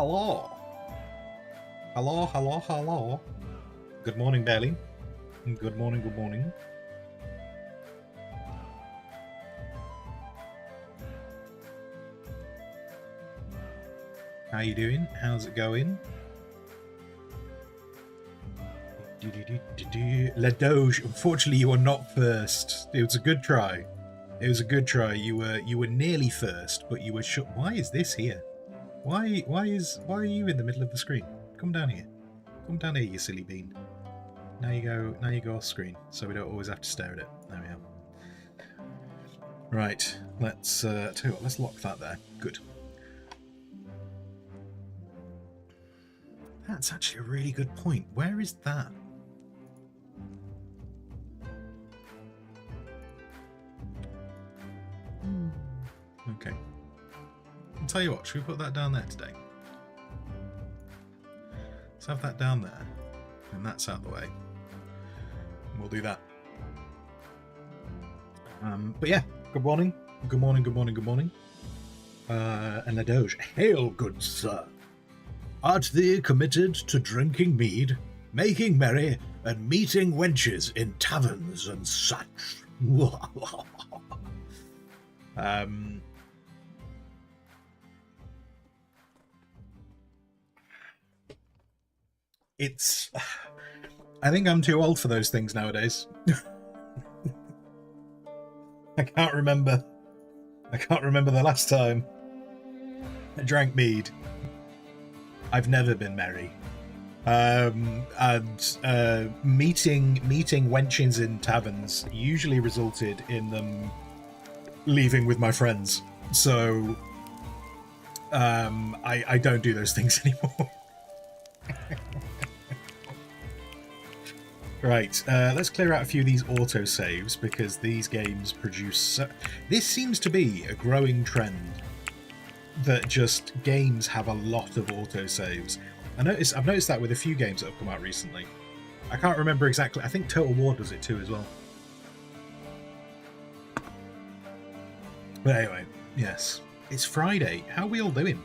Hello. Hello, hello, hello. Good morning, Bailey. Good morning, good morning. How you doing? How's it going? La Doge, unfortunately you were not first. It was a good try. It was a good try. You were nearly first, but you were shut. Why is this here? Why are you in the middle of the screen? Come down here. Come down here, you silly bean. Now you go off screen, so we don't always have to stare at it. There we are. Right, let's tell you what, let's lock that there. Good. That's actually a really good point. Where is that? Okay. I'll tell you what, should we put that down there today? Let's have that down there, and that's out of the way. And we'll do that. But yeah, good morning. Good morning, good morning, good morning. And La Doge. Hail, good sir. Art thee committed to drinking mead, making merry, and meeting wenches in taverns and such? It's... I think I'm too old for those things nowadays. I can't remember the last time I drank mead. I've never been merry. And meeting wenchins in taverns usually resulted in them leaving with my friends. So I don't do those things anymore. Right, let's clear out a few of these autosaves because these games produce... This seems to be a growing trend that just games have a lot of autosaves. I've noticed that with a few games that have come out recently. I can't remember exactly. I think Total War does it too as well. But anyway, yes. It's Friday. How are we all doing?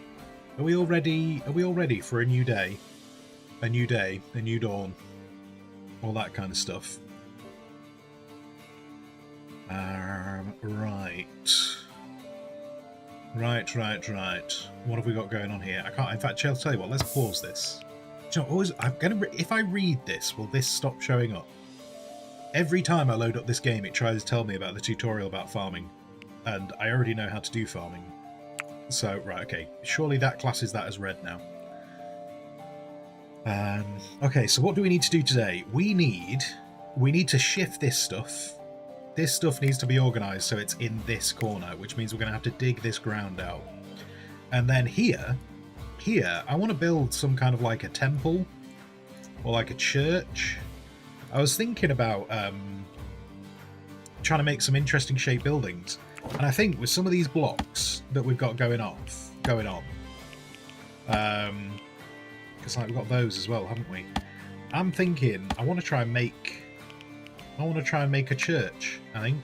Are we all ready? Are we all ready for a new day? A new day, a new dawn. All that kind of stuff. Right. Right. What have we got going on here? I can't. In fact, I'll tell you what. Let's pause this. You know, if I read this, will this stop showing up? Every time I load up this game, it tries to tell me about the tutorial about farming, and I already know how to do farming. So right, okay. Surely that classes that as red now. Okay, so what do we need to do today? We need to shift this stuff. This stuff needs to be organised so it's in this corner, which means we're going to have to dig this ground out. And then here, I want to build some kind of like a temple or like a church. I was thinking about trying to make some interesting shaped buildings. And I think with some of these blocks that we've got going on, because like we've got those as well, haven't we? I'm thinking I want to try and make a church, I think.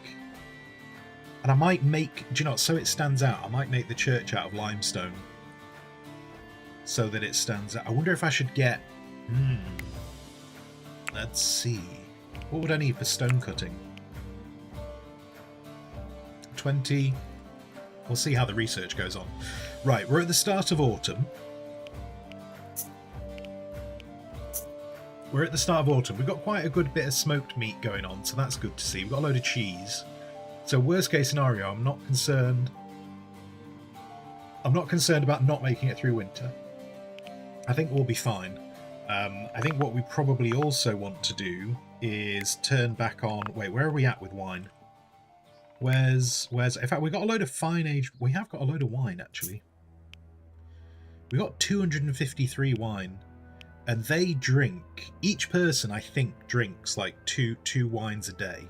And I might make, do you know, so it stands out, I might make the church out of limestone. So that it stands out. I wonder if I should get... Let's see. What would I need for stone cutting? 20. We'll see how the research goes on. Right, we're at the start of autumn. We're at the start of autumn. We've got quite a good bit of smoked meat going on, so that's good to see. We've got a load of cheese. So worst case scenario, I'm not concerned. I'm not concerned about not making it through winter. I think we'll be fine. I think what we probably also want to do is turn back on... Wait, where are we at with wine? Where's... In fact, we've got a load of fine age... We have got a load of wine, actually. We've got 253 wine. And they drink, each person I think drinks like two wines a day.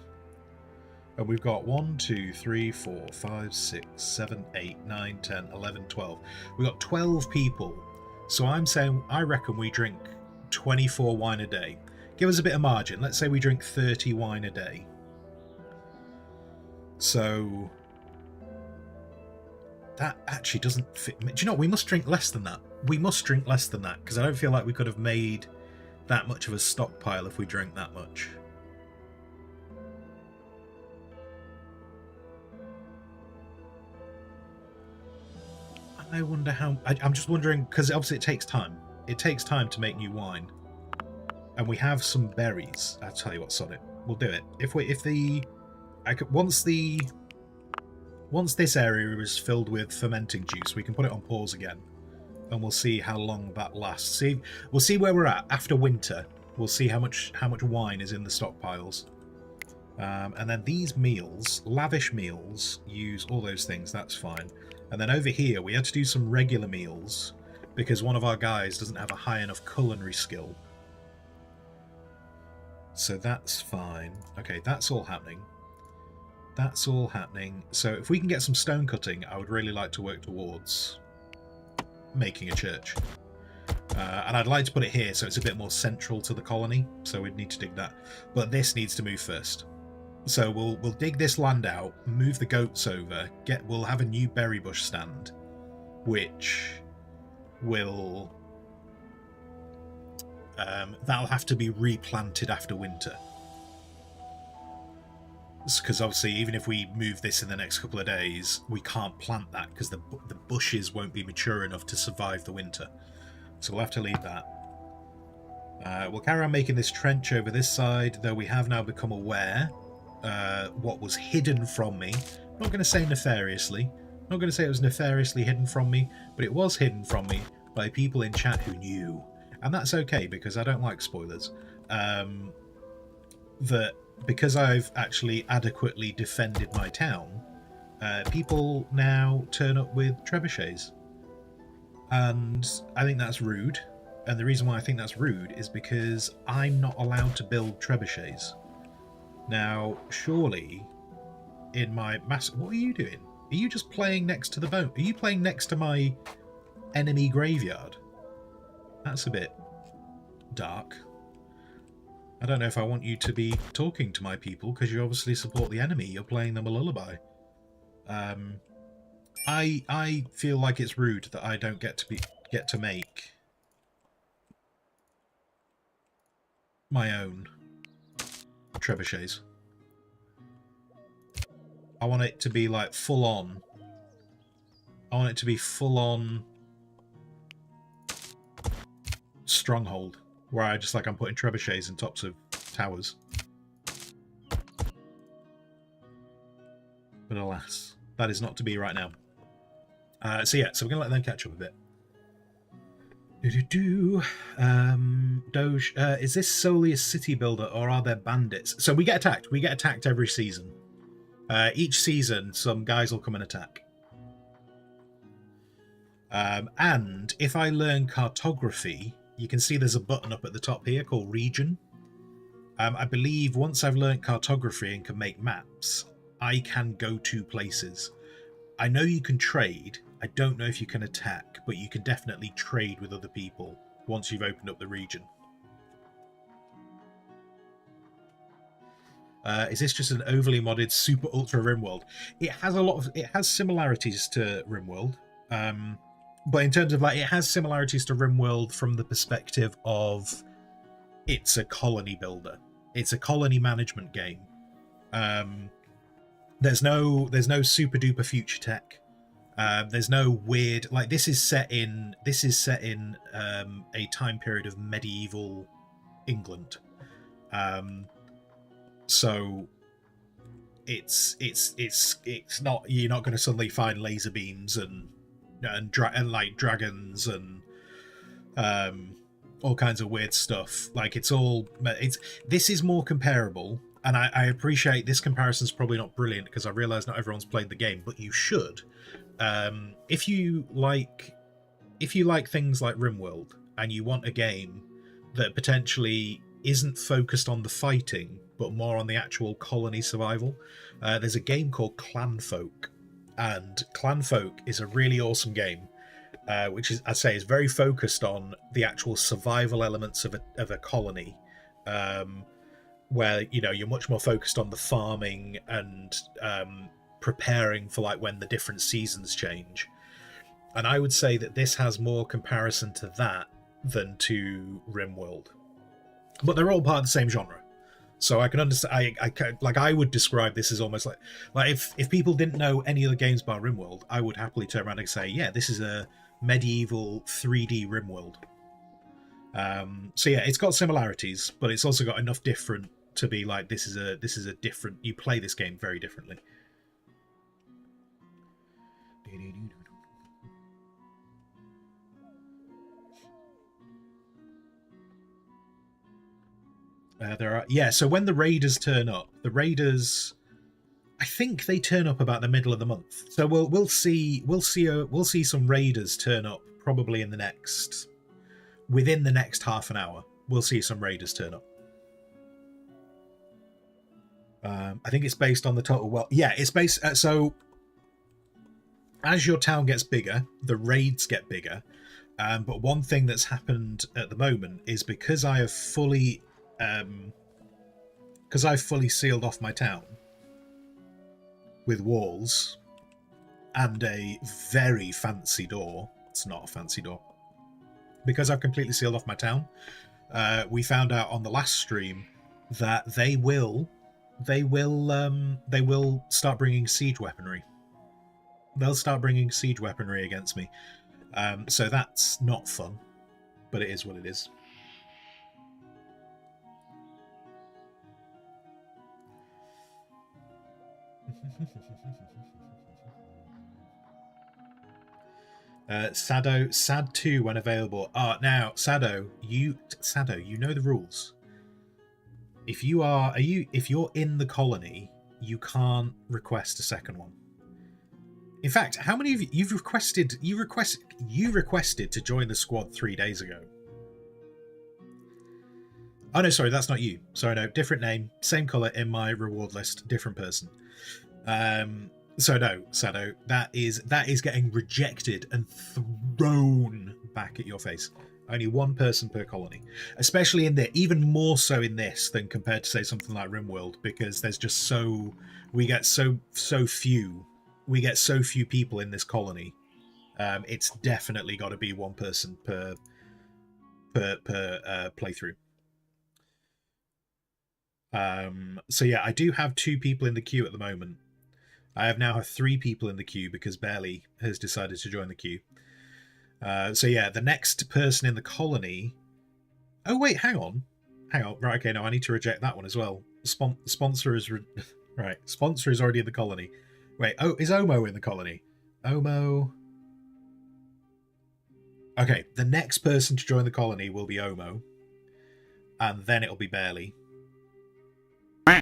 And we've got 1, 2, 3, 4, 5, 6, 7, 8, 9, 10, 11, 12. We've got 12 people. So I'm saying, I reckon we drink 24 wine a day. Give us a bit of margin. Let's say we drink 30 wine a day. So That actually doesn't fit me. Do you know what? We must drink less than that. We must drink less than that, because I don't feel like we could have made that much of a stockpile if we drank that much. I wonder how... I'm just wondering, because obviously it takes time. It takes time to make new wine. And we have some berries. I'll tell you what, sod it. We'll do it. Once this area is filled with fermenting juice, we can put it on pause again. And we'll see how long that lasts. We'll see where we're at after winter. We'll see how much wine is in the stockpiles. And then these meals, lavish meals, use all those things. That's fine. And then over here, we had to do some regular meals because one of our guys doesn't have a high enough culinary skill. So that's fine. Okay, that's all happening. That's all happening. So if we can get some stone cutting, I would really like to work towards making a church. And I'd like to put it here so it's a bit more central to the colony. So we'd need to dig that. But this needs to move first. So we'll dig this land out, move the goats over, we'll have a new berry bush stand, which will that'll have to be replanted after winter. Because obviously, even if we move this in the next couple of days, we can't plant that because the bushes won't be mature enough to survive the winter. So we'll have to leave that. We'll carry on making this trench over this side, though we have now become aware what was hidden from me. I'm not going to say nefariously. I'm not going to say it was nefariously hidden from me, but it was hidden from me by people in chat who knew. And that's okay, because I don't like spoilers. That because I've actually adequately defended my town, people now turn up with trebuchets. And I think that's rude. And the reason why I think that's rude is because I'm not allowed to build trebuchets. Now, surely, in my mass... What are you doing? Are you just playing next to the boat? Are you playing next to my enemy graveyard? That's a bit dark. I don't know if I want you to be talking to my people, because you obviously support the enemy. You're playing them a lullaby. I feel like it's rude that I don't get to make my own trebuchets. I want it to be like full on. I want it to be full on stronghold, where I'm putting trebuchets in tops of towers. But alas, that is not to be right now. So we're going to let them catch up a bit. Doge, is this solely a city builder, or are there bandits? So we get attacked. We get attacked every season. Each season, some guys will come and attack. And if I learn cartography, you can see there's a button up at the top here called region. I believe once I've learned cartography and can make maps, I can go to places. I know you can trade. I don't know if you can attack, but you can definitely trade with other people once you've opened up the region. Is this just an overly modded super ultra RimWorld? It has similarities to RimWorld, but in terms of it has similarities to RimWorld from the perspective of it's a colony builder. It's a colony management game. There's no super duper future tech. There's no weird this is set in a time period of medieval England. So it's not, you're not going to suddenly find laser beams and dragons and all kinds of weird stuff. This is more comparable, and I appreciate this comparison's probably not brilliant because I realise not everyone's played the game, but you should. If you like things like RimWorld and you want a game that potentially isn't focused on the fighting but more on the actual colony survival, there's a game called Clanfolk, and Clanfolk is a really awesome game, which is, I'd say, is very focused on the actual survival elements of a colony, where you're much more focused on the farming and preparing for like when the different seasons change. And I would say that this has more comparison to that than to RimWorld. But they're all part of the same genre. So I can understand. I would describe this as almost like if people didn't know any other games bar RimWorld, I would happily turn around and say, yeah, this is a medieval 3D RimWorld. So yeah, it's got similarities, but it's also got enough different to be like this is a different. You play this game very differently. So when the raiders turn up, the raiders, I think they turn up about the middle of the month. So we'll see some raiders turn up probably within the next half an hour. We'll see some raiders turn up. I think it's based on the total. Well, yeah, it's based. So as your town gets bigger, the raids get bigger. But one thing that's happened at the moment is because I've fully sealed off my town with walls and a very fancy door. It's not a fancy door. Because I've completely sealed off my town, we found out on the last stream that they will start bringing siege weaponry. They'll start bringing siege weaponry against me. So that's not fun, but it is what it is. Sado, Sad 2 when available. Now, Sado, you know the rules. If you're in the colony, you can't request a second one. In fact, how many of you requested to join the squad 3 days ago? Oh no, sorry, that's not you. Sorry, no, different name, same color in my reward list, different person. So no, Sado, that is getting rejected and thrown back at your face. Only one person per colony, especially in there, even more so in this than compared to say something like RimWorld, because there's just we get so few people in this colony. It's definitely got to be one person per playthrough. So yeah, I do have 2 people in the queue at the moment. I now have 3 people in the queue because Barely has decided to join the queue. So yeah, the next person in the colony... Oh wait, hang on. Right, okay, no, I need to reject that one as well. Sponsor is... Right, sponsor is already in the colony. Wait, is Omo in the colony? Omo... Okay, the next person to join the colony will be Omo. And then it'll be Barely. And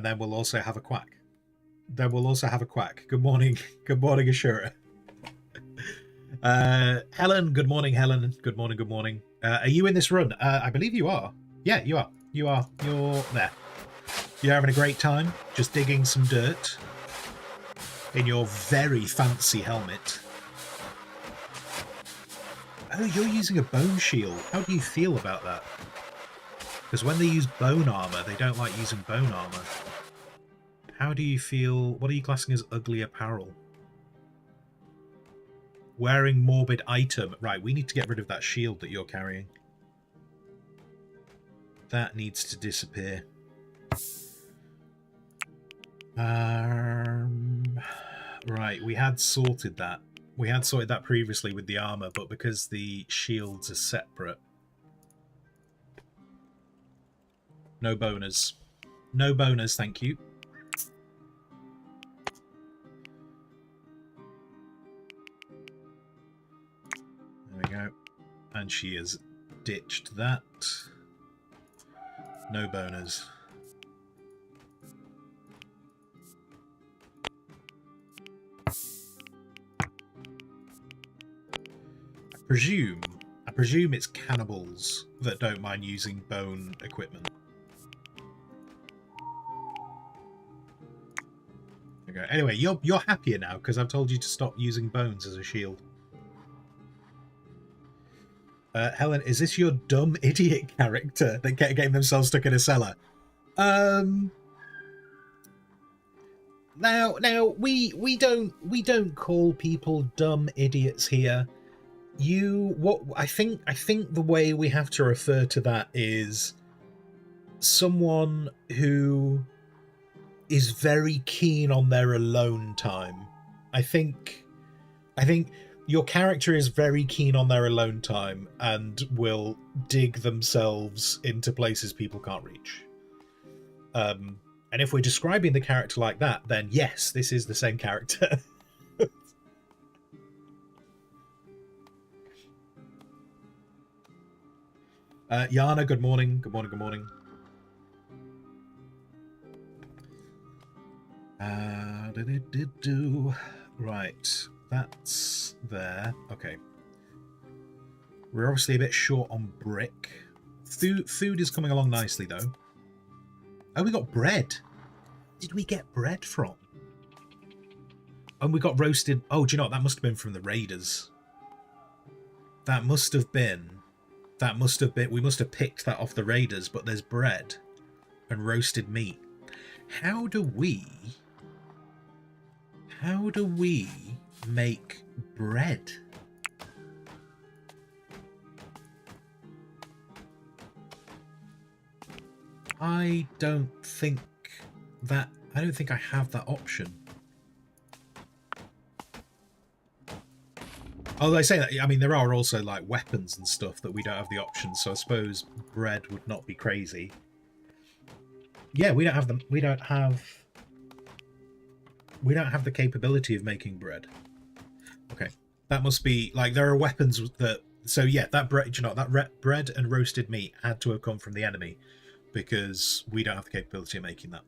then we'll also have a Quack. Good morning. Good morning, Ashura. Helen, good morning, Helen. Good morning. Are you in this run? I believe you are. Yeah, you are. You're there. You're having a great time, just digging some dirt in your very fancy helmet. Oh, you're using a bone shield. How do you feel about that? Because when they use bone armor, they don't like using bone armor. How do you feel? What are you classing as ugly apparel? Wearing morbid item. Right, we need to get rid of that shield that you're carrying. That needs to disappear. Right, we had sorted that. We had sorted that previously with the armor, but because the shields are separate. No boners. No boners, thank you. There we go. And she has ditched that. No boners. I presume it's cannibals that don't mind using bone equipment. Okay. Anyway, you're happier now because I've told you to stop using bones as a shield. Helen, is this your dumb idiot character that getting themselves stuck in a cellar? Now, we don't call people dumb idiots here. I think the way we have to refer to that is someone who is very keen on their alone time. I think your character is very keen on their alone time and will dig themselves into places people can't reach. And if we're describing the character like that, then yes, this is the same character. Yana, good morning. Good morning, good morning. Right, that's there. Okay. We're obviously a bit short on brick. Food is coming along nicely, though. Oh, we got bread. Did we get bread from? And we got roasted. Oh, do you know what? That must have been from the raiders. That must have been. We must have picked that off the raiders, but there's bread and roasted meat. How do we make bread? I don't think I have that option. Although I say that, I mean, there are also like weapons and stuff that we don't have the option, so I suppose bread would not be crazy. Yeah, we don't have them. We don't have the capability of making bread. Okay, that must be like there are weapons that. So yeah, that bread. You know, that bread and roasted meat had to have come from the enemy, because we don't have the capability of making that.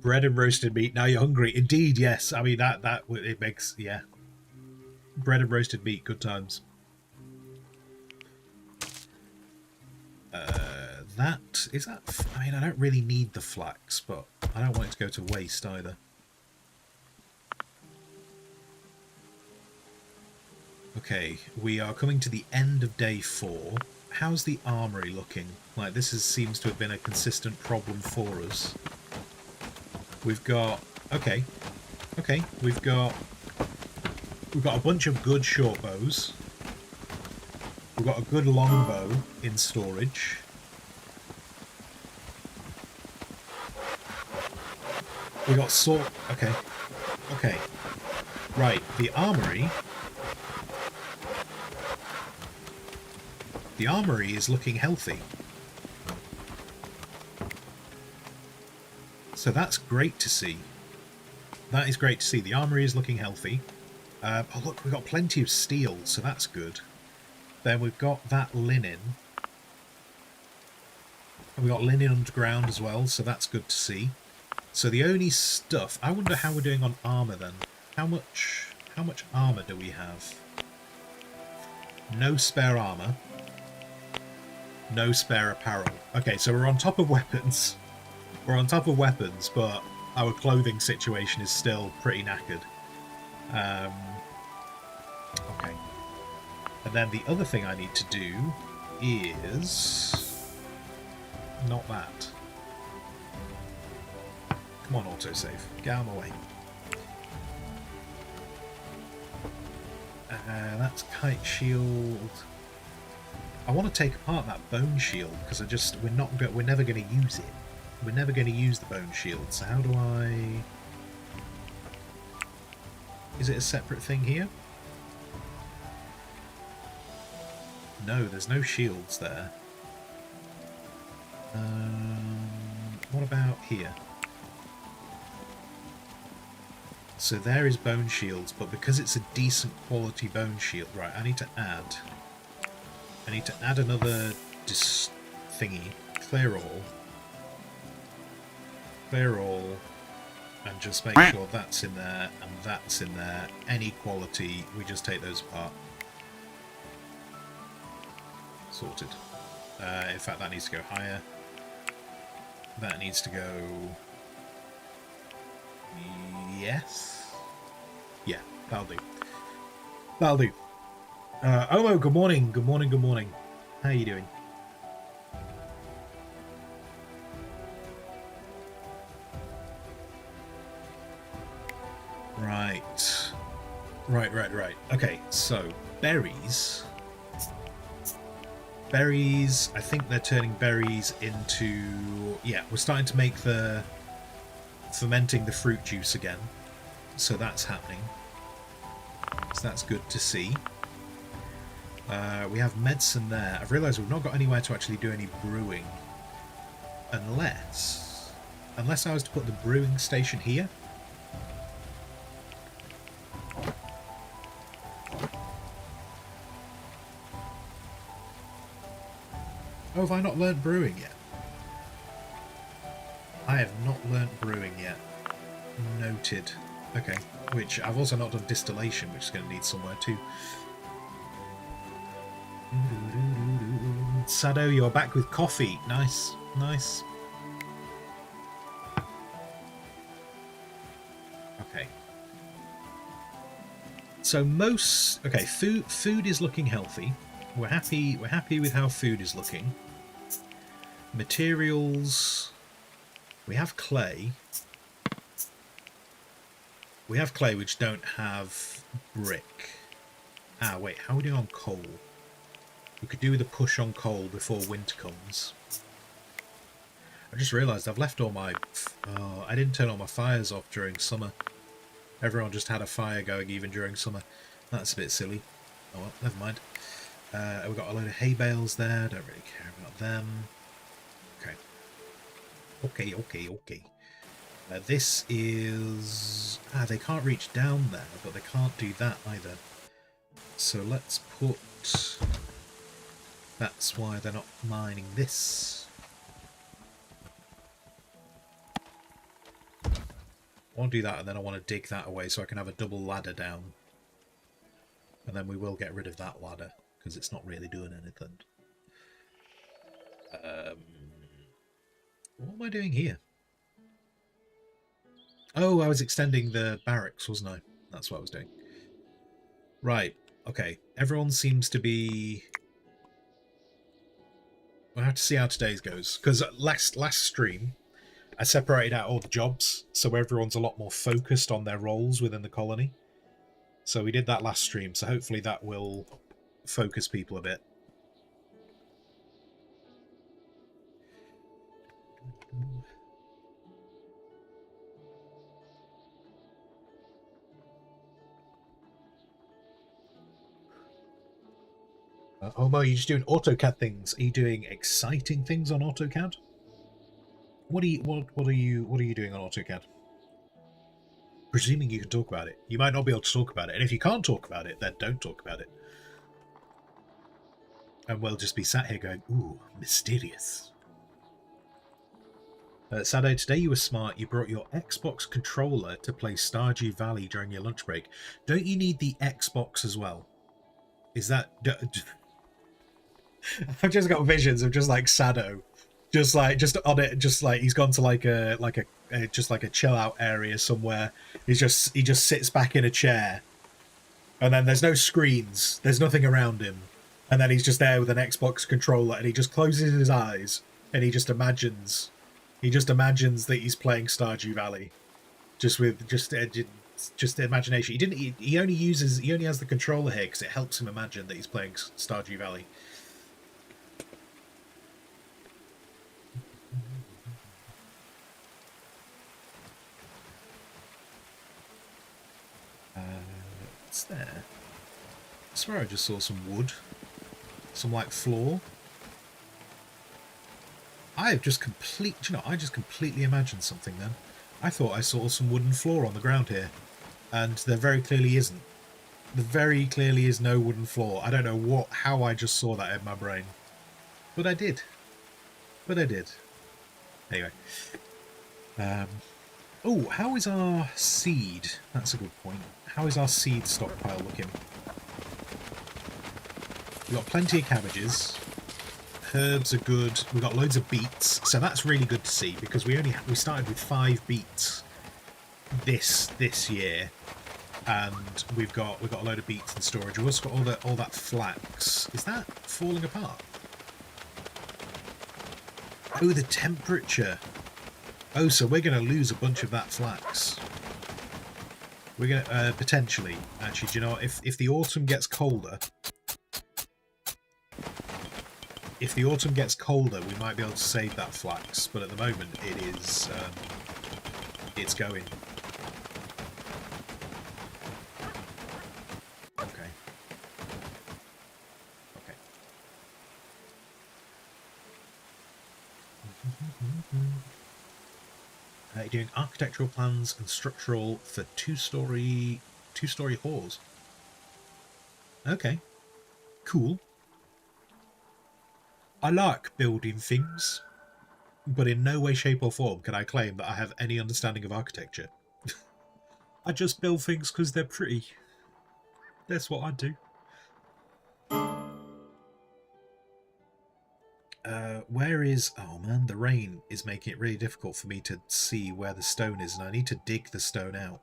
Bread and roasted meat. Now you're hungry. Indeed, yes. I mean that it makes, yeah. Bread and roasted meat, good times. That is that. I mean, I don't really need the flax, but I don't want it to go to waste either. Okay, we are coming to the end of day 4. How's the armory looking? Like, this seems to have been a consistent problem for us. We've got... Okay. We've got a bunch of good short bows. We've got a good long bow in storage. We got sword... Okay. Right, the armory... The armory is looking healthy. So that's great to see. That is great to see. The armory is looking healthy. Oh look, we've got plenty of steel, so that's good. Then we've got that linen. And we've got linen underground as well, so that's good to see. So the only stuff... I wonder how we're doing on armour then. How much armour do we have? No spare armour. No spare apparel. Okay, so we're on top of weapons. We're on top of weapons, but our clothing situation is still pretty knackered. Okay. And then the other thing I need to do is... Not that. Come on, autosave. Get out of my way. That's kite shield. I want to take apart that bone shield because we're never going to use it. We're never going to use the bone shield. So how do I? Is it a separate thing here? No, there's no shields there. What about here? So there is bone shields, but because it's a decent quality bone shield, right? I need to add another thingy. Clear all, and just make sure that's in there and that's in there. Any quality, we just take those apart. Sorted. In fact, that needs to go higher. That needs to go... Yes? Yeah, that'll do. That'll do. Omo, good morning, good morning, good morning. How are you doing? Right. Right. Okay, so berries. Berries, I think they're turning berries into... Yeah, we're starting to make the... fermenting the fruit juice again. So that's happening. So that's good to see. We have medicine there. I've realised we've not got anywhere to actually do any brewing. Unless I was to put the brewing station here. Oh, have I not learnt brewing yet? I have not learnt brewing yet. Noted. Okay. Which I've also not done distillation, which is going to need somewhere too. Sado, you're back with coffee. Nice, nice. Okay. So food is looking healthy. We're happy with how food is looking. Materials, we have clay. We have clay which don't have brick. Ah, wait, how are we doing on coal? We could do with a push on coal before winter comes. I just realised I've left all my... Oh, I didn't turn all my fires off during summer. Everyone just had a fire going even during summer. That's a bit silly. Oh well, never mind. We've got a load of hay bales there. Don't really care about them. Okay. This is... Ah, they can't reach down there, but they can't do that either. So let's put... That's why they're not mining this. I want to do that, and then I want to dig that away so I can have a double ladder down. And then we will get rid of that ladder, because it's not really doing anything. What am I doing here? Oh, I was extending the barracks, wasn't I? That's what I was doing. Right, okay. Everyone seems to be... We'll have to see how today's goes. Because last stream, I separated out all the jobs, so everyone's a lot more focused on their roles within the colony. So we did that last stream, so hopefully that will focus people a bit. Omo, you're just doing AutoCAD things. Are you doing exciting things on AutoCAD? What are you doing on AutoCAD? Presuming you can talk about it. You might not be able to talk about it, and if you can't talk about it, then don't talk about it. And we'll just be sat here going, ooh, mysterious. Sado, today you were smart. You brought your Xbox controller to play Stardew Valley during your lunch break. Don't you need the Xbox as well? Is that... I've just got visions of just like Sado, just on it, just like he's gone to like a chill out area somewhere. He just sits back in a chair, and then there's no screens, there's nothing around him, and then he's just there with an Xbox controller, and he just closes his eyes and he just imagines that he's playing Stardew Valley, just imagination. He only has the controller here because it helps him imagine that he's playing Stardew Valley. What's there? I swear I just saw some wood. Some like floor. I just completely imagined something then. I thought I saw some wooden floor on the ground here. And there very clearly isn't. There very clearly is no wooden floor. I don't know how I just saw that in my brain. But I did. Anyway. Oh, how is our seed? That's a good point. How is our seed stockpile looking? We've got plenty of cabbages. Herbs are good. We've got loads of beets. So that's really good to see, because we started with 5 beets this year. and we've got a load of beets in storage. We've also got all that flax. Is that falling apart? Oh, the temperature. Oh, so we're going to lose a bunch of that flax. We're going to potentially. Actually, do you know what? If the autumn gets colder, we might be able to save that flax. But at the moment, it is it's going. Okay. Okay. You're doing architectural plans and structural for two-story halls. Okay. Cool. I like building things, but in no way, shape or form can I claim that I have any understanding of architecture. I just build things because they're pretty. That's what I do. Where is... Oh man, the rain is making it really difficult for me to see where the stone is, and I need to dig the stone out.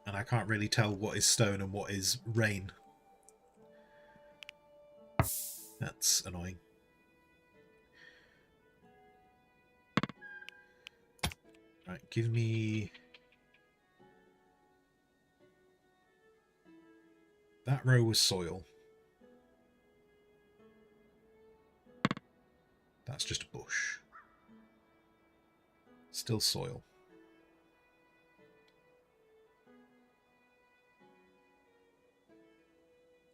And I can't really tell what is stone and what is rain. That's annoying. Right, give me... That row was soil. That's just a bush. Still soil.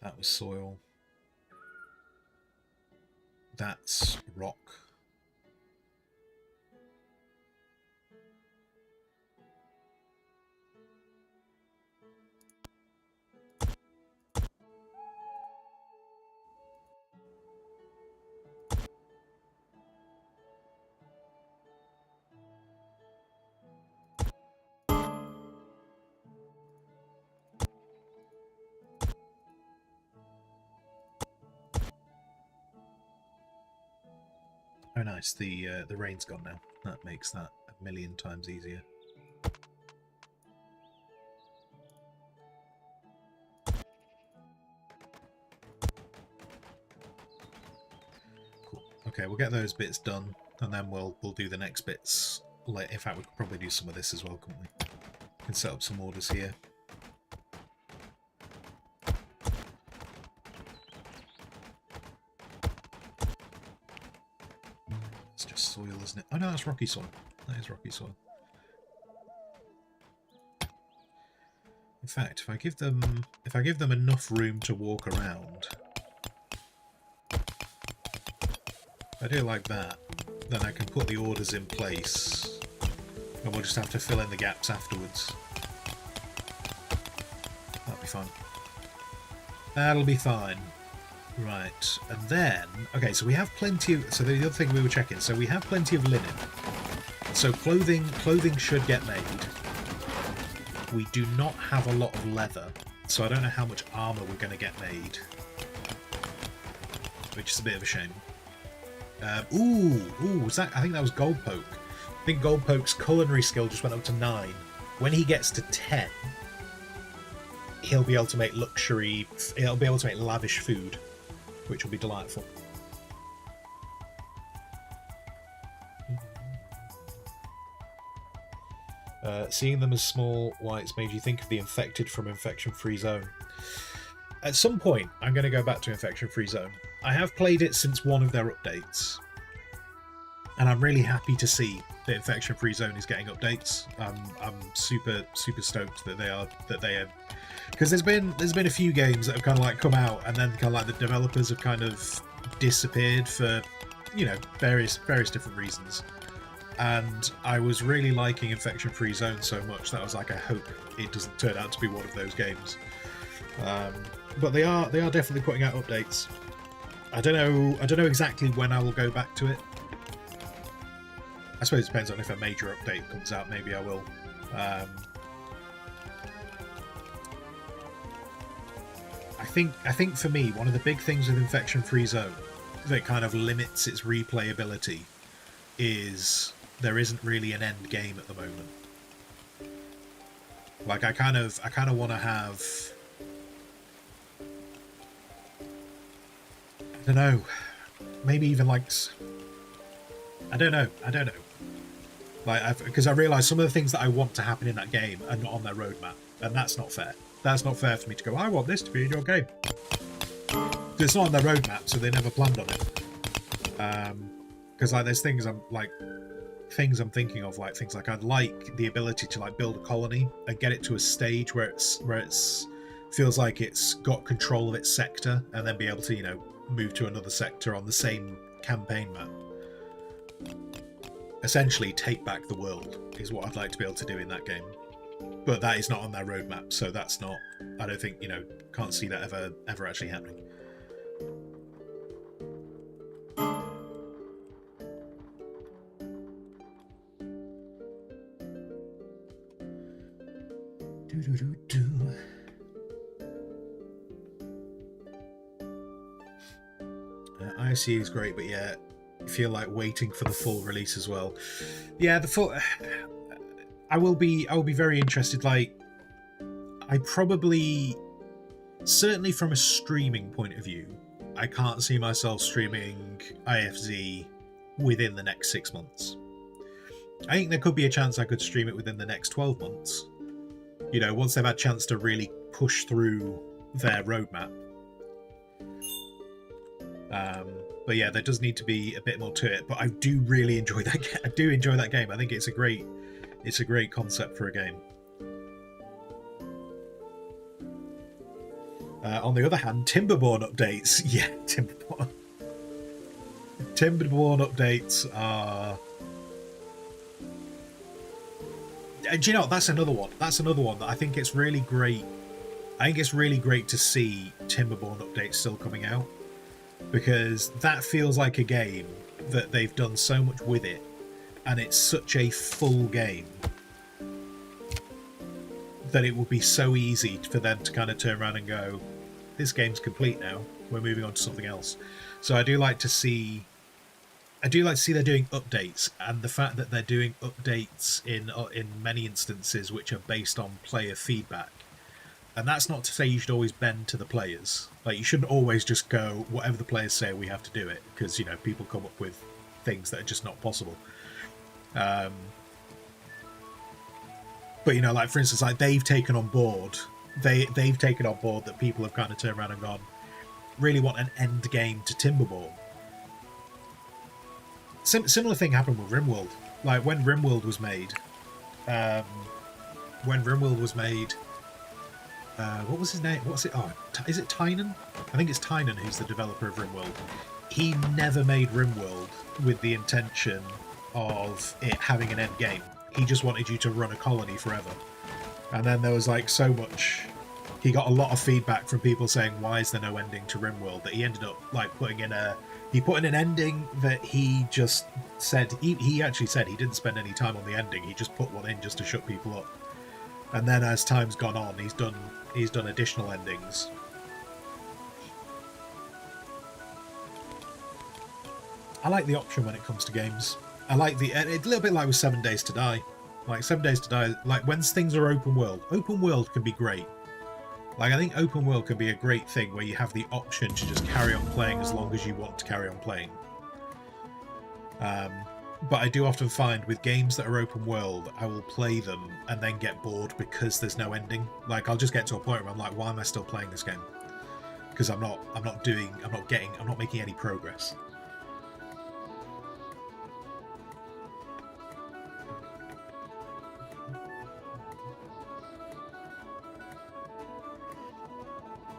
That was soil. That's rock. Oh nice, the rain's gone now. That makes that a million times easier. Cool. Okay, we'll get those bits done, and then we'll do the next bits later. In fact, we could probably do some of this as well, couldn't we? We can set up some orders here. It's just soil, isn't it? Oh no, that's rocky soil. That is rocky soil. In fact, if I give them enough room to walk around, if I do it like that, then I can put the orders in place, and we'll just have to fill in the gaps afterwards. That'll be fine. That'll be fine. Right, and then... Okay, so we have plenty of... So the other thing we were checking, so we have plenty of linen. So clothing should get made. We do not have a lot of leather, so I don't know how much armour we're going to get made. Which is a bit of a shame. Was that? I think that was Goldpoke. I think Goldpoke's culinary skill just went up to 9. When he gets to 10, he'll be able to make luxury... He'll be able to make lavish food, which will be delightful. Seeing them as small whites made you think of the infected from Infection-Free Zone. At some point, I'm going to go back to Infection-Free Zone. I have played it since one of their updates, and I'm really happy to see that Infection-Free Zone is getting updates. I'm super stoked that they are because there's been a few games that have kind of like come out and then kind of like the developers have kind of disappeared for, you know, various different reasons. And I was really liking Infection-Free Zone so much that I was like, I hope it doesn't turn out to be one of those games. But they are definitely putting out updates. I don't know exactly when I will go back to it. I suppose it depends on if a major update comes out. Maybe I will. I think for me, one of the big things with Infection-Free Zone that kind of limits its replayability is there isn't really an end game at the moment. Like I kind of want to have, I don't know, maybe even like, I don't know. Like, because I realise some of the things that I want to happen in that game are not on their roadmap, and that's not fair. That's not fair for me to go, I want this to be in your game. It's not on their roadmap, so they never planned on it. Because like, there's things I'm thinking of, like things like I'd like the ability to like build a colony and get it to a stage where it's feels like it's got control of its sector, and then be able to, you know, move to another sector on the same campaign map. Essentially take back the world is what I'd like to be able to do in that game, but that is not on their roadmap, so that's not, I don't think, you know, can't see that ever actually happening. ICE is great, but yeah, I feel like waiting for the full release as well. Yeah, the full. I will be very interested. Like, I probably, certainly from a streaming point of view, I can't see myself streaming IFZ within the next 6 months. I think there could be a chance I could stream it within the next 12 months. You know, once they've had a chance to really push through their roadmap. But yeah, there does need to be a bit more to it. But I do really enjoy that. I do enjoy that game. I think it's a great concept for a game. On the other hand, Timberborn updates. Yeah, Timberborn. Timberborn updates are. Do you know, that's another one. That's another one that I think it's really great. I think it's really great to see Timberborn updates still coming out, because that feels like a game that they've done so much with it, and it's such a full game that it would be so easy for them to kind of turn around and go, this game's complete now, we're moving on to something else. So I do like to see they're doing updates, and the fact that they're doing updates in many instances which are based on player feedback. And that's not to say you should always bend to the players. Like, you shouldn't always just go, whatever the players say, we have to do it, because, you know, people come up with things that are just not possible. But, you know, like, for instance, like, they've taken on board that people have kind of turned around and gone, really want an end game to Timberborn. Similar thing happened with RimWorld. Like, when RimWorld was made, what was his name? What's it? Oh, is it Tynan? I think it's Tynan who's the developer of RimWorld. He never made RimWorld with the intention of it having an end game. He just wanted you to run a colony forever. And then there was like so much. He got a lot of feedback from people saying, "Why is there no ending to RimWorld?" That he ended up like putting in a. He put in an ending that he just said. He actually said he didn't spend any time on the ending. He just put one in just to shut people up. And then as time's gone on, he's done additional endings. I like the option when it comes to games. I like it's a little bit like with 7 Days to Die. Like 7 Days to Die, like when things are open world can be great. Like, I think open world can be a great thing where you have the option to just carry on playing as long as you want to carry on playing. But I do often find with games that are open world, I will play them and then get bored because there's no ending. Like, I'll just get to a point where I'm like, why am I still playing this game? Because I'm not making any progress.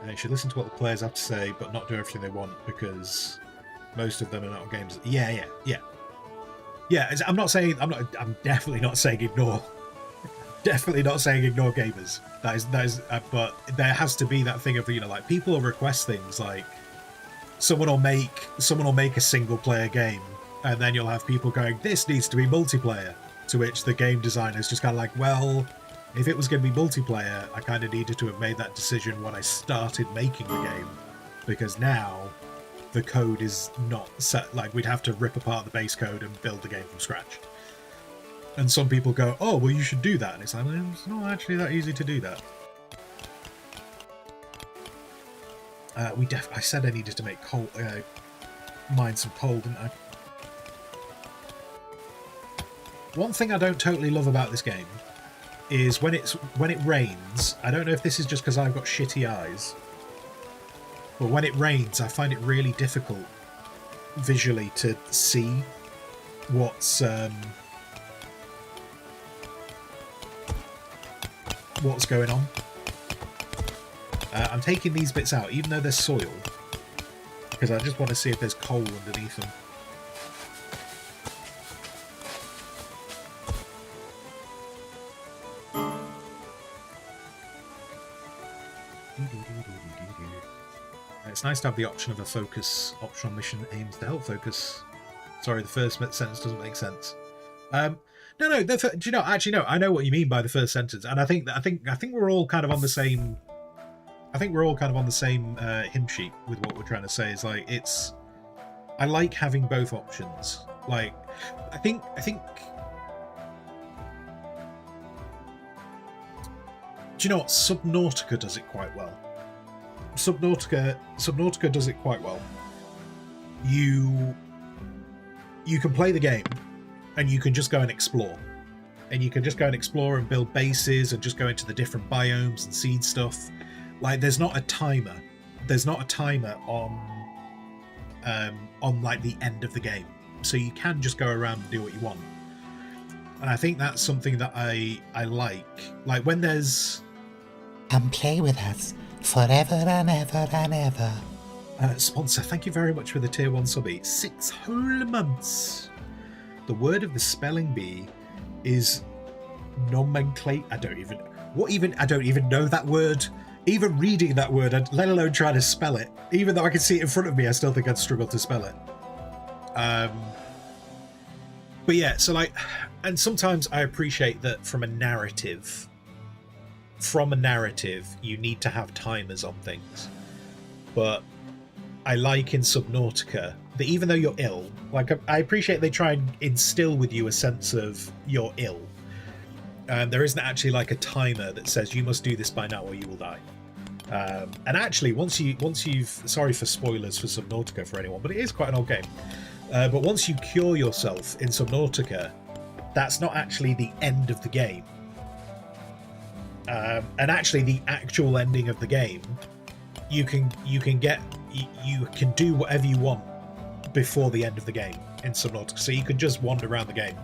You should listen to what the players have to say, but not do everything they want, because most of them are not games. Yeah. I'm definitely not saying ignore. Definitely not saying ignore gamers. That is. But there has to be that thing of, you know, like, people will request things like someone will make a single player game, and then you'll have people going, "This needs to be multiplayer." To which the game designer is just kind of like, well, if it was going to be multiplayer, I kind of needed to have made that decision when I started making the game, because now the code is not set. Like, we'd have to rip apart the base code and build the game from scratch. And some people go, oh, well, you should do that. And it's like, well, it's not actually that easy to do that. I said I needed to make coal, mine some coal, didn't I? One thing I don't totally love about this game is when it rains. I don't know if this is just because I've got shitty eyes, but when it rains, I find it really difficult visually to see what's going on. I'm taking these bits out, even though they're soil, because I just want to see if there's coal underneath them. It's nice to have the option of a focus. Optional mission aims to help focus. Sorry, the first sentence doesn't make sense. No. Do you know? Actually, no. I know what you mean by the first sentence, and I think we're all kind of on the same. I think we're all kind of on the same hymn sheet with what we're trying to say. Is like it's. I like having both options. Like, I think. Do you know what? Subnautica does it quite well. Subnautica does it quite well. You can play the game, and you can just go and explore. And you can just go and explore and build bases and just go into the different biomes and seed stuff. Like, there's not a timer. There's not a timer on like the end of the game. So you can just go around and do what you want. And I think that's something that I like. Like when there's... Come play with us forever and ever and ever. Sponsor, thank you very much for the tier 1 subby. 6 whole months. The word of the spelling bee is nomenclate. I don't even know that word. Even reading that word, let alone trying to spell it. Even though I can see it in front of me, I still think I'd struggle to spell it. But yeah, so like, and sometimes I appreciate that from a narrative, you need to have timers on things. But I like in Subnautica that even though you're ill, like I appreciate they try and instill with you a sense of you're ill. There isn't actually like a timer that says you must do this by now or you will die. And actually, once you've sorry for spoilers for Subnautica for anyone, but it is quite an old game. But once you cure yourself in Subnautica, that's not actually the end of the game. And actually, the actual ending of the game, you can do whatever you want before the end of the game in Subnautica. So you can just wander around the game.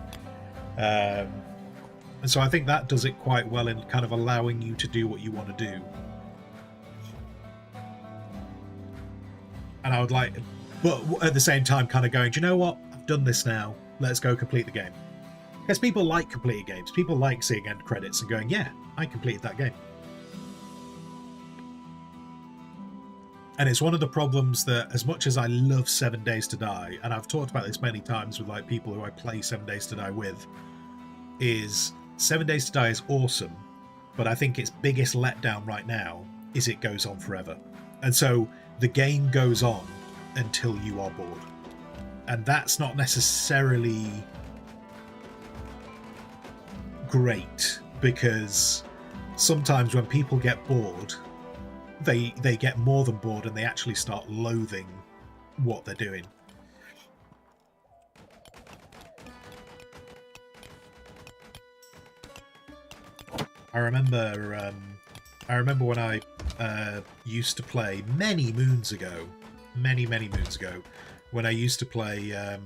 And so I think that does it quite well in kind of allowing you to do what you want to do. And I would like, but at the same time kind of going, do you know what? I've done this now. Let's go complete the game. Because people like completing games. People like seeing end credits and going, yeah, I completed that game. And it's one of the problems that, as much as I love 7 Days to Die, and I've talked about this many times with like people who I play 7 Days to Die with, is 7 Days to Die is awesome, but I think its biggest letdown right now is it goes on forever. And so the game goes on until you are bored. And that's not necessarily great, because sometimes when people get bored, they get more than bored and they actually start loathing what they're doing. I remember when I used to play many moons ago, when I used to play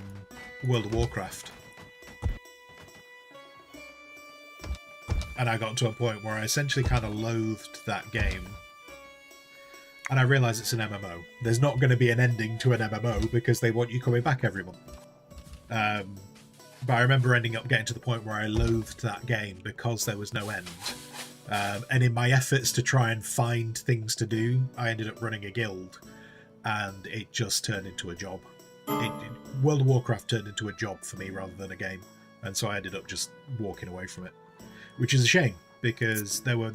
World of Warcraft. And I got to a point where I essentially kind of loathed that game. And I realised it's an MMO. There's not going to be an ending to an MMO because they want you coming back every month. But I remember ending up getting to the point where I loathed that game because there was no end. And in my efforts to try and find things to do, I ended up running a guild. And it just turned into a job. World of Warcraft turned into a job for me rather than a game. And so I ended up just walking away from it. Which is a shame, because there were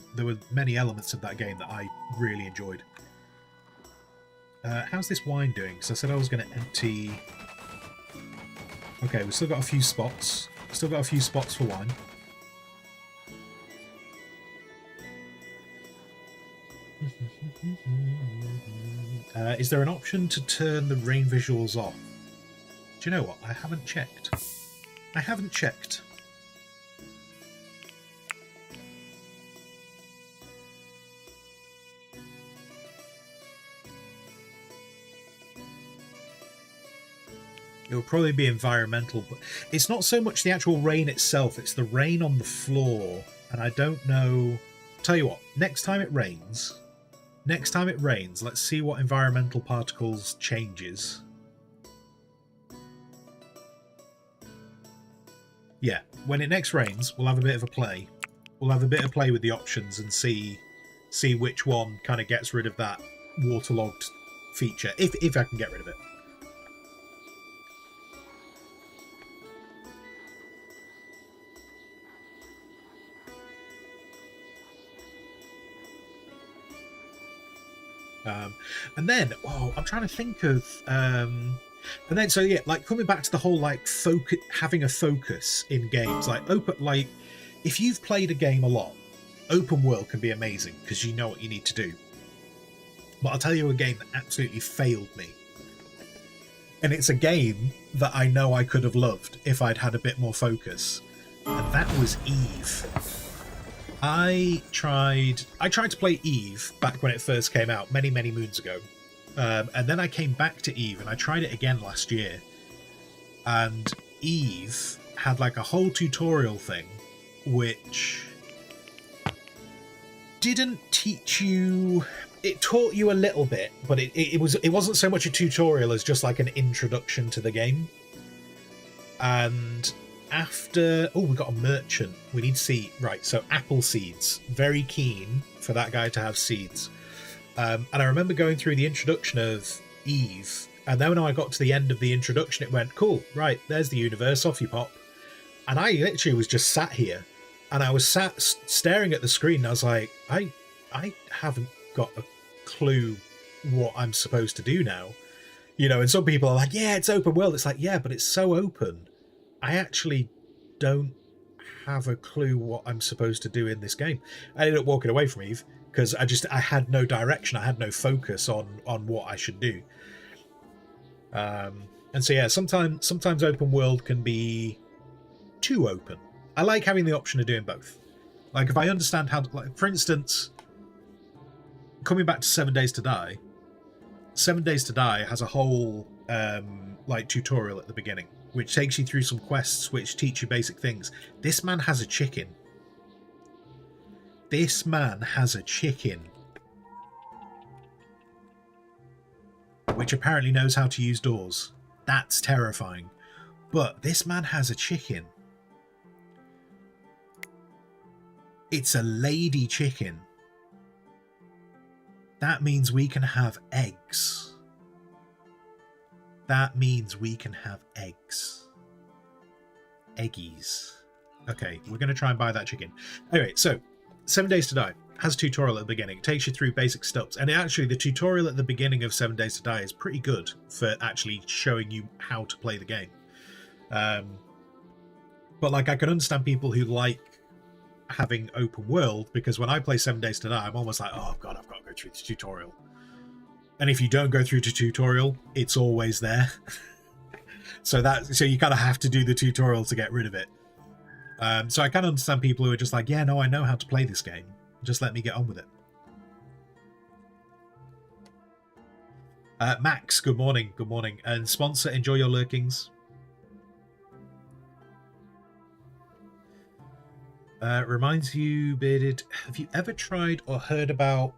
many elements of that game that I really enjoyed. How's this wine doing? So I said I was going to empty... Okay, we've still got a few spots. Still got a few spots for wine. Is there an option to turn the rain visuals off? Do you know what? I haven't checked. I haven't checked. It will probably be environmental, but it's not so much the actual rain itself, it's the rain on the floor. And I don't know. Tell you what, next time it rains, let's see what environmental particles changes. Yeah, when it next rains, we'll have a bit of a play. We'll have a bit of play with the options and see which one kind of gets rid of that waterlogged feature, if I can get rid of it. And then, I'm trying to think of, and then so yeah, like coming back to the whole like focus, having a focus in games, like if you've played a game a lot, open world can be amazing because you know what you need to do. But I'll tell you a game that absolutely failed me, and it's a game that I know I could have loved if I'd had a bit more focus, and that was Eve. I tried to play Eve back when it first came out, many moons ago, and then I came back to Eve and I tried it again last year. And Eve had like a whole tutorial thing, which didn't teach you. It taught you a little bit, but it wasn't so much a tutorial as just like an introduction to the game. And after, we got a merchant. We need seed, right? So apple seeds. Very keen for that guy to have seeds. And I remember going through the introduction of Eve, and then when I got to the end of the introduction, it went, cool, right, there's the universe, off you pop. And I literally was just sat here, and I was sat staring at the screen, and I was like, I haven't got a clue what I'm supposed to do now. You know, and some people are like, yeah, it's open world. It's like, yeah, but it's so open. I actually don't have a clue what I'm supposed to do in this game. I ended up walking away from Eve because I had no direction. I had no focus on what I should do. And so yeah, sometimes open world can be too open. I like having the option of doing both. Like if I understand how to, like, for instance, coming back to 7 Days to Die, 7 Days to Die has a whole like tutorial at the beginning, which takes you through some quests which teach you basic things. This man has a chicken. This man has a chicken. Which apparently knows how to use doors. That's terrifying. But this man has a chicken. It's a lady chicken. That means we can have eggs. That means we can have eggs. Eggies. Okay, we're going to try and buy that chicken. Anyway, so 7 Days to Die has a tutorial at the beginning. It takes you through basic steps. And actually, the tutorial at the beginning of 7 Days to Die is pretty good for actually showing you how to play the game. But like, I can understand people who like having open world, because when I play 7 Days to Die, I'm almost like, oh god, I've got to go through the tutorial. And if you don't go through the tutorial, it's always there. so you kind of have to do the tutorial to get rid of it. So I can understand people who are just like, yeah, no, I know how to play this game. Just let me get on with it. Max, good morning. Good morning. And sponsor, enjoy your lurkings. Reminds you, Bearded, have you ever tried or heard about,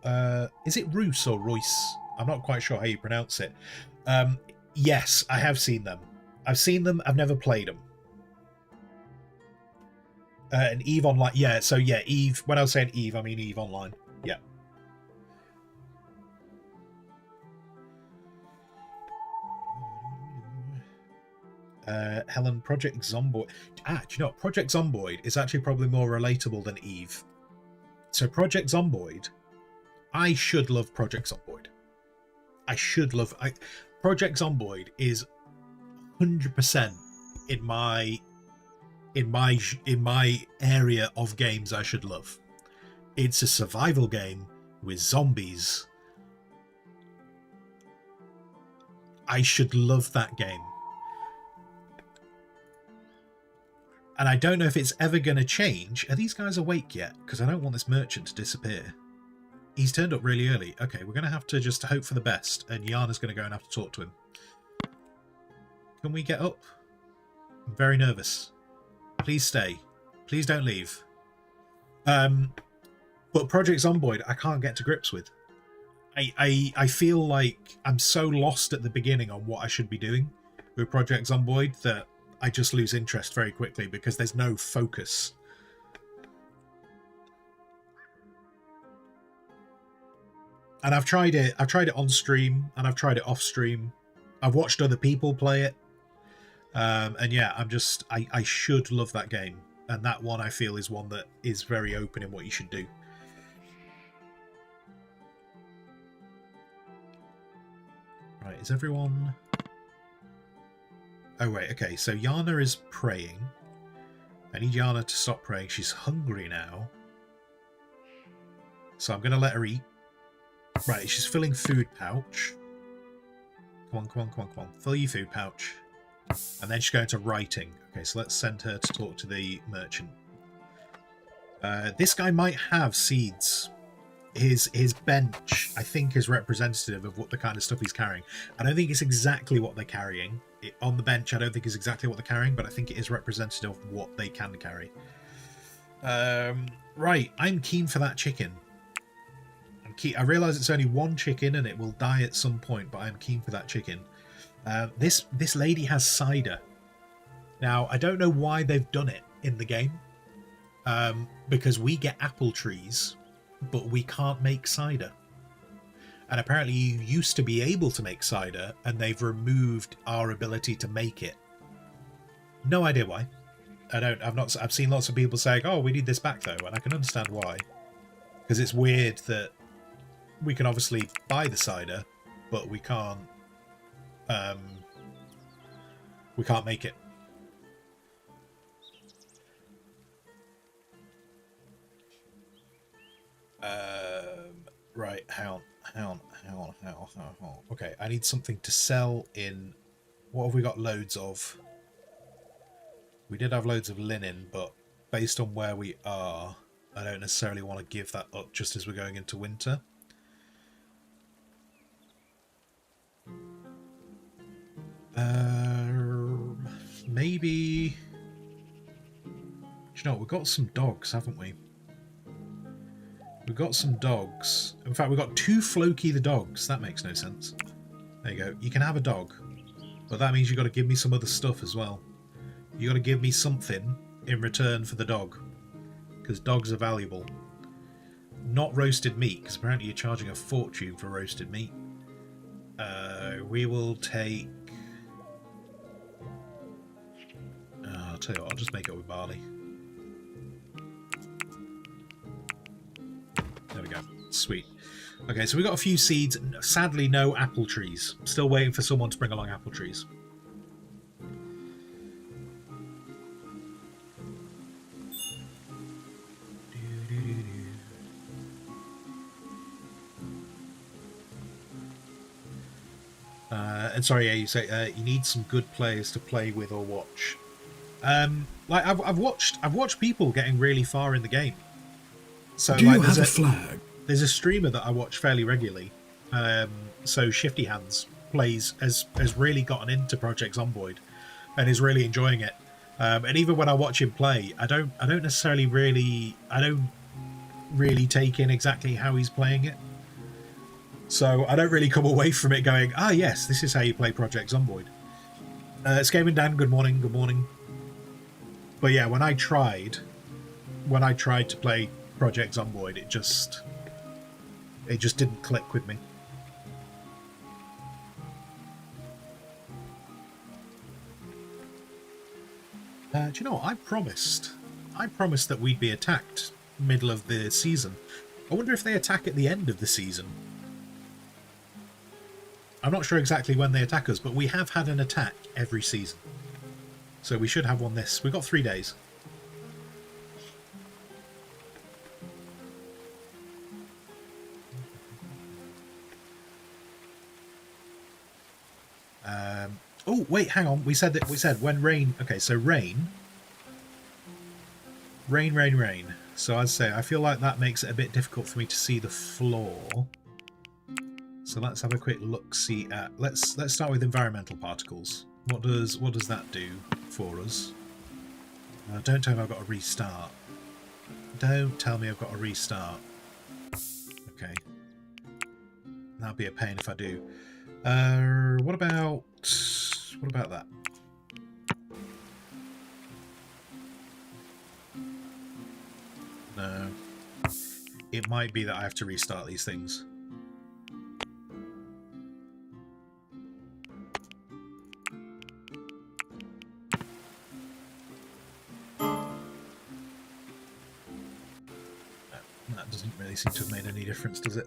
is it Roos or Royce? I'm not quite sure how you pronounce it. Yes, I have seen them. I've seen them, I've never played them. And Eve Online, yeah, so yeah, Eve, when I was saying Eve, I mean Eve Online, yeah. Helen, Project Zomboid. Do you know what? Project Zomboid is actually probably more relatable than Eve. So Project Zomboid, I should love Project Zomboid. Project Zomboid is 100% in in my area of games I should love. It's a survival game with zombies. I should love that game. And I don't know if it's ever going to change. Are these guys awake yet? Because I don't want this merchant to disappear. He's turned up really early. Okay, we're going to have to just hope for the best. And Yana's going to go and have to talk to him. Can we get up? I'm very nervous. Please stay. Please don't leave. But Project Zomboid, I can't get to grips with. I feel like I'm so lost at the beginning on what I should be doing with Project Zomboid that I just lose interest very quickly because there's no focus. And I've tried it on stream and I've tried it off stream. I've watched other people play it. And yeah, I should love that game. And that one I feel is one that is very open in what you should do. Right, is everyone... Oh, wait, okay, so Yana is praying. I need Yana to stop praying. She's hungry now. So I'm going to let her eat. Right, she's filling food pouch. Come on, come on, come on, come on. Fill your food pouch. And then she's going to writing. Okay, so let's send her to talk to the merchant. This guy might have seeds. His bench, I think, is representative of what the kind of stuff he's carrying. I don't think it's exactly what they're carrying. On the bench, I don't think it's exactly what they're carrying, but I think it is representative of what they can carry. Right, I'm keen for that chicken. I realise it's only one chicken and it will die at some point, but I'm keen for that chicken. This lady has cider. Now, I don't know why they've done it in the game, because we get apple trees, but we can't make cider. And apparently you used to be able to make cider, and they've removed our ability to make it. No idea why. I've seen lots of people saying, "Oh, we need this back though," and I can understand why. Because it's weird that we can obviously buy the cider, but we can't make it. Right, hang on. Okay, I need something to sell in... What have we got loads of? We did have loads of linen, but based on where we are, I don't necessarily want to give that up just as we're going into winter. Maybe... Do you know what? We've got some dogs, haven't we? We've got some dogs. In fact, we've got 2 Floki the dogs. That makes no sense. There you go. You can have a dog, but that means you've got to give me some other stuff as well. You've got to give me something in return for the dog, because dogs are valuable. Not roasted meat, because apparently you're charging a fortune for roasted meat. We will take... I'll tell you what, I'll just make it with barley. There we go. Sweet. Okay, so we got a few seeds. Sadly, no apple trees. Still waiting for someone to bring along apple trees. And sorry, yeah, you say you need some good players to play with or watch. Like I've watched people getting really far in the game. So do like, you have a flag? There's a streamer that I watch fairly regularly. So Shifty Hands has really gotten into Project Zomboid and is really enjoying it. And even when I watch him play, I don't really take in exactly how he's playing it. So I don't really come away from it going, ah yes, this is how you play Project Zomboid. It's Gaming Dan, good morning, good morning. But yeah, when I tried to play Project Zomboid, it just didn't click with me. Do you know what? I promised that we'd be attacked middle of the season. I wonder if they attack at the end of the season. I'm not sure exactly when they attack us, but we have had an attack every season. So we should have one this. We've got 3 days. Oh, wait, hang on. We said when rain... Okay, so rain. Rain. So I'd say I feel like that makes it a bit difficult for me to see the floor. So let's have a quick look-see at... Let's start with environmental particles. What does that do for us? Don't tell me I've got to restart. Don't tell me I've got to restart. Okay. That'd be a pain if I do. What about that? No. It might be that I have to restart these things. That doesn't really seem to have made any difference, does it?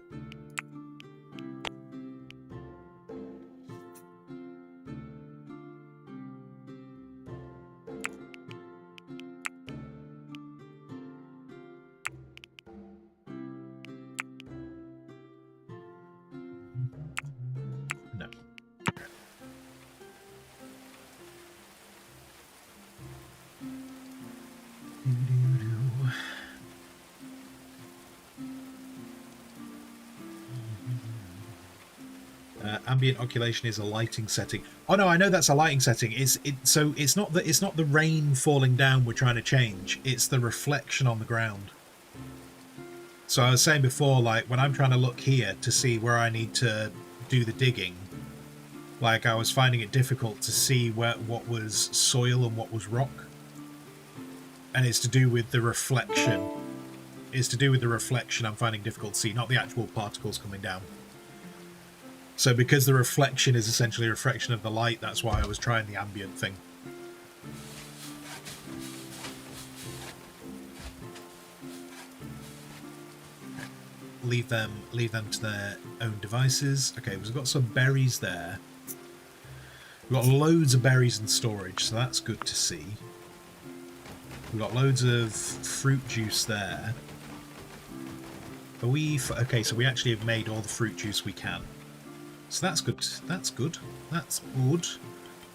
No. Ambient oculation is a lighting setting. Oh no, I know that's a lighting setting. So it's not the rain falling down we're trying to change. It's the reflection on the ground. So I was saying before, like when I'm trying to look here to see where I need to do the digging, like I was finding it difficult to see what was soil and what was rock. And it's to do with the reflection. It's to do with the reflection I'm finding difficult to see, not the actual particles coming down. So because the reflection is essentially a reflection of the light, that's why I was trying the ambient thing. Leave them to their own devices. Okay, we've got some berries there. We've got loads of berries in storage, so that's good to see. We've got loads of fruit juice there. Are we... Okay, so we actually have made all the fruit juice we can. So that's good. That's good. That's good.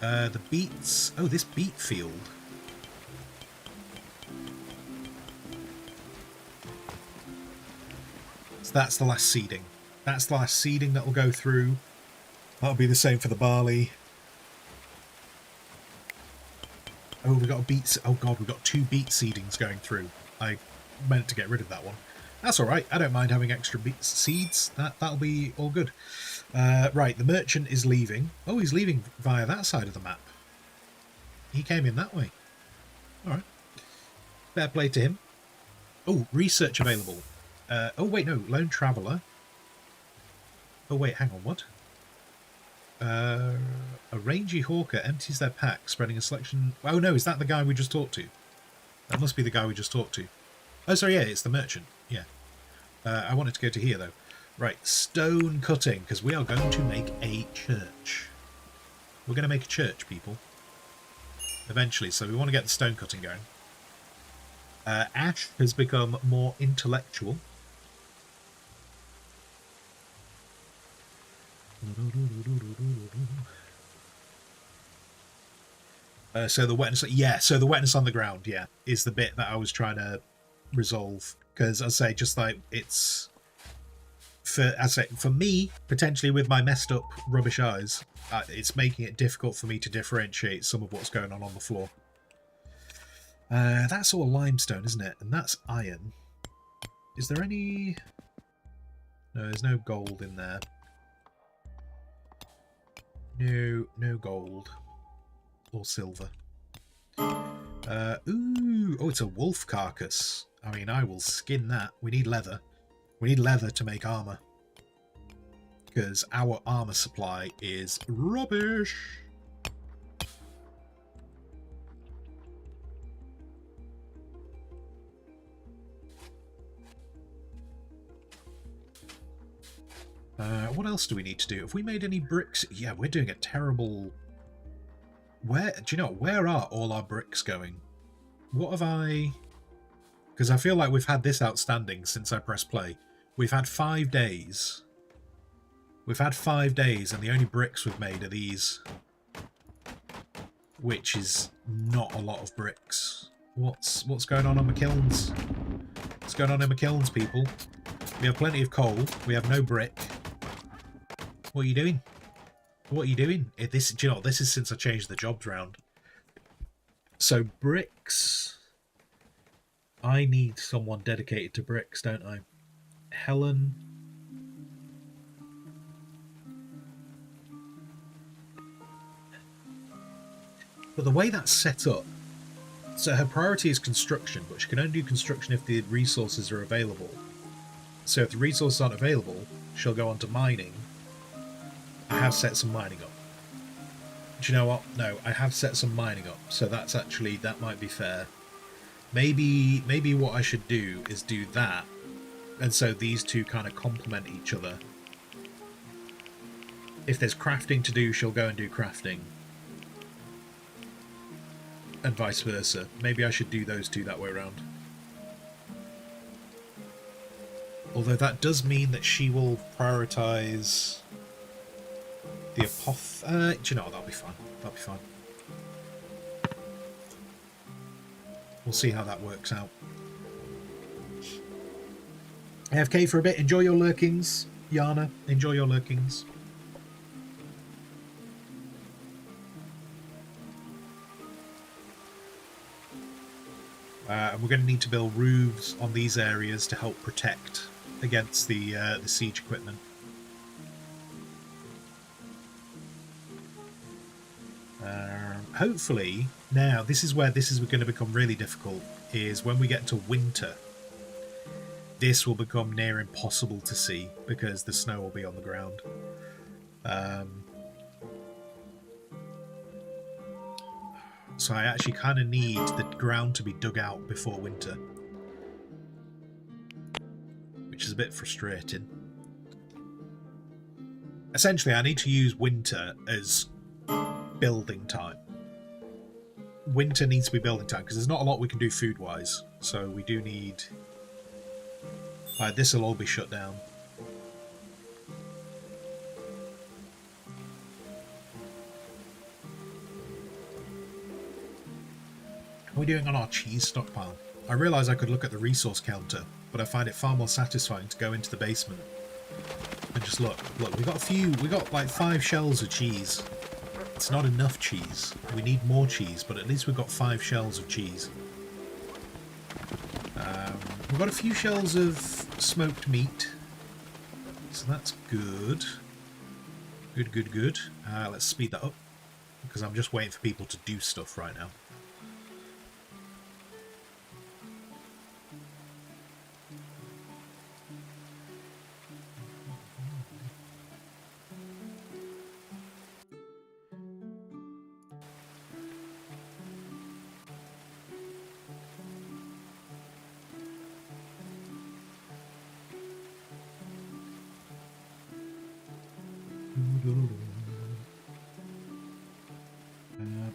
The beets... Oh, this beet field. So that's the last seeding. That's the last seeding that will go through. That'll be the same for the barley. Oh, we got a beet... Oh god, we've got 2 beet seedings going through. I meant to get rid of that one. That's alright. I don't mind having extra beet seeds. That'll be all good. Right, the merchant is leaving. Oh, he's leaving via that side of the map. He came in that way. Alright. Fair play to him. Oh, research available. Oh, wait, no. Lone traveller. Oh, wait, hang on, what? A rangy hawker empties their pack, spreading a selection... Oh, no, is that the guy we just talked to? That must be the guy we just talked to. Oh, sorry, yeah, it's the merchant. Yeah. I wanted to go to here, though. Right, stone cutting, because we are going to make a church. We're going to make a church, people. Eventually, so we want to get the stone cutting going. Ash has become more intellectual. So the wetness... Yeah, so the wetness on the ground, yeah, is the bit that I was trying to resolve. Because, I say, just like, it's... For me, potentially with my messed up rubbish eyes, it's making it difficult for me to differentiate some of what's going on the floor. That's all limestone, isn't it? And that's iron. Is there any... No, there's no gold in there. No gold. Or silver. Ooh, oh, it's a wolf carcass. I mean, I will skin that. We need leather. We need leather to make armour. Because our armour supply is rubbish. What else do we need to do? Have we made any bricks? Yeah, we're doing a terrible... Where... Do you know, where are all our bricks going? What have I... Because I feel like we've had this outstanding since I pressed play. We've had 5 days. We've had 5 days, and the only bricks we've made are these. which is not a lot of bricks. What's going on my kilns? What's going on in my kilns, people? We have plenty of coal. We have no brick. What are you doing? What are you doing? This, do you know, this is since I changed the jobs round. So bricks. I need someone dedicated to bricks, don't I? Helen. But the way that's set up, so her priority is construction, but she can only do construction if the resources are available. So if the resources aren't available, she'll go on to mining. I have set some mining up. Do you know what? No, I have set some mining up, so that's actually, that might be fair. Maybe what I should do is do that, and so these two kind of complement each other. If there's crafting to do, she'll go and do crafting. And vice versa. Maybe I should do those two that way around. Although that does mean that she will prioritise the do you know what? That'll be fine. That'll be fine. We'll see how that works out. AFK for a bit. Enjoy your lurkings, Yana. Enjoy your lurkings. And we're going to need to build roofs on these areas to help protect against the siege equipment. Hopefully, now this is where this is going to become really difficult, is when we get to winter. This will become near impossible to see because the snow will be on the ground. So I actually kind of need the ground to be dug out before winter, which is a bit frustrating. Essentially, I need to use winter as building time. Winter needs to be building time because there's not a lot we can do food-wise. So we do need... this will all be shut down. How are we doing on our cheese stockpile? I realise I could look at the resource counter, but I find it far more satisfying to go into the basement and just look. Look, we got like 5 shells of cheese. It's not enough cheese. We need more cheese, but at least we've got 5 shells of cheese. We've got a few shells of smoked meat, so that's good. Good. Let's speed that up, because I'm just waiting for people to do stuff right now.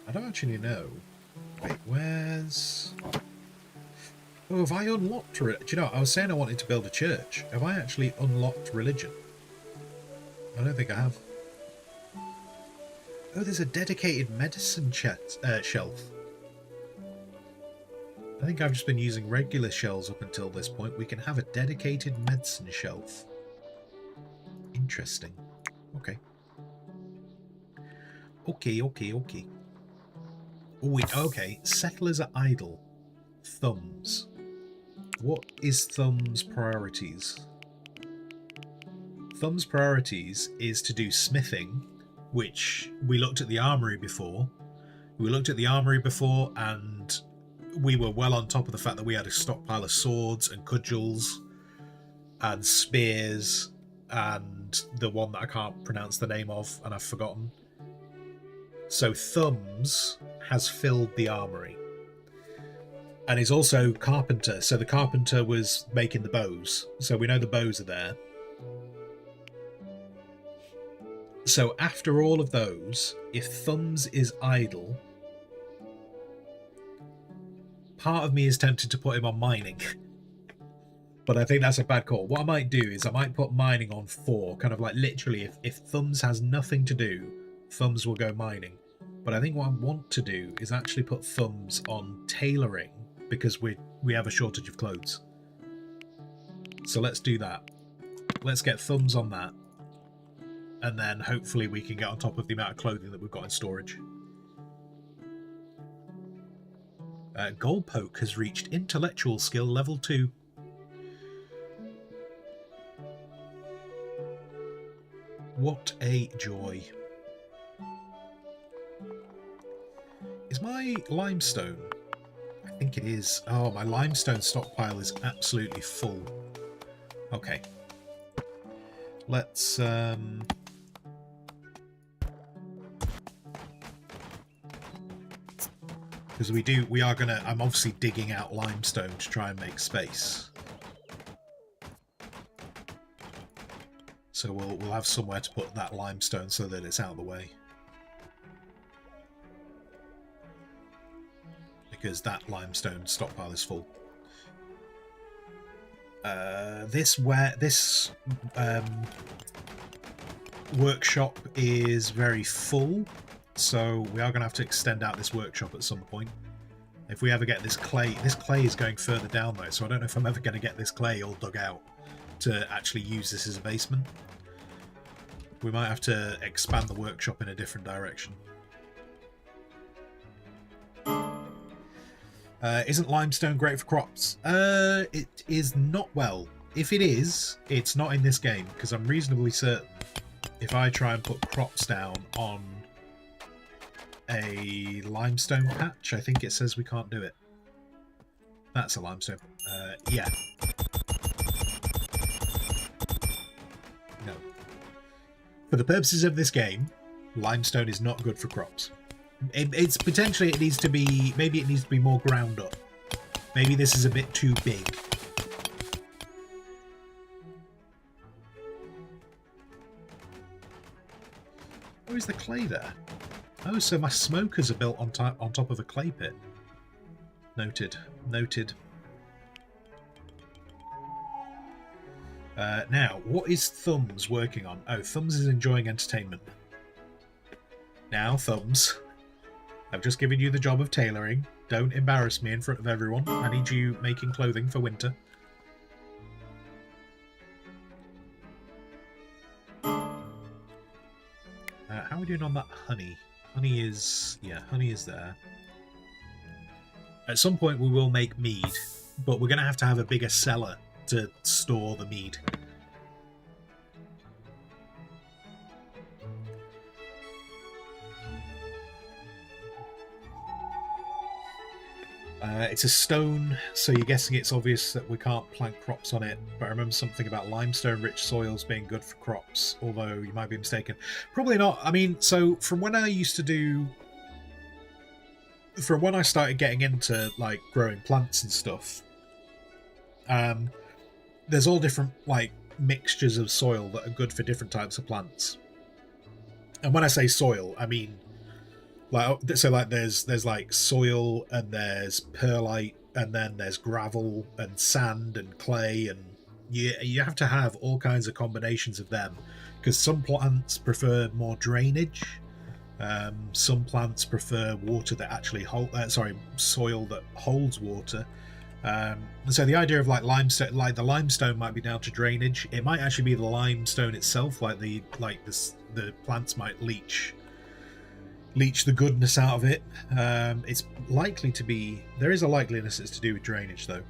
I don't actually know. Wait, where's... Oh, have I unlocked it? Do you know, I was saying I wanted to build a church. Have I actually unlocked religion? I don't think I have. Oh, there's a dedicated medicine shelf. I think I've just been using regular shelves up until this point. We can have a dedicated medicine shelf. Interesting. Okay. Okay. Oh, wait, okay. Settlers are idle. Thumbs. What is Thumbs' priorities? Thumbs' priorities is to do smithing, which we looked at the armory before. And we were well on top of the fact that we had a stockpile of swords and cudgels and spears and the one that I can't pronounce the name of and I've forgotten. So Thumbs has filled the armory. And is also carpenter, so the carpenter was making the bows. So we know the bows are there. So after all of those, if Thumbs is idle, part of me is tempted to put him on mining. But I think that's a bad call. What I might do is I might put mining on 4, kind of like literally if Thumbs has nothing to do, Thumbs will go mining. But I think what I want to do is actually put thumbs on tailoring because we have a shortage of clothes. So let's do that. Let's get thumbs on that. And then hopefully we can get on top of the amount of clothing that we've got in storage. Goalpoke has reached intellectual skill level 2. What a joy. Is my limestone? I think it is. Oh, my limestone stockpile is absolutely full. Okay. Let's because we are gonna, I'm obviously digging out limestone to try and make space. So we'll have somewhere to put that limestone so that it's out of the way. Because that limestone stockpile is full. This workshop is very full. So we are going to have to extend out this workshop at some point. If we ever get this clay is going further down though, so I don't know if I'm ever going to get this clay all dug out to actually use this as a basement. We might have to expand the workshop in a different direction. Isn't limestone great for crops? It is not. Well, if it is, it's not in this game, because I'm reasonably certain if I try and put crops down on a limestone patch, I think it says we can't do it. That's a limestone. Yeah. No. For the purposes of this game, limestone is not good for crops. It's potentially, it needs to be, maybe it needs to be more ground up. Maybe this is a bit too big. Oh, is the clay there? Oh, so my smokers are built on top of a clay pit. Noted. Noted. Now, what is Thumbs working on? Oh, Thumbs is enjoying entertainment. Now, Thumbs, I've just given you the job of tailoring. Don't embarrass me in front of everyone. I need you making clothing for winter. How are we doing on that honey? Honey is... yeah, honey is there. At some point we will make mead, but we're going to have a bigger cellar to store the mead. It's a stone, so you're guessing it's obvious that we can't plant crops on it, but I remember something about limestone-rich soils being good for crops, although you might be mistaken. Probably not. I mean, so from when I used to do... from when I started getting into, like, growing plants and stuff, there's all different, like, mixtures of soil that are good for different types of plants. And when I say soil, I mean... like, so like there's like soil, and there's perlite, and then there's gravel and sand and clay, and you have to have all kinds of combinations of them, because some plants prefer more drainage, some plants prefer water that actually soil that holds water. So the idea of like limestone, like the limestone might be down to drainage. It might actually be the limestone itself, like the plants might leach the goodness out of it. It's likely to be, there is a likeliness it's to do with drainage though.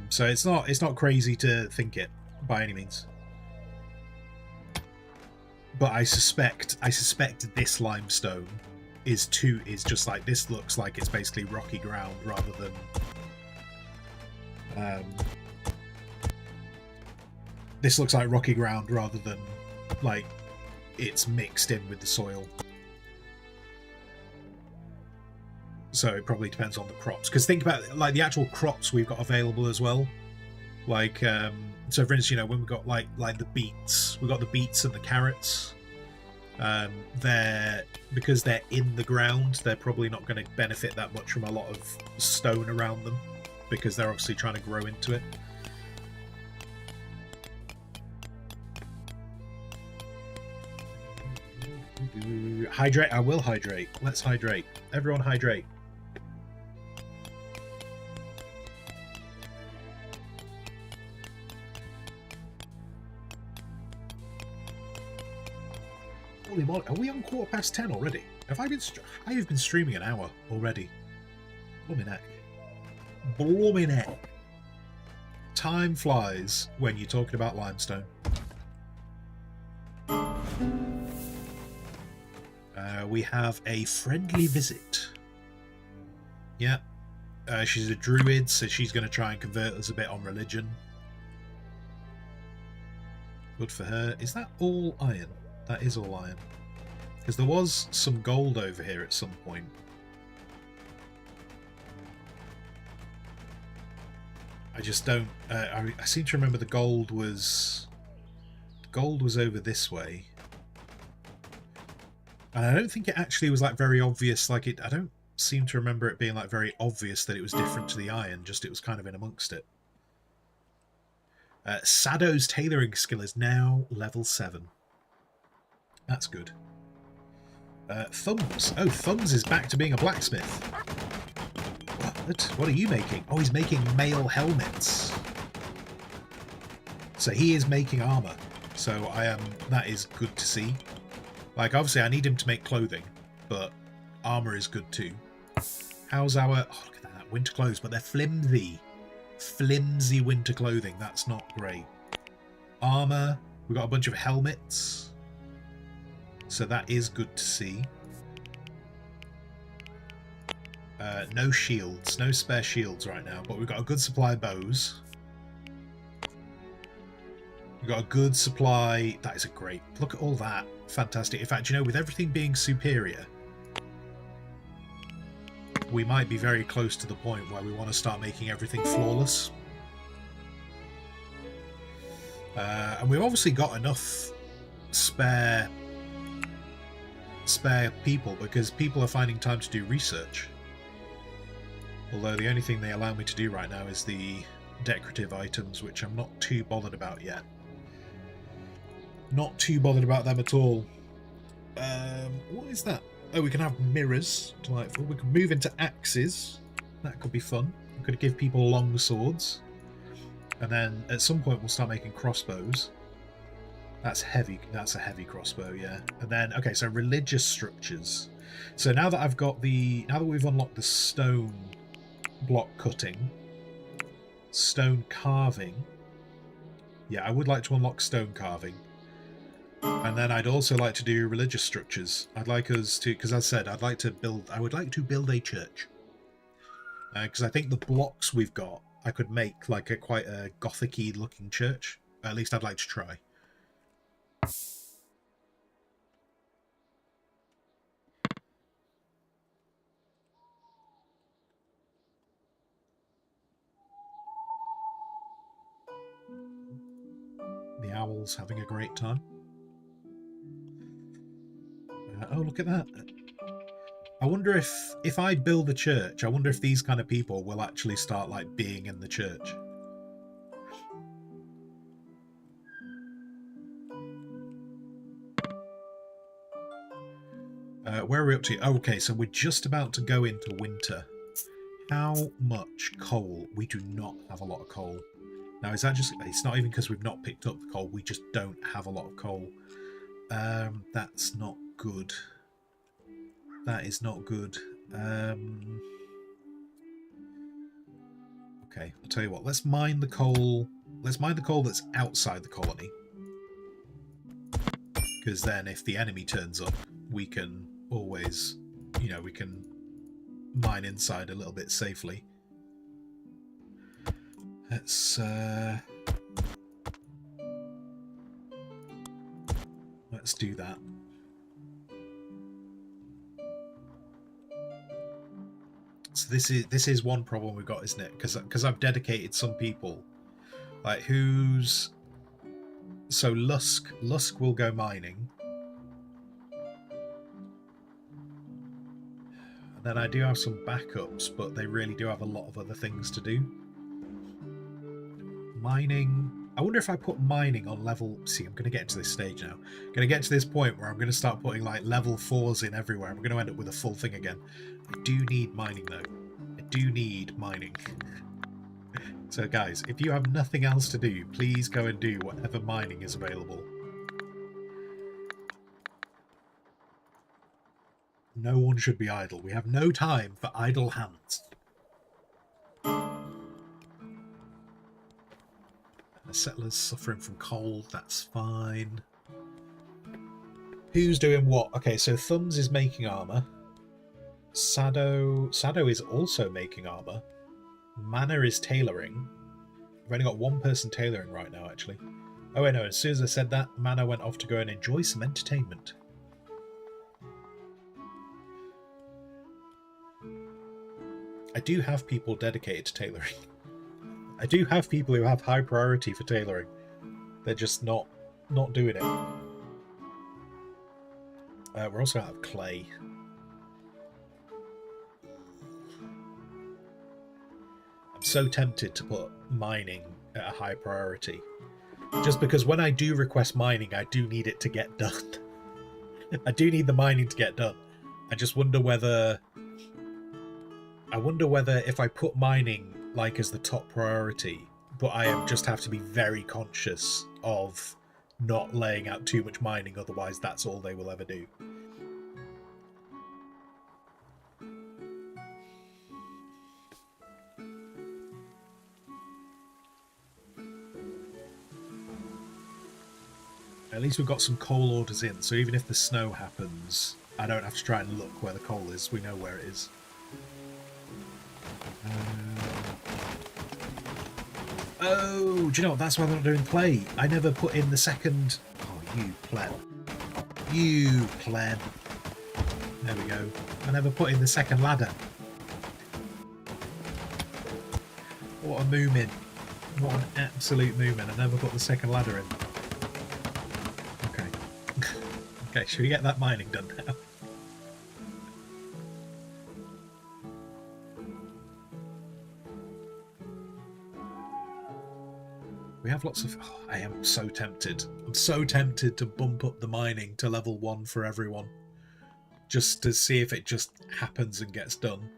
So it's not crazy to think it by any means. But I suspect this limestone is just like, this looks like it's basically rocky ground rather than this looks like rocky ground rather than like it's mixed in with the soil. So it probably depends on the crops, because think about like the actual crops we've got available as well. Like so for instance, you know, when we've got like the beets, we've got the beets and the carrots. Because they're in the ground, they're probably not going to benefit that much from a lot of stone around them, because they're obviously trying to grow into it. Hydrate. I will hydrate. Let's hydrate. Everyone hydrate. Holy moly, are we on 10:15 already? I have been streaming an hour already. Blooming neck. Blooming neck. Time flies when you're talking about limestone. We have a friendly visit. Yeah. She's a druid, so she's going to try and convert us a bit on religion. Good for her. Is that all iron? That is all iron. Because there was some gold over here at some point. I just don't... I seem to remember the gold was over this way. And I don't think it actually was like very obvious. Like I don't seem to remember it being like very obvious that it was different to the iron. Just it was kind of in amongst it. Sado's tailoring skill is now level 7. That's good. Thumbs. Oh, Thumbs is back to being a blacksmith. What are you making? Oh, he's making mail helmets. So he is making armor. So that is good to see. Like, obviously I need him to make clothing, but armor is good too. How's our... Oh, look at that. Winter clothes, but they're flimsy. Flimsy winter clothing. That's not great. Armor. We've got a bunch of helmets. So that is good to see. No shields. No spare shields right now, but we've got a good supply of bows. We've got a good supply... That is a great... Look at all that. Fantastic. In fact, you know, with everything being superior, we might be very close to the point where we want to start making everything flawless. And we've obviously got enough spare people, because people are finding time to do research. Although the only thing they allow me to do right now is the decorative items, which I'm not too bothered about yet. Not too bothered about them at all. What is that? Oh, we can have mirrors. Delightful. We can move into axes. That could be fun. We could give people long swords. And then at some point we'll start making crossbows. That's heavy. That's a heavy crossbow, yeah. And then, okay, so religious structures. So now that now that we've unlocked the stone block cutting, stone carving. Yeah, I would like to unlock stone carving. And then I'd also like to do religious structures. I'd like us to, because as I said, I would like to build a church. Because I think the blocks we've got, I could make like quite a gothic-y looking church. At least I'd like to try. The owl's having a great time. Oh, look at that. I wonder if I build a church, I wonder if these kind of people will actually start like being in the church. Where are we up to? Oh, okay, so we're just about to go into winter. How much coal? We do not have a lot of coal. Now, is that just... It's not even because we've not picked up the coal. We just don't have a lot of coal. That's not good. That is not good. Okay, I'll tell you what. Let's mine the coal. Let's mine the coal that's outside the colony. Because then if the enemy turns up, we can always, you know, we can mine inside a little bit safely. Let's do that. So this is one problem we've got, isn't it? Because I've dedicated some people, like who's... So Lusk will go mining. And then I do have some backups, but they really do have a lot of other things to do. Mining. I wonder if I put mining on level... See, I'm going to get to this stage now. I'm going to get to this point where I'm going to start putting like level 4s in everywhere. I'm going to end up with a full thing again. I do need mining though. I do need mining. So guys, if you have nothing else to do, please go and do whatever mining is available. No one should be idle. We have no time for idle hands. The settlers suffering from cold, that's fine. Who's doing what? Okay, so Thumbs is making armor. Sado is also making armor. Mana is tailoring. We've only got one person tailoring right now, actually. Oh wait, no, as soon as I said that, Mana went off to go and enjoy some entertainment. I do have people dedicated to tailoring. I do have people who have high priority for tailoring. They're just not doing it. We're also out of clay. I'm so tempted to put mining at a high priority. Just because when I do request mining, I do need it to get done. I do need the mining to get done. I just wonder whether... I wonder whether if I put mining like as the top priority, but I just have to be very conscious of not laying out too much mining, otherwise that's all they will ever do. At least we've got some coal orders in, so even if the snow happens, I don't have to try and look where the coal is. We know where it is. Oh, do you know what? That's why they're not doing clay. I never put in the second... Oh, you pleb. You pleb. There we go. I never put in the second ladder. What a moomin. What an absolute moomin. I never put the second ladder in. Okay. Okay, should we get that mining done now? We have lots of... Oh, I am so tempted. I'm so tempted to bump up the mining to level 1 for everyone. Just to see if it just happens and gets done.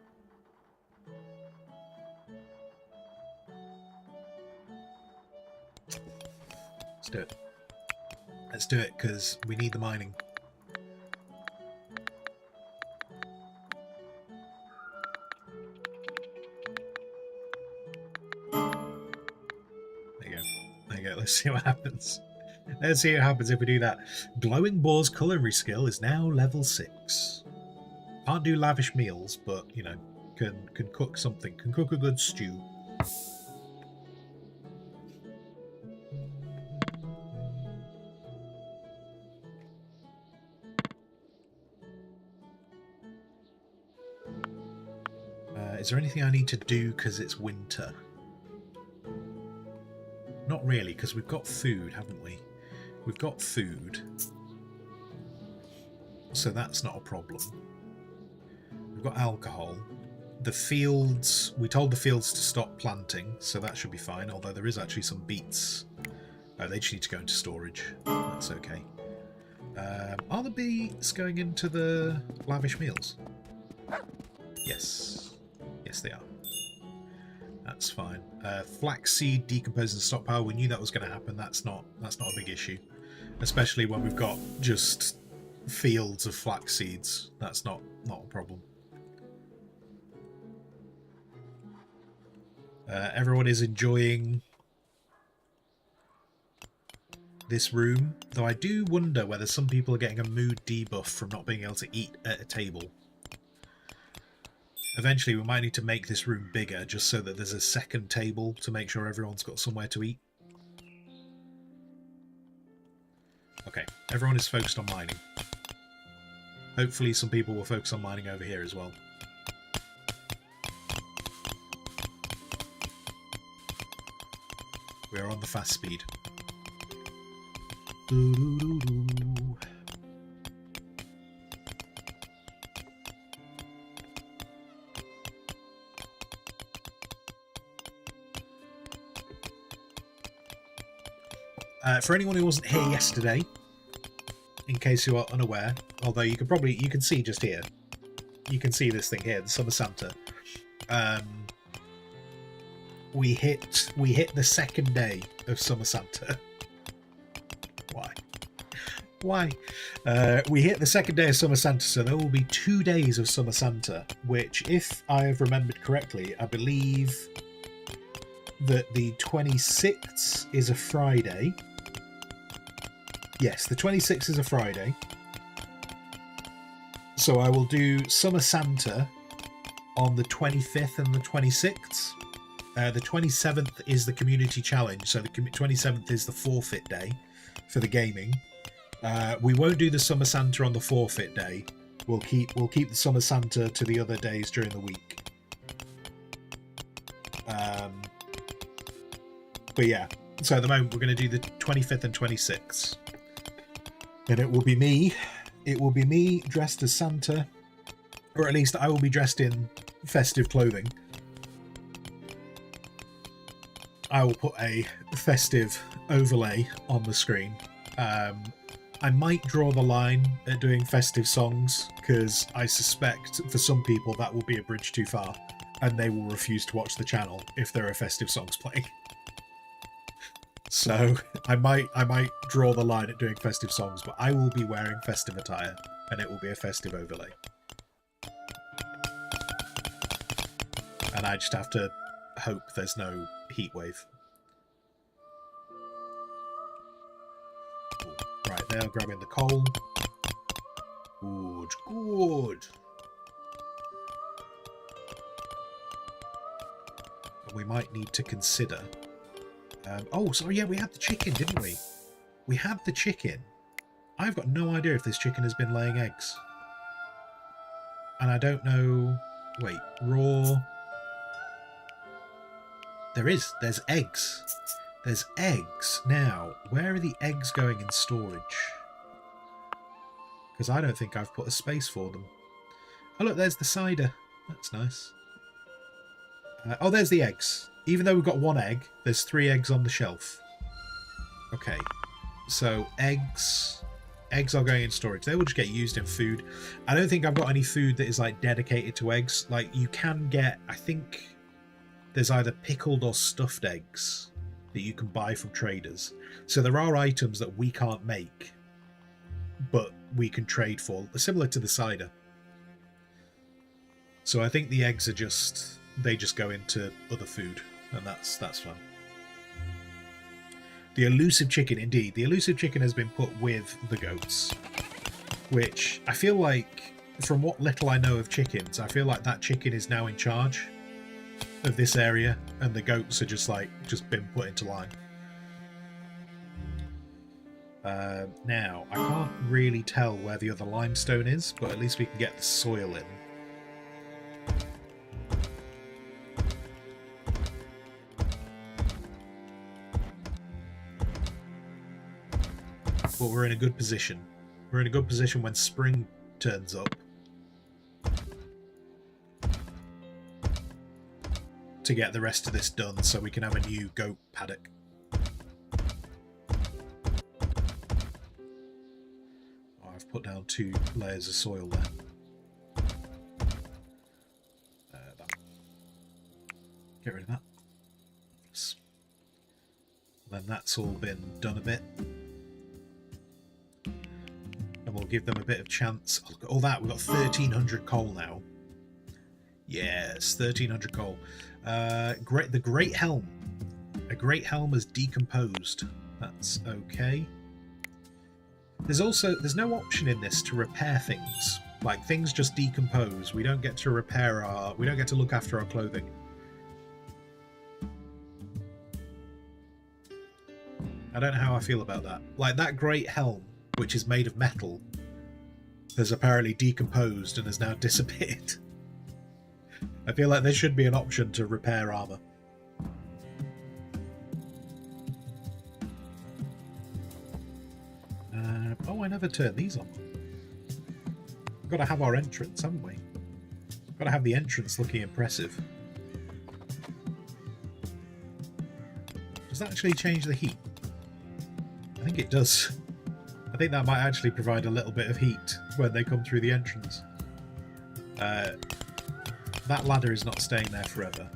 Let's do it. Let's do it, because we need the mining. Let's see what happens. Let's see what happens if we do that. Glowing Boar's culinary skill is now level 6. Can't do lavish meals, but, you know, can cook something. Can cook a good stew. Is there anything I need to do because it's winter? Not really, because we've got food, haven't we? We've got food. So that's not a problem. We've got alcohol. The fields... We told the fields to stop planting, so that should be fine, although there is actually some beets. They just need to go into storage. That's okay. Are the beets going into the lavish meals? Yes. Yes, they are. That's fine. Flaxseed decomposing stockpile. We knew that was going to happen. That's not a big issue, especially when we've got just fields of flax seeds. That's not a problem. Everyone is enjoying this room, though I do wonder whether some people are getting a mood debuff from not being able to eat at a table. Eventually we might need to make this room bigger just so that there's a second table to make sure everyone's got somewhere to eat. Okay, everyone is focused on mining. Hopefully some people will focus on mining over here as well. We are on the fast speed. Doo-doo-doo-doo. For anyone who wasn't here yesterday, in case you are unaware, although you can see just here, you can see this thing here, the Summer Santa. We hit the second day of Summer Santa. Why? We hit the second day of Summer Santa, so there will be 2 days of Summer Santa, which, if I have remembered correctly, I believe that the 26th is a Friday. Yes, the 26th is a Friday. So I will do Summer Santa on the 25th and the 26th. The 27th is the Community Challenge, so the 27th is the forfeit day for the gaming. We won't do the Summer Santa on the forfeit day. We'll keep the Summer Santa to the other days during the week. But yeah, so at the moment we're going to do the 25th and 26th. And it will be me. It will be me dressed as Santa. Or at least I will be dressed in festive clothing. I will put a festive overlay on the screen. I might draw the line at doing festive songs, because I suspect for some people that will be a bridge too far, and they will refuse to watch the channel if there are festive songs playing. So I might draw the line at doing festive songs, but I will be wearing festive attire, and it will be a festive overlay. And I just have to hope there's no heat wave. Right, now grabbing the coal. Good. We might need to consider... oh, sorry, yeah, we had the chicken, didn't we? We had the chicken. I've got no idea if this chicken has been laying eggs. And I don't know... Wait, raw... There's eggs. There's eggs. Now, where are the eggs going in storage? Because I don't think I've put a space for them. Oh, look, there's the cider. That's nice. Oh, there's the eggs. Even though we've got 1 egg, there's 3 eggs on the shelf. Okay, so eggs are going in storage. They will just get used in food. I don't think I've got any food that is like dedicated to eggs. Like, you can get, I think there's either pickled or stuffed eggs that you can buy from traders. So there are items that we can't make, but we can trade for, similar to the cider. So I think the eggs are they just go into other food, and that's fun. The elusive chicken, indeed. The elusive chicken has been put with the goats, which I feel like, from what little I know of chickens, I feel like that chicken is now in charge of this area, and the goats are just been put into line. Now, I can't really tell where the other limestone is, but at least we can get the soil in. But we're in a good position. We're in a good position when spring turns up to get the rest of this done, so we can have a new goat paddock. Oh, I've put down 2 layers of soil there. Get rid of that. Then that's all been done a bit. And we'll give them a bit of chance. Oh, look at all that. We've got 1,300 coal now. Yes, 1,300 coal. The Great Helm. A Great Helm has decomposed. That's okay. There's no option in this to repair things. Like, things just decompose. We don't get to we don't get to look after our clothing. I don't know how I feel about that. Like, that Great Helm, which is made of metal, has apparently decomposed and has now disappeared. I feel like there should be an option to repair armor. Oh, I never turned these on. We've got to have our entrance, haven't we? We've got to have the entrance looking impressive. Does that actually change the heat? I think it does. I think that might actually provide a little bit of heat when they come through the entrance. That ladder is not staying there forever.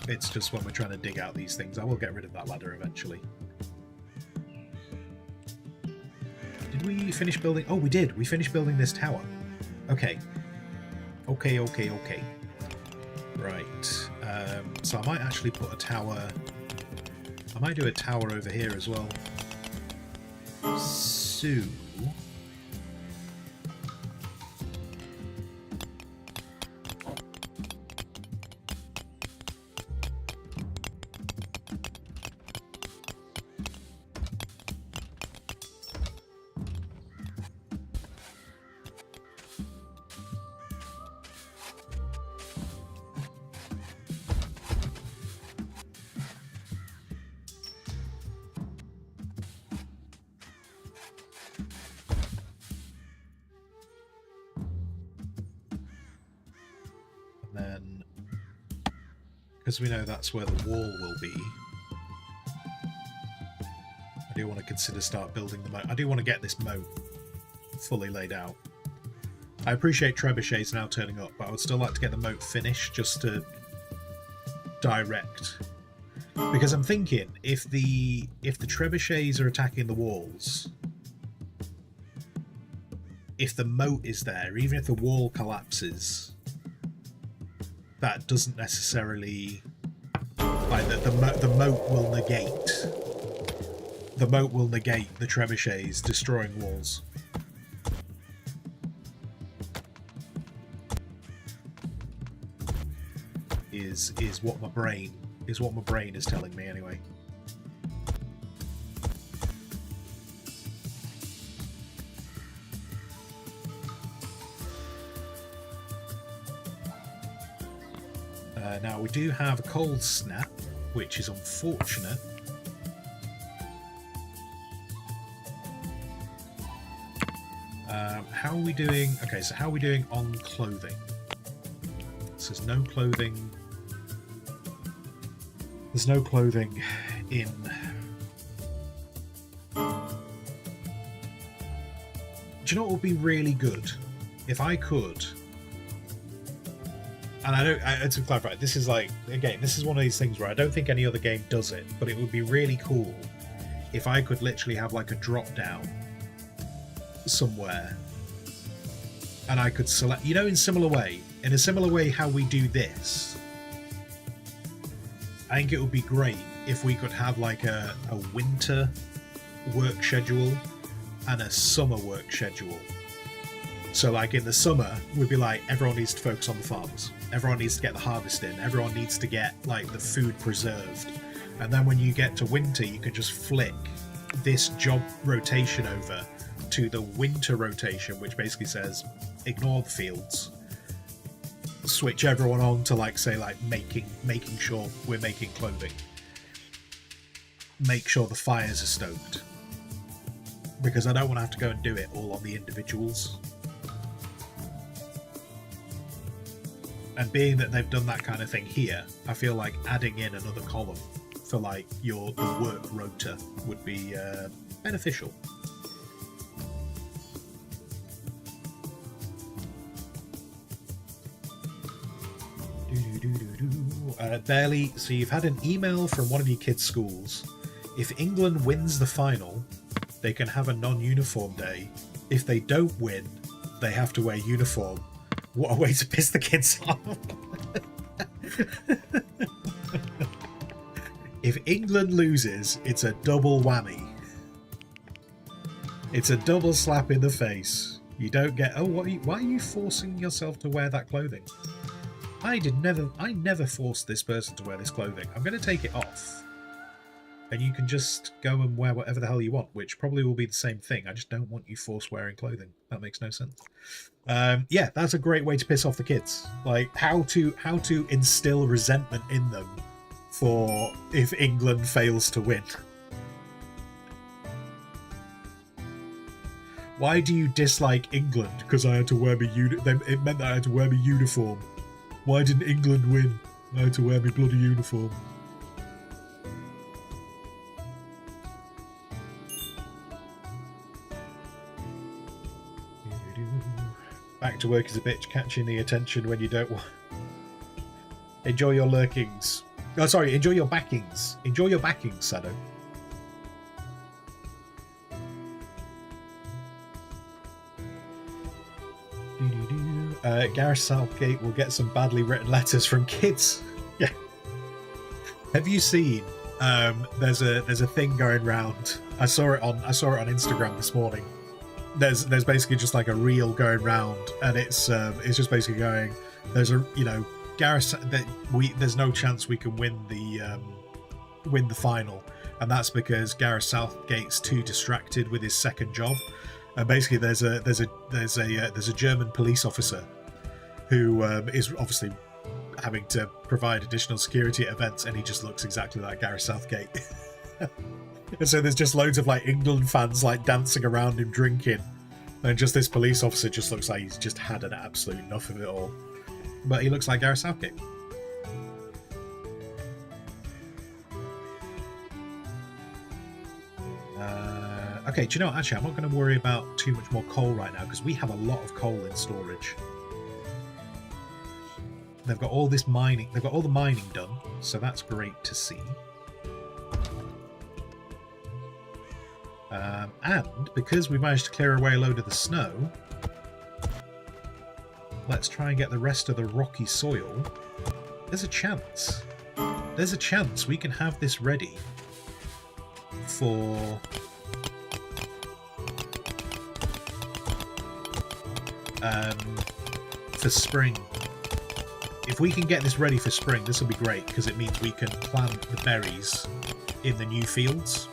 It's just when we're trying to dig out these things. I will get rid of that ladder eventually. Did we finish building? Oh, we did. We finished building this tower. Okay. Okay. Right. So I might actually put a tower... I might do a tower over here as well. So... then, because we know that's where the wall will be, I do want to consider start building the moat. I do want to get this moat fully laid out. I appreciate Trebuchets now turning up, but I would still like to get the moat finished just to direct. Because I'm thinking, if the Trebuchets are attacking the walls, if the moat is there, even if the wall collapses, that doesn't necessarily, like, the moat will negate. The moat will negate the Trebuchets destroying walls. Is what my brain is telling me anyway. Now we do have a cold snap, which is unfortunate. How are we doing? Okay, so how are we doing on clothing? So there's no clothing. There's no clothing in. Do you know what would be really good? If I could. And to clarify, this is like, again, this is one of these things where I don't think any other game does it, but it would be really cool if I could literally have like a drop down somewhere and I could select, you know, in a similar way how we do this. I think it would be great if we could have like a winter work schedule and a summer work schedule. So like in the summer, we'd be like, everyone needs to focus on the farms. Everyone needs to get the harvest in. Everyone needs to get like the food preserved. And then when you get to winter, you can just flick this job rotation over to the winter rotation, which basically says, ignore the fields. Switch everyone on to like, say, like making sure we're making clothing. Make sure the fires are stoked. Because I don't want to have to go and do it all on the individuals. And being that they've done that kind of thing here, I feel like adding in another column for like the work rota would be beneficial. Barely. So you've had an email from one of your kids' schools. If England wins the final, they can have a non-uniform day. If they don't win, they have to wear uniform. What a way to piss the kids off. If England loses, it's a double whammy. It's a double slap in the face. You don't get, oh, why are you forcing yourself to wear that clothing? I never forced this person to wear this clothing. I'm going to take it off. And you can just go and wear whatever the hell you want, which probably will be the same thing. I just don't want you forced wearing clothing. That makes no sense. Yeah, that's a great way to piss off the kids. Like how to instill resentment in them for if England fails to win. Why do you dislike England? Because I had to wear my it meant that I had to wear my uniform. Why didn't England win? I had to wear my bloody uniform. Back to work as a bitch, catching the attention when you don't want. Enjoy your lurkings. Oh, sorry, enjoy your backings. Enjoy your backings, Sado. Gareth Southgate will get some badly written letters from kids. Yeah. Have you seen? There's a thing going round. I saw it on Instagram this morning. There's basically just like a reel going round, and it's just basically going. There's a Gareth that there's no chance we can win the final, and that's because Gareth Southgate's too distracted with his second job. And basically, there's a German police officer who is obviously having to provide additional security at events, and he just looks exactly like Gareth Southgate. And so there's just loads of like England fans like dancing around him drinking, and just this police officer just looks like he's just had an absolute enough of it all. But he looks like Gareth Southgate. Okay, do you know what? Actually, I'm not going to worry about too much more coal right now because we have a lot of coal in storage. They've got all this mining. They've got all the mining done, so that's great to see. And because we managed to clear away a load of the snow, let's try and get the rest of the rocky soil. There's a chance. There's a chance we can have this ready for spring. If we can get this ready for spring, this will be great because it means we can plant the berries in the new fields.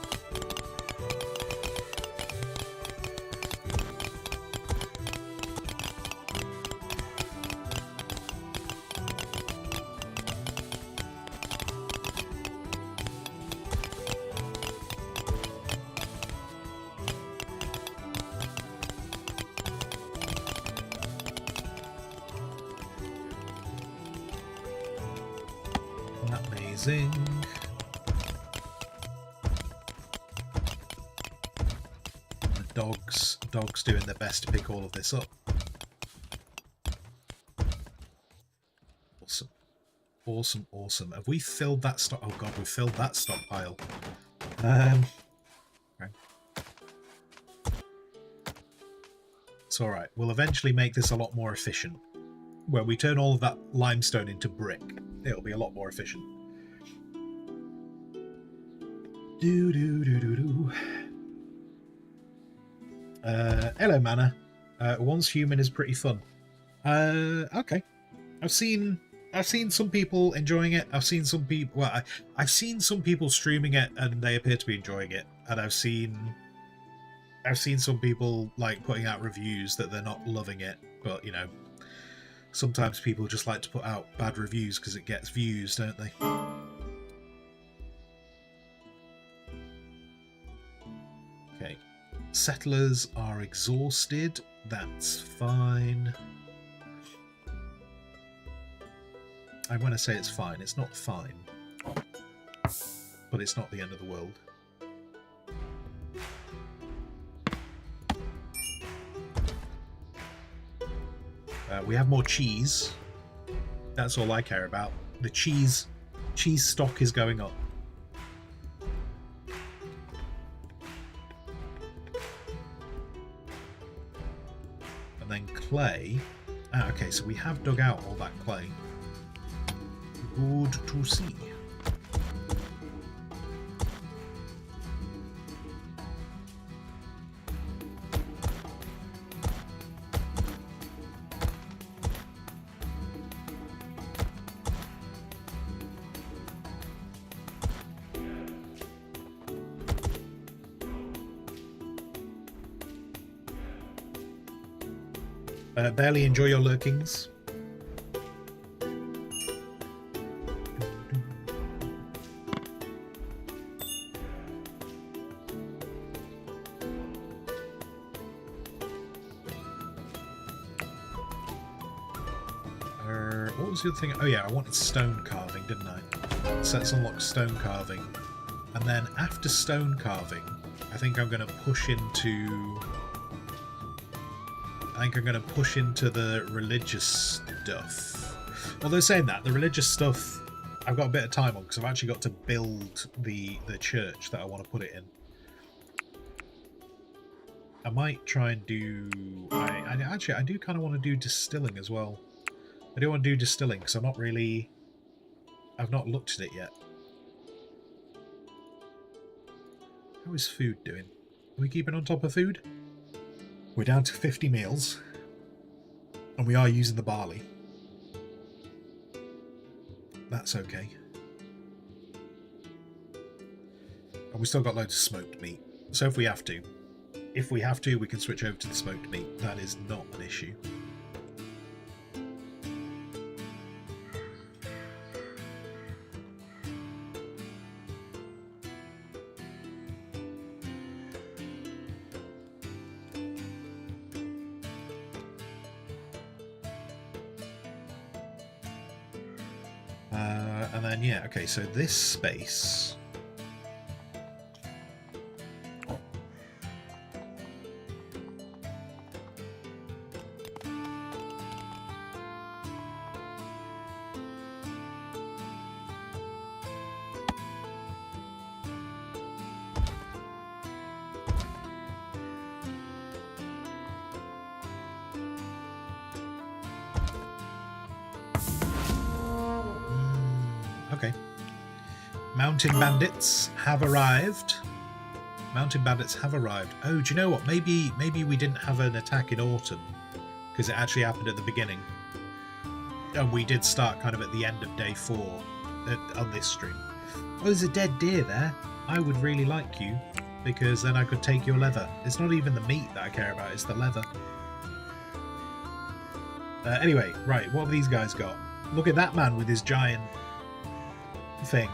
Amazing. The dogs doing their best to pick all of this up. Awesome. Awesome, awesome. Have we filled that stock? Oh god, we've filled that stockpile. Okay. It's alright. We'll eventually make this a lot more efficient. When we turn all of that limestone into brick, it'll be a lot more efficient. Hello, Mana. Once human is pretty fun. Okay. I've seen some people enjoying it. I've seen some people. Well, I've seen some people streaming it, and they appear to be enjoying it. And I've seen some people like putting out reviews that they're not loving it. But you know, sometimes people just like to put out bad reviews because it gets views, don't they? Okay. Settlers are exhausted. That's fine. I want to say it's fine. It's not fine. But it's not the end of the world. We have more cheese. That's all I care about. The cheese stock is going up. And then clay. Ah, okay, so we have dug out all that clay. Good to see. Barely enjoy your lurkings. What was the other thing? Oh yeah, I wanted stone carving, didn't I? So let's unlock stone carving. And then after stone carving, I think I'm going to push into I think I'm going to push into the religious stuff. Although saying that, the religious stuff I've got a bit of time on because I've actually got to build the church that I want to put it in. I might try and do... I do kind of want to do distilling as well. I do want to do distilling because I've not looked at it yet. How is food doing? Are we keeping on top of food? We're down to 50 meals. And we are using the barley. That's okay. And we still got loads of smoked meat. So if we have to, we can switch over to the smoked meat. That is not an issue. And then, yeah, okay, so this space... Okay. Mountain bandits have arrived. Mountain bandits have arrived. Oh, do you know what? Maybe we didn't have an attack in autumn because it actually happened at the beginning. And we did start kind of at the end of day 4 on this stream. Oh, there's a dead deer there. I would really like you because then I could take your leather. It's not even the meat that I care about, it's the leather. Anyway, right, what have these guys got? Look at that man with his giant thing.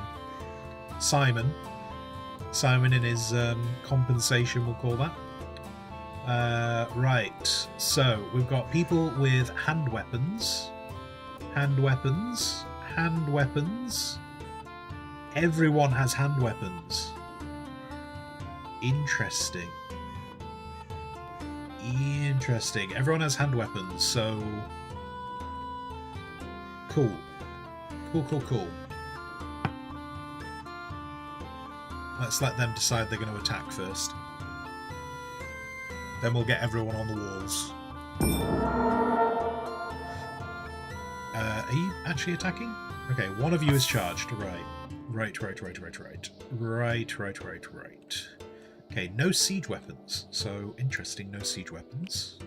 Simon in his compensation, we'll call that. Right, so we've got people with hand weapons. Everyone has hand weapons. Interesting. Everyone has hand weapons, so cool. Let's let them decide they're going to attack first. Then we'll get everyone on the walls. Are you actually attacking? Okay, one of you is charged. Right. Okay, no siege weapons. So, interesting, no siege weapons.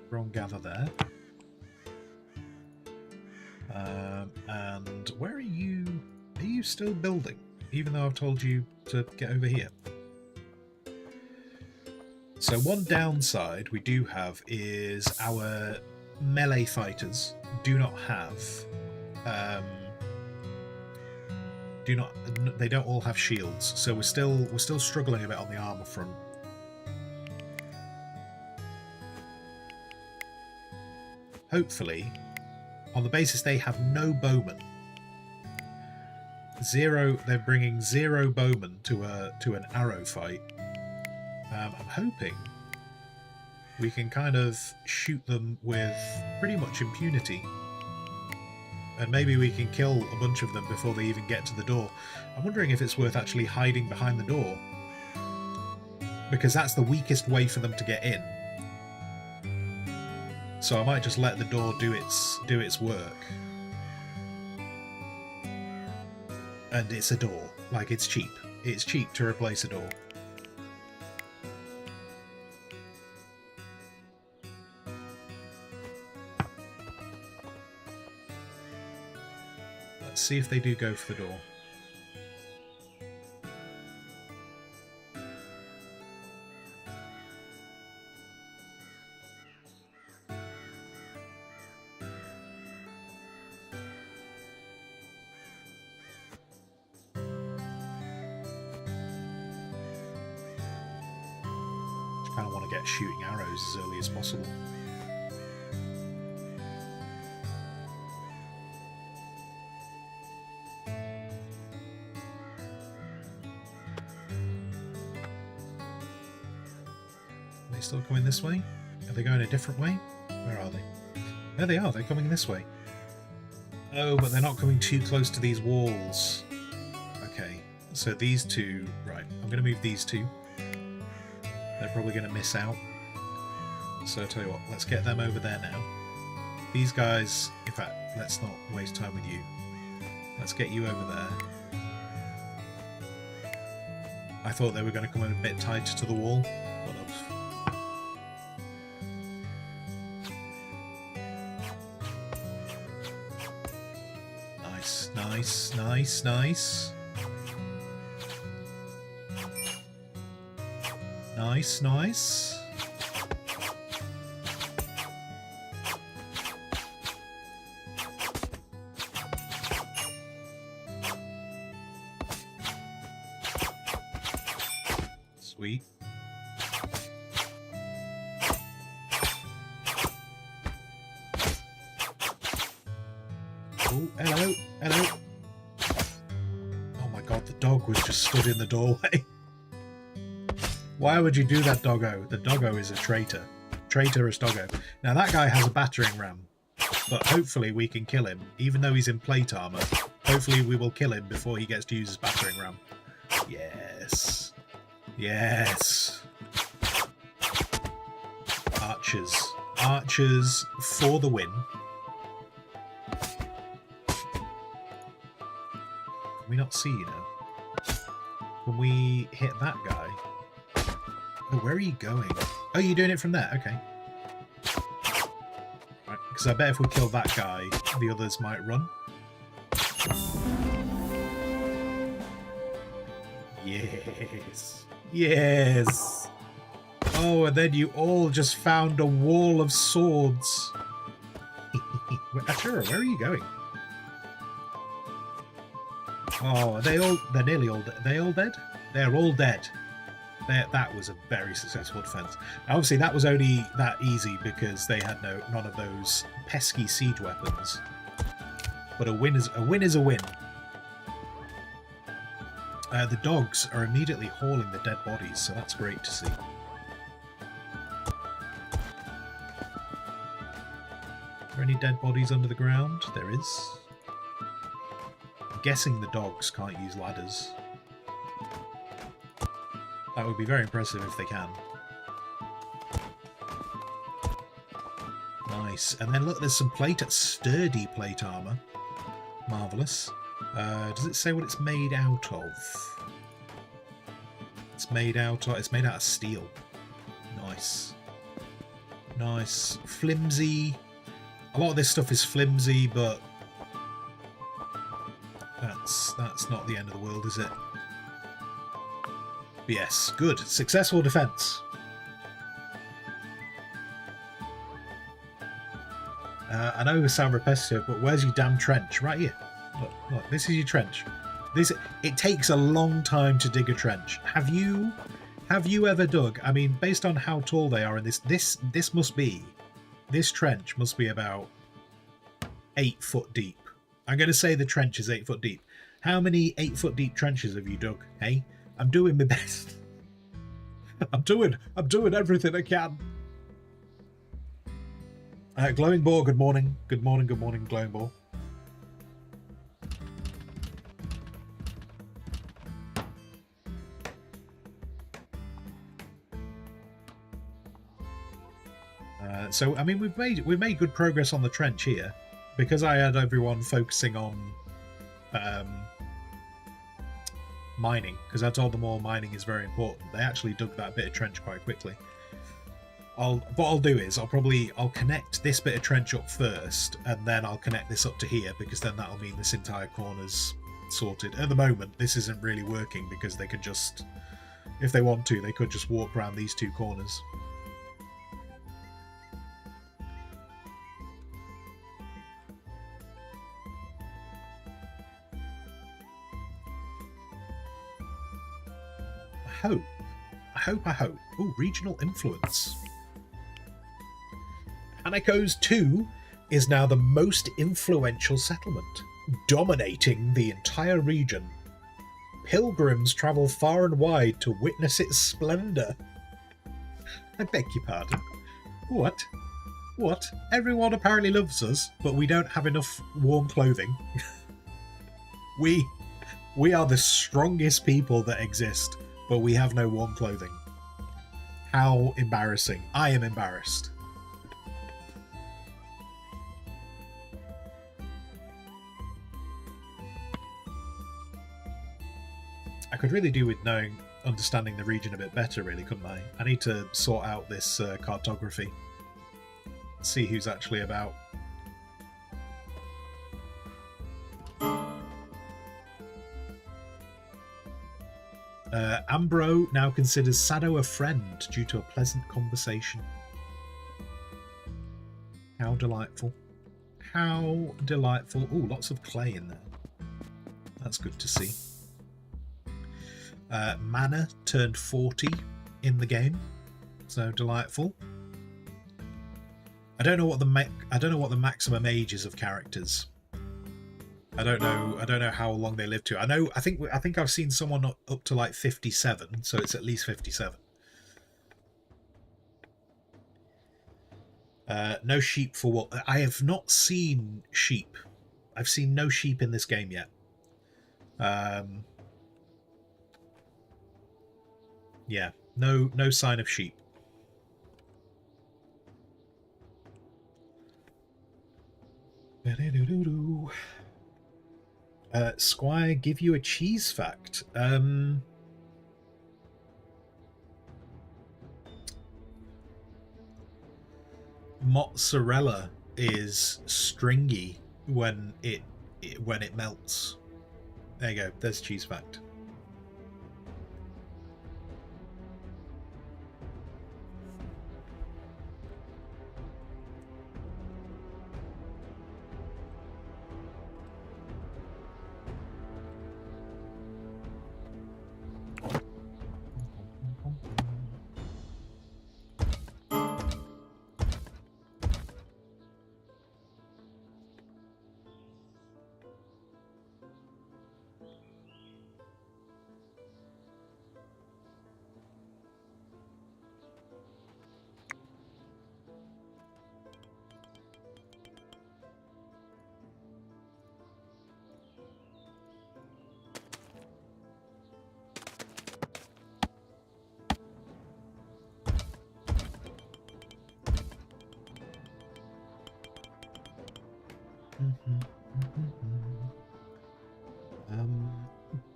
Everyone gather there. And where are you? Are you still building? Even though I've told you to get over here. So one downside we do have is our melee fighters do not have they don't all have shields, so we're still struggling a bit on the armor front. Hopefully, on the basis they have no bowmen, they're bringing 0 bowmen to an arrow fight. I'm hoping we can kind of shoot them with pretty much impunity. And maybe we can kill a bunch of them before they even get to the door. I'm wondering if it's worth actually hiding behind the door, because that's the weakest way for them to get in. So I might just let the door do its work. And it's a door. Like, it's cheap. It's cheap to replace a door. Let's see if they do go for the door. I kind of want to get shooting arrows as early as possible. they still coming this way? Are they going a different way? Where are they? There they are, they're coming this way. Oh, but they're not coming too close to these walls. Okay, so these two... Right, I'm going to move these two. They're probably going to miss out. So I'll tell you what, let's get them over there now. These guys... In fact, let's not waste time with you. Let's get you over there. I thought they were going to come in a bit tighter to the wall. But nice, nice, nice, nice. Nice, nice. Sweet. Oh, hello, hello. Oh my god, the dog was just stood in the doorway. Why would you do that, doggo? The doggo is a traitor. Traitorous doggo. Now that guy has a battering ram, but hopefully we can kill him. Even though he's in plate armor, hopefully we will kill him before he gets to use his battering ram. Yes. Yes. Archers. Archers for the win. Can we not see you now? Can we hit that guy? Oh, where are you going? Oh, you're doing it from there? Okay. Right, because I bet if we kill that guy, the others might run. Yes. Yes. Oh, and then you all just found a wall of swords. Ashura, where are you going? Oh, they're nearly all dead. Are they all dead? They're all dead. That was a very successful defense. Obviously, that was only that easy because they had none of those pesky siege weapons. But a win is a win. The dogs are immediately hauling the dead bodies, so that's great to see. Are there any dead bodies under the ground? There is. I'm guessing the dogs can't use ladders. That would be very impressive if they can. Nice. And then look, there's some sturdy plate armor. Marvellous. Does it say what it's made out of? It's made out of steel. Nice. Nice. Flimsy. A lot of this stuff is flimsy, but that's not the end of the world, is it? But yes, good. Successful defense. I know it sounds repetitive, but where's your damn trench? Right here. Look, this is your trench. It takes a long time to dig a trench. Have you ever dug? I mean, based on how tall they are in this trench must be about 8 foot deep. I'm going to say the trench is 8 foot deep. How many 8 foot deep trenches have you dug? Hey, I'm doing my best. I'm doing everything I can. Glowing Ball, good morning. Good morning, Glowing Ball. So I mean, we've made good progress on the trench here because I had everyone focusing on mining, because I told them all mining is very important. They actually dug that bit of trench quite quickly. What I'll do is I'll connect this bit of trench up first, and then I'll connect this up to here, because then that'll mean this entire corner's sorted. At the moment, this isn't really working because they could just, if they want to, they could just walk around these two corners. I hope. Ooh, regional influence. Hanekos 2 is now the most influential settlement, dominating the entire region. Pilgrims travel far and wide to witness its splendor. I beg your pardon. What? What? Everyone apparently loves us, but we don't have enough warm clothing. We are the strongest people that exist, but we have no warm clothing. How embarrassing. I am embarrassed. I could really do with understanding the region a bit better, really, couldn't I? I need to sort out this cartography. See who's actually about. Ambro now considers Sado a friend due to a pleasant conversation. How delightful. How delightful. Ooh, lots of clay in there. That's good to see. Mana turned 40 in the game, so delightful. I don't know what the maximum age is of characters. I don't know how long they live to. I think I've seen someone up to like 57, so it's at least 57. No sheep for what? I have not seen sheep. I've seen no sheep in this game yet. Yeah, no sign of sheep. Squire, give you a cheese fact. Mozzarella is stringy when it melts. There you go. There's cheese fact.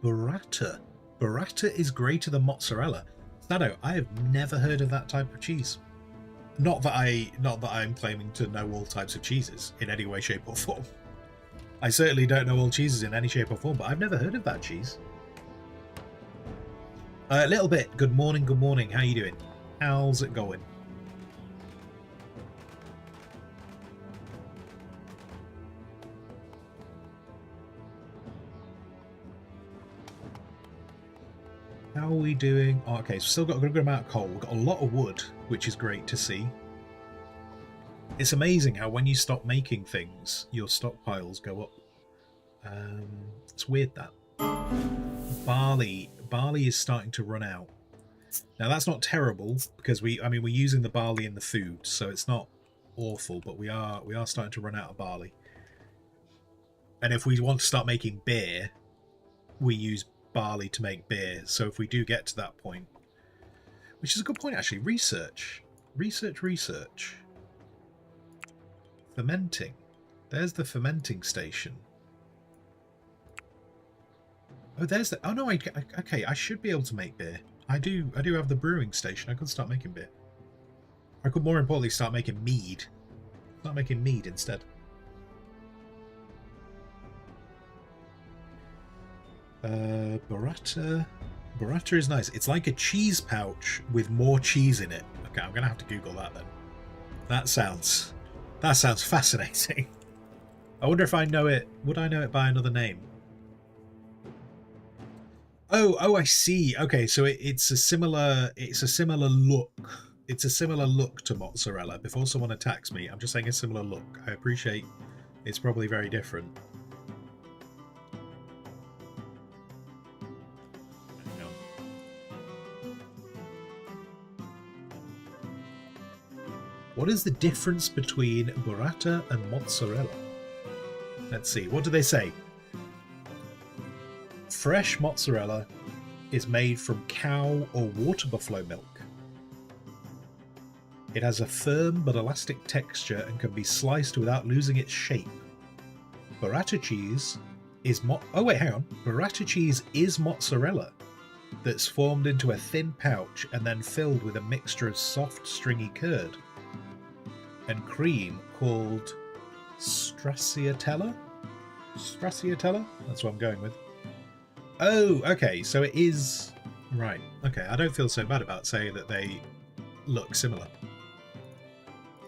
Burrata. Burrata is greater than mozzarella. Sado, I have never heard of that type of cheese. Not that I'm claiming to know all types of cheeses in any way, shape, or form. I certainly don't know all cheeses in any shape or form, but I've never heard of that cheese. A little bit. Good morning, good morning. How you doing? How's it going? How are we doing? Oh, okay, so still got a good amount of coal. We've got a lot of wood, which is great to see. It's amazing how when you stop making things, your stockpiles go up. It's weird that. Barley is starting to run out. Now that's not terrible because we're using the barley in the food, so it's not awful, but we are starting to run out of barley. And if we want to start making beer, we use barley to make beer. So if we do get to that point, which is a good point actually, research. Fermenting. There's the fermenting station. Oh, there's the. Oh no, okay. I should be able to make beer. I do have the brewing station. I could start making beer. I could more importantly start making mead. Start making mead instead. Burrata is nice. It's like a cheese pouch with more cheese in it. Okay, I'm gonna have to Google that then. That sounds fascinating. I wonder if I know it. Would I know it by another name? Oh, I see. Okay, so it's a similar look. It's a similar look to mozzarella. Before someone attacks me, I'm just saying a similar look. I appreciate it's probably very different. What is the difference between burrata and mozzarella? Let's see. What do they say? Fresh mozzarella is made from cow or water buffalo milk. It has a firm but elastic texture and can be sliced without losing its shape. Burrata cheese is Burrata cheese is mozzarella that's formed into a thin pouch and then filled with a mixture of soft, stringy curd and cream called stracciatella? Stracciatella? That's what I'm going with. Oh, okay, so it is... Right, okay, I don't feel so bad about saying that they look similar.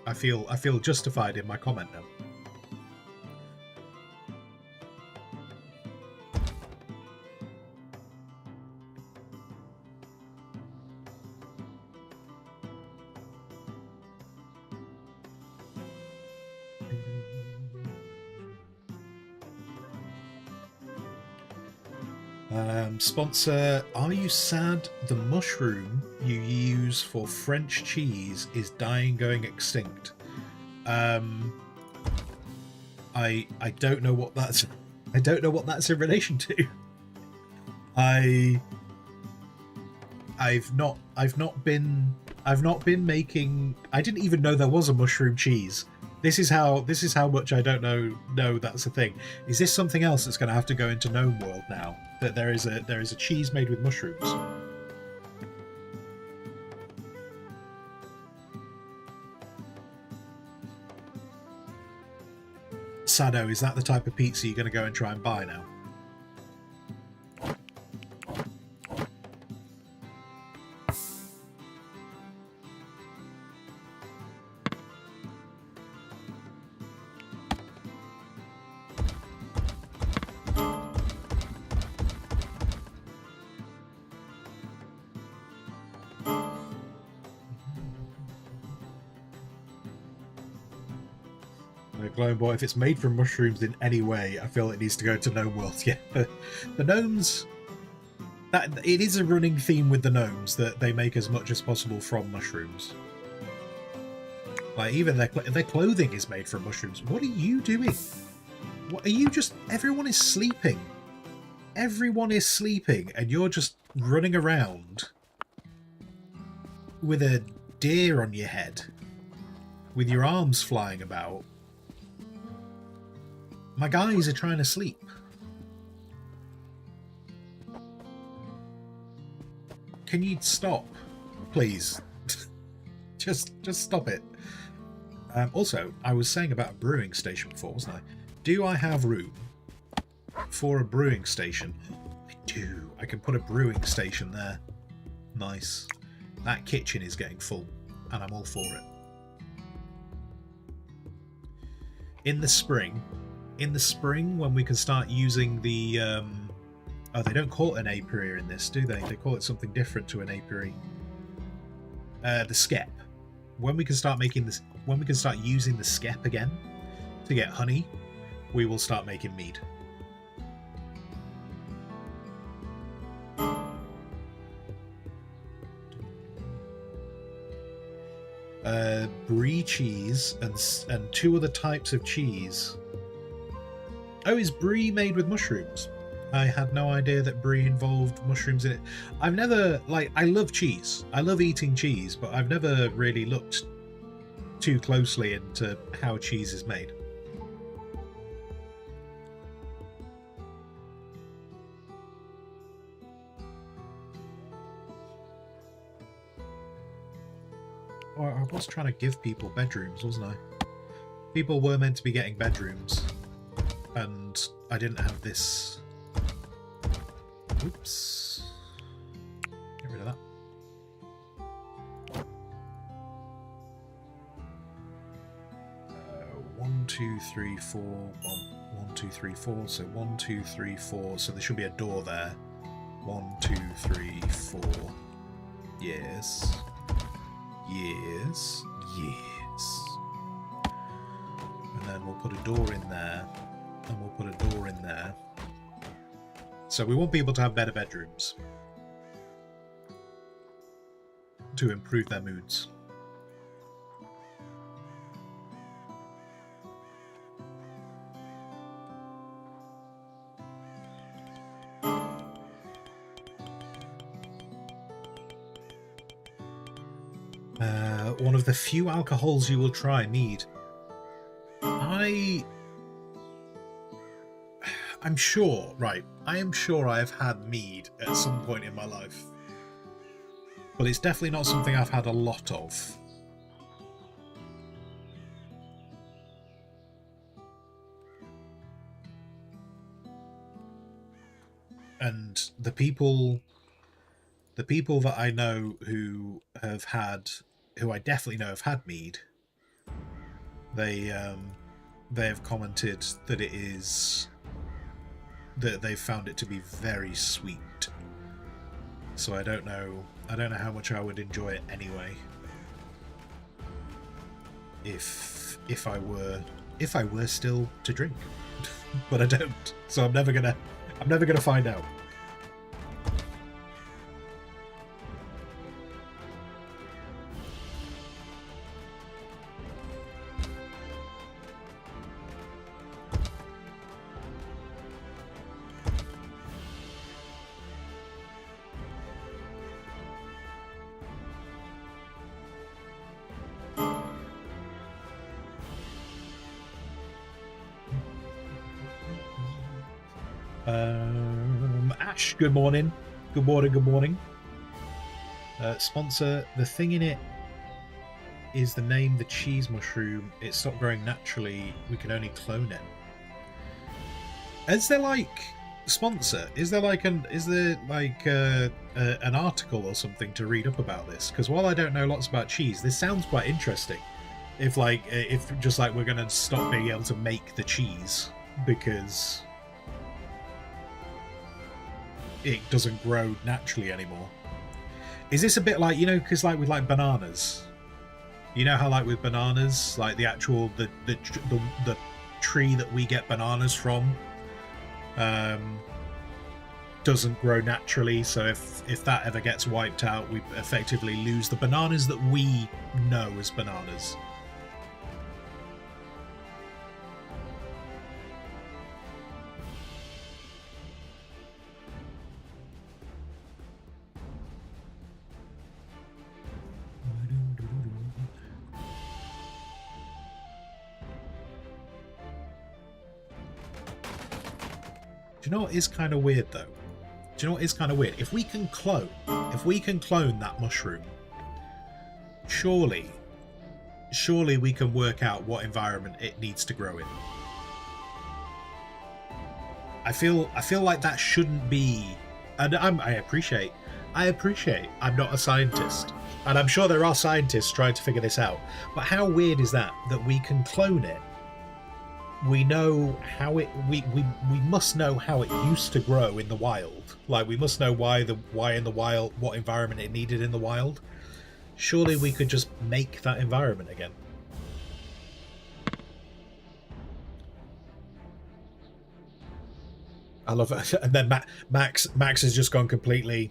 I feel justified in my comment now. Sponsor, are you sad the mushroom you use for French cheese is dying, going extinct? I don't know what that's in relation to. I've not been making. I didn't even know there was a mushroom cheese. This is how much I don't know that's a thing. Is this something else that's going to have to go into Gnome World now? That there is a cheese made with mushrooms. Sado, is that the type of pizza you're going to go and try and buy now? Glowing Boy, if it's made from mushrooms in any way, I feel it needs to go to Gnome World. Yeah, the gnomes. It is a running theme with the gnomes that they make as much as possible from mushrooms. Like even their clothing is made from mushrooms. What are you doing? What are you just? Everyone is sleeping. Everyone is sleeping, and you're just running around with a deer on your head, with your arms flying about. My guys are trying to sleep. Can you stop, please? just stop it. Also, I was saying about a brewing station before, wasn't I? Do I have room for a brewing station? I do. I can put a brewing station there. Nice. That kitchen is getting full, and I'm all for it. In the spring, when we can start using the oh, they don't call it an apiary in this, do they? They call it something different to an apiary. The skep. When we can start making this, when we can start using the skep again to get honey, we will start making mead. Brie cheese and two other types of cheese. Oh, is brie made with mushrooms? I had no idea that brie involved mushrooms in it. I've never, like, I love cheese. I love eating cheese, but I've never really looked too closely into how cheese is made. Oh, I was trying to give people bedrooms, wasn't I? People were meant to be getting bedrooms, and I didn't have this. Oops. Get rid of that. One, two, three, four. 1, 2, 3, 4. So 1, 2, 3, 4. So there should be a door there. 1, 2, 3, 4. Yes. Yes. Yes. And then we'll put a door in there. And we'll put a door in there. So we want people to have better bedrooms to improve their moods. One of the few alcohols you will try, mead. I'm sure, right, I am sure I have had mead at some point in my life. But it's definitely not something I've had a lot of. And the people that I know who I definitely know have had mead, they have commented that that they've found it to be very sweet. So I don't know how much I would enjoy it anyway. If I were still to drink. But I don't. So I'm never gonna find out. Ash, good morning. Good morning, good morning. Sponsor, the thing in it is the name, the cheese mushroom. It stopped growing naturally. We can only clone it. Is there like sponsor? Is there like an article or something to read up about this? Because while I don't know lots about cheese, this sounds quite interesting. If just like we're gonna stop being able to make the cheese because it doesn't grow naturally anymore. Is this a bit like, you know, because like with like bananas, you know how like with bananas, like the actual the tree that we get bananas from doesn't grow naturally, so if that ever gets wiped out, we effectively lose the bananas that we know as bananas. Do you know what is kind of weird though? Do you know what is kind of weird? If we can clone that mushroom, surely we can work out what environment it needs to grow in. I feel like that shouldn't be, and I appreciate I'm not a scientist, and I'm sure there are scientists trying to figure this out. But how weird is that we can clone it? We know how it. We must know how it used to grow in the wild. Like we must know why in the wild, what environment it needed in the wild. Surely we could just make that environment again. I love it. And then Max has just gone completely.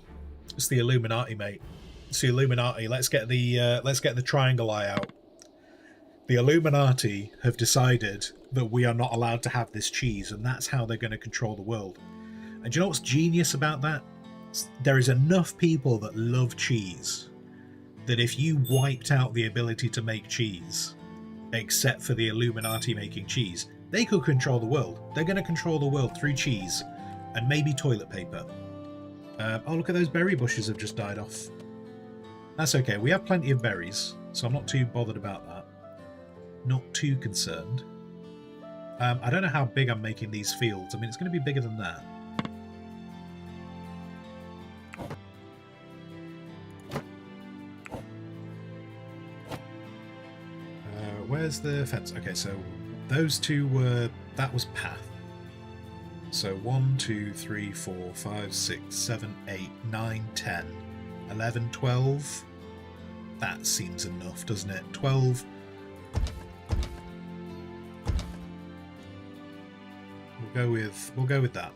It's the Illuminati, mate. It's the Illuminati. Let's get the triangle eye out. The Illuminati have decided that we are not allowed to have this cheese, and that's how they're going to control the world. And do you know what's genius about that? There is enough people that love cheese that if you wiped out the ability to make cheese, except for the Illuminati making cheese, they could control the world. They're going to control the world through cheese and maybe toilet paper. Oh, look at those berry bushes have just died off. That's okay. We have plenty of berries, so I'm not too bothered about that. Not too concerned. I don't know how big I'm making these fields. I mean, it's going to be bigger than that. Where's the fence? Okay, so those two were... That was path. So 1, 2, 3, 4, 5, 6, 7, 8, 9, 10, 11, 12. That seems enough, doesn't it? 12... We'll go with that.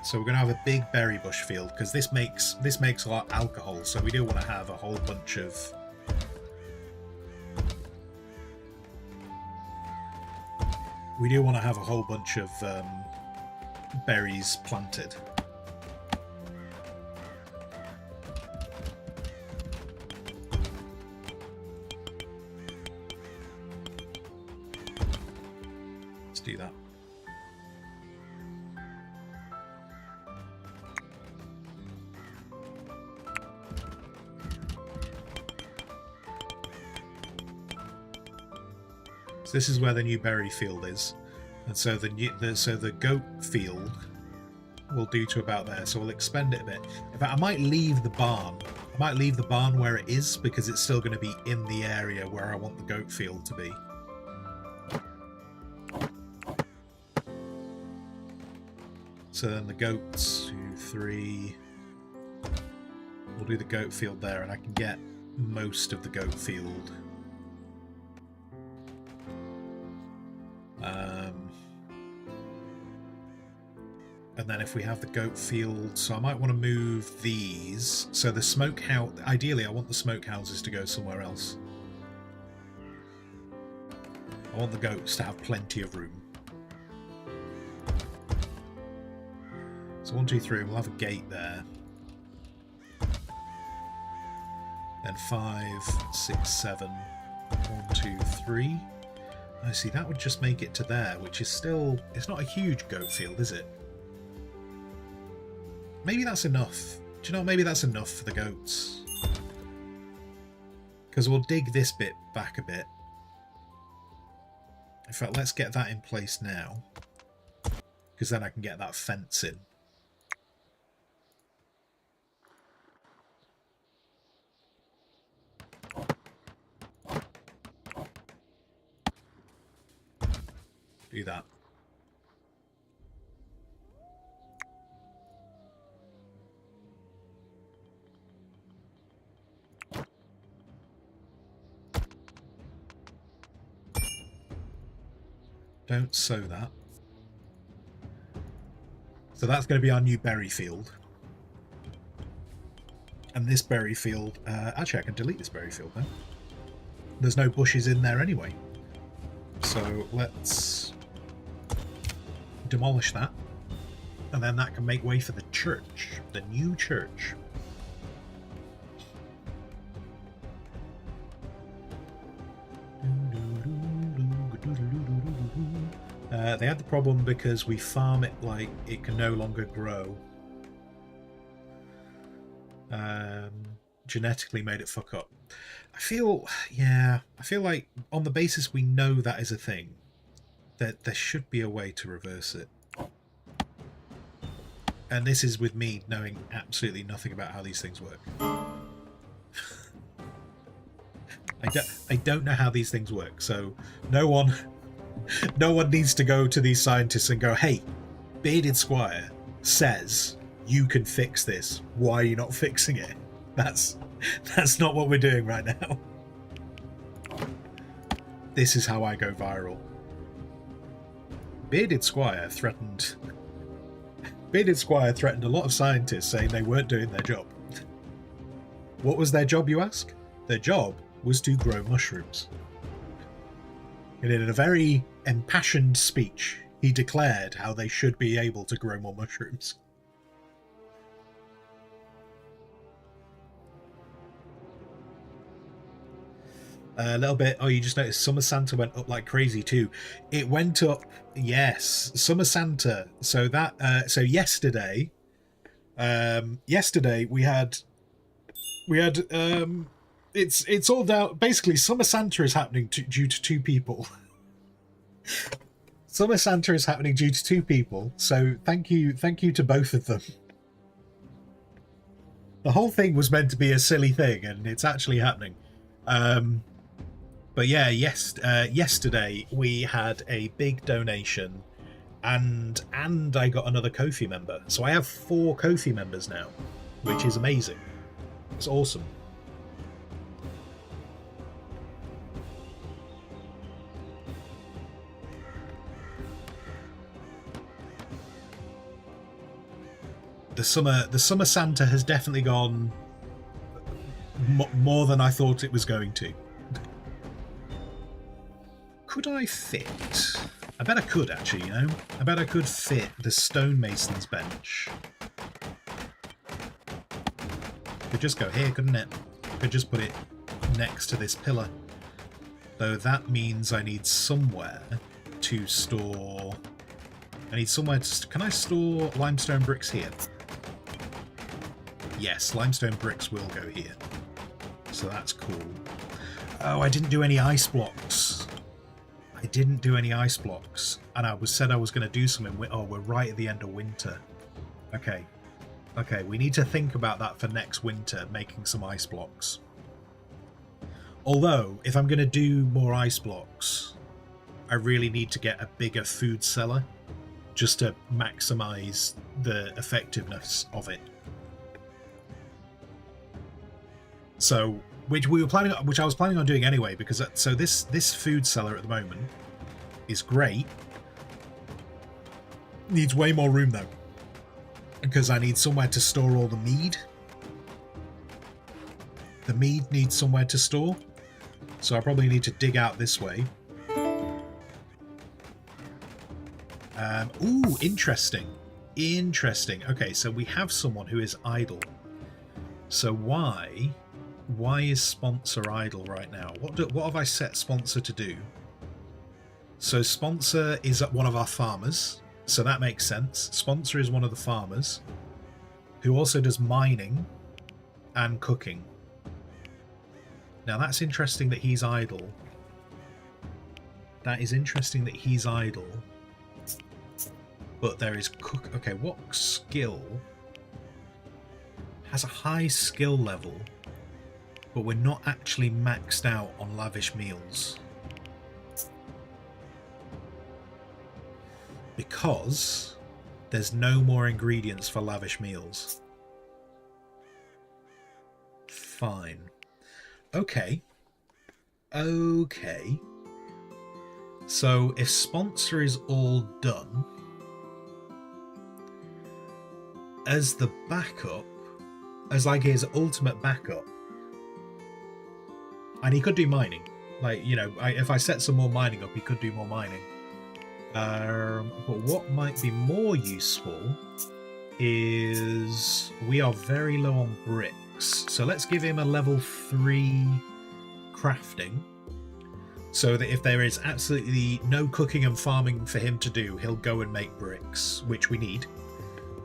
So we're going to have a big berry bush field because this makes a lot of alcohol. So we do want to have a whole bunch of berries planted. this is where the new berry field is, and so the goat field will do to about there. So we'll expend it a bit. In fact, I might leave the barn. I might leave the barn where it is because it's still going to be in the area where I want the goat field to be. So then the goats, 2, 3. We'll do the goat field there, and I can get most of the goat field. And then if we have the goat field, so I might want to move these. So the smokehouse, ideally I want the smokehouses to go somewhere else. I want the goats to have plenty of room. So 1, 2, 3, we'll have a gate there. Then 5, 6, 7, 1, 2, 3. I see, that would just make it to there, which is still, it's not a huge goat field, is it? Maybe that's enough. Do you know, maybe that's enough for the goats. Because we'll dig this bit back a bit. In fact, let's get that in place now. Because then I can get that fence in. Do that. Don't sow that. So that's going to be our new berry field. And this berry field... actually, I can delete this berry field now. There's no bushes in there anyway. So let's demolish that. And then that can make way for the church. The new church. They had the problem because we farm it like it can no longer grow. Genetically made it fuck up. I feel like on the basis we know that is a thing, that there should be a way to reverse it. And this is with me knowing absolutely nothing about how these things work. I don't know how these things work, so no one needs to go to these scientists and go, hey, Bearded Squire says you can fix this. Why are you not fixing it? That's not what we're doing right now. This is how I go viral. Bearded Squire threatened a lot of scientists saying they weren't doing their job. What was their job, you ask? Their job was to grow mushrooms. And in a very impassioned speech, he declared how they should be able to grow more mushrooms. A little bit. Oh, you just noticed Summer Santa went up like crazy too. It went up, yes. Summer Santa. So that. So yesterday, we had. It's all down. Basically, Summer Santa is happening due to 2 people. Summer Santa is happening due to 2 people. So thank you to both of them. The whole thing was meant to be a silly thing, and it's actually happening. But yeah, yesterday we had a big donation, and I got another Kofi member. So I have 4 Kofi members now, which is amazing. It's awesome. The summer Santa has definitely gone more than I thought it was going to. Could I fit? I bet I could, actually, you know? I bet I could fit the stonemason's bench. Could just go here, couldn't it? Could just put it next to this pillar. Though that means I need somewhere to store... I need somewhere to... Can I store limestone bricks here? Yes, limestone bricks will go here. So that's cool. Oh, I didn't do any ice blocks. I I didn't do any ice blocks, and I said I was going to do some in winter. Oh, we're right at the end of winter. Okay. Okay, we need to think about that for next winter, making some ice blocks. Although, if I'm going to do more ice blocks, I really need to get a bigger food cellar just to maximize the effectiveness of it. So, which I was planning on doing anyway, because so this food cellar at the moment is great. Needs way more room though, because I need somewhere to store all the mead. The mead needs somewhere to store, so I probably need to dig out this way. Ooh, interesting. Interesting. Okay, so we have someone who is idle. So why is sponsor idle right now? What have I set sponsor to do? So sponsor is one of our farmers, so that makes sense. Sponsor is one of the farmers who also does mining and cooking. Now that's interesting that he's idle. That is interesting that he's idle. But there is cook. Okay, what skill has a high skill level, but we're not actually maxed out on lavish meals? Because there's no more ingredients for lavish meals. Fine. Okay. Okay. So if sponsor is all done, as the backup, as like his ultimate backup, and he could do mining. Like, you know, if I set some more mining up, he could do more mining. But what might be more useful is we are very low on bricks. So let's give him a level 3 crafting, so that if there is absolutely no cooking and farming for him to do, he'll go and make bricks, which we need.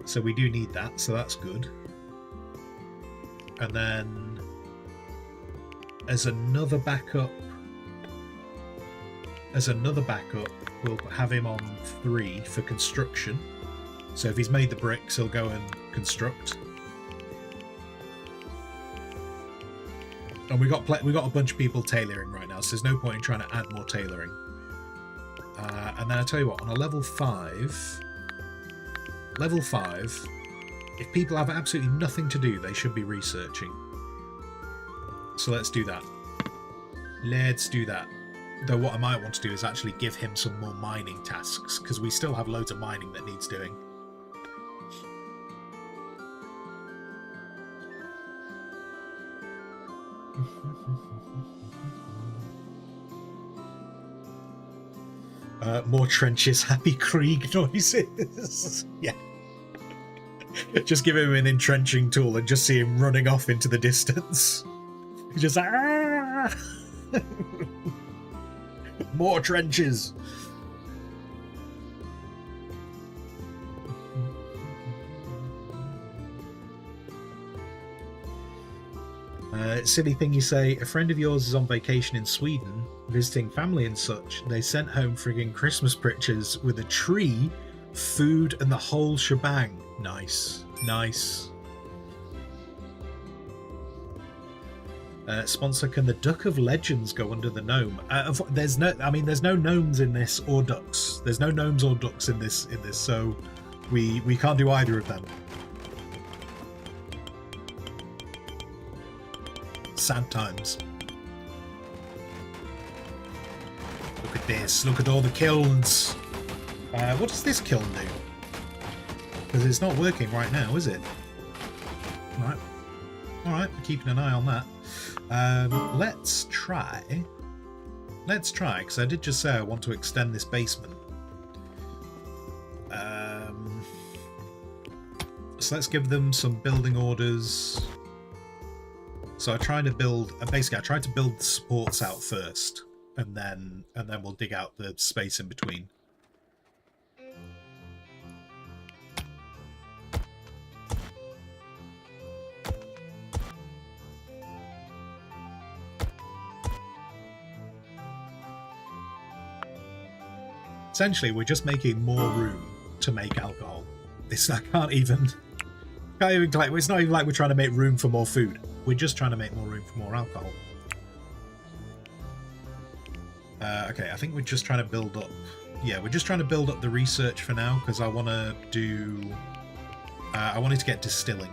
So we do need that, so that's good. And then as another backup, we'll have him on 3 for construction. So if he's made the bricks, he'll go and construct. And we got a bunch of people tailoring right now, so there's no point in trying to add more tailoring. And then I tell you what, on a level 5, if people have absolutely nothing to do, they should be researching. So let's do that. Let's do that. Though what I might want to do is actually give him some more mining tasks, because we still have loads of mining that needs doing. More trenches, happy Krieg noises. Yeah. Just give him an entrenching tool and just see him running off into the distance. He's just like, more trenches. Silly thing you say, a friend of yours is on vacation in Sweden, visiting family and such. They sent home frigging Christmas pictures with a tree, food, and the whole shebang. Nice. Nice. Sponsor, can the Duck of Legends go under the gnome? There's no gnomes in this or ducks. There's no gnomes or ducks in this, so we can't do either of them. Sad times. Look at this. Look at all the kilns. What does this kiln do? Because it's not working right now, is it? Right. Alright, keeping an eye on that. Let's try, because I did just say I want to extend this basement. So let's give them some building orders. So I tried to build, basically I tried to build the supports out first, and then we'll dig out the space in between. Essentially, we're just making more room to make alcohol. I can't even like, it's not even like we're trying to make room for more food. We're just trying to make more room for more alcohol. Okay, I think we're just trying to build up. Yeah, we're just trying to build up the research for now because I want to do. I wanted to get distilling,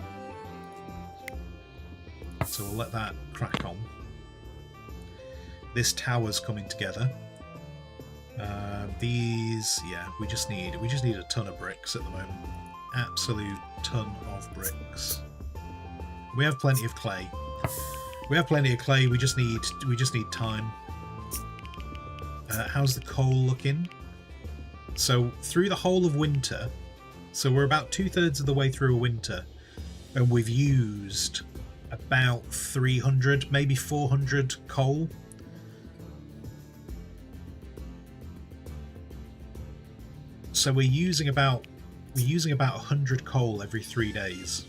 so we'll let that crack on. This tower's coming together. These, yeah, we just need a ton of bricks at the moment. Absolute ton of bricks. We have plenty of clay. We have plenty of clay. We just need time. How's the coal looking? So through the whole of winter, so we're about 2/3 of the way through a winter, and we've used about 300, maybe 400 coal. So we're using about 100 coal every 3 days.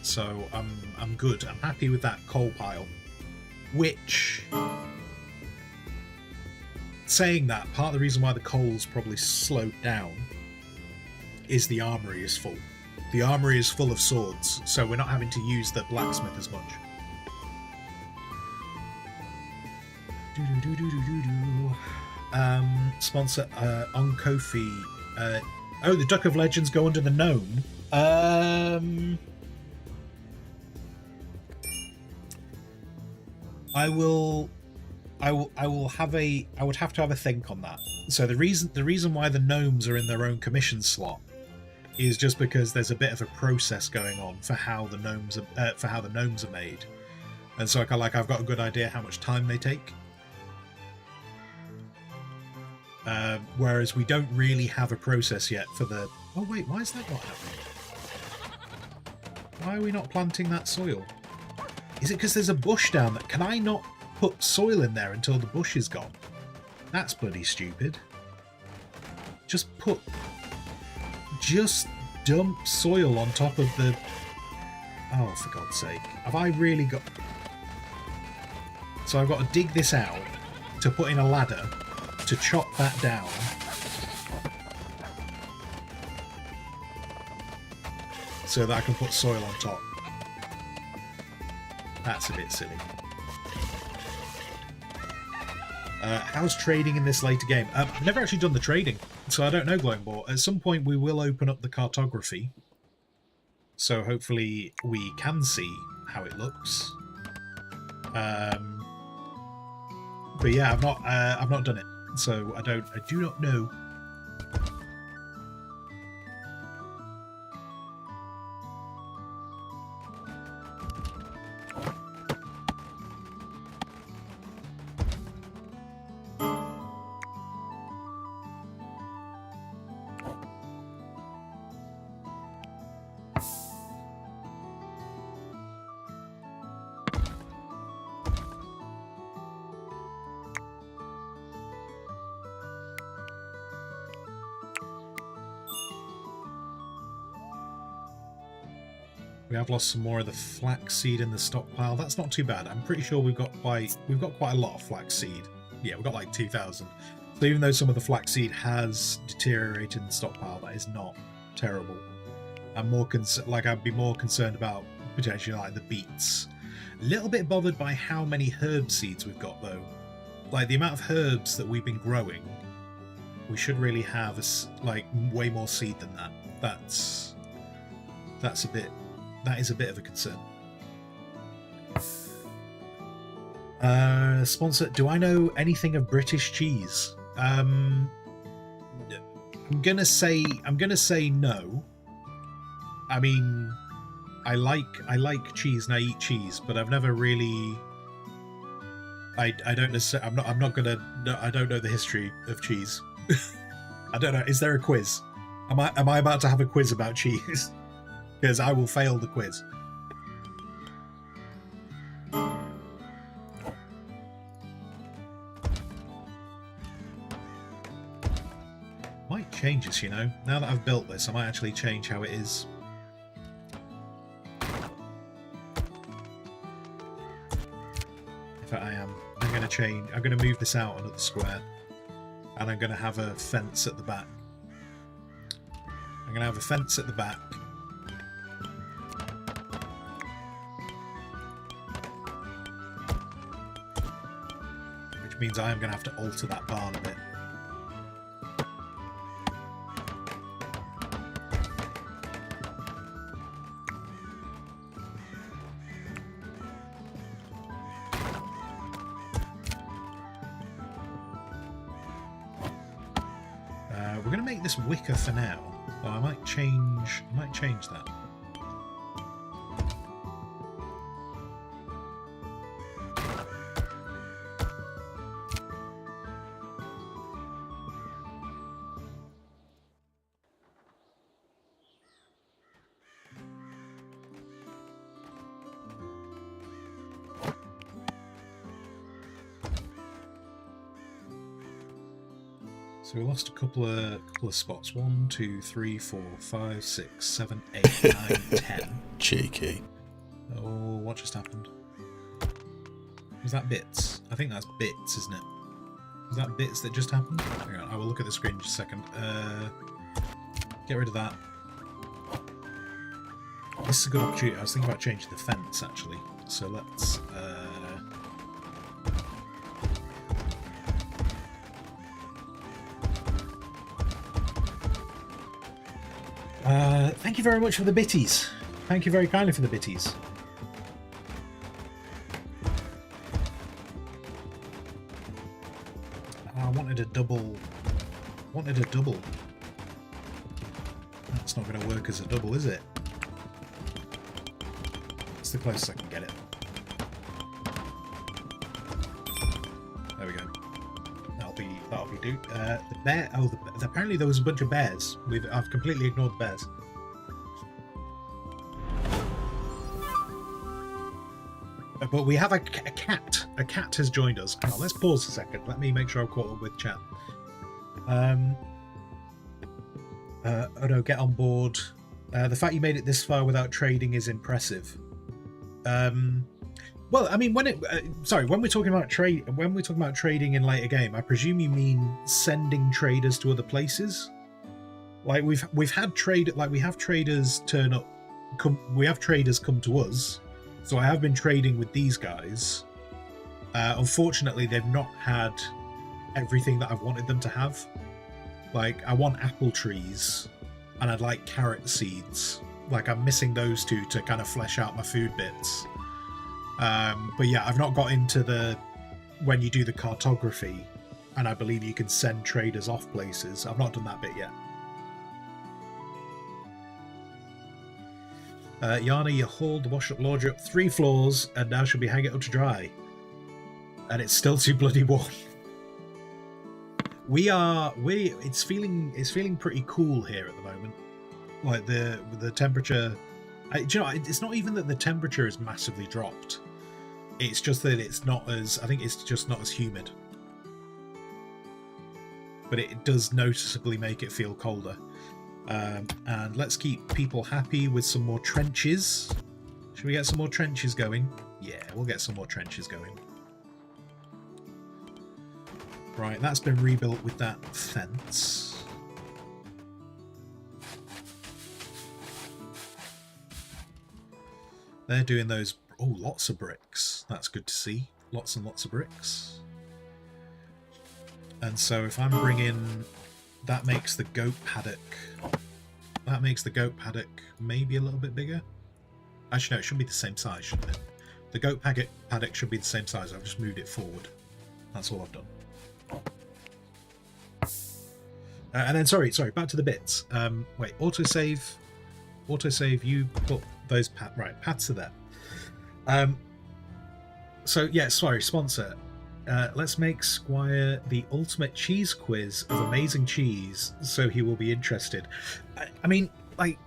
So I'm good. I'm happy with that coal pile. Which, saying that, part of the reason why the coal's probably slowed down is the armory is full. The armory is full of swords, so we're not having to use the blacksmith as much. Sponsor on Kofi. Oh, the Duck of Legends go under the gnome. I would have to have a think on that. So the reason why the gnomes are in their own commission slot is just because there's a bit of a process going on for how the gnomes are made, and so I've got a good idea how much time they take. Whereas we don't really have a process yet for the. Oh wait, why is that not happening? Why are we not planting that soil? Is it because there's a bush down there? Can I not put soil in there until the bush is gone? That's bloody stupid. Just dump soil on top of the... Oh, for God's sake. Have I really got... So I've got to dig this out to put in a ladder to chop that down. So that I can put soil on top. That's a bit silly. How's trading in this later game? I've never actually done the trading, so I don't know, Glowing Ball. At some point we will open up the cartography, so hopefully we can see how it looks. But yeah, I've not done it, so I do not know. We have lost some more of the flaxseed in the stockpile. That's not too bad. I'm pretty sure we've got quite a lot of flaxseed. Yeah, we've got like 2,000. So even though some of the flaxseed has deteriorated in the stockpile, that is not terrible. I'm more I'd be more concerned about potentially like the beets. A little bit bothered by how many herb seeds we've got though. Like the amount of herbs that we've been growing, we should really have way more seed than that. That is a bit of a concern. Sponsor, do I know anything of British cheese? I'm gonna say no. I mean, I like cheese and I eat cheese, but I've never really. I don't necessarily. I don't know the history of cheese. I don't know. Is there a quiz? Am I about to have a quiz about cheese? Because I will fail the quiz. Might change this, you know. Now that I've built this, I might actually change how it is. In fact, I am. I'm going to change. I'm going to move this out another square. and I'm going to have a fence at the back. I'm going to have a fence at the back. Which means I am going to have to alter that barn a bit. We're going to make this wicker for now. Oh, I might change that. So we lost a couple of spots. 1, 2, 3, 4, 5, 6, 7, 8, 9, 10. Cheeky. Oh, what just happened? Was that bits? I think that's bits, isn't it? Was that bits that just happened? Hang on, I will look at the screen in just a second. Get rid of that. This is a good opportunity. I was thinking about changing the fence, actually. So let's... thank you very much for the bitties. Thank you very kindly for the bitties. I wanted a double. That's not going to work as a double, is it? It's the closest I can get it. There we go. That'll be do. The bear. Oh, apparently there was a bunch of bears. I've completely ignored the bears. But we have a cat. A cat has joined us. Hang on, let's pause a second. Let me make sure I've caught up with chat. Odo, get on board. The fact you made it this far without trading is impressive. Well, I mean, when we're talking about trading in later game, I presume you mean sending traders to other places. Like we have traders turn up. We have traders come to us. So I have been trading with these guys. Unfortunately, they've not had everything that I've wanted them to have. Like, I want apple trees, and I'd like carrot seeds. Like, I'm missing those two to kind of flesh out my food bits. But yeah, I've not got into when you do the cartography, and I believe you can send traders off places. I've not done that bit yet. Yana, you hauled the wash-up laundry up 3 floors and now should be hanging it up to dry. And it's still too bloody warm. It's feeling pretty cool here at the moment. Like the temperature. Do you know, it's not even that the temperature is massively dropped. It's just that it's not as. I think it's just not as humid. But it does noticeably make it feel colder. And let's keep people happy with some more trenches. Should we get some more trenches going? Yeah, we'll get some more trenches going. Right, that's been rebuilt with that fence. They're doing those... Oh, lots of bricks. That's good to see. Lots and lots of bricks. And so if I'm bringing... That makes the goat paddock... That makes the goat paddock maybe a little bit bigger. Actually, no, it should be the same size, shouldn't it? The goat paddock should be the same size. I've just moved it forward. That's all I've done. And then, sorry, back to the bits. Wait, autosave, you put those paths are there. So, yeah, sorry, sponsor. Let's make Squire the ultimate cheese quiz of amazing cheese, so he will be interested. I mean, like,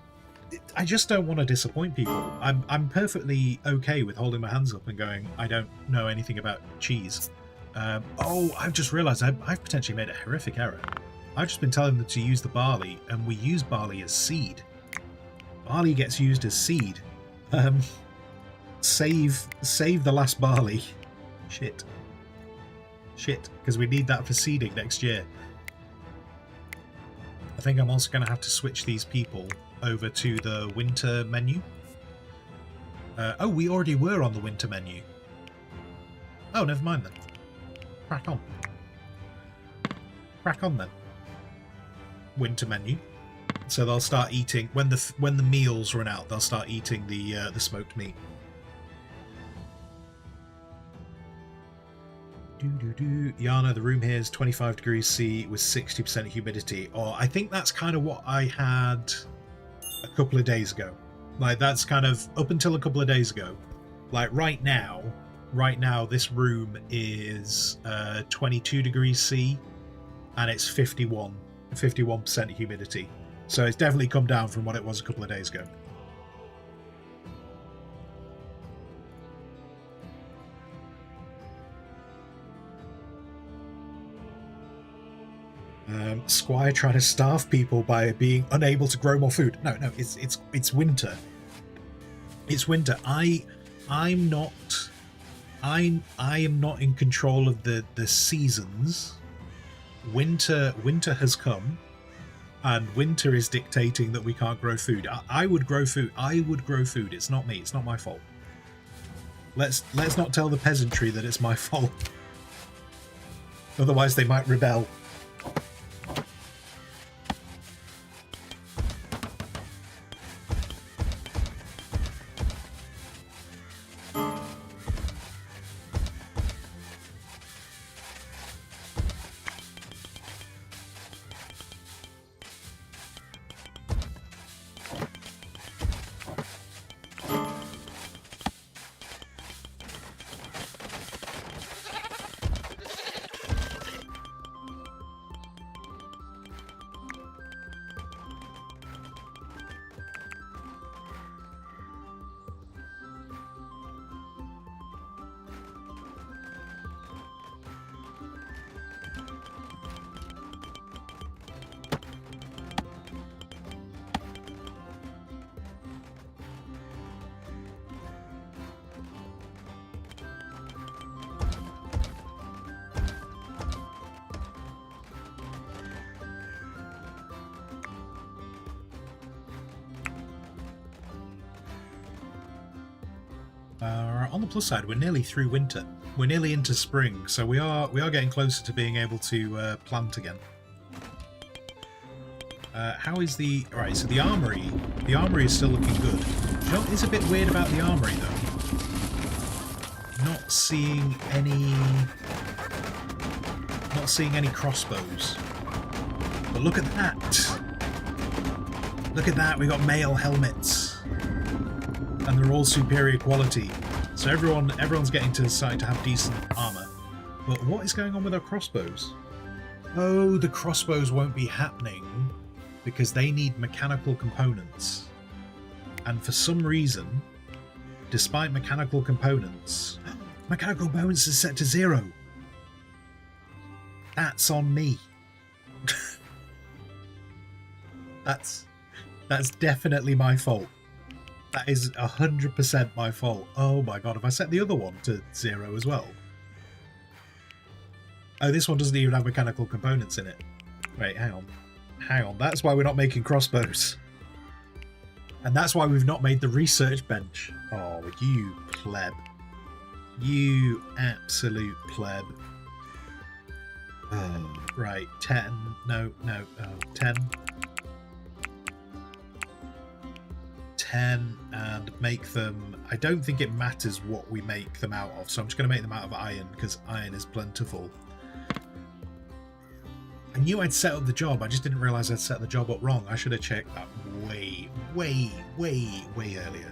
I just don't want to disappoint people. I'm perfectly okay with holding my hands up and going, I don't know anything about cheese. Oh, I've just realised I've potentially made a horrific error. I've just been telling them to use the barley, and we use barley as seed. Barley gets used as seed. Save the last barley. Shit, because we need that for seeding next year. I think I'm also going to have to switch these people over to the winter menu. Oh, we already were on the winter menu. Oh, never mind then. Crack on. Crack on then. Winter menu. So they'll start eating when the meals run out. They'll start eating the smoked meat. Yana, the room here is 25 degrees C with 60% humidity. Oh, I think that's kind of what I had a couple of days ago. Like, that's kind of up until a couple of days ago. Like, right now, this room is 22 degrees C and it's 51% humidity. So it's definitely come down from what it was a couple of days ago. Squire trying to starve people by being unable to grow more food. No, it's winter. It's winter. I am not in control of the seasons. Winter has come, and winter is dictating that we can't grow food. I would grow food. It's not me. It's not my fault. Let's not tell the peasantry that it's my fault. Otherwise, they might rebel. On the plus side, we're nearly through winter. We're nearly into spring, so we are getting closer to being able to plant again. How is the right? So the armory is still looking good. You know what is a bit weird about the armory though? Not seeing any crossbows. But look at that! Look at that! We got mail helmets, and they're all superior quality. So everyone's getting to starting to have decent armor. But what is going on with our crossbows? Oh, the crossbows won't be happening because they need mechanical components. And for some reason, despite mechanical components is set to 0. That's on me. That's definitely my fault. That is 100% my fault. Oh my god, have I set the other one to 0 as well? Oh, this one doesn't even have mechanical components in it. Wait, hang on. Hang on, that's why we're not making crossbows. And that's why we've not made the research bench. Oh, you pleb. You absolute pleb. Oh, right, 10. No, oh, 10. 10 and make them. I don't think it matters what we make them out of, so I'm just going to make them out of iron because iron is plentiful. I knew I'd set up the job, I just didn't realise I'd set the job up wrong. I should have checked that way earlier.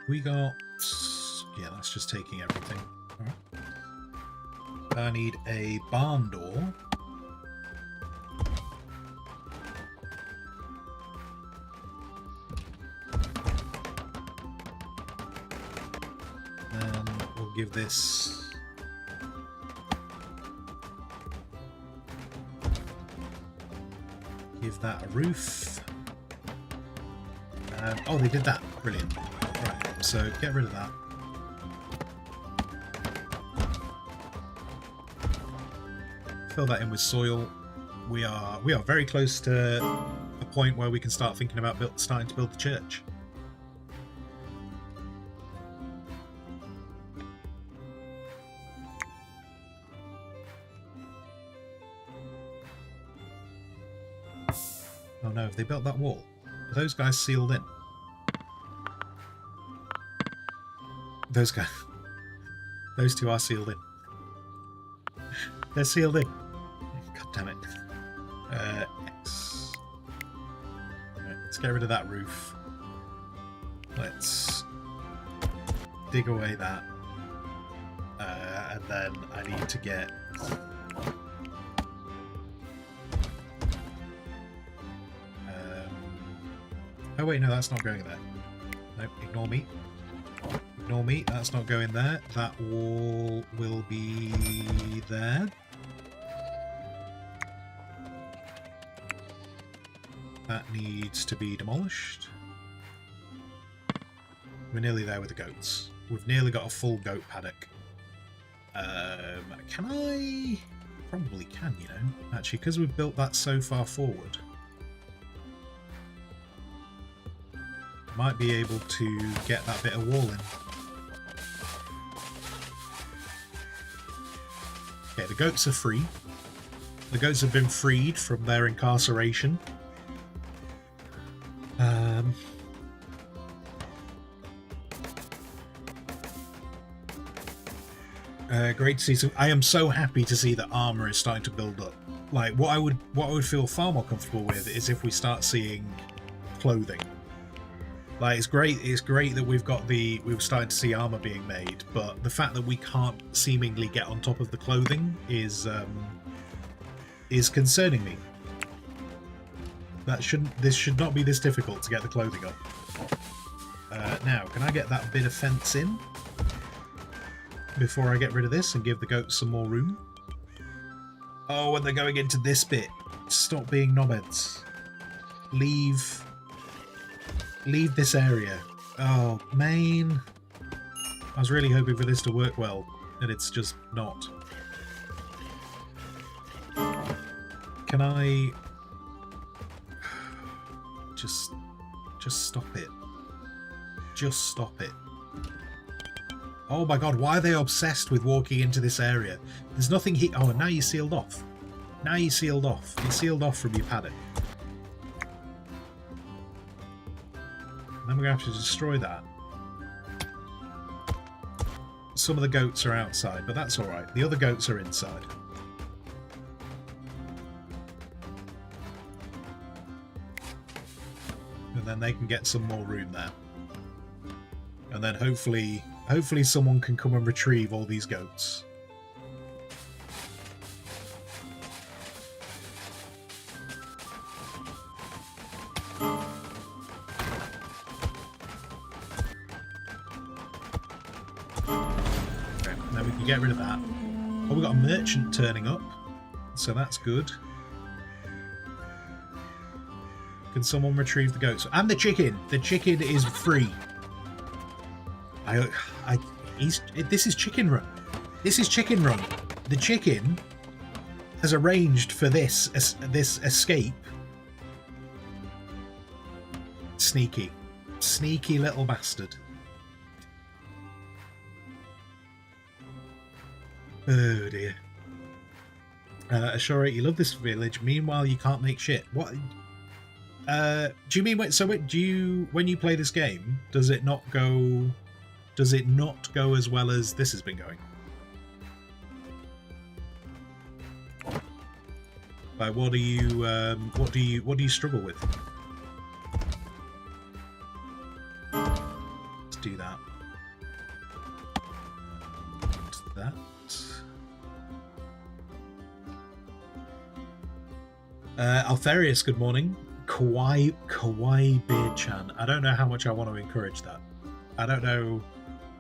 We got... yeah, that's just taking everything. Alright. I need a barn door. We'll give this... Give that a roof. Oh, they did that. Brilliant. Right, so get rid of that. Fill that in with soil. We are very close to a point where we can start thinking about starting to build the church. Oh no, have they built that wall? Are those guys sealed in? Those guys... Those two are sealed in. They're sealed in. God damn it. X. Right, let's get rid of that roof. Let's dig away that. And then I need to get... Oh wait, no, that's not going there. Nope, ignore me. Ignore me, that's not going there. That wall will be there. That needs to be demolished. We're nearly there with the goats. We've nearly got a full goat paddock. Can I? Probably can, you know. Actually, because we've built that so far forward, might be able to get that bit of wall in. Okay, the goats are free. The goats have been freed from their incarceration. Great to see. So I am so happy to see that armor is starting to build up. Like what I would feel far more comfortable with is if we start seeing clothing. Like it's great that we've started to see armor being made, but the fact that we can't seemingly get on top of the clothing is concerning me. This should not be this difficult to get the clothing up. Now, can I get that bit of fence in before I get rid of this and give the goats some more room? Oh, and they're going into this bit. Stop being knobheads. Leave this area. Oh, main. I was really hoping for this to work well, and it's just not. Can I just stop it? Just stop it. Oh my god, why are they obsessed with walking into this area? There's nothing here. Oh, and now you're sealed off. Now you're sealed off. You're sealed off from your paddock. Then we're going to have to destroy that. Some of the goats are outside, but that's alright. The other goats are inside. And then they can get some more room there. And then hopefully someone can come and retrieve all these goats. Now we can get rid of that. Oh, we've got a merchant turning up, so that's good. Can someone retrieve the goats? And the chicken! The chicken is free. This is Chicken Run. This is Chicken Run. The chicken has arranged for this escape. Sneaky. Sneaky little bastard. Oh dear. Ashura, you love this village. Meanwhile, you can't make shit. What? Do you mean when you play this game, does it not go as well as this has been going? Like, what do you struggle with? Let's do that. That. Altharius, good morning. Kawaii Beard Chan. I don't know how much I want to encourage that. I don't know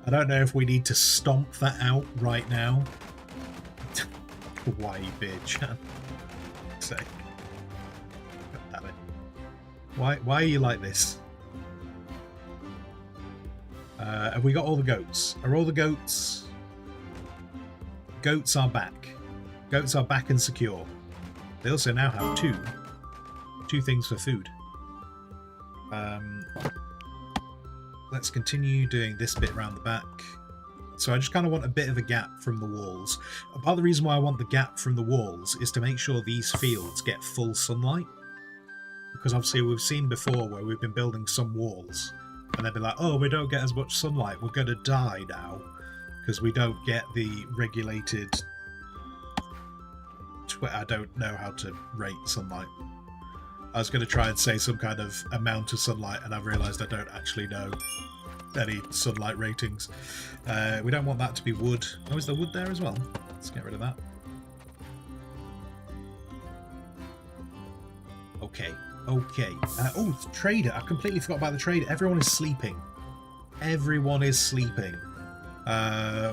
I don't know if we need to stomp that out right now. Why, bitch? Say. Damn it. Why are you like this? Have we got all the goats? Are all the goats? Goats are back. Goats are back and secure. They also now have two things for food. Let's continue doing this bit around the back. So I just kind of want a bit of a gap from the walls. Part of the reason why I want the gap from the walls is to make sure these fields get full sunlight. Because obviously we've seen before where we've been building some walls and they'd be like, oh, we don't get as much sunlight, we're going to die now because we don't get the regulated... I don't know how to rate sunlight. I was going to try and say some kind of amount of sunlight and I've realised I don't actually know any sunlight ratings. We don't want that to be wood. Oh, is there wood there as well? Let's get rid of that. Okay. Oh, trader. I completely forgot about the trader. Everyone is sleeping. Everyone is sleeping.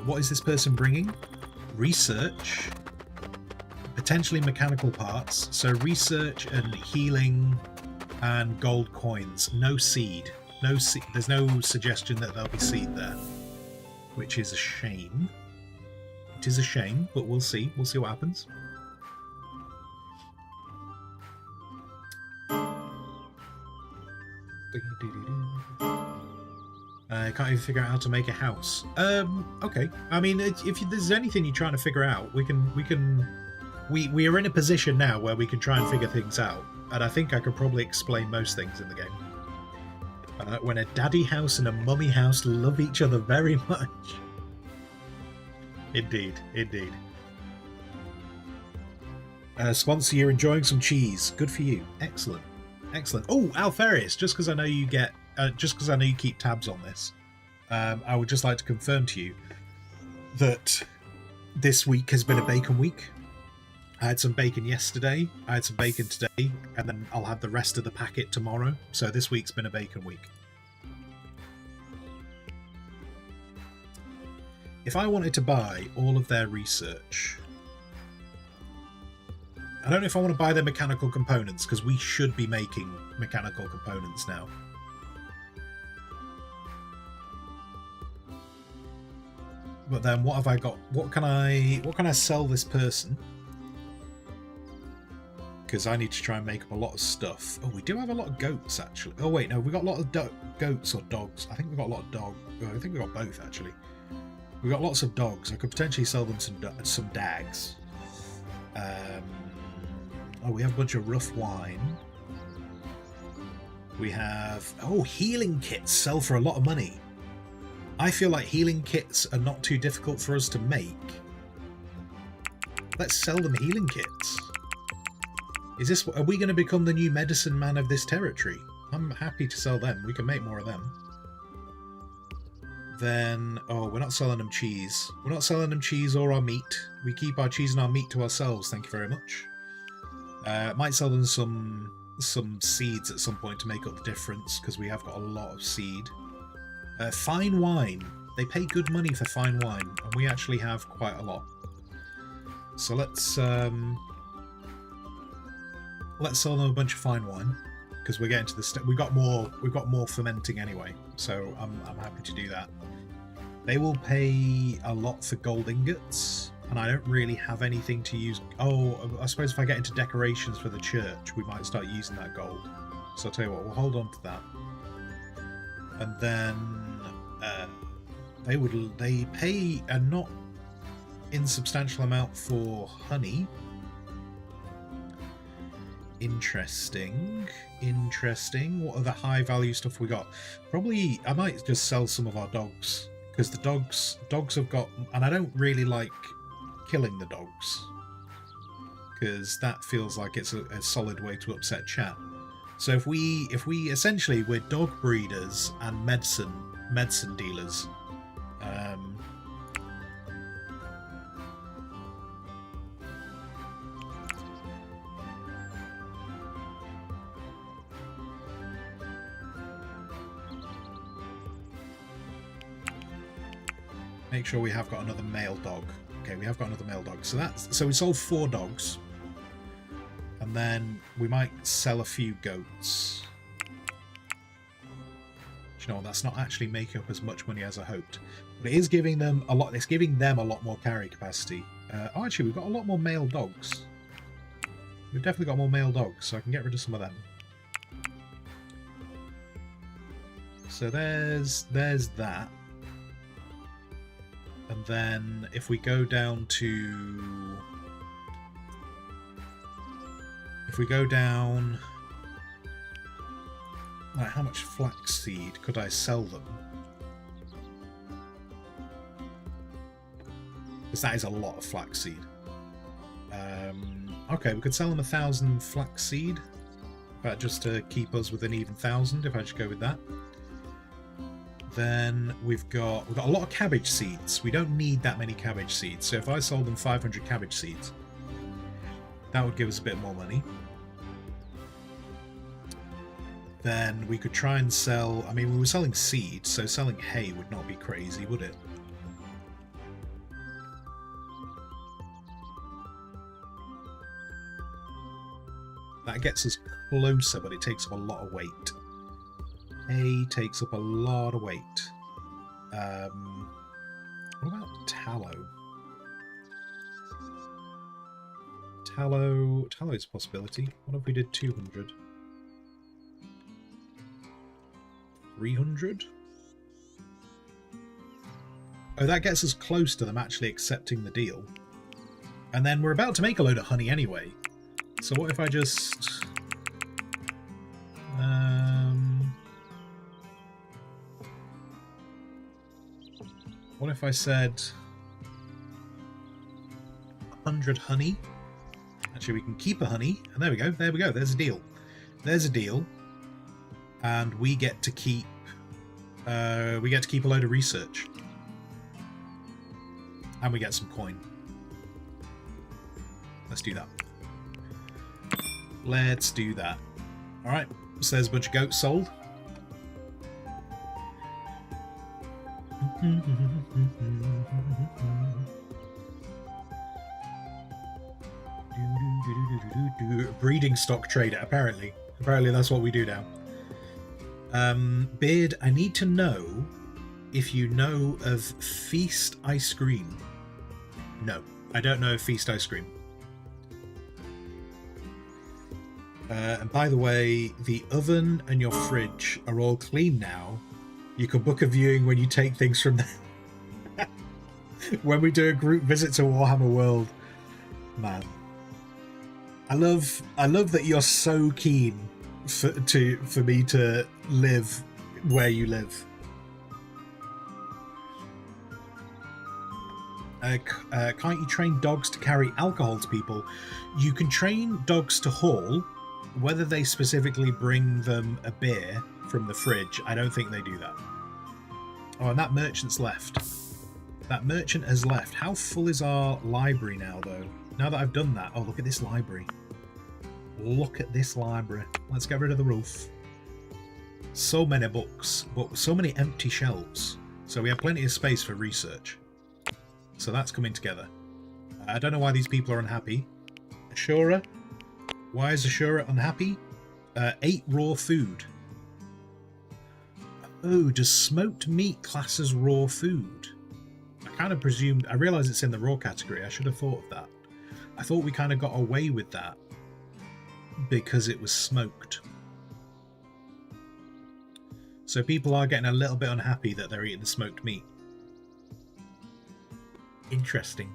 What is this person bringing? Research. Potentially mechanical parts. So research and healing and gold coins. No seed. No seed. There's no suggestion that there'll be seed there, which is a shame. It is a shame, but we'll see. We'll see what happens. I can't even figure out how to make a house. Okay. I mean, if there's anything you're trying to figure out, we are in a position now where we can try and figure things out, and I think I could probably explain most things in the game. When a daddy house and a mummy house love each other very much. Indeed. Sponsor, you're enjoying some cheese. Good for you. Excellent. Oh, Alfarius, just because I know you keep tabs on this, I would just like to confirm to you that this week has been a bacon week. I had some bacon yesterday, I had some bacon today, and then I'll have the rest of the packet tomorrow. So this week's been a bacon week. If I wanted to buy all of their research... I don't know if I want to buy their mechanical components, because we should be making mechanical components now. But then what have I got? What can I sell this person? Because I need to try and make up a lot of stuff. Oh, we do have a lot of goats, actually. Oh, wait, no, we got a lot of goats or dogs. I think we've got a lot of dogs. Oh, I think we've got both, actually. We've got lots of dogs. I could potentially sell them some dags. Oh, we have a bunch of rough wine. We have... Oh, healing kits sell for a lot of money. I feel like healing kits are not too difficult for us to make. Let's sell them healing kits. Are we going to become the new medicine man of this territory? I'm happy to sell them. We can make more of them. Then, oh, we're not selling them cheese. We're not selling them cheese or our meat. We keep our cheese and our meat to ourselves, thank you very much. Might sell them some seeds at some point to make up the difference, because we have got a lot of seed. Fine wine. They pay good money for fine wine, and we actually have quite a lot. So let's sell them a bunch of fine wine, because we're getting to the we've got more fermenting anyway, so I'm happy to do that. They will pay a lot for gold ingots, and I don't really have anything to use. Oh, I suppose if I get into decorations for the church, we might start using that gold. So I'll tell you what, we'll hold on to that. And then they pay a not insubstantial amount for honey. Interesting. What are the high value stuff we got? Probably I might just sell some of our dogs, because the dogs have got, and I don't really like killing the dogs, because that feels like it's a solid way to upset chat. So if we essentially, we're dog breeders and medicine dealers. Make sure we have got another male dog. Okay, we have got another male dog. So we sold 4 dogs. And then we might sell a few goats. You know, that's not actually making up as much money as I hoped. But it is giving them a lot. It's giving them a lot more carry capacity. Oh, actually, we've got a lot more male dogs. We've definitely got more male dogs, so I can get rid of some of them. So there's that. And then if we go down to... If we go down... Like, how much flaxseed could I sell them? Because that is a lot of flaxseed. Okay, we could sell them 1,000 flaxseed. Just to keep us with an even 1,000, if I just go with that. Then we've got a lot of cabbage seeds. We don't need that many cabbage seeds. So if I sold them 500 cabbage seeds, that would give us a bit more money. Then we could try and sell... I mean, we were selling seed, so selling hay would not be crazy, would it? That gets us closer, but it takes up a lot of weight. Hay takes up a lot of weight. What about tallow? Tallow is a possibility. What if we did 200? 300? Oh, that gets us close to them actually accepting the deal. And then we're about to make a load of honey anyway. So what if I just... What if I said 100 honey? Actually, we can keep a honey. And there we go. There we go. There's a deal. There's a deal. And we get to keep a load of research. And we get some coin. Let's do that. Let's do that. Alright, so there's a bunch of goats sold. Breeding stock trader, apparently. Apparently that's what we do now. Beard, I need to know if you know of Feast Ice Cream. No, I don't know of Feast Ice Cream. And by the way, the oven and your fridge are all clean now. You can book a viewing when you take things from there. When we do a group visit to Warhammer World. Man. I love that you're so keen for me to live where you live. Can't you train dogs to carry alcohol to people? You can train dogs to haul. Whether they specifically bring them a beer from the fridge, I don't think they do that. Oh, and that merchant's left. That merchant has left. How full is our library now, though? Now that I've done that... Oh, look at this library. Look at this library. Let's get rid of the roof. So many books, but so many empty shelves. So we have plenty of space for research. So that's coming together. I don't know why these people are unhappy. Ashura? Why is Ashura unhappy? 8 raw food. Oh, does smoked meat class as raw food? I kind of presumed... I realise it's in the raw category. I should have thought of that. I thought we kind of got away with that because it was smoked. So people are getting a little bit unhappy that they're eating the smoked meat. Interesting.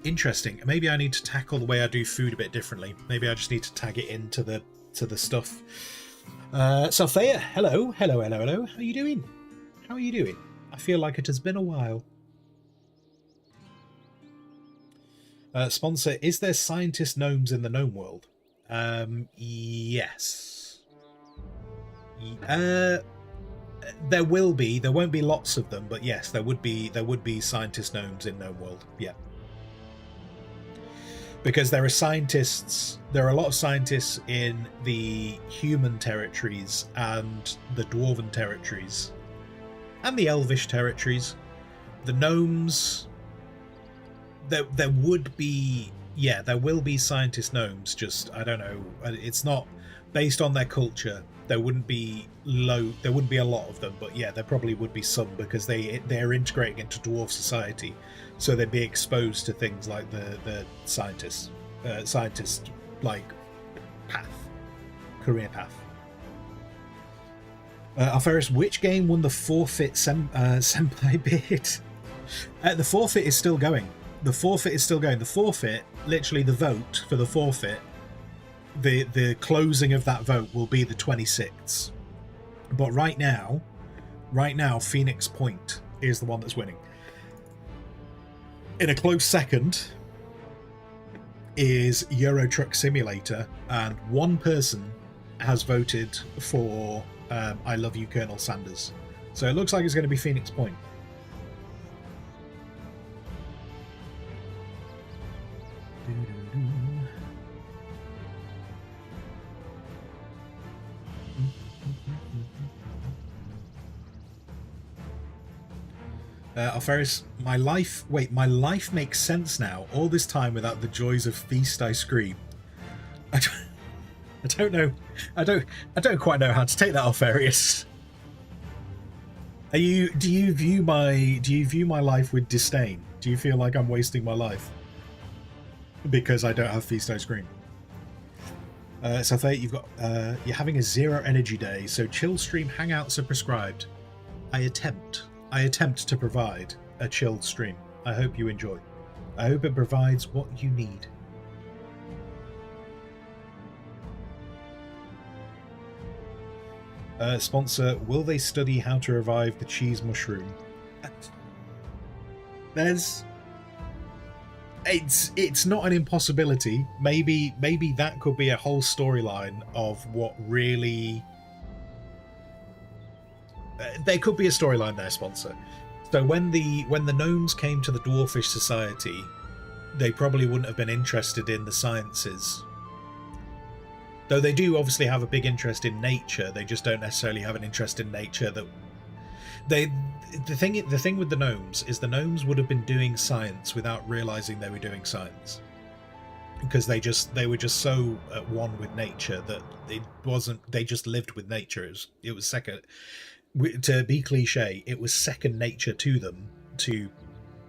Interesting. Maybe I need to tackle the way I do food a bit differently. Maybe I just need to tag it into the stuff. Salthea, hello. How are you doing? How are you doing? I feel like it has been a while. Sponsor, is there scientist gnomes in the gnome world? Yes. There will be. There won't be lots of them, but yes, there would be scientist gnomes in gnome world. Yeah. Because there are scientists, there are a lot of scientists in the human territories and the dwarven territories and the elvish territories. The gnomes, there would be, yeah, there will be scientist gnomes, just I don't know, it's not based on their culture. There wouldn't be a lot of them, but yeah, there probably would be some, because they're integrating into dwarf society, so they'd be exposed to things like the scientist like career path. Alferis, which game won the forfeit senpai bid? The forfeit is still going. The forfeit, literally the vote for the forfeit, the closing of that vote will be the 26th. But right now, Phoenix Point is the one that's winning. In a close second is Euro Truck Simulator, and one person has voted for I Love You, Colonel Sanders. So it looks like it's going to be Phoenix Point. Alferis, my life makes sense now. All this time without the joys of feast I scream. I don't know. I don't quite know how to take that, Alfarius. Do you view my life with disdain? Do you feel like I'm wasting my life because I don't have feast I scream? So you've got you're having a 0 energy day, so chill stream hangouts are prescribed. I attempt to provide a chilled stream. I hope you enjoy. I hope it provides what you need. Sponsor, will they study how to revive the cheese mushroom? It's not an impossibility. Maybe that could be a whole storyline of what really... there could be a storyline there, Sponsor. So when the gnomes came to the Dwarfish Society, they probably wouldn't have been interested in the sciences. Though they do obviously have a big interest in nature, they just don't necessarily have an interest in nature that the thing with the gnomes is the gnomes would have been doing science without realizing they were doing science, because they were just so at one with nature that they just lived with nature. It was second, to be cliche, it was second nature to them to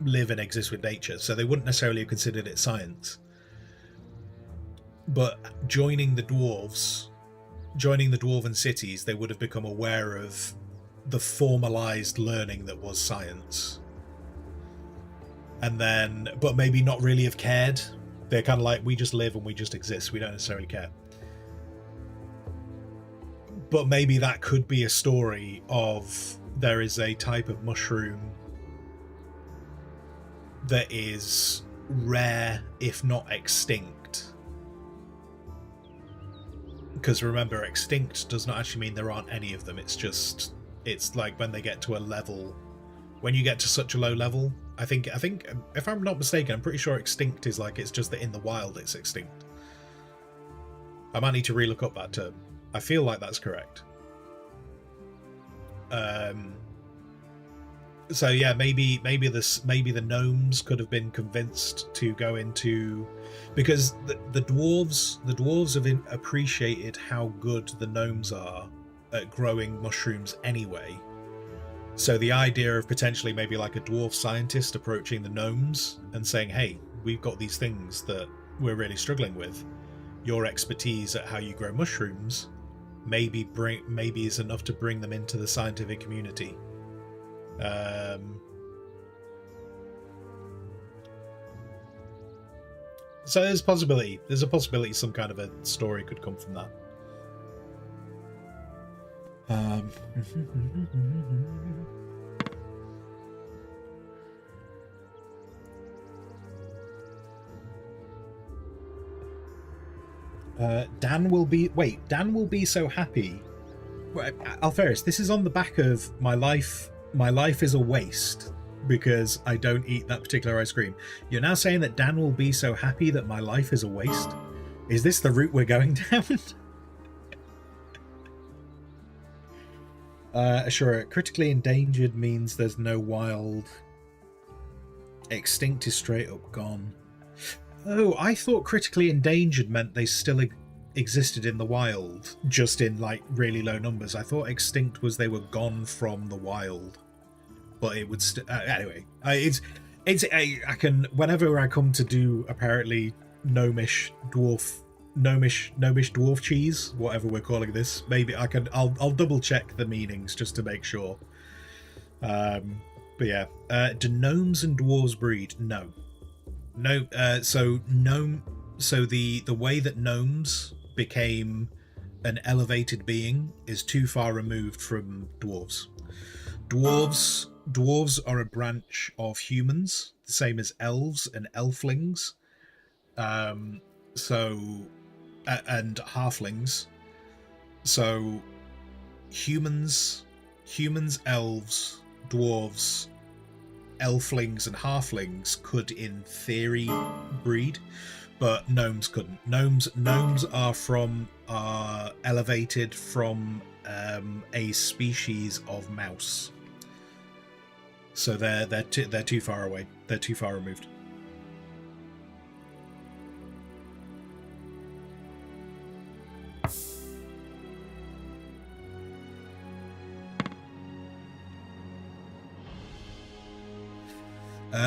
live and exist with nature, so they wouldn't necessarily have considered it science. But joining the dwarven cities, they would have become aware of the formalized learning that was science. And then, but maybe not really have cared. They're kind of like, we just live and we just exist. We don't necessarily care. But maybe that could be a story of there is a type of mushroom that is rare, if not extinct. Because remember, extinct does not actually mean there aren't any of them. It's like when they get to a level, when you get to such a low level, I think if I'm not mistaken, I'm pretty sure extinct is like, it's just that in the wild it's extinct. I might need to relook up that term. I feel like that's correct. So yeah, maybe the gnomes could have been convinced to go into, because the dwarves have appreciated how good the gnomes are at growing mushrooms anyway. So the idea of potentially maybe like a dwarf scientist approaching the gnomes and saying, hey, we've got these things that we're really struggling with. Your expertise at how you grow mushrooms maybe is enough to bring them into the scientific community. So there's a possibility some kind of a story could come from that. Dan will be so happy. Alferis, this is on the back of my life is a waste because I don't eat that particular ice cream. You're now saying that Dan will be so happy that my life is a waste? Is this the route we're going down? Sure, critically endangered means there's no wild Extinct is straight up gone. Oh, I thought critically endangered meant they still existed in the wild, just in like really low numbers. I thought extinct was they were gone from the wild, but it would anyway. I can, whenever I come to do apparently gnomish dwarf cheese, whatever we're calling this. Maybe I'll double check the meanings just to make sure. But yeah, do gnomes and dwarves breed? No. So the way that gnomes became an elevated being is too far removed from dwarves. Dwarves are a branch of humans, the same as elves and elflings. And halflings. So humans, elves, dwarves, elflings, and halflings could, in theory, breed, but gnomes couldn't. Gnomes are elevated from a species of mouse. So they're too far away. They're too far removed.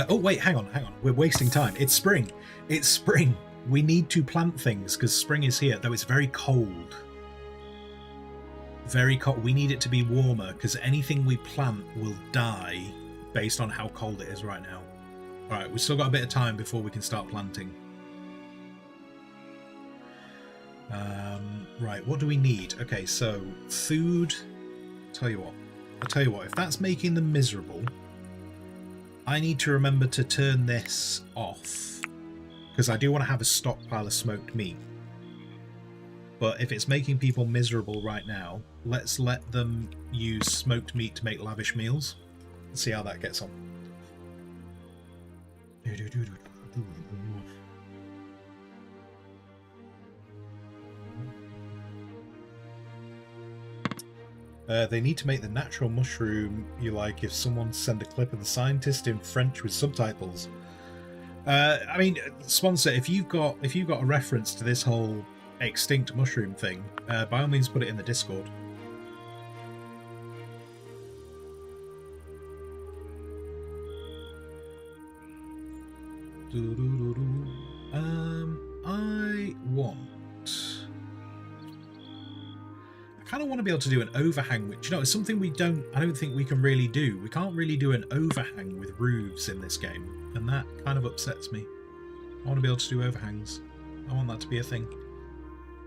Oh wait, hang on. We're wasting time. It's spring. We need to plant things because spring is here, though it's very cold. Very cold. We need it to be warmer because anything we plant will die based on how cold it is right now. Alright, we've still got a bit of time before we can start planting. Right, what do we need? Okay, so food. I'll tell you what, if that's making them miserable, I need to remember to turn this off because I do want to have a stockpile of smoked meat. But if it's making people miserable right now, let's let them use smoked meat to make lavish meals. Let's see how that gets on. They need to make the natural mushroom you like if someone send a clip of the scientist in French with subtitles. I mean, sponsor, if you've got a reference to this whole extinct mushroom thing, by all means put it in the Discord. I kind of want to be able to do an overhang, which, it's something I don't think we can really do. We can't really do an overhang with roofs in this game, and that kind of upsets me. I want to be able to do overhangs. I want that to be a thing.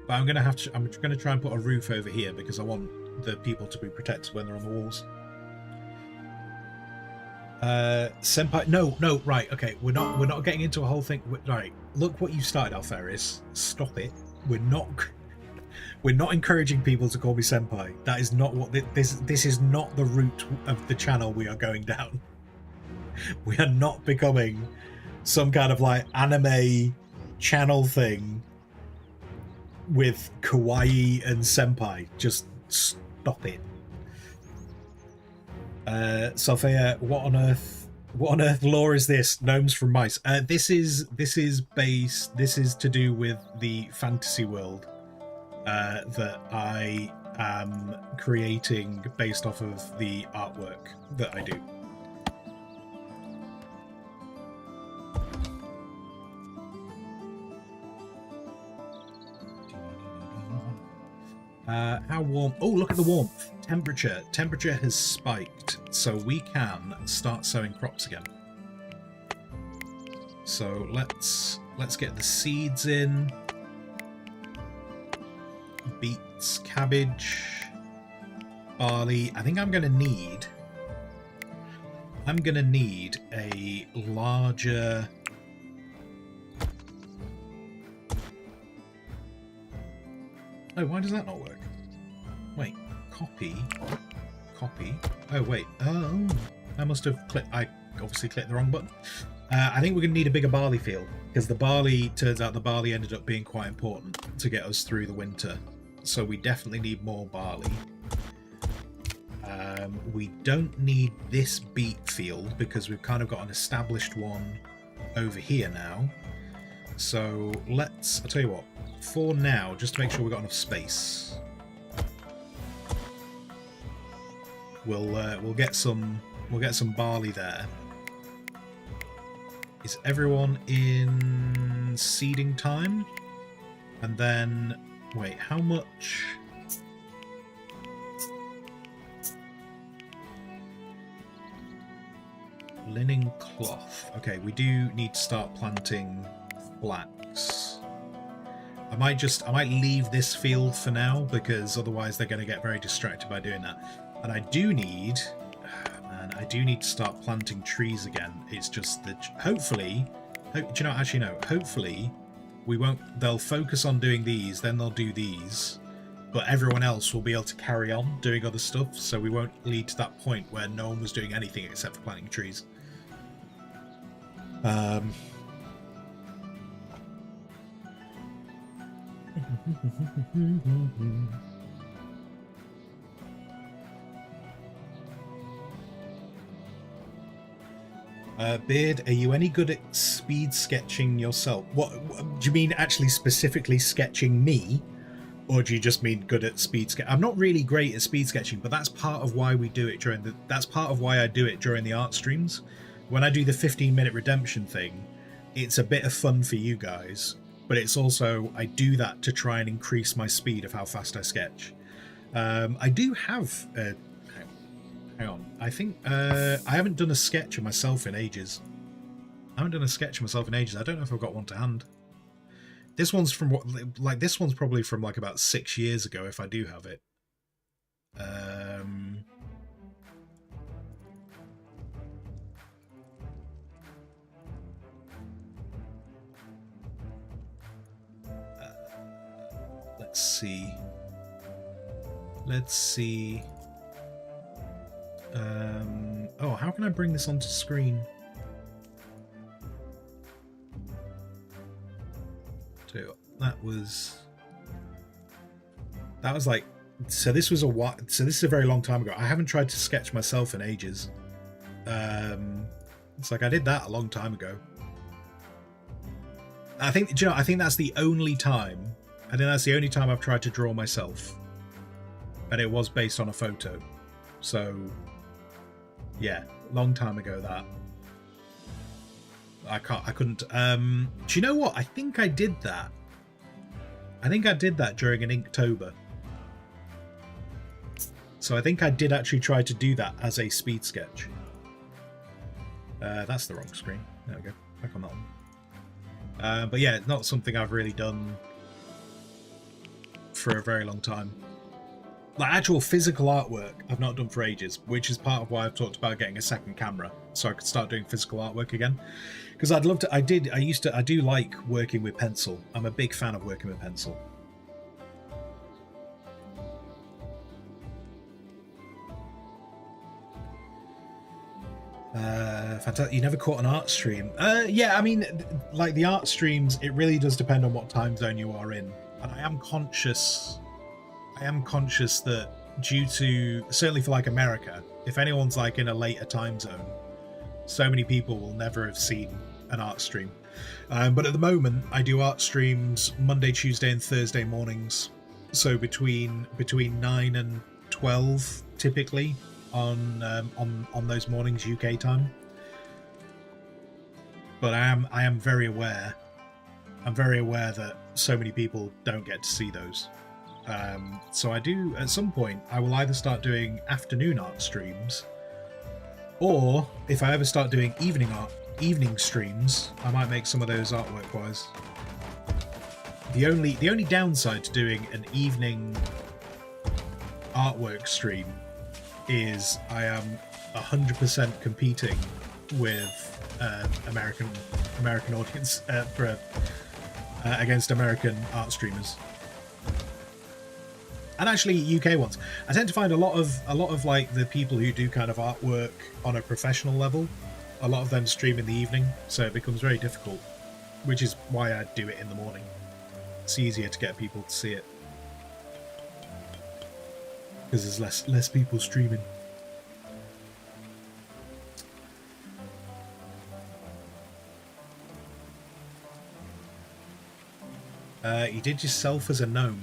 But I'm going to try and put a roof over here because I want the people to be protected when they're on the walls. Senpai, no, right, okay, we're not getting into a whole thing. Right, look what you started, Alferis. Stop it. We're not encouraging people to call me senpai. That is not what this is not the route of the channel we are going down. We are not becoming some kind of like anime channel thing with kawaii and senpai. Just stop it. Sophia, what on earth lore is this? Gnomes from mice. This is to do with the fantasy world that I am creating based off of the artwork that I do. How warm? Oh, look at the warmth. Temperature has spiked, so we can start sowing crops again. So let's get the seeds in. Beets, cabbage, barley. I think I'm gonna need a larger. Oh, why does that not work? Wait, copy. Oh wait, oh, I must have clicked. I obviously clicked the wrong button. I think we're going to need a bigger barley field because turns out the barley ended up being quite important to get us through the winter. So we definitely need more barley. We don't need this beet field because we've kind of got an established one over here now. So let's, I'll tell you what, for now, just to make sure we've got enough space, we'll get some barley there. Is everyone in seeding time? And then, wait, how much? Linen cloth. Okay, we do need to start planting flax. I might leave this field for now because otherwise they're going to get very distracted by doing that. And I do need to start planting trees again. It's just that hopefully, hopefully they'll focus on doing these, then they'll do these, but everyone else will be able to carry on doing other stuff, so we won't lead to that point where no one was doing anything except for planting trees. Beard, are you any good at speed sketching yourself? What do you mean, actually specifically sketching me? Or do you just mean good at speed sketch? I'm not really great at speed sketching, but that's part of why we do it that's part of why I do it during the art streams. When I do the 15-minute redemption thing, it's a bit of fun for you guys, but it's also, I do that to try and increase my speed of how fast I sketch. I do have hang on, I think I haven't done a sketch of myself in ages. I don't know if I've got one to hand. This one's from this one's probably from like about 6 years ago, if I do have it. Let's see. Oh, how can I bring this onto screen? So that was like, so this was this is a very long time ago. I haven't tried to sketch myself in ages. It's like I did that a long time ago. I think that's the only time. I think that's the only time I've tried to draw myself, and it was based on a photo. So yeah, long time ago that. I couldn't. Do you know what? I think I did that. During an Inktober. So I think I did actually try to do that as a speed sketch. That's the wrong screen. There we go. Back on that one. But yeah, it's not something I've really done for a very long time. Like actual physical artwork, I've not done for ages, which is part of why I've talked about getting a second camera, so I could start doing physical artwork again. Because I'd love to. I do like working with pencil. I'm a big fan of working with pencil. Fantastic. You never caught an art stream? Yeah, I mean, like the art streams, it really does depend on what time zone you are in. And I am conscious that due to, certainly for like America, if anyone's like in a later time zone, so many people will never have seen an art stream. But at the moment, I do art streams Monday, Tuesday, and Thursday mornings. So between 9 and 12, typically on those mornings UK time. But I am very aware. I'm very aware that so many people don't get to see those. So I do, at some point, I will either start doing afternoon art streams, or if I ever start doing evening streams, I might make some of those artwork wise. The only downside to doing an evening artwork stream is I am 100% competing with American audience against American art streamers. And actually UK ones. I tend to find a lot of like the people who do kind of artwork on a professional level, a lot of them stream in the evening, so it becomes very difficult, which is why I do it in the morning. It's easier to get people to see it because there's less people streaming. You did yourself as a gnome.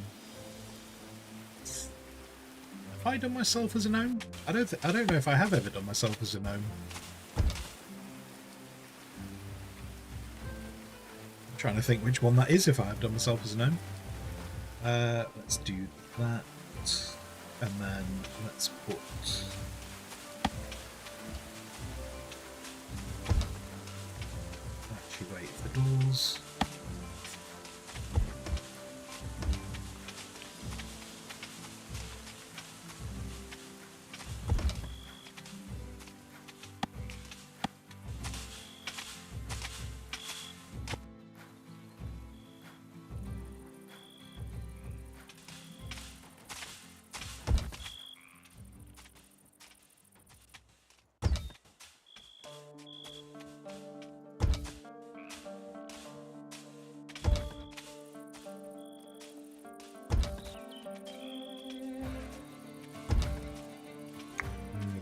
Have I done myself as a gnome? I don't know if I have ever done myself as a gnome. I'm trying to think which one that is if I have done myself as a gnome. Let's do that. And then let's put... Actually, wait for doors.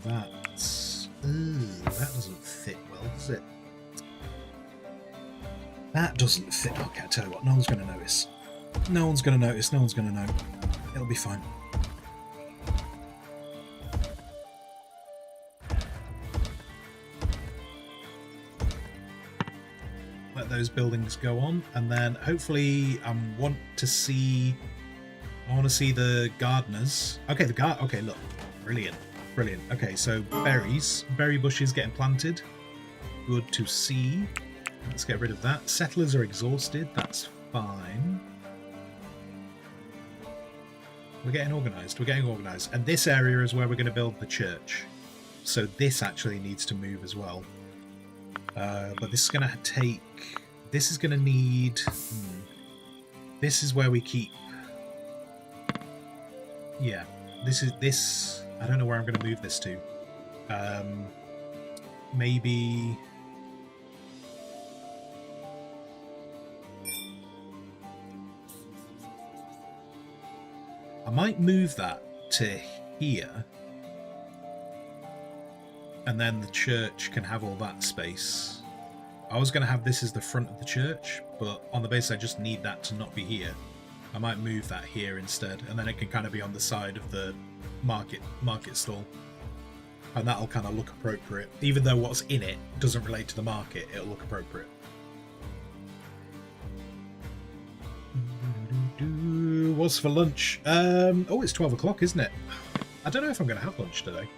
That doesn't fit well, does it? That doesn't fit. Okay, I'll tell you what, no one's going to notice. No one's going to notice, no one's going to know. It'll be fine. Let those buildings go on, and then hopefully I want to see the gardeners. Okay, okay, look. Brilliant. Brilliant. Okay, so berry bushes getting planted. Good to see. Let's get rid of that. Settlers are exhausted. That's fine. We're getting organised. We're getting organised. And this area is where we're going to build the church. So this actually needs to move as well. But this is going to take... This is going to need... This is where we keep... Yeah. This... I don't know where I'm going to move this to. Maybe... I might move that to here. And then the church can have all that space. I was going to have this as the front of the church, but on the basis I just need that to not be here. I might move that here instead, and then it can kind of be on the side of the market stall, and that'll kind of look appropriate. Even though what's in it doesn't relate to the market, it'll look appropriate. What's for lunch? Oh, it's 12 o'clock, isn't it? I don't know if I'm going to have lunch today.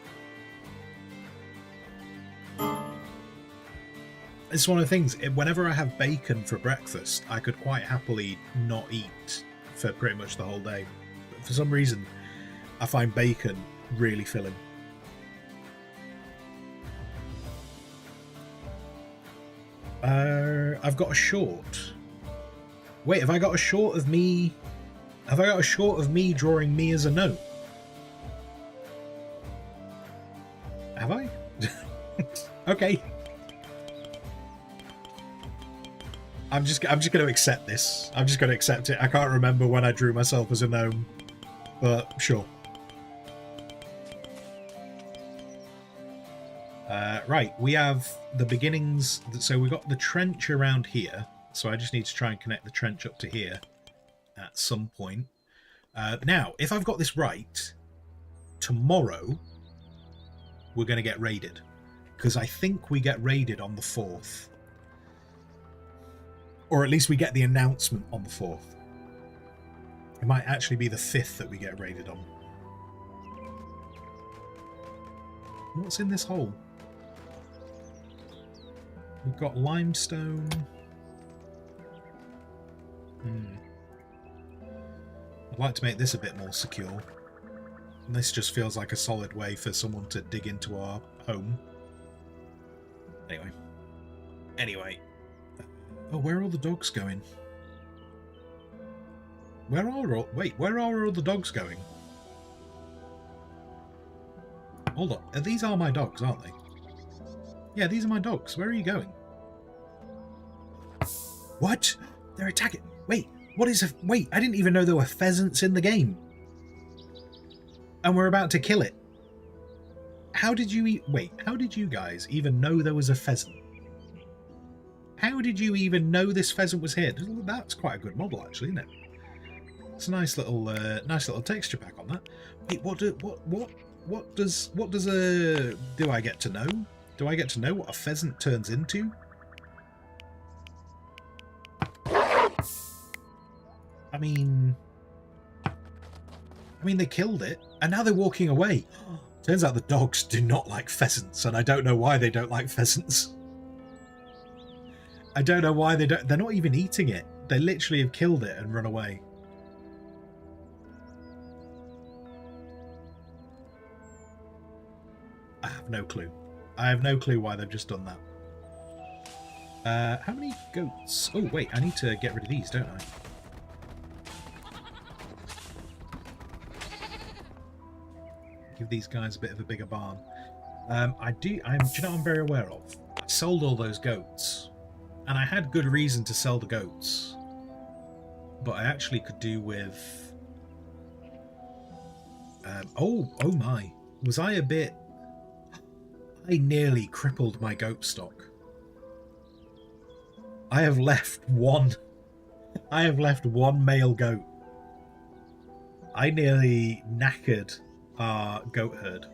It's one of the things, whenever I have bacon for breakfast, I could quite happily not eat for pretty much the whole day. But for some reason, I find bacon really filling. I've got a short. Wait, have I got a short of me? Have I got a short of me drawing me as a gnome? Have I? Okay. I'm just going to accept this. I'm just going to accept it. I can't remember when I drew myself as a gnome, but sure. Right, we have the beginnings. So we've got the trench around here. So I just need to try and connect the trench up to here at some point. Now, if I've got this right, tomorrow we're going to get raided. Because I think we get raided on the 4th. Or at least we get the announcement on the 4th. It might actually be the 5th that we get raided on. What's in this hole? We've got limestone. I'd like to make this a bit more secure. And this just feels like a solid way for someone to dig into our home. Anyway. Oh, where are all the dogs going? Where are all the dogs going? Hold on. These are my dogs, aren't they? Yeah, these are my dogs. Where are you going? What? They're attacking. Wait, what is a... Wait, I didn't even know there were pheasants in the game. And we're about to kill it. How did you... Wait, how did you guys even know there was a pheasant? How How did you even know this pheasant was here? That's quite a good model, actually, isn't it? It's a nice little texture pack on that. Wait, what does do I get to know? Do I get to know what a pheasant turns into? I mean, they killed it, and now they're walking away. Turns out the dogs do not like pheasants, and I don't know why they don't like pheasants. I don't know why they don't. They're not even eating it. They literally have killed it and run away. I have no clue. I have no clue why they've just done that. How many goats? Oh, wait, I need to get rid of these, don't I? Give these guys a bit of a bigger barn. Do you know what I'm very aware of? I sold all those goats. And I had good reason to sell the goats. But I actually could do with... oh my. Was I a bit... I nearly crippled my goat stock. I have left one male goat. I nearly knackered our goat herd.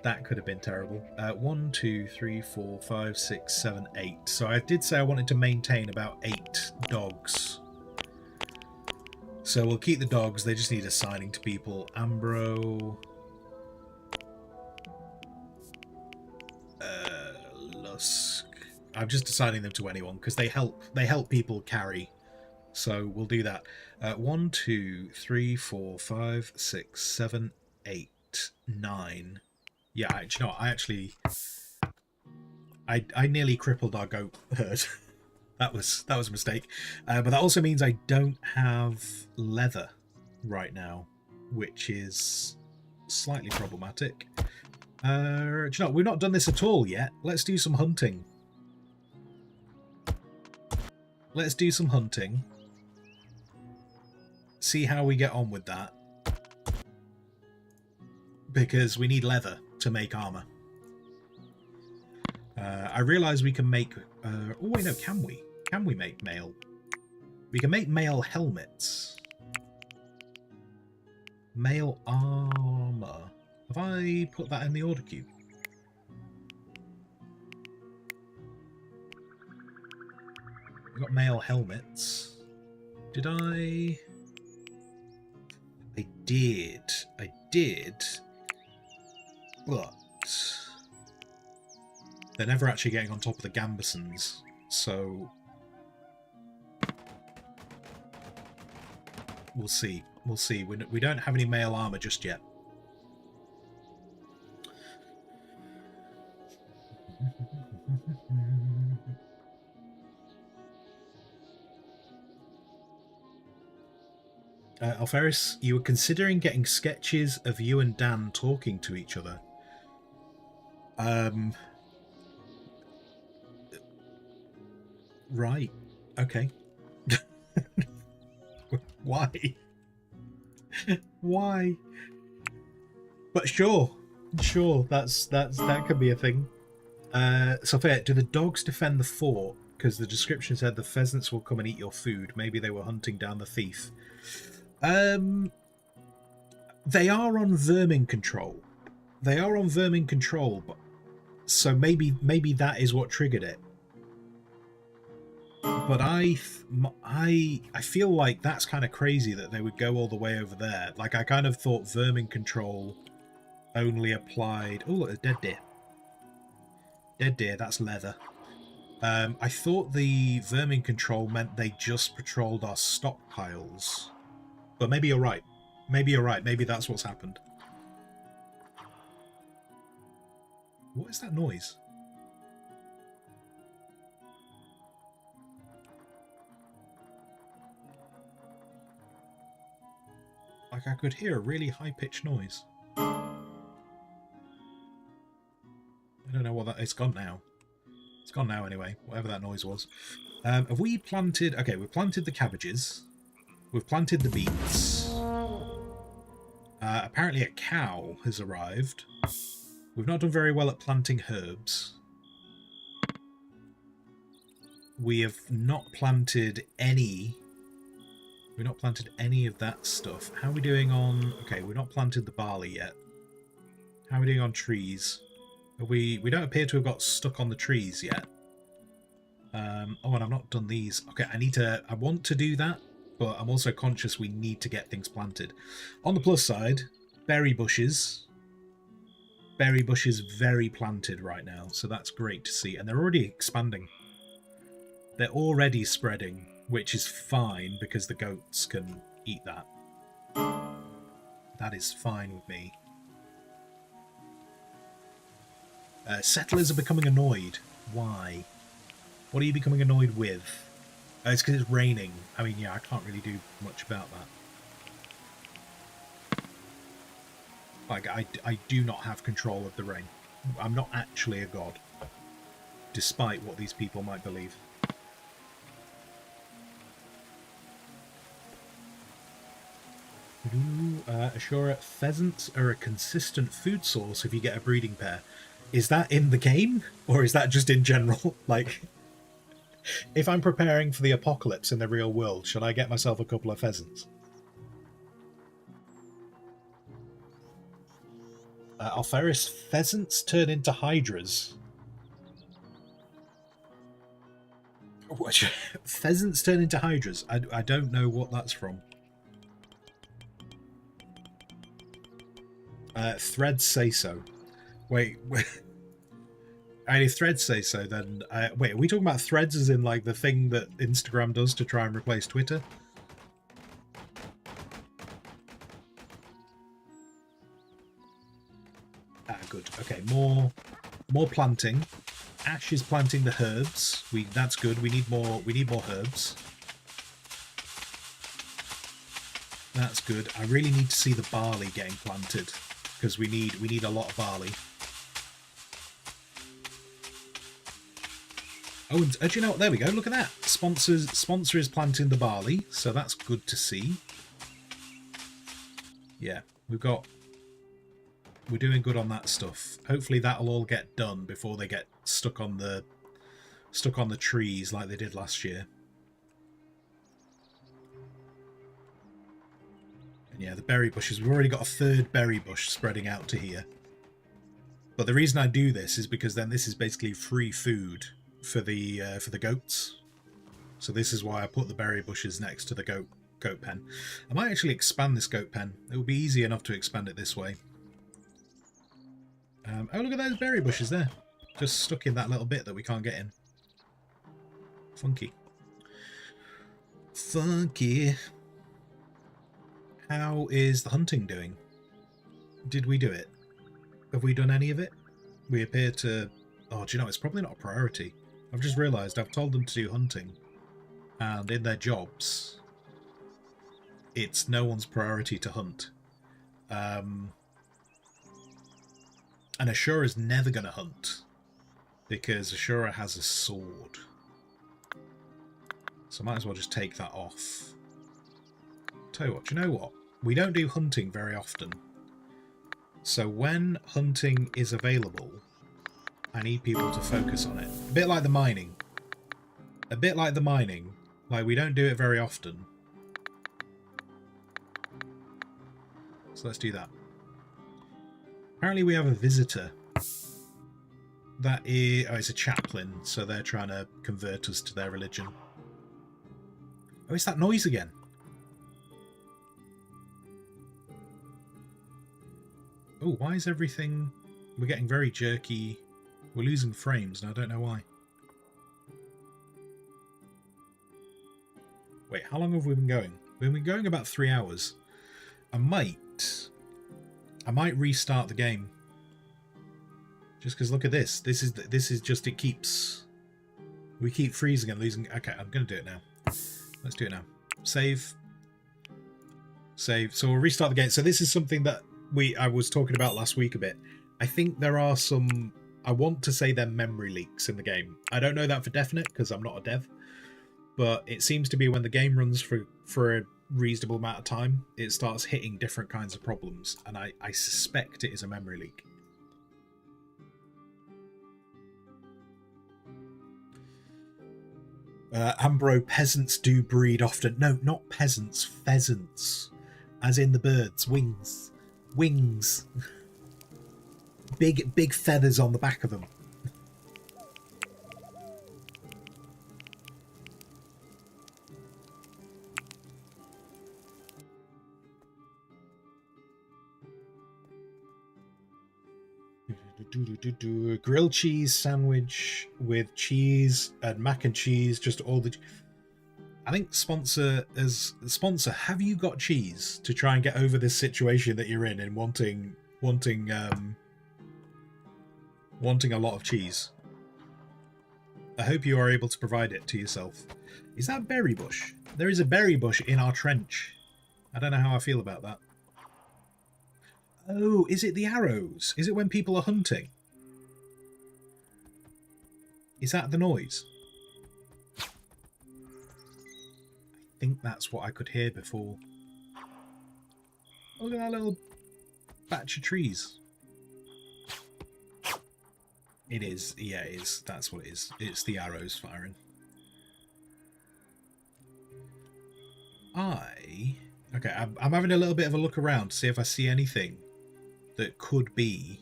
That could have been terrible. 1, 2, 3, 4, 5, 6, 7, 8. So I did say I wanted to maintain about 8 dogs. So we'll keep the dogs. They just need assigning to people. Ambro. Lusk. I'm just assigning them to anyone because they help people carry. So we'll do that. 1, 2, 3, 4, 5, 6, 7, 8, 9. Yeah, I nearly crippled our goat herd. that was a mistake. But that also means I don't have leather right now, which is slightly problematic. Do you know, we've not done this at all yet. Let's do some hunting. See how we get on with that. Because we need leather to make armor. I realise we can make... oh wait, no, can we? Can we make mail? We can make mail helmets. Mail armor. Have I put that in the order queue? We've got mail helmets. Did I... I did. But they're never actually getting on top of the gambesons, so we'll see. We don't have any mail armor just yet. Alferis, you were considering getting sketches of you and Dan talking to each other. Right. Okay. Why? Why? But sure, that could be a thing. So fair. Do the dogs defend the fort? Because the description said the pheasants will come and eat your food. Maybe they were hunting down the thief. They are on vermin control. But so maybe that is what triggered it. But I feel like that's kind of crazy that they would go all the way over there. Like, I kind of thought vermin control only applied... Oh, look, a dead deer. Dead deer, that's leather. I thought the vermin control meant they just patrolled our stockpiles. But maybe you're right. Maybe that's what's happened. What is that noise? Like, I could hear a really high-pitched noise. I don't know what that... It's gone now. It's gone now anyway, whatever that noise was. Have we planted... Okay, we've planted the cabbages. We've planted the beets. Apparently a cow has arrived. We've not done very well at planting herbs. We have not planted any. We've not planted any of that stuff. How are we doing on... Okay, we've not planted the barley yet. How are we doing on trees? We don't appear to have got stuck on the trees yet. Oh, and I've not done these. Okay, I want to do that, but I'm also conscious we need to get things planted. On the plus side, berry bushes. Berry bushes very planted right now, so that's great to see. And they're already expanding. They're already spreading, which is fine because the goats can eat that. That is fine with me. Settlers are becoming annoyed. Why? What are you becoming annoyed with? It's because it's raining. I mean, yeah, I can't really do much about that. Like, I do not have control of the rain. I'm not actually a god, despite what these people might believe. Ashura, pheasants are a consistent food source if you get a breeding pair. Is that in the game, or is that just in general? Like, if I'm preparing for the apocalypse in the real world, should I get myself a couple of pheasants? Alferis, pheasants turn into hydras. What? Pheasants turn into hydras? I don't know what that's from. Threads say so. Wait. And if threads say so, then... wait, are we talking about threads as in, like, the thing that Instagram does to try and replace Twitter? Ah, good. Okay, more planting. Ash is planting the herbs. That's good. We need more herbs. That's good. I really need to see the barley getting planted, because we need a lot of barley. Oh, and do you know what? There we go. Look at that. Sponsor is planting the barley, so that's good to see. Yeah, we're doing good on that stuff. Hopefully that'll all get done before they get stuck on the trees like they did last year. And yeah, the berry bushes. We've already got a third berry bush spreading out to here. But the reason I do this is because then this is basically free food for the goats. So this is why I put the berry bushes next to the goat pen. I might actually expand this goat pen. It will be easy enough to expand it this way. Oh, look at those berry bushes there. Just stuck in that little bit that we can't get in. Funky. Funky. How is the hunting doing? Did we do it? Have we done any of it? We appear to... Oh, do you know, it's probably not a priority. I've just realised I've told them to do hunting. And in their jobs, it's no one's priority to hunt. And Ashura's never going to hunt, because Ashura has a sword. So I might as well just take that off. Tell you what, do you know what? We don't do hunting very often. So when hunting is available, I need people to focus on it. A bit like the mining. A bit like the mining. Like, we don't do it very often. So let's do that. Apparently we have a visitor. That is... Oh, it's a chaplain, so they're trying to convert us to their religion. Oh, it's that noise again. Oh, why is everything... We're getting very jerky. We're losing frames, and I don't know why. Wait, how long have we been going? We've been going about 3 hours. I might restart the game. Just because look at this. This is just, it keeps... We keep freezing and losing... Okay, I'm going to do it now. Let's do it now. Save. Save. So we'll restart the game. So this is something that I was talking about last week a bit. I think there are some... I want to say they're memory leaks in the game. I don't know that for definite because I'm not a dev. But it seems to be when the game runs for a reasonable amount of time, it starts hitting different kinds of problems. And I suspect it is a memory leak. Ambro, peasants do breed often. No, not peasants, pheasants. As in the birds, wings. Wings. Big feathers on the back of them. Grilled cheese sandwich with cheese and mac and cheese, just all the... I think sponsor, have you got cheese to try and get over this situation that you're in and wanting a lot of cheese? I hope you are able to provide it to yourself. Is that berry bush? There is a berry bush in our trench. I don't know how I feel about that. Oh, is it the arrows? Is it when people are hunting? Is that the noise? I think that's what I could hear before. Look at that little batch of trees. It is, yeah, it is. That's what it is. It's the arrows firing. Okay, I'm having a little bit of a look around to see if I see anything that could be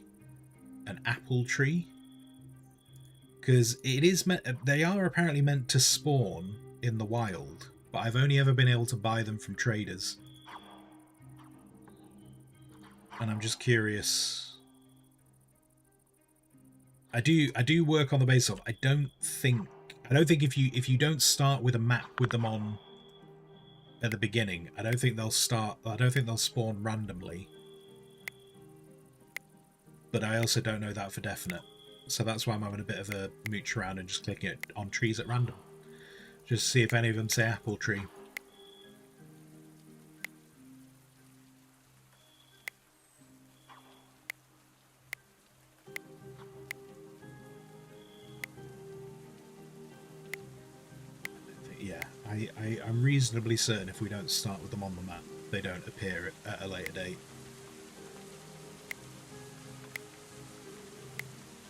an apple tree. Because it is they are apparently meant to spawn in the wild, but I've only ever been able to buy them from traders. And I'm just curious. I do work on the basis of I don't think if you don't start with a map with them on at the beginning, I don't think they'll spawn randomly. But I also don't know that for definite. So that's why I'm having a bit of a mooch around and just clicking it on trees at random. Just to see if any of them say apple tree. Yeah, I'm reasonably certain if we don't start with them on the map, they don't appear at a later date.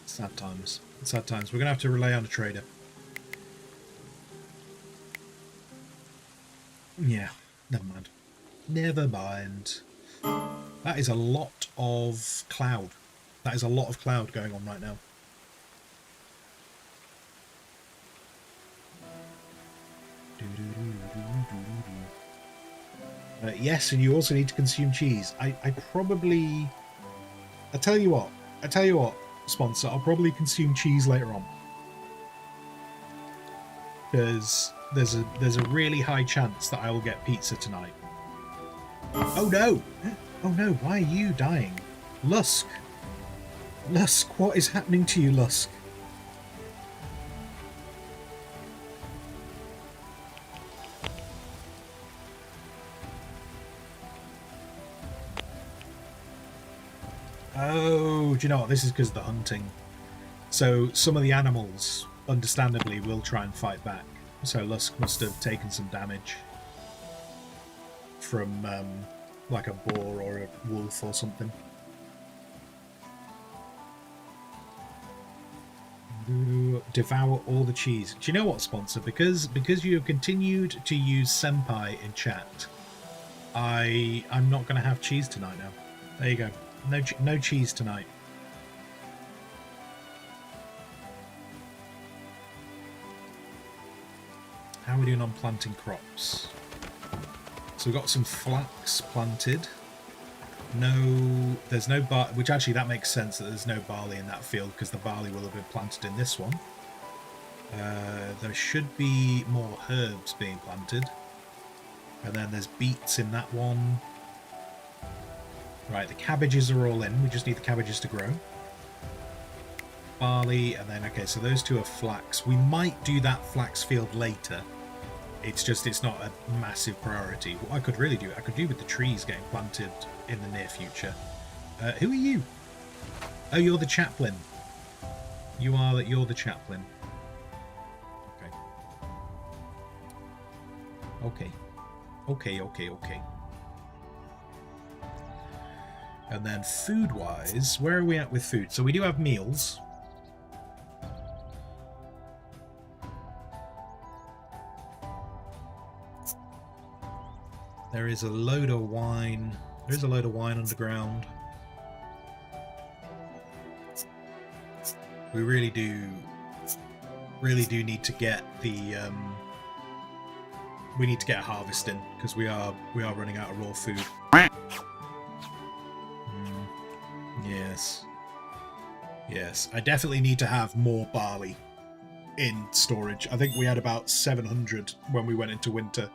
Sad times. Sad times. We're going to have to rely on a trader. Yeah, never mind. Never mind. That is a lot of cloud. That is a lot of cloud going on right now. Yes, and you also need to consume cheese. I tell you what, sponsor, I'll probably consume cheese later on. Because there's a really high chance that I will get pizza tonight. Oh no! Oh no, why are you dying? Lusk! Lusk, what is happening to you, Lusk? Oh, do you know what? This is because of the hunting. So some of the animals, understandably, will try and fight back. So Lusk must have taken some damage from like a boar or a wolf or something. Devour all the cheese. Do you know what, sponsor? Because you have continued to use senpai in chat, I'm not going to have cheese tonight now. There you go. No cheese tonight. How are we doing on planting crops? So we've got some flax planted. No, there's no barley, which actually that makes sense that there's no barley in that field because the barley will have been planted in this one. There should be more herbs being planted. And then there's beets in that one. Right, the cabbages are all in. We just need the cabbages to grow. Barley, and then, okay, so those two are flax. We might do that flax field later. It's not a massive priority. What I could really do, I could do with the trees getting planted in the near future. Who are you? Oh, you're the chaplain. You're the chaplain. Okay. Okay. And then food-wise, where are we at with food? So we do have meals. There is a load of wine. There is a load of wine underground. We really do need to get the we need to get harvesting because we are running out of raw food. Yes. Yes, I definitely need to have more barley in storage. I think we had about 700 when we went into winter.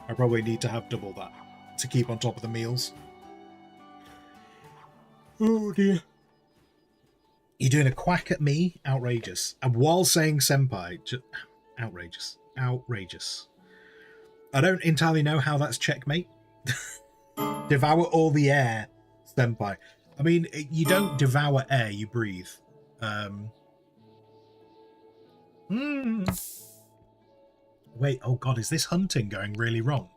I probably need to have double that to keep on top of the meals. Oh dear. You're doing a quack at me? Outrageous. And while saying senpai, just outrageous. Outrageous. I don't entirely know how that's checkmate. Devour all the air, senpai. I mean, you don't devour air, you breathe. Wait, oh god, is this hunting going really wrong?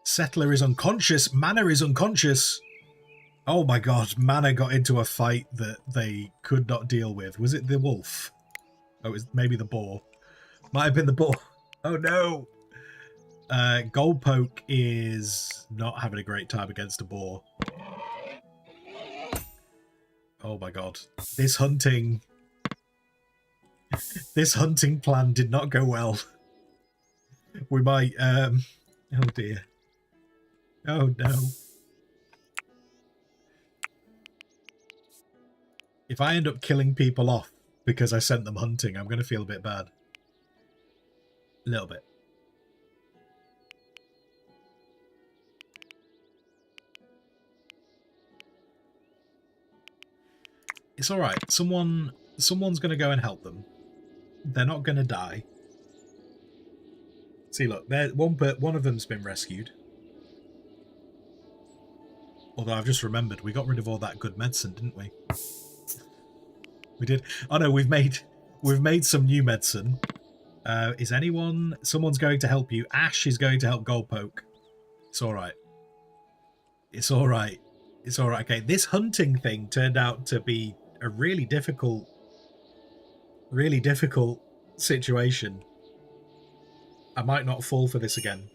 Settler is unconscious. Mana is unconscious. Oh my god, Mana got into a fight that they could not deal with. Was it the wolf? Oh, it was maybe the boar. Might have been the boar. Oh no! Goldpoke is not having a great time against a boar. Oh my god. This hunting plan did not go well. We might, oh dear. Oh no. If I end up killing people off because I sent them hunting, I'm going to feel a bit bad. A little bit. It's alright. Someone's going to go and help them. They're not going to die. See, look, one of them's been rescued. Although I've just remembered, we got rid of all that good medicine, didn't we? We did. Oh no, we've made some new medicine. Is anyone... Someone's going to help you. Ash is going to help Goldpoke. It's alright. It's alright. It's alright. Okay, this hunting thing turned out to be a really difficult situation. I might not fall for this again.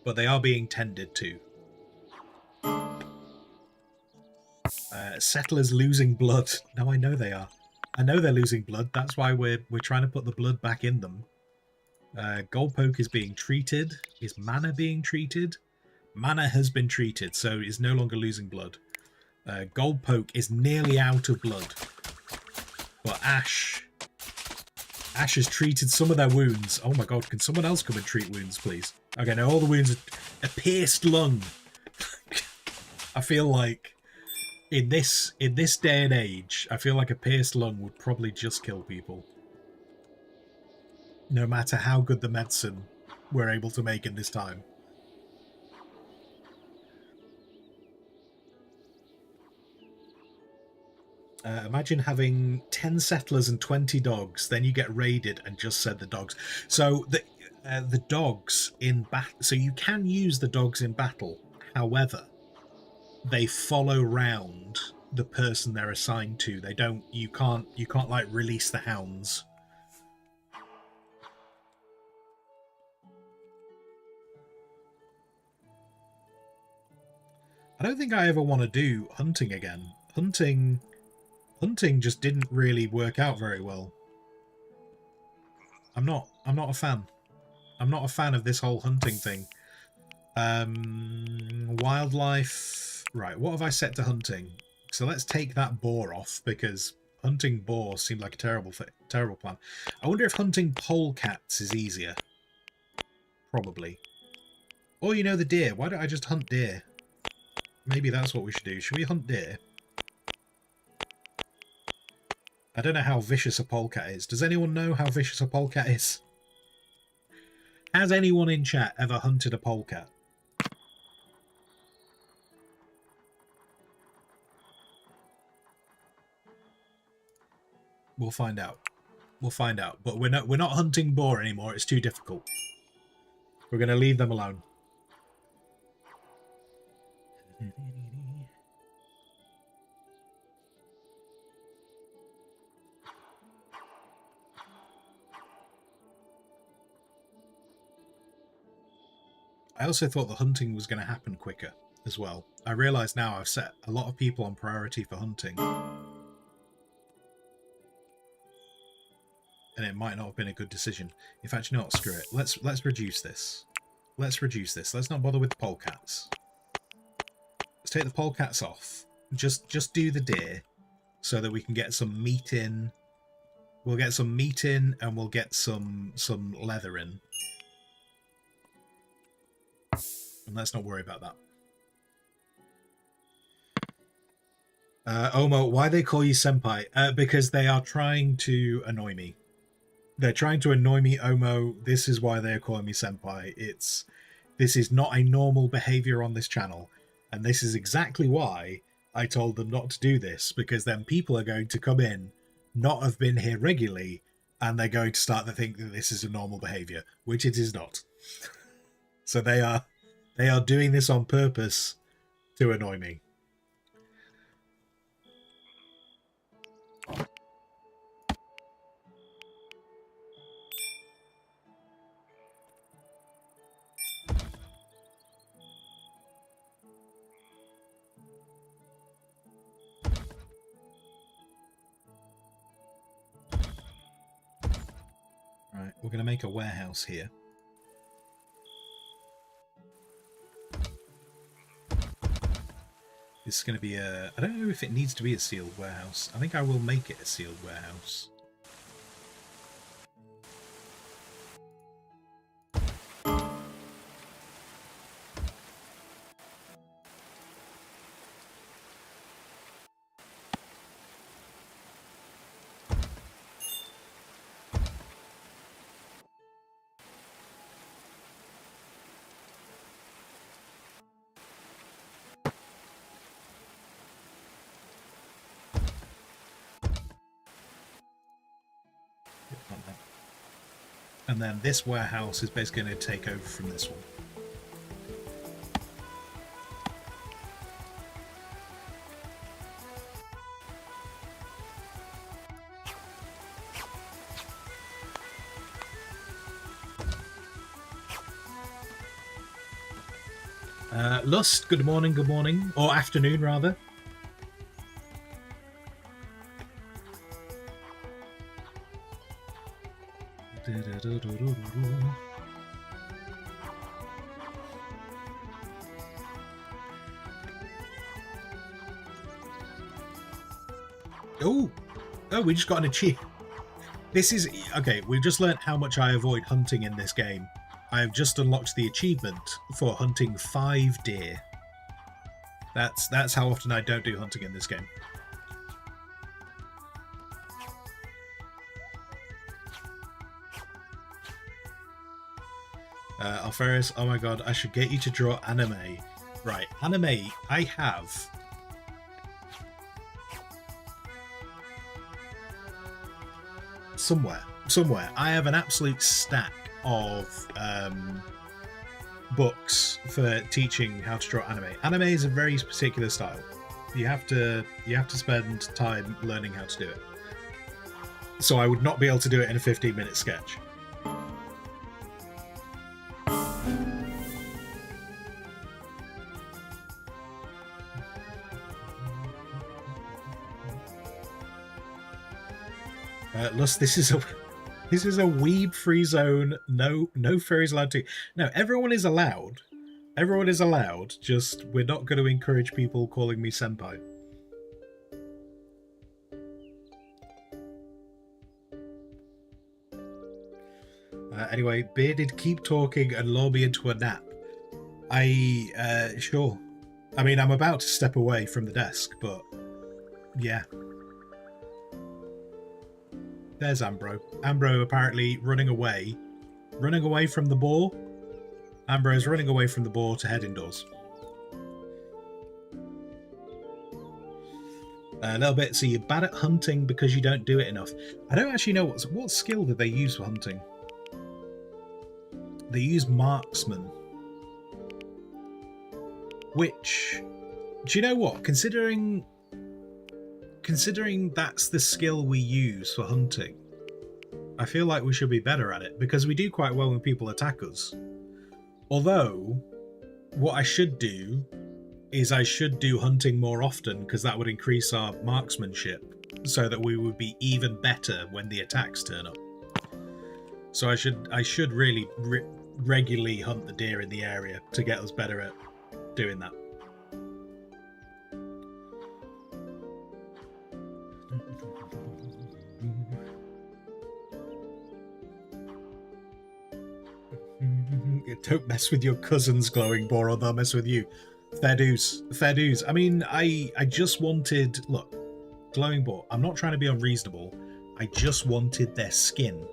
But they are being tended to. Settlers losing blood. No, I know they are. I know they're losing blood. That's why we're trying to put the blood back in them. Goldpoke is being treated. Is Mana being treated? Mana has been treated, so is no longer losing blood. Goldpoke is nearly out of blood. But Ash has treated some of their wounds. Oh my god, can someone else come and treat wounds, please? Okay, now all the wounds are a pierced lung. I feel like in this day and age, I feel like a pierced lung would probably just kill people. No matter how good the medicine we're able to make in this time. Imagine having 10 settlers and 20 dogs, then you get raided and just said the dogs. So the dogs in battle, so you can use the dogs in battle. However, they follow round the person they're assigned to. They don't. You can't like release the hounds. I don't think I ever want to do hunting again. Hunting just didn't really work out very well. I'm not a fan. I'm not a fan of this whole hunting thing. Wildlife. Right, what have I set to hunting? So let's take that boar off because hunting boar seemed like a terrible plan. I wonder if hunting polecats is easier. Probably. Or, you know, the deer. Why don't I just hunt deer? Maybe that's what we should do. Should we hunt deer? I don't know how vicious a polecat is. Does anyone know how vicious a polecat is? Has anyone in chat ever hunted a polecat? We'll find out. We'll find out. But we're not hunting boar anymore. It's too difficult. We're going to leave them alone. I also thought the hunting was going to happen quicker as well. I realise now I've set a lot of people on priority for hunting. And it might not have been a good decision. In fact, you know what? Screw it. Let's reduce this. Let's reduce this. Let's not bother with the polecats. Let's take the polecats off. Just do the deer so that we can get some meat in. We'll get some meat in and we'll get some leather in. And let's not worry about that. Omo, why they call you senpai? Because they are trying to annoy me. They're trying to annoy me, Omo. This is why they're calling me senpai. This is not a normal behavior on this channel. And this is exactly why I told them not to do this, because then people are going to come in, not have been here regularly, and they're going to start to think that this is a normal behavior, which it is not. So they are doing this on purpose to annoy me. Right, we're going to make a warehouse here. This is going to be a... I don't know if it needs to be a sealed warehouse. I think I will make it a sealed warehouse. And then this warehouse is basically going to take over from this one. Lust, good morning, or afternoon rather. Oh, we just got an achievement. This is... Okay, we've just learnt how much I avoid hunting in this game. I have just unlocked the achievement for hunting 5 deer. That's how often I don't do hunting in this game. Alferis, oh my god, I should get you to draw anime. Right, anime, I have... Somewhere. I have an absolute stack of books for teaching how to draw anime. Anime is a very particular style. You have to spend time learning how to do it. So I would not be able to do it in a 15-minute sketch. Lust, this is a weeb-free zone. No furries allowed to. No, everyone is allowed. Everyone is allowed. Just we're not going to encourage people calling me senpai. Anyway, Bearded, keep talking and lure me into a nap. Sure. I mean, I'm about to step away from the desk, but yeah. There's Ambro. Ambro apparently running away from the boar. Ambro's running away from the boar to head indoors. A little bit. So you're bad at hunting because you don't do it enough. I don't actually know what skill did they use for hunting. They use marksman. Which, do you know what? Considering that's the skill we use for hunting, I feel like we should be better at it, because we do quite well when people attack us. Although, what I should do is I should do hunting more often, because that would increase our marksmanship, so that we would be even better when the attacks turn up. So I should really regularly hunt the deer in the area to get us better at doing that. Don't mess with your cousin's glowing boar, or they'll mess with you. Fair dues. Fair dues. I mean, I just wanted... Look, glowing boar, I'm not trying to be unreasonable. I just wanted their skin.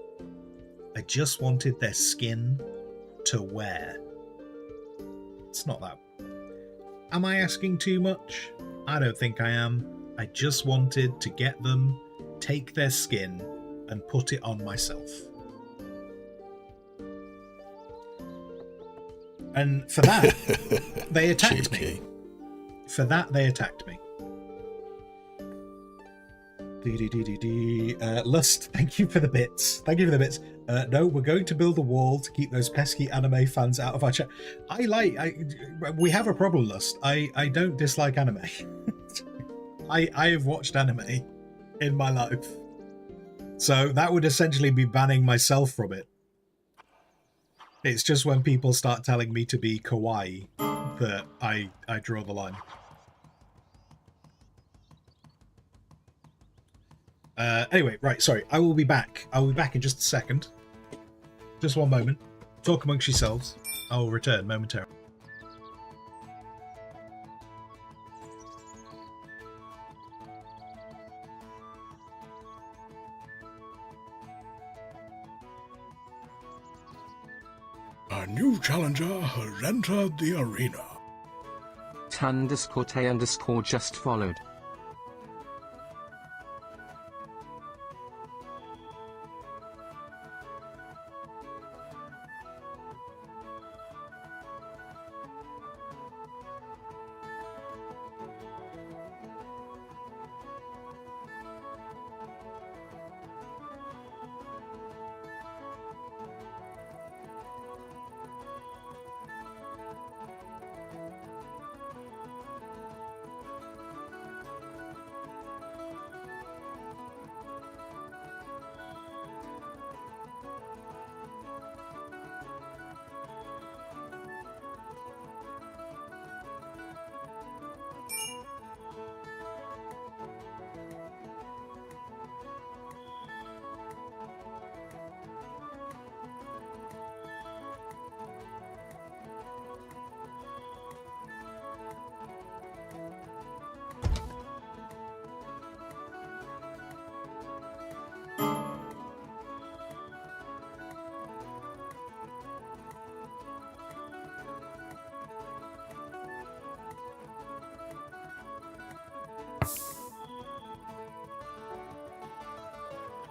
I just wanted their skin to wear. It's not that... Am I asking too much? I don't think I am. I just wanted to get them, take their skin, and put it on myself. And for that, they attacked me. For that, they attacked me. Lust, thank you for the bits. Thank you for the bits. No, we're going to build a wall to keep those pesky anime fans out of our chat. We have a problem, Lust. I don't dislike anime. I have watched anime in my life. So that would essentially be banning myself from it. It's just when people start telling me to be kawaii that I draw the line. Anyway, right, sorry. I will be back. I will be back in just a second. Just one moment. Talk amongst yourselves. I will return momentarily. A new challenger has entered the arena. _T_ just followed.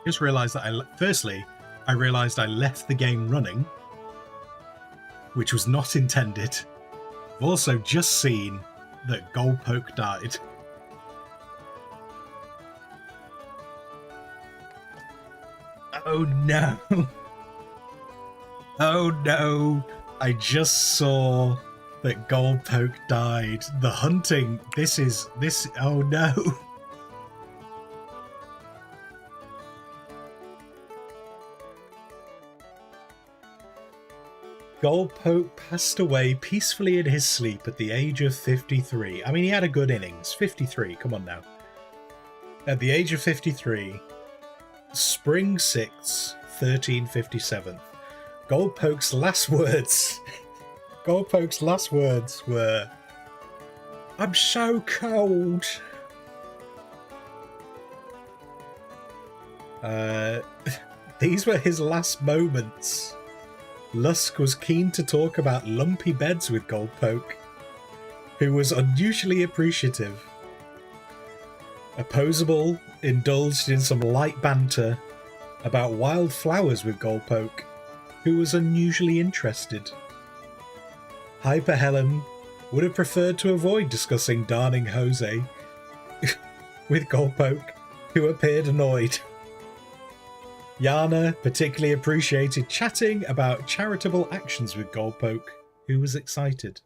Just realised that firstly, I realised I left the game running, which was not intended. I've also just seen that Goldpoke died. Oh no! Oh no! I just saw that Goldpoke died. The hunting. This. Oh no! Goldpoke passed away peacefully in his sleep at the age of 53. I mean, he had a good innings. 53, come on now. At the age of 53, Spring 6th, 1357. Goldpoke's last words. Goldpoke's last words were, "I'm so cold." These were his last moments. Lusk was keen to talk about lumpy beds with Goldpoke, who was unusually appreciative. Opposable indulged in some light banter about wild flowers with Goldpoke, who was unusually interested. Hyper Helen would have preferred to avoid discussing darning Jose with Goldpoke, who appeared annoyed. Yana particularly appreciated chatting about charitable actions with Goldpoke, Who was excited?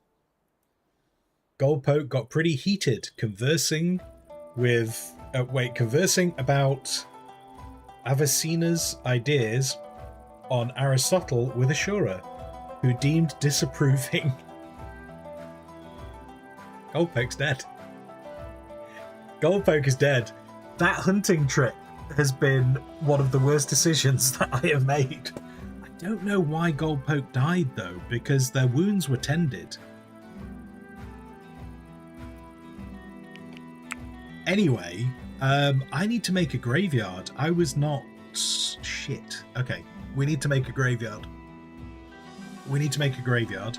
Goldpoke got pretty heated conversing with... conversing about Avicenna's ideas on Aristotle with Ashura, who deemed disapproving. Goldpoke's dead. Goldpoke is dead. That hunting trip has been one of the worst decisions that I have made. I don't know why Goldpoke died, though, because their wounds were tended. Anyway, I need to make a graveyard. I was not... Shit. Okay, we need to make a graveyard. We need to make a graveyard.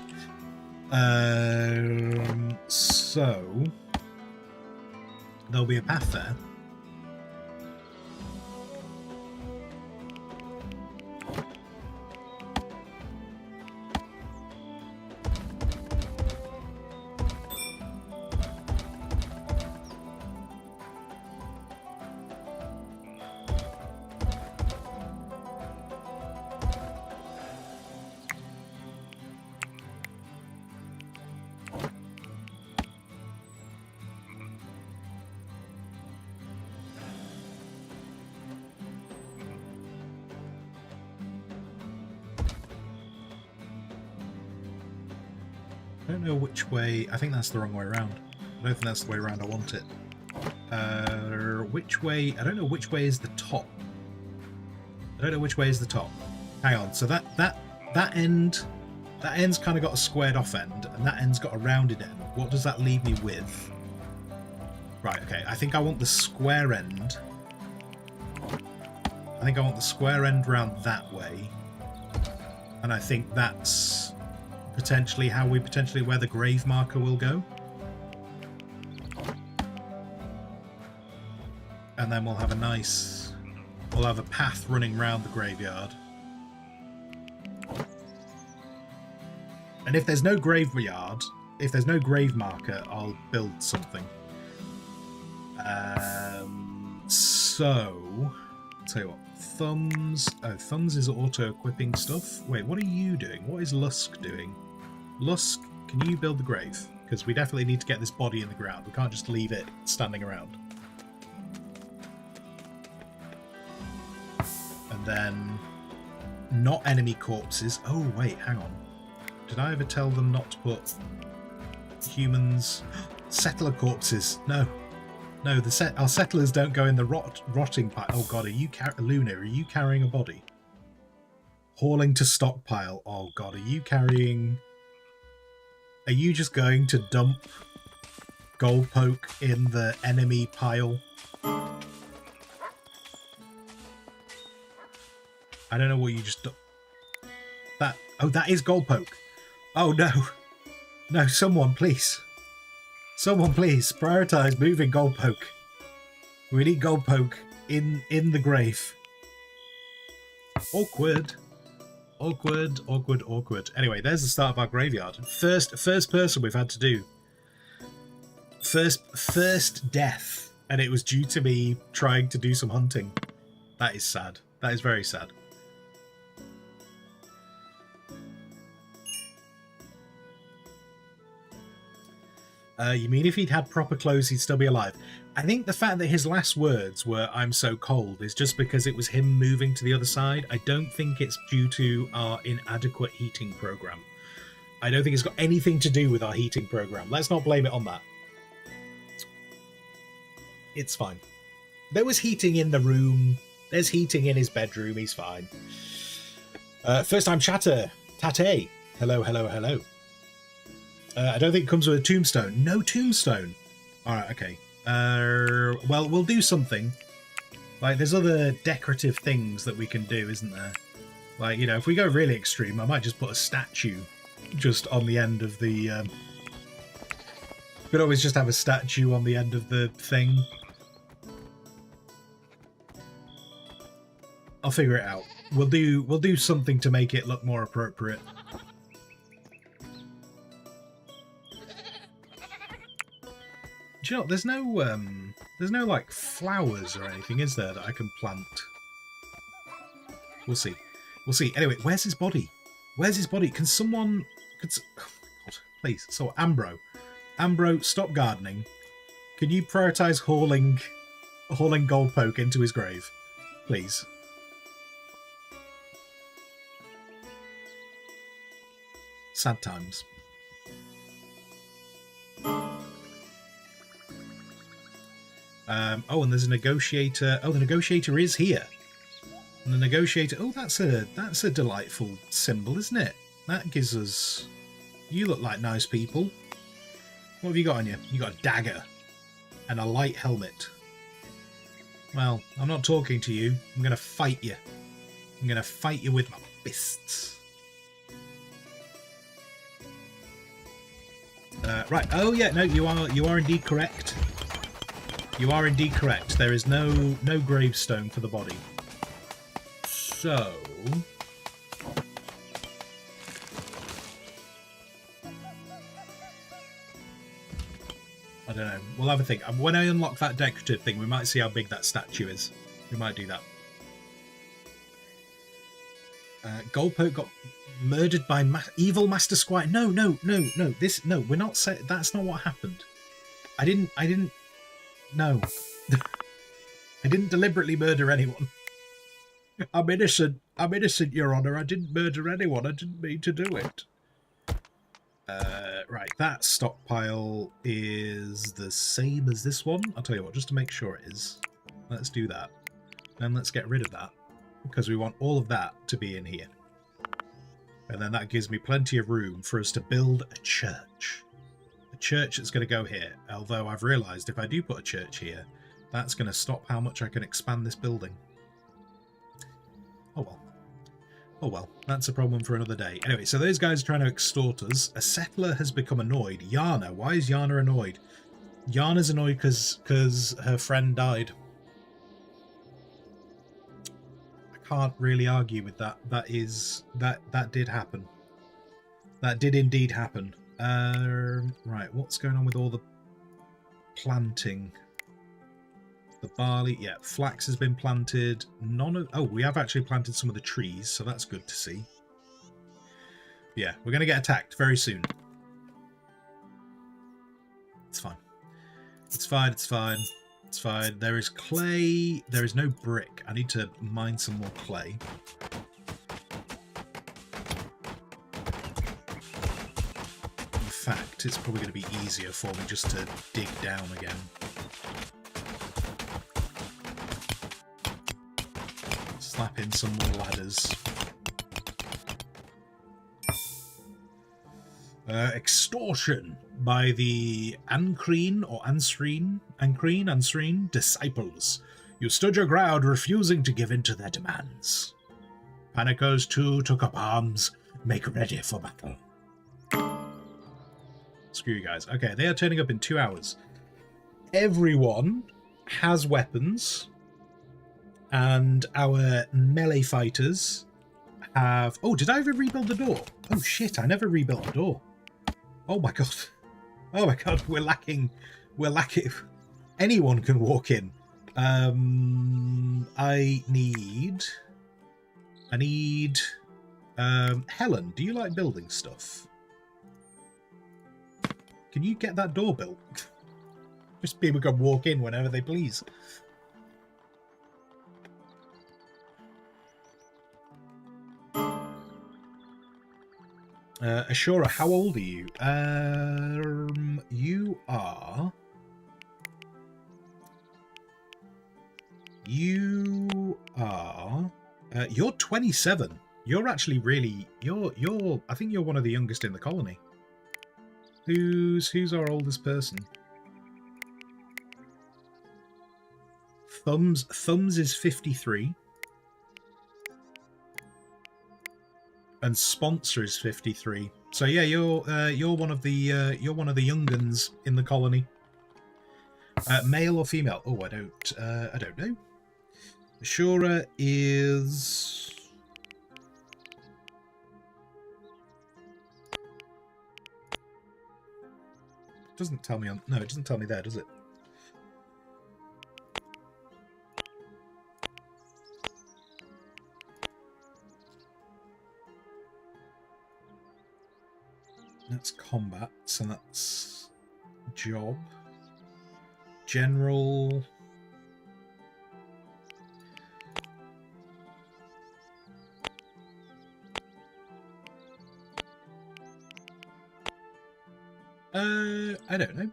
So... There'll be a path there. I don't know which way... I think that's the wrong way around. I don't think that's the way around I want it. Which way... I don't know which way is the top. I don't know which way is the top. Hang on. So that end... That end's kind of got a squared off end, and that end's got a rounded end. What does that leave me with? Right, okay. I think I want the square end. I think I want the square end round that way. And I think that's... potentially how we where the grave marker will go. And then we'll have a path running round the graveyard. And if there's no graveyard, if there's no grave marker, I'll build something. So, tell you what, Thumbs. Oh, Thumbs is auto-equipping stuff. Wait, what are you doing? What is Lusk doing? Lusk, can you build the grave? Because we definitely need to get this body in the ground. We can't just leave it standing around. And then... not enemy corpses. Oh, wait, hang on. Did I ever tell them not to put humans... settler corpses? No. No, our settlers don't go in the rotting pile. Oh god, Luna, are you carrying a body? Hauling to stockpile. Oh god, are you carrying... Are you just going to dump Goldpoke in the enemy pile? I don't know what you just... Oh, that is Goldpoke. Oh, no. No, someone, please. Someone, please. Prioritize moving Goldpoke. We need Goldpoke in the grave. Awkward. Awkward, awkward, awkward. Anyway, there's the start of our graveyard. First person we've had to do. First death. And it was due to me trying to do some hunting. That is sad. That is very sad. You mean if he'd had proper clothes, he'd still be alive? I think the fact that his last words were, "I'm so cold," is just because it was him moving to the other side. I don't think it's due to our inadequate heating program. I don't think it's got anything to do with our heating program. Let's not blame it on that. It's fine. There was heating in the room. There's heating in his bedroom. He's fine. First time chatter. Tate. Hello, hello, hello. I don't think it comes with a tombstone. No tombstone. Alright, okay. Well, we'll do something. Like, there's other decorative things that we can do, isn't there? Like, you know, if we go really extreme, I might just put a statue just on the end of the... Could always just have a statue on the end of the thing. I'll figure it out. We'll do something to make it look more appropriate. Do you know, there's no like flowers or anything, is there, that I can plant? We'll see. We'll see. Anyway, where's his body? Where's his body? Can someone... Please. So, Ambro, stop gardening. Can you prioritise hauling gold poke into his grave? Please. Sad times. Oh, and there's a negotiator. Oh, the negotiator is here. And the negotiator. Oh, that's a delightful symbol, isn't it? That gives us. You look like nice people. What have you got on you? You got a dagger and a light helmet. Well, I'm not talking to you. I'm going to fight you. I'm going to fight you with my fists. Right. Oh yeah. No, you are indeed correct. You are indeed correct. There is no gravestone for the body. So. I don't know. We'll have a think. When I unlock that decorative thing, we might see how big that statue is. We might do that. Goldpoke got murdered by evil Master Squire. No. We're not saying that's not what happened. I didn't. No. I didn't deliberately murder anyone. I'm innocent. I'm innocent, Your Honor. I didn't murder anyone. I didn't mean to do it. Right, that stockpile is the same as this one. I'll tell you what, just to make sure it is. Let's do that. Then let's get rid of that, because we want all of that to be in here. And then that gives me plenty of room for us to build a church. A church that's going to go here. Although I've realised if I do put a church here, that's going to stop how much I can expand this building. Oh well. Oh well, that's a problem for another day. Anyway, so those guys are trying to extort us. A settler has become annoyed. Yana, why is Yana annoyed? Yana's annoyed because her friend died. I can't really argue with that. That did happen. That did indeed happen. Right, what's going on with all the planting? The barley, yeah, flax has been planted. Oh, we have actually planted some of the trees, so that's good to see. Yeah, we're going to get attacked very soon. It's fine. It's fine, it's fine. It's fine. There is clay. There is no brick. I need to mine some more clay. In fact, it's probably going to be easier for me just to dig down again. Slap in some more ladders. Extortion by the Ancrene or Ansreen disciples. You stood your ground, refusing to give in to their demands. Panicos too took up arms. Make ready for battle. Screw you guys. Okay, they are turning up in 2 hours. Everyone has weapons. And our melee fighters have... Oh, did I ever rebuild the door? Oh, shit, I never rebuilt the door. Oh, my God. Oh, my God, we're lacking... We're lacking... Anyone can walk in. I need... Helen, do you like building stuff? Can you get that door built? Just people can walk in whenever they please. Ashura, how old are you? You are... You're 27. You're actually really... You're... I think you're one of the youngest in the colony. Who's our oldest person? Thumbs is 53. And Sponsor is 53. So yeah, you're one of the young guns in the colony. Male or female? Oh, I don't know. Ashura is... Doesn't tell me on... No, it doesn't tell me there, does it? That's common. combat, so that's job. General. I don't know.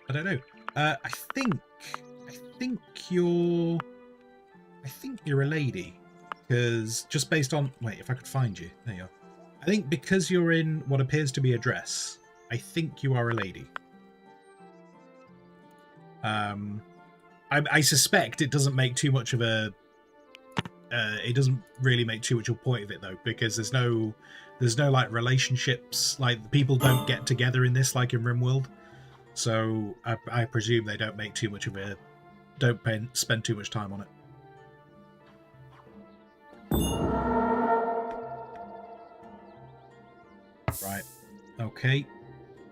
I don't know. I think you're a lady, because just based on if I could find you, there you are. I think because you're in what appears to be a dress, I think you are a lady. I suspect it doesn't make too much of a. It doesn't really make too much of a point of it though, because there's no like relationships, like people don't get together in this like in RimWorld. So I presume they don't make too much of a, spend too much time on it. Right. Okay.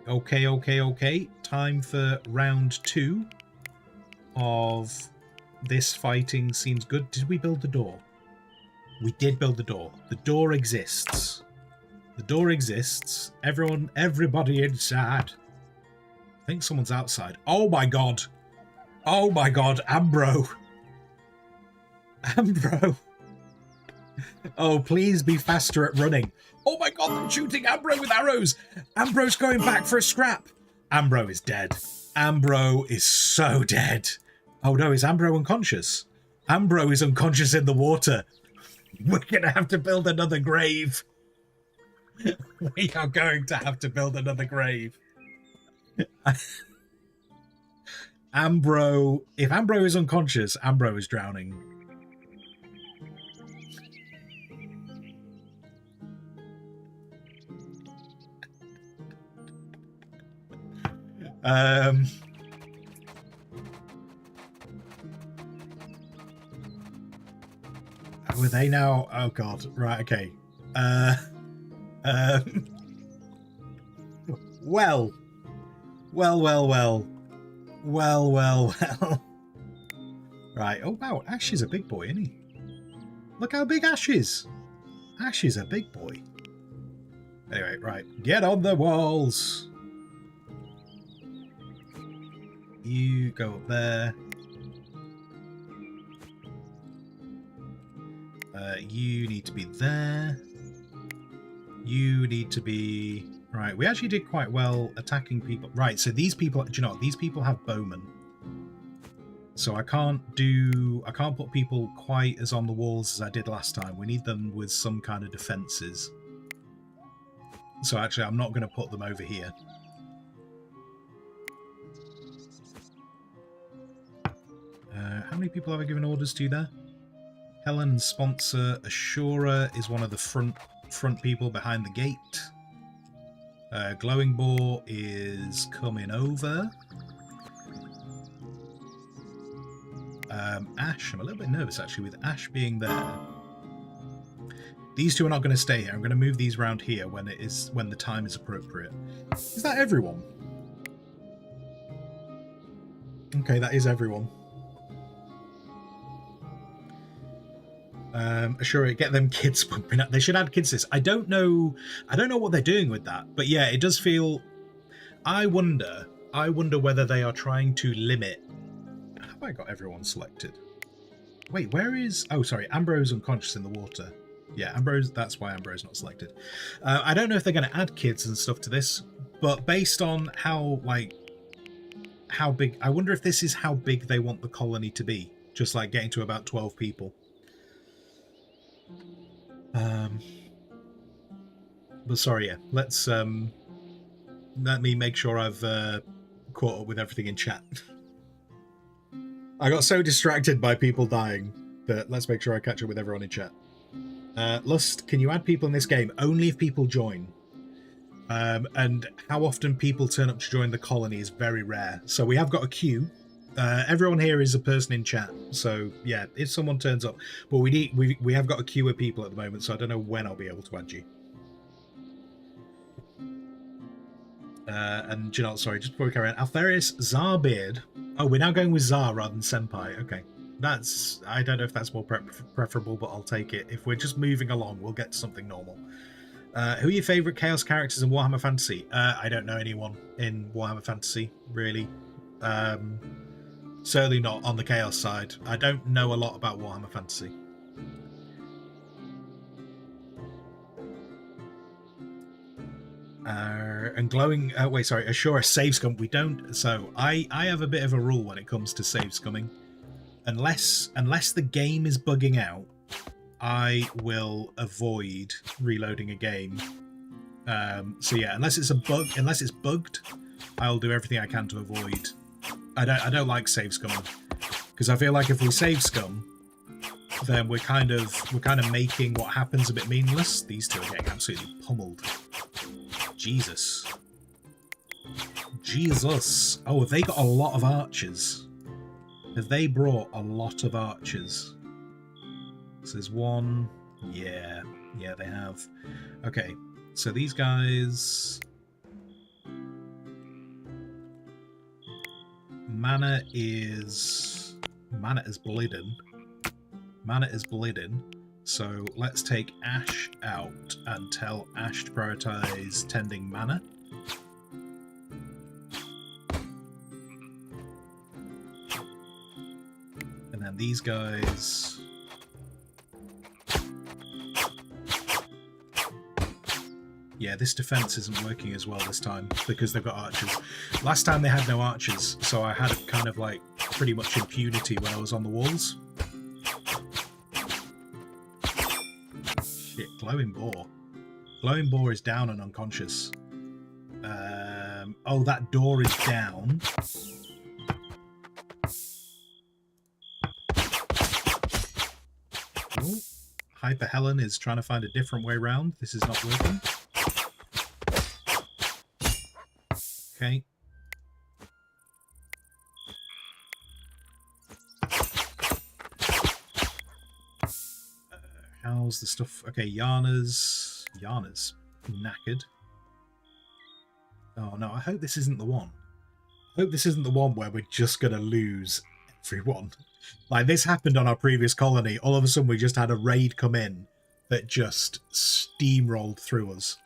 Okay. Time for round 2 of this fighting. Seems good. Did we build the door? We did build the door. The door exists. The door exists. Everybody inside. I think someone's outside. Oh my god. Oh my god, Ambro. Ambro. Oh, please be faster at running. Oh my god, they're shooting Ambro with arrows. Ambro's going back for a scrap. Ambro is dead. Ambro is so dead. Oh no, is Ambro unconscious? Ambro is unconscious in the water. We're going to have to build another grave. We are going to have to build another grave. Ambro, if Ambro is unconscious, Ambro is drowning. Were they now? Oh god, right, okay. Well. Right, oh wow, Ash is a big boy, isn't he? Look how big Ash is. Ash is a big boy. Anyway, right, get on the walls. You go up there. You need to be there. You need to be... Right, we actually did quite well attacking people. Right, so these people... Do you know what? These people have bowmen. So I can't put people quite as on the walls as I did last time. We need them with some kind of defences. So actually, I'm not going to put them over here. How many people have I given orders to there? Helen and sponsor. Ashura is one of the front people behind the gate. Glowing Boar is coming over. Ash, I'm a little bit nervous actually with Ash being there. These two are not going to stay here. I'm going to move these around here when the time is appropriate. Is that everyone? Okay, that is everyone. Ashura, get them kids pumping up. They should add kids to this. I don't know what they're doing with that, but yeah, it does feel. I wonder whether they are trying to limit. Have I got everyone selected? Wait, where is? Oh, sorry, Ambrose unconscious in the water. Yeah, Ambrose. That's why Ambrose not selected. I don't know if they're going to add kids and stuff to this, but based on how big, I wonder if this is how big they want the colony to be. Just like getting to about 12 people. But sorry, yeah. Let me make sure I've caught up with everything in chat. I got so distracted by people dying that let's make sure I catch up with everyone in chat. Lust, can you add people in this game? Only if people join. And how often people turn up to join the colony is very rare. So we have got a queue. Everyone here is a person in chat, so yeah, if someone turns up, but we have got a queue of people at the moment, so I don't know when I'll be able to add you. And do you know what, sorry, just before we carry on, Altherius, Zarbeard. Oh, we're now going with Zar rather than Senpai. Okay, I don't know if that's more preferable, but I'll take it. If we're just moving along, we'll get to something normal. Who are your favourite Chaos characters in Warhammer Fantasy? I don't know anyone in Warhammer Fantasy, really. Certainly not on the Chaos side. I don't know a lot about Warhammer Fantasy. And glowing... wait, sorry. Assure a save scum. We don't... So, I have a bit of a rule when it comes to save scumming. Unless the game is bugging out, I will avoid reloading a game. So yeah, unless it's bugged, I'll do everything I can to avoid. I don't like save scumming, because I feel like if we save scum, then we're kind of making what happens a bit meaningless. These two are getting absolutely pummeled. Jesus. Oh, have they got a lot of archers? Have they brought a lot of archers? So there's one. Yeah, they have. Okay, so these guys... Mana is bleeding. Mana is bleeding. So let's take Ash out and tell Ash to prioritize tending mana. And then these guys... Yeah, this defense isn't working as well this time because they've got archers. Last time they had no archers, so I had kind of like pretty much impunity when I was on the walls. Shit, glowing boar. Glowing boar is down and unconscious. Oh, that door is down. Ooh. Hyper Helen is trying to find a different way around. This is not working. Okay. How's the stuff? Okay, Yana's knackered. Oh no, I hope this isn't the one. I hope this isn't the one where we're just going to lose everyone. Like, this happened on our previous colony. All of a sudden, we just had a raid come in that just steamrolled through us.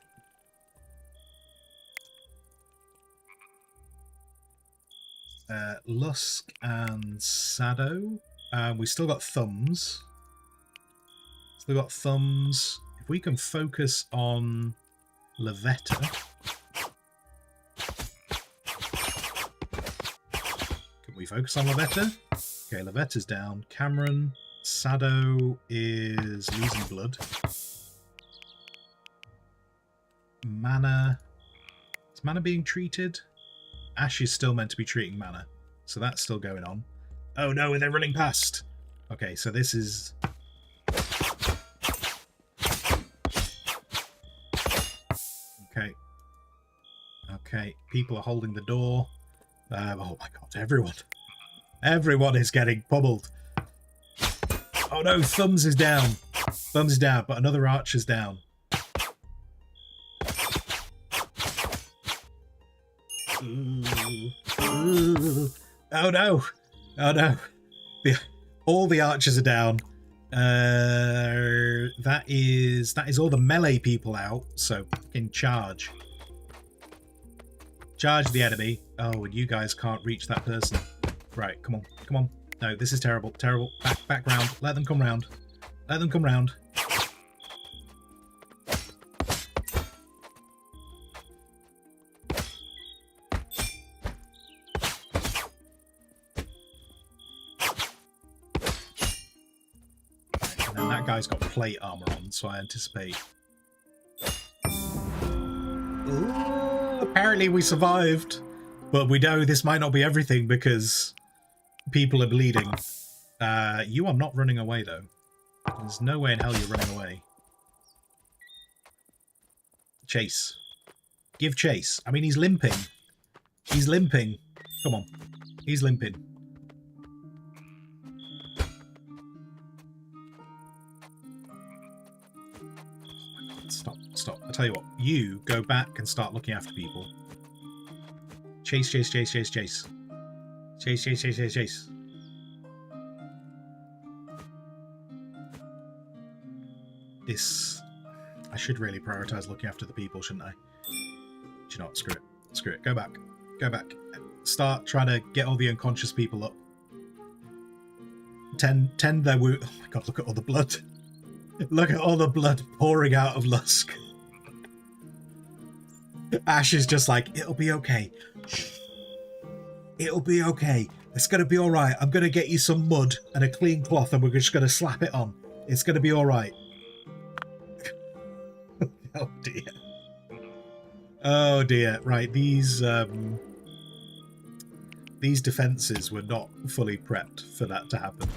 Lusk and Sado. We still got thumbs. Still got thumbs. If we can focus on Levetta. Can we focus on Levetta? Okay, Levetta's down. Cameron. Sado is losing blood. Mana. Is Mana being treated? Ash is still meant to be treating Mana, so that's still going on. Oh no, they're running past. Okay, so this is... Okay. Okay, people are holding the door. Oh my god, everyone. Everyone is getting pummeled. Oh no, Thumbs is down. Thumbs is down, but another archer's down. Oh no! Oh no! All the archers are down. That is all the melee people out. So in charge. Charge the enemy. Oh, and you guys can't reach that person. Right, come on, come on. No, this is terrible, terrible. Back round. Let them come round. Let them come round. That guy's got plate armor on, so I anticipate. Ooh, apparently we survived, but we know this might not be everything because people are bleeding. You are not running away, though. There's no way in hell you're running away. Chase. Give chase. I mean, he's limping. He's limping. Come on. He's limping. Stop. I tell you what, you go back and start looking after people. Chase. Chase. I should really prioritise looking after the people, shouldn't I? Do you know what? Screw it. Screw it. Go back. Go back. Start trying to get all the unconscious people up. Tend their wound. Oh my god, look at all the blood. Look at all the blood pouring out of Lusk. Ash is just like, it'll be okay. It'll be okay. It's going to be all right. I'm going to get you some mud and a clean cloth and we're just going to slap it on. It's going to be all right. Oh, dear. Oh, dear. Right, these defences were not fully prepped for that to happen.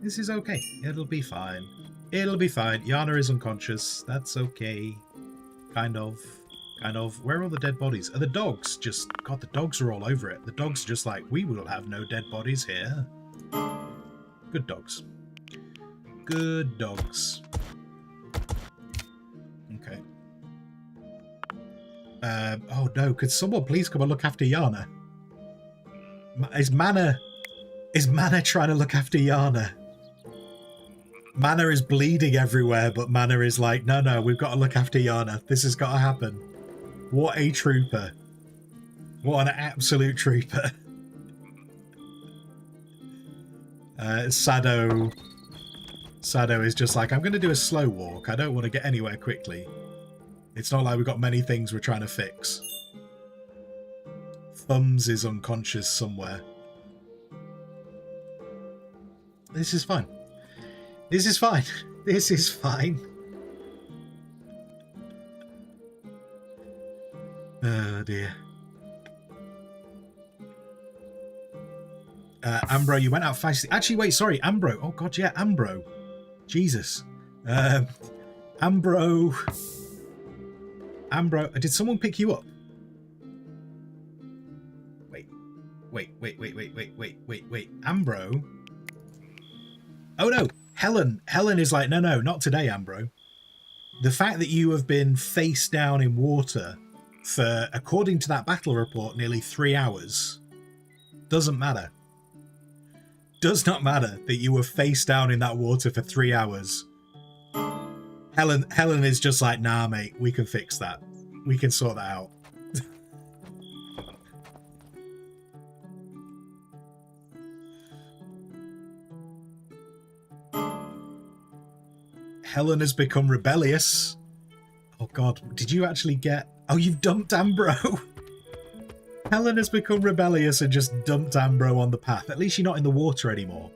This is okay. It'll be fine. It'll be fine. Yana is unconscious. That's okay. Kind of. Kind of. Where are all the dead bodies? Are the dogs just... God, the dogs are all over it. The dogs are just like, we will have no dead bodies here. Good dogs. Good dogs. Okay. Oh no, could someone please come and look after Yana? Is Mana trying to look after Yana? Mana is bleeding everywhere, but Mana is like, no, we've got to look after Yana. This has got to happen. What a trooper. What an absolute trooper. Sado is just like, I'm going to do a slow walk. I don't want to get anywhere quickly. It's not like we've got many things we're trying to fix. Thumbs is unconscious somewhere. This is fine. This is fine. This is fine. Oh dear. Ambro, you went out fast. Actually, wait, sorry, Ambro. Oh god, yeah, Ambro. Jesus. Ambro, did someone pick you up? Wait. Ambro? Oh no, Helen is like, no, not today, Ambro. The fact that you have been face down in water for, according to that battle report, nearly 3 hours, doesn't matter. Does not matter that you were face down in that water for 3 hours. Helen is just like, nah, mate, we can fix that. We can sort that out. Helen has become rebellious. Oh god, did you actually get... Oh, you've dumped Ambro! Helen has become rebellious and just dumped Ambro on the path. At least you're not in the water anymore.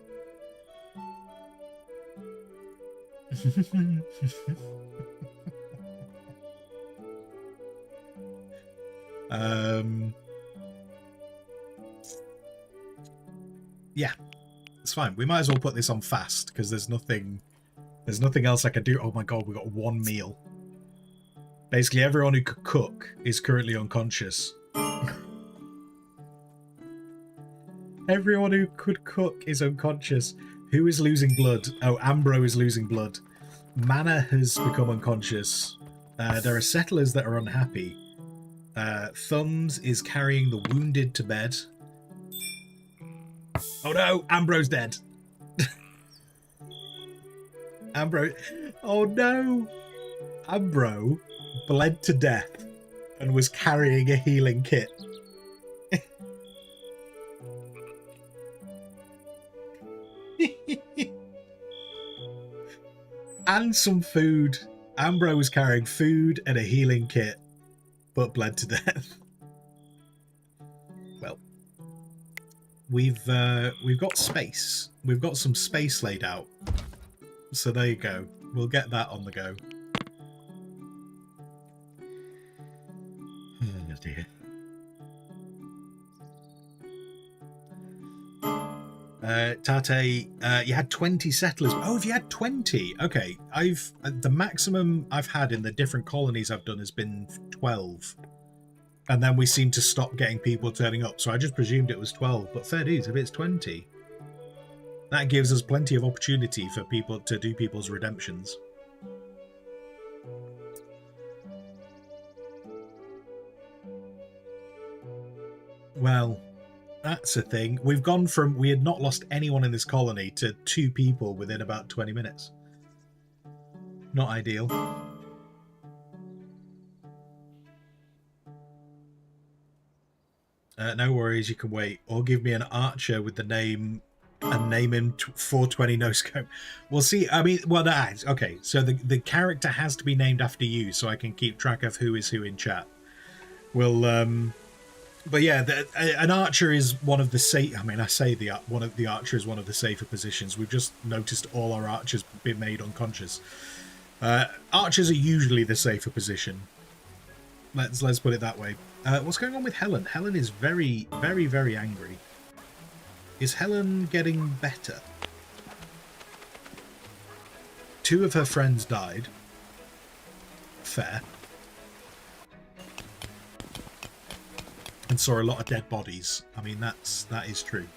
Yeah, it's fine. We might as well put this on fast because there's nothing else I can do. Oh my god, we got one meal. Basically, everyone who could cook is currently unconscious. Everyone who could cook is unconscious. Who is losing blood? Oh, Ambro is losing blood. Mana has become unconscious. There are settlers that are unhappy. Thumbs is carrying the wounded to bed. Oh no, Ambro's dead. Ambro. Oh no. Ambro bled to death and was carrying a healing kit. And some food. Ambro was carrying food and a healing kit, but bled to death. Well, we've got space. We've got some space laid out. So there you go. We'll get that on the go. Oh dear. Tate, you had 20 settlers. Oh, if you had 20, okay. The maximum I've had in the different colonies I've done has been 12, and then we seem to stop getting people turning up. So I just presumed it was 12. But fair dues, if it's 20, that gives us plenty of opportunity for people to do people's redemptions. Well, that's a thing. We've gone from we had not lost anyone in this colony to 2 people within about 20 minutes. Not ideal. No worries, you can wait. Or give me an archer with the name and name him 420 no scope. We'll see. I mean, well, that okay. So the character has to be named after you, so I can keep track of who is who in chat. We'll but yeah, an archer is one of the safe. I mean, I say one of the archer is one of the safer positions. We've just noticed all our archers been made unconscious. Archers are usually the safer position. Let's put it that way. What's going on with Helen? Helen is very, very, very angry. Is Helen getting better? 2 of her friends died. Fair. And saw a lot of dead bodies. I mean, that is true.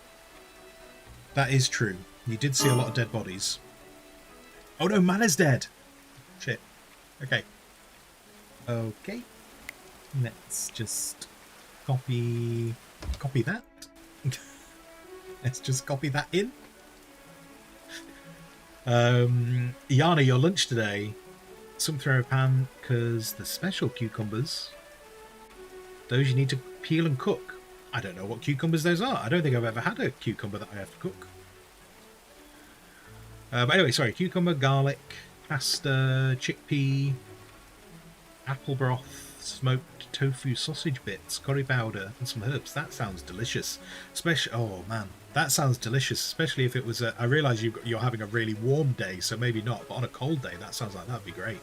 That is true. You did see a lot of dead bodies. Oh no, Mana's dead. Shit. Okay. Okay. Let's just copy that. Let's just copy that in. Yana, your lunch today. Some throw a pan because the special cucumbers. Those you need to peel and cook. I don't know what cucumbers those are. I don't think I've ever had a cucumber that I have to cook. But anyway, sorry. Cucumber, garlic, pasta, chickpea, apple broth, smoked tofu sausage bits, curry powder, and some herbs. That sounds delicious. Oh man, that sounds delicious. Especially if it was I realise you're having a really warm day, so maybe not. But on a cold day, that sounds like that'd be great.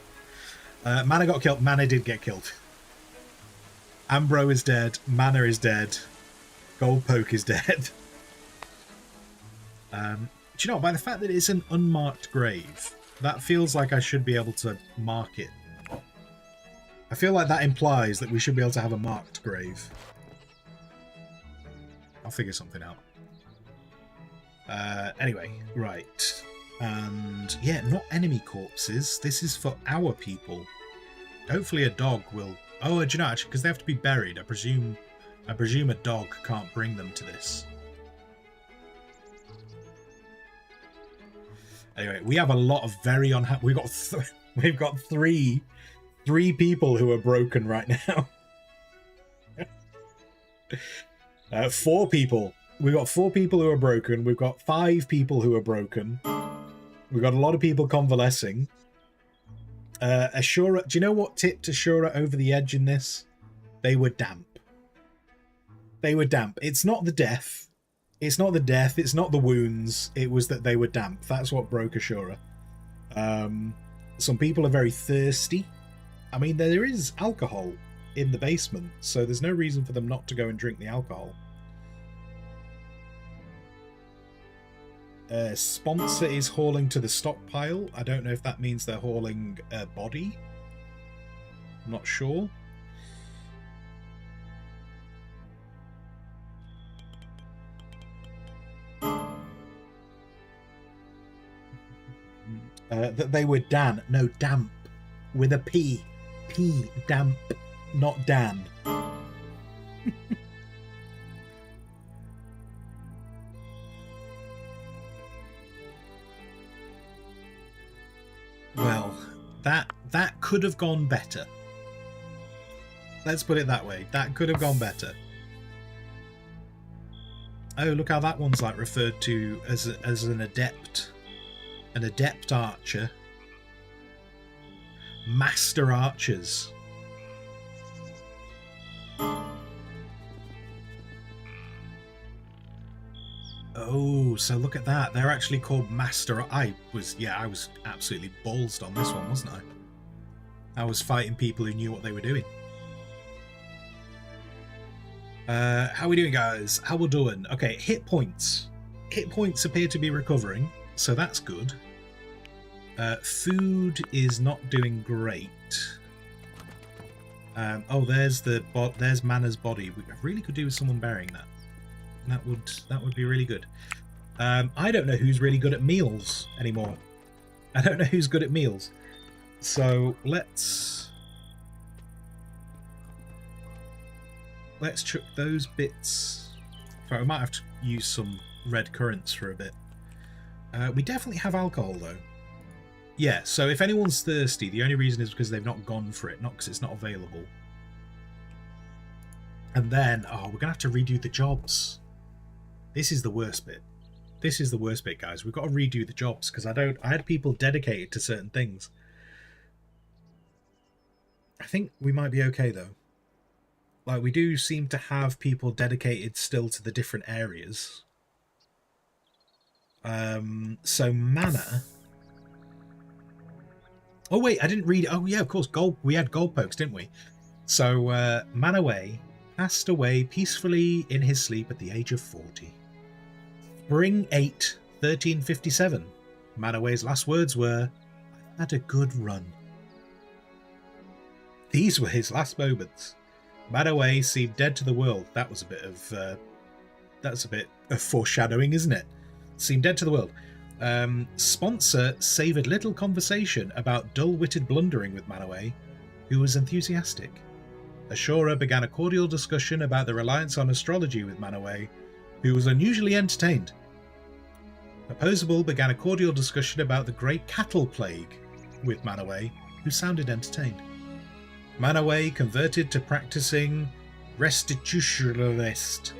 Mana got killed. Mana did get killed. Ambro is dead. Mana is dead. Goldpoke is dead. Do you know, by the fact that it's an unmarked grave, that feels like I should be able to mark it. I feel like that implies that we should be able to have a marked grave. I'll figure something out. Anyway, right. And yeah, not enemy corpses. This is for our people. Hopefully a dog will... Oh, do you know, actually, because they have to be buried. I presume a dog can't bring them to this. Anyway, we have a lot of very unhappy... We've got three people who are broken right now. 4 people. We've got 4 people who are broken. We've got 5 people who are broken. We've got a lot of people convalescing. Ashura, do you know what tipped Ashura over the edge in this? They were damp. They were damp. It's not the death. It's not the death. It's not the wounds. It was that they were damp. That's what broke Ashura. Some people are very thirsty. I mean, there is alcohol in the basement, so there's no reason for them not to go and drink the alcohol. Sponsor is hauling to the stockpile. I don't know if that means they're hauling a body. I'm not sure. That they were Dan. No, damp. With a P. P. Damp. Not Dan. Well, that could have gone better. Let's put it that way. That could have gone better. Oh, look how that one's like referred to as an adept. An adept archer. Master archers. Oh, so look at that. They're actually called master. I was absolutely ballsed on this one, wasn't I? I was fighting people who knew what they were doing. How are we doing, guys? How we doing? Okay, hit points. Hit points appear to be recovering, so that's good. Food is not doing great. Oh, there's Mana's body. I really could do with someone burying that. That would be really good. I don't know who's really good at meals anymore. I don't know who's good at meals. So let's chuck those bits. I might have to use some red currants for a bit. We definitely have alcohol though. Yeah, so if anyone's thirsty, the only reason is because they've not gone for it, not because it's not available. And then, we're going to have to redo the jobs. This is the worst bit. This is the worst bit, guys. We've got to redo the jobs because I had people dedicated to certain things. I think we might be okay, though. Like, we do seem to have people dedicated still to the different areas. So mana. Oh, wait, I didn't read... Oh, yeah, of course, gold. We had gold pokes, didn't we? So, Manaway passed away peacefully in his sleep at the age of 40. Spring 8, 1357. Manaway's last words were, "I've had a good run." These were his last moments. Manaway seemed dead to the world. That was a bit of... that's a bit of foreshadowing, isn't it? Seemed dead to the world. Sponsor savoured little conversation about dull-witted blundering with Manaway, who was enthusiastic. Ashura began a cordial discussion about the reliance on astrology with Manaway, who was unusually entertained. Opposable began a cordial discussion about the Great Cattle Plague with Manaway, who sounded entertained. Manaway converted to practicing restitutionalist.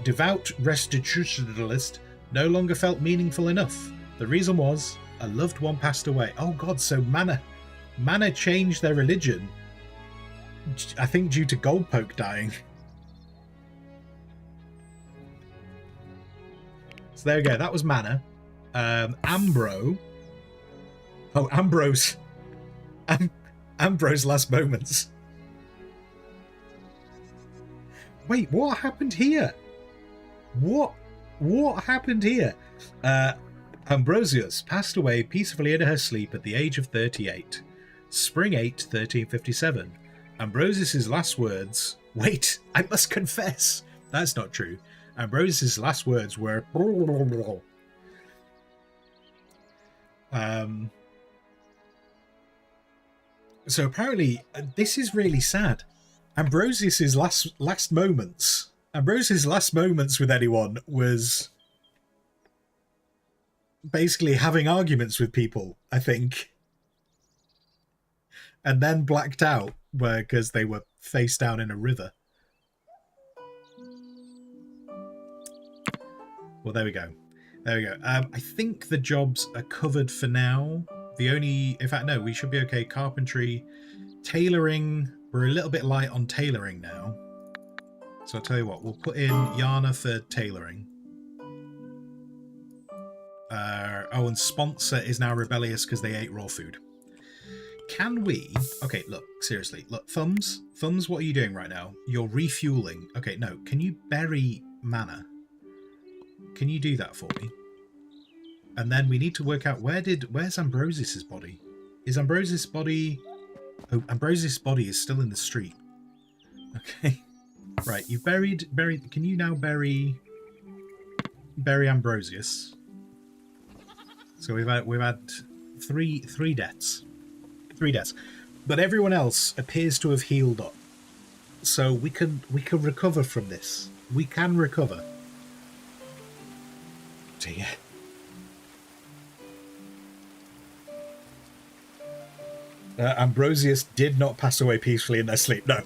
Devout restitutionalist no longer felt meaningful enough. The reason was a loved one passed away. Oh god, so Mana changed their religion, I think due to Goldpoke dying. So there we go, that was Mana. Ambro. Oh, Ambrose. Ambro's last moments. Wait, what happened here? What happened here? Ambrosius passed away peacefully in her sleep at the age of 38. Spring 8, 1357. Ambrosius's last words... Wait, I must confess. That's not true. Ambrosius's last words were... So apparently, this is really sad. Ambrosius's last moments... Ambrosius's last moments with anyone was... basically having arguments with people, I think. And then blacked out because they were face down in a river. Well, there we go. There we go. I think the jobs are covered for now. The only... In fact, no, we should be okay. Carpentry. Tailoring. We're a little bit light on tailoring now. So I'll tell you what. We'll put in Yana for tailoring. Oh, and Sponsor is now rebellious because they ate raw food. Can we... Okay, look, seriously. Look, Thumbs, what are you doing right now? You're refueling. Okay, no. Can you bury mana? Can you do that for me? And then we need to work out where's Ambrosius's body? Is Ambrosius's body... Oh, Ambrosius's body is still in the street. Okay. Right, you've buried... Can you now bury Ambrosius? So we've had three deaths. 3 deaths. But everyone else appears to have healed up. So we can recover from this. We can recover. Dear. Ambrosius did not pass away peacefully in their sleep. No.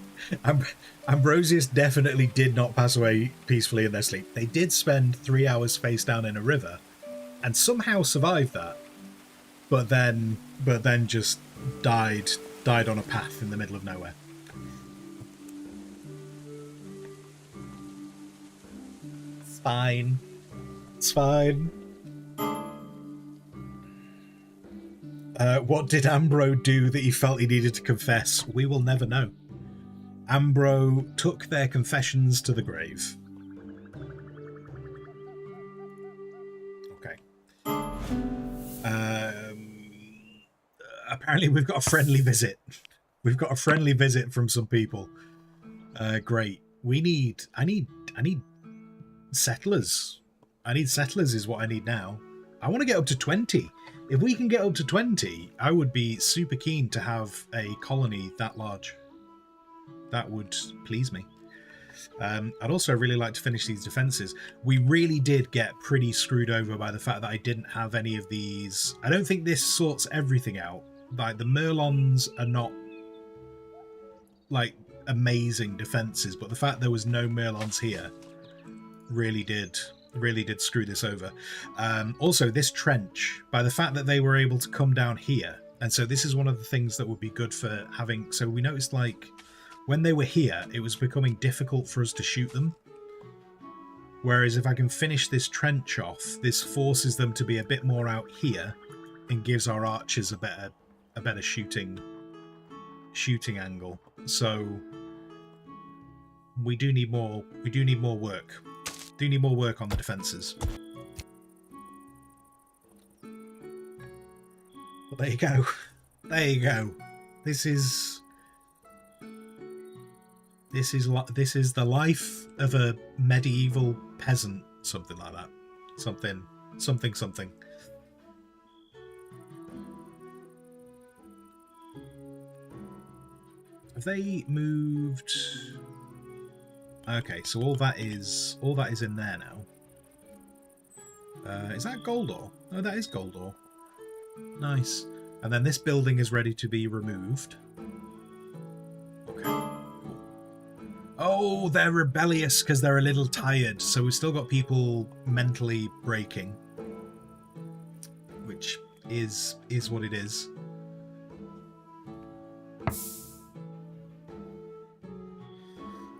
Ambrosius definitely did not pass away peacefully in their sleep. They did spend 3 hours face down in a river and somehow survived that. But then just died on a path in the middle of nowhere. It's fine. It's fine. What did Ambro do that he felt he needed to confess? We will never know. Ambro took their confessions to the grave. Okay. Apparently we've got a friendly visit. We've got a friendly visit from some people. Great. I need settlers. I need settlers is what I need now. I want to get up to 20. If we can get up to 20, I would be super keen to have a colony that large. That would please me. I'd also really like to finish these defences. We really did get pretty screwed over by the fact that I didn't have any of these. I don't think this sorts everything out. Like, the Merlons are not... Like, amazing defenses, but the fact there was no Merlons here really did screw this over. Also, this trench, by the fact that they were able to come down here, and so this is one of the things that would be good for having. So we noticed, like, when they were here, it was becoming difficult for us to shoot them. Whereas if I can finish this trench off, this forces them to be a bit more out here and gives our archers a better shooting angle. So we do need more work. Do need more work on the defenses. But there you go. There you go. This is the life of a medieval peasant, something like that. Something. Have they moved? Okay, so all that is in there now. Is that gold ore? Oh, that is gold ore. Nice. And then this building is ready to be removed. Okay. Oh, they're rebellious because they're a little tired. So we've still got people mentally breaking, which is what it is.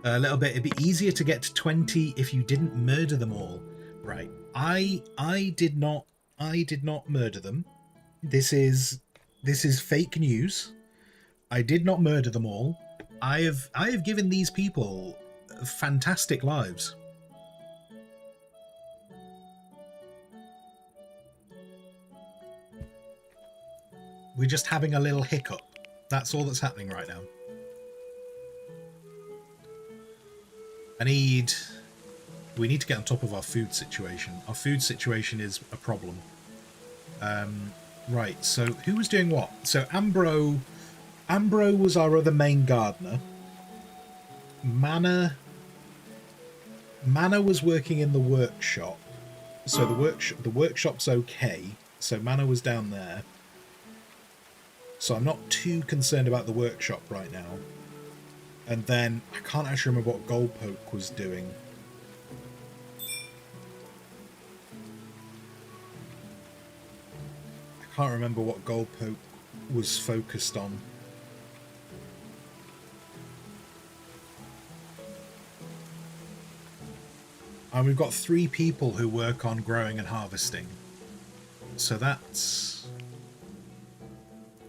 A little bit. It'd be easier to get to 20 if you didn't murder them all. Right. I did not murder them. This is fake news. I did not murder them all. I have given these people fantastic lives. We're just having a little hiccup. That's all that's happening right now. We need to get on top of our food situation. Our food situation is a problem. Right, so who was doing what? So Ambro was our other main gardener. Mana was working in the workshop. So the workshop's okay. So Mana was down there. So I'm not too concerned about the workshop right now. And then I can't actually remember what Goldpoke was doing. I can't remember what Goldpoke was focused on. And we've got 3 people who work on growing and harvesting. So that's...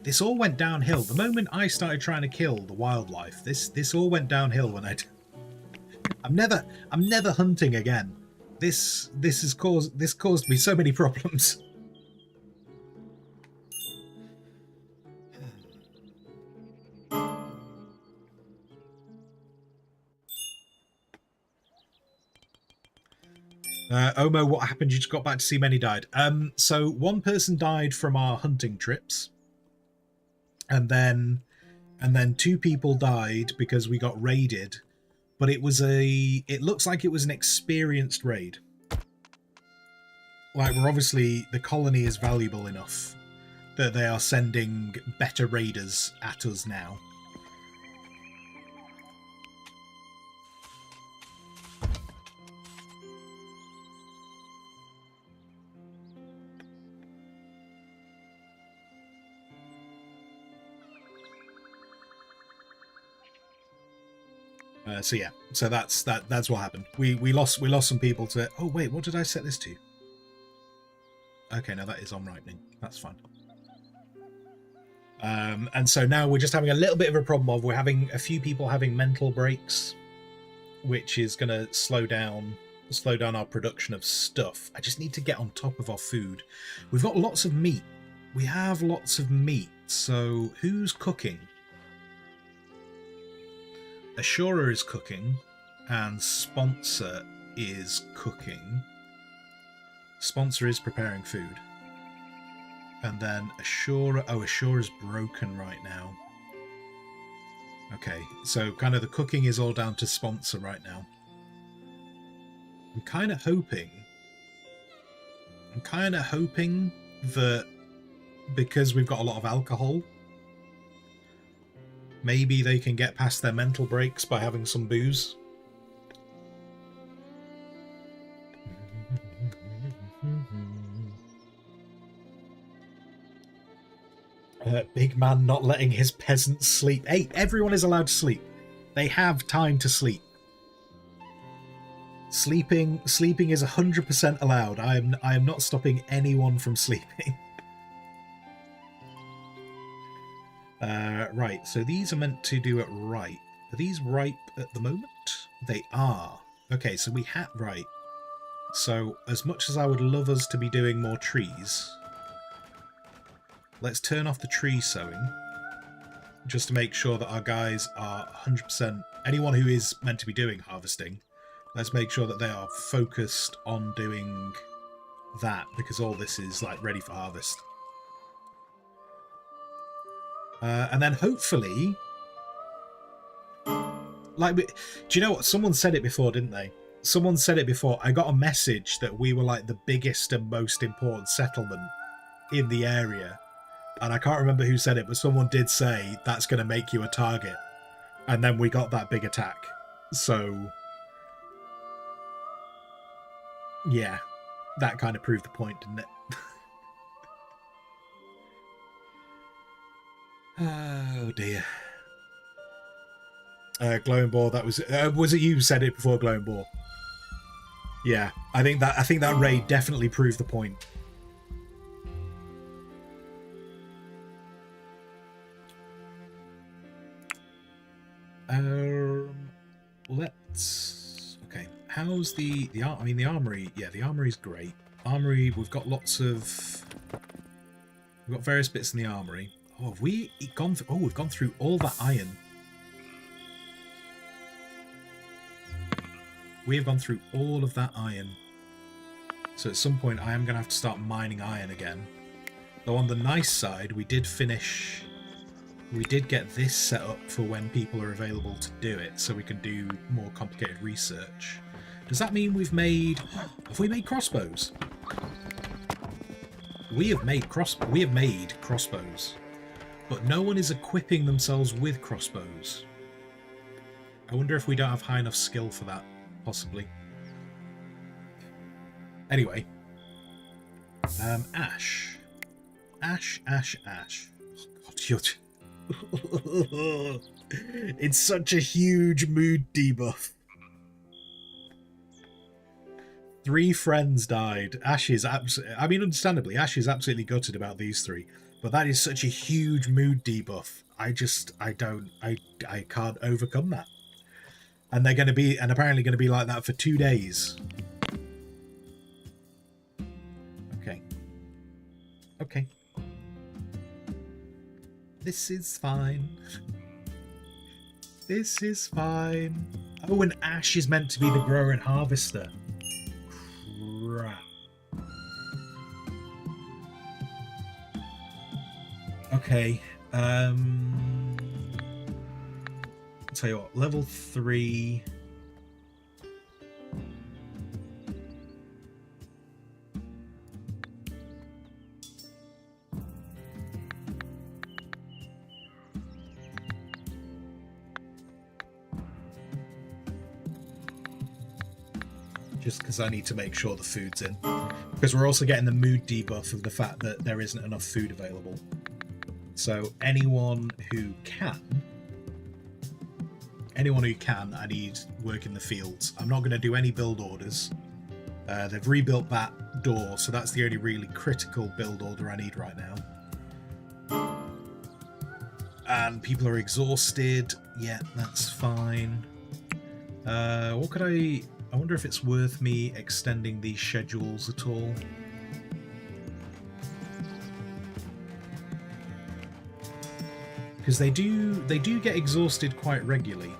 This all went downhill. The moment I started trying to kill the wildlife, this all went downhill when I'm never hunting again. This caused me so many problems. Omo, what happened? You just got back to see many died. So one person died from our hunting trips. And then 2 people died because we got raided, but it looks like it was an experienced raid. Like, we're obviously, the colony is valuable enough that they are sending better raiders at us now. So yeah, so that's what happened. We lost some people to. Oh wait, what did I set this to? Okay, now that is on ripening. That's fine. And so now we're just having a little bit of a problem of we're having a few people having mental breaks, which is going to slow down our production of stuff. I just need to get on top of our food. We've got lots of meat. We have lots of meat. So who's cooking? Ashura is cooking, and Sponsor is cooking. Sponsor is preparing food. And then Ashura... Oh, Ashura's broken right now. Okay, so kind of the cooking is all down to Sponsor right now. I'm kind of hoping that because we've got a lot of alcohol, Maybe they can get past their mental breaks by having some booze. Big man not letting his peasants sleep. Hey, everyone is allowed to sleep. They have time to sleep. Sleeping is 100% allowed. I am not stopping anyone from sleeping. Right, so these are meant to do it right. Are these ripe at the moment? They are. Okay, so we had right. So as much as I would love us to be doing more trees, let's turn off the tree sowing, just to make sure that our guys are 100%... Anyone who is meant to be doing harvesting, let's make sure that they are focused on doing that, because all this is like ready for harvest. And then hopefully... Like, do you know what? Someone said it before, didn't they? Someone said it before. I got a message that we were like the biggest and most important settlement in the area. And I can't remember who said it, but someone did say that's going to make you a target. And then we got that big attack. So, yeah, that kind of proved the point, didn't it? Oh dear. Glowing Ball, that was it you who said it before, Glowing Ball? Yeah, I think that raid definitely proved the point. Let's... Okay, how's the I mean, the armory... Yeah, the armory's great. Armory, we've got lots of... We've got various bits in the armory. Oh, have we gone through... Oh, we've gone through all that iron. We have gone through all of that iron. So at some point, I am going to have to start mining iron again. Though on the nice side, we did finish... We did get this set up for when people are available to do it, so we can do more complicated research. Does that mean we've made... Have we made crossbows? We have made crossbows. But no one is equipping themselves with crossbows. I wonder if we don't have high enough skill for that, possibly. Anyway. Ash. Ash. Oh, God, it's such a huge mood debuff. 3 friends died. Ash is absolutely... I mean, understandably, Ash is absolutely gutted about these 3. But that is such a huge mood debuff. I can't overcome that. And they're going to be... And apparently going to be like that for 2 days. Okay. Okay. This is fine. This is fine. Oh, and Ash is meant to be the grower and harvester. Crap. Okay. I'll tell you what, level 3... Just because I need to make sure the food's in. Because we're also getting the mood debuff of the fact that there isn't enough food available. So anyone who can, I need work in the fields. I'm not going to do any build orders. They've rebuilt that door, so that's the only really critical build order I need right now. And people are exhausted. Yeah, that's fine. What could I wonder if it's worth me extending these schedules at all. Because they do get exhausted quite regularly.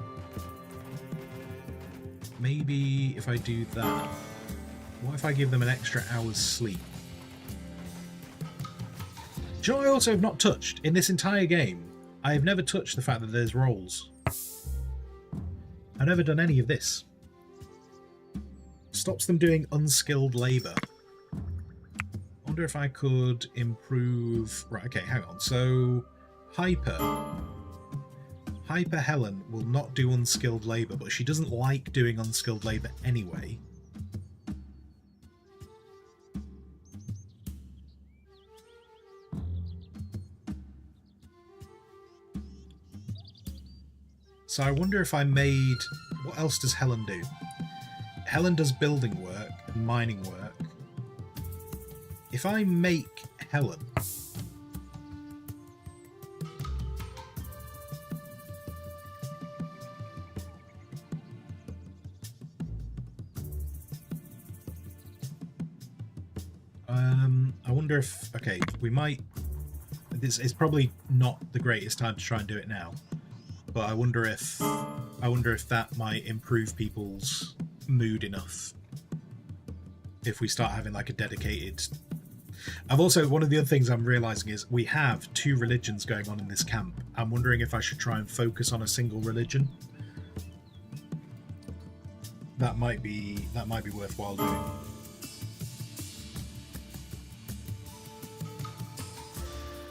Maybe if I do that, what if I give them an extra hour's sleep? Do you know what I also have not touched in this entire game? I have never touched the fact that there's roles. I've never done any of this. Stops them doing unskilled labour. I wonder if I could improve... Right, okay, hang on. So, Hyper. Hyper Helen will not do unskilled labour, but she doesn't like doing unskilled labour anyway. So I wonder if I made... What else does Helen do? Helen does building work and mining work. If I make Helen... I wonder if... Okay, we might... This is probably not the greatest time to try and do it now. But I wonder if that might improve people's mood enough if we start having like a dedicated... I've also, one of the other things I'm realizing is we have 2 religions going on in this camp. I'm wondering if I should try and focus on a single religion. That might be worthwhile doing.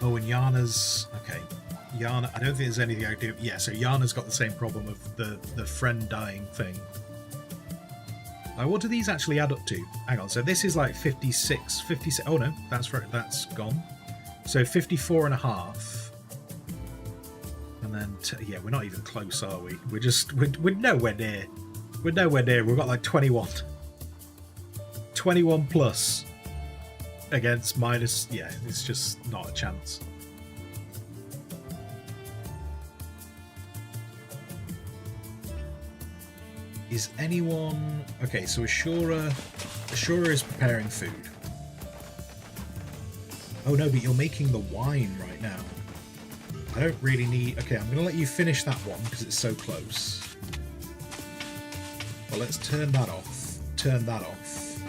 Oh, and Yana's... Okay. Yana, I don't think there's anything I can do. Yeah, so Yana's got the same problem of the friend dying thing. What do these actually add up to? Hang on, so this is like 56... Oh no, that's right, that's gone. So 54 and a half. And then, yeah, we're not even close, are we? We're nowhere near. We're nowhere near. We've got like 21. 21 plus against minus... Yeah, it's just not a chance. Is anyone... Okay, so Ashura is preparing food. Oh no, but you're making the wine right now. I don't really need... Okay, I'm going to let you finish that one because it's so close. Well, let's turn that off. Turn that off.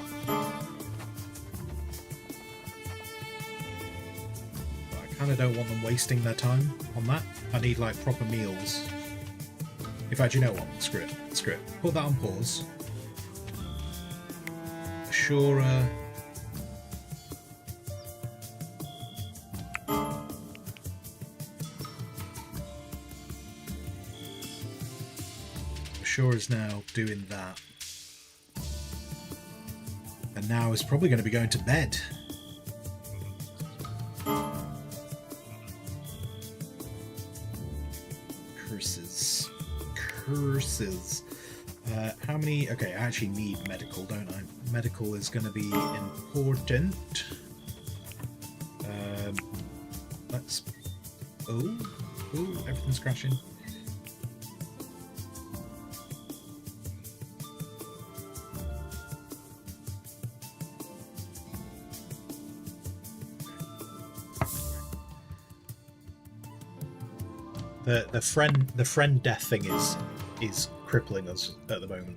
But I kind of don't want them wasting their time on that. I need, like, proper meals. In fact, you know what? Screw it. Screw it. Put that on pause. Ashura. Ashura's now doing that. And now is probably going to be going to bed. Curses. Curses. How many... Okay, I actually need medical, don't I? Medical is going to be important. Let's... Oh, everything's crashing. The friend death thing is crippling us at the moment.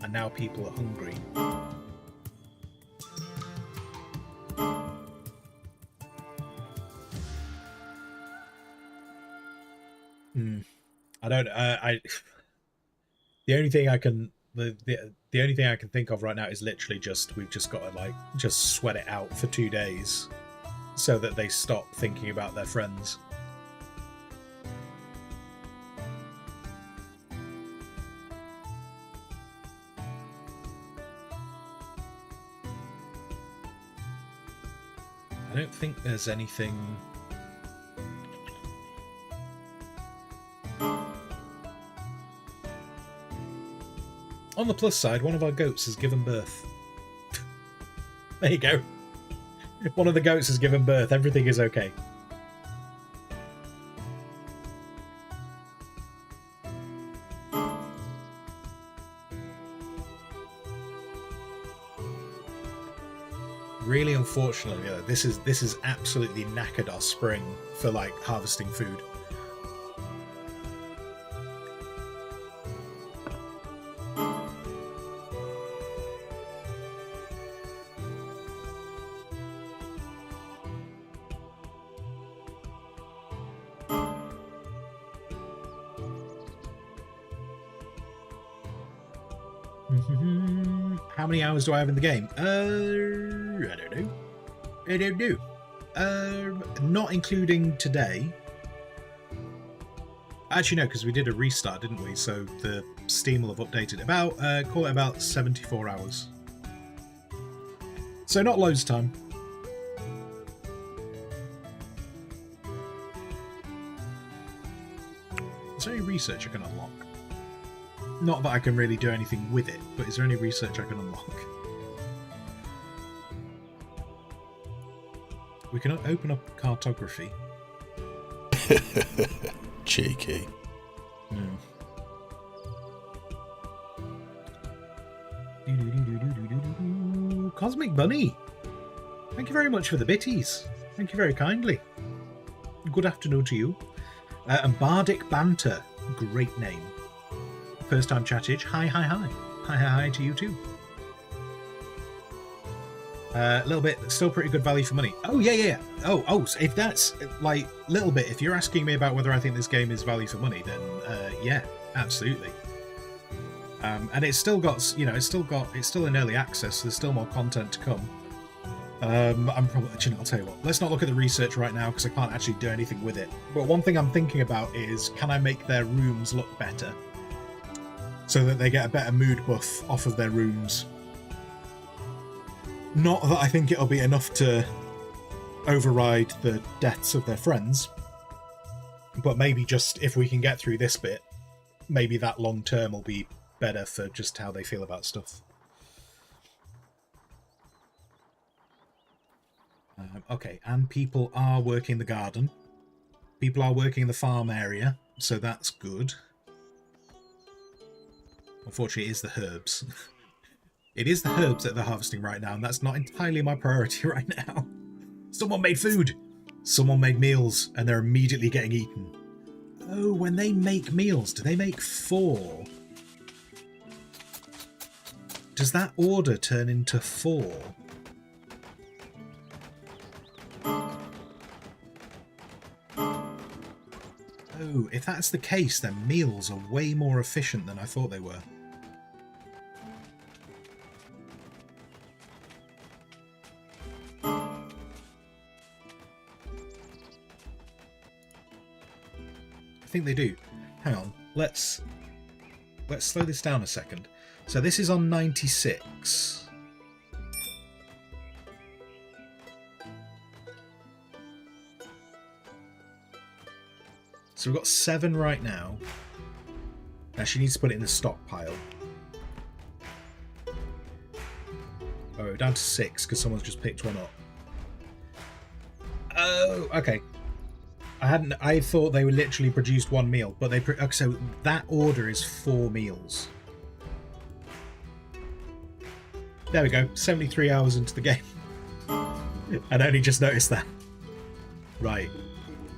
And now people are hungry. I don't... The only thing I can... The only thing I can think of right now is literally just... We've just got to, like, just sweat it out for 2 days so that they stop thinking about their friends. I don't think there's anything... On the plus side, one of our goats has given birth. There you go. One of the goats has given birth. Everything is okay. Really, unfortunately, this is absolutely knackered our spring for like harvesting food. How many hours do I have in the game? I don't know. I don't know. Not including today. Actually, no, because we did a restart, didn't we? So the Steam will have updated about, call it about 74 hours. So not loads of time. Is there any research I can unlock? Not that I can really do anything with it, but is there any research I can unlock? We can open up cartography. Cheeky. Cosmic Bunny! Thank you very much for the bitties. Thank you very kindly. Good afternoon to you. And Bardic Banter. Great name. First time chattage. Hi, hi, hi. Hi, hi, hi to you too. A little bit, still pretty good value for money. Oh, yeah, yeah. Oh, so if that's, like, little bit, if you're asking me about whether I think this game is value for money, then, yeah, absolutely. And it's still got, you know, it's still in early access, so there's still more content to come. I'm probably, you know, I'll tell you what, let's not look at the research right now, because I can't actually do anything with it. But one thing I'm thinking about is, can I make their rooms look better? So that they get a better mood buff off of their rooms. Not that I think it'll be enough to override the deaths of their friends, but maybe just if we can get through this bit, maybe that long term will be better for just how they feel about stuff. Okay, and people are working the garden. People are working the farm area, so that's good. Unfortunately, it is the herbs. It is the herbs that they're harvesting right now, and that's not entirely my priority right now. Someone made food! Someone made meals, and they're immediately getting eaten. Oh, when they make meals, do they make 4? Does that order turn into 4? Oh, if that's the case, then meals are way more efficient than I thought they were. I think they do. Hang on, let's slow this down a second. So this is on 96. So we've got 7 right now. Now she needs to put it in the stockpile. Oh, we're down to 6 because someone's just picked one up. Oh, okay. I thought they were literally produced 1 meal, but they so that order is 4 meals. There we go, 73 hours into the game. And I only just noticed that. Right,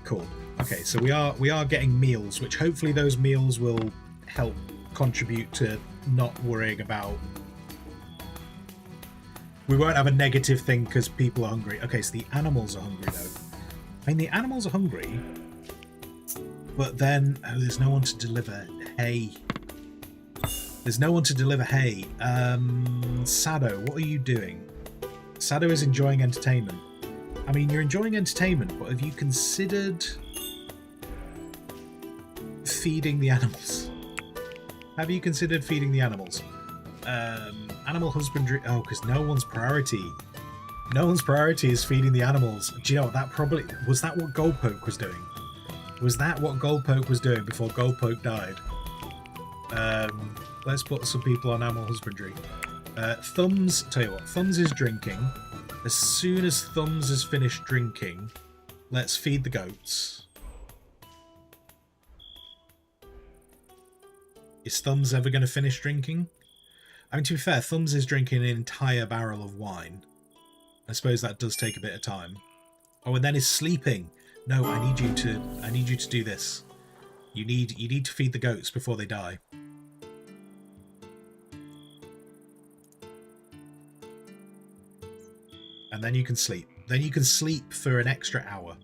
cool. Okay, so we are getting meals, which hopefully those meals will help contribute to not worrying about. We won't have a negative thing because people are hungry. Okay, so the animals are hungry though. I mean, the animals are hungry, but then there's no one to deliver hay. There's no one to deliver hay. Sado, what are you doing? Sado is enjoying entertainment. I mean, you're enjoying entertainment, but have you considered feeding the animals? Have you considered feeding the animals? Animal husbandry. Oh, because no one's priority. No one's priority is feeding the animals. Do you know, that probably... Was that what Goldpoke was doing? Was that what Goldpoke was doing before Goldpoke died? Let's put some people on animal husbandry. Thumbs... Tell you what, Thumbs is drinking. As soon as Thumbs is finished drinking, let's feed the goats. Is Thumbs ever going to finish drinking? I mean, to be fair, Thumbs is drinking an entire barrel of wine. I suppose that does take a bit of time. Oh, and then is sleeping. No, I need you to do this. You need to feed the goats before they die. And then you can sleep. Then you can sleep for an extra hour.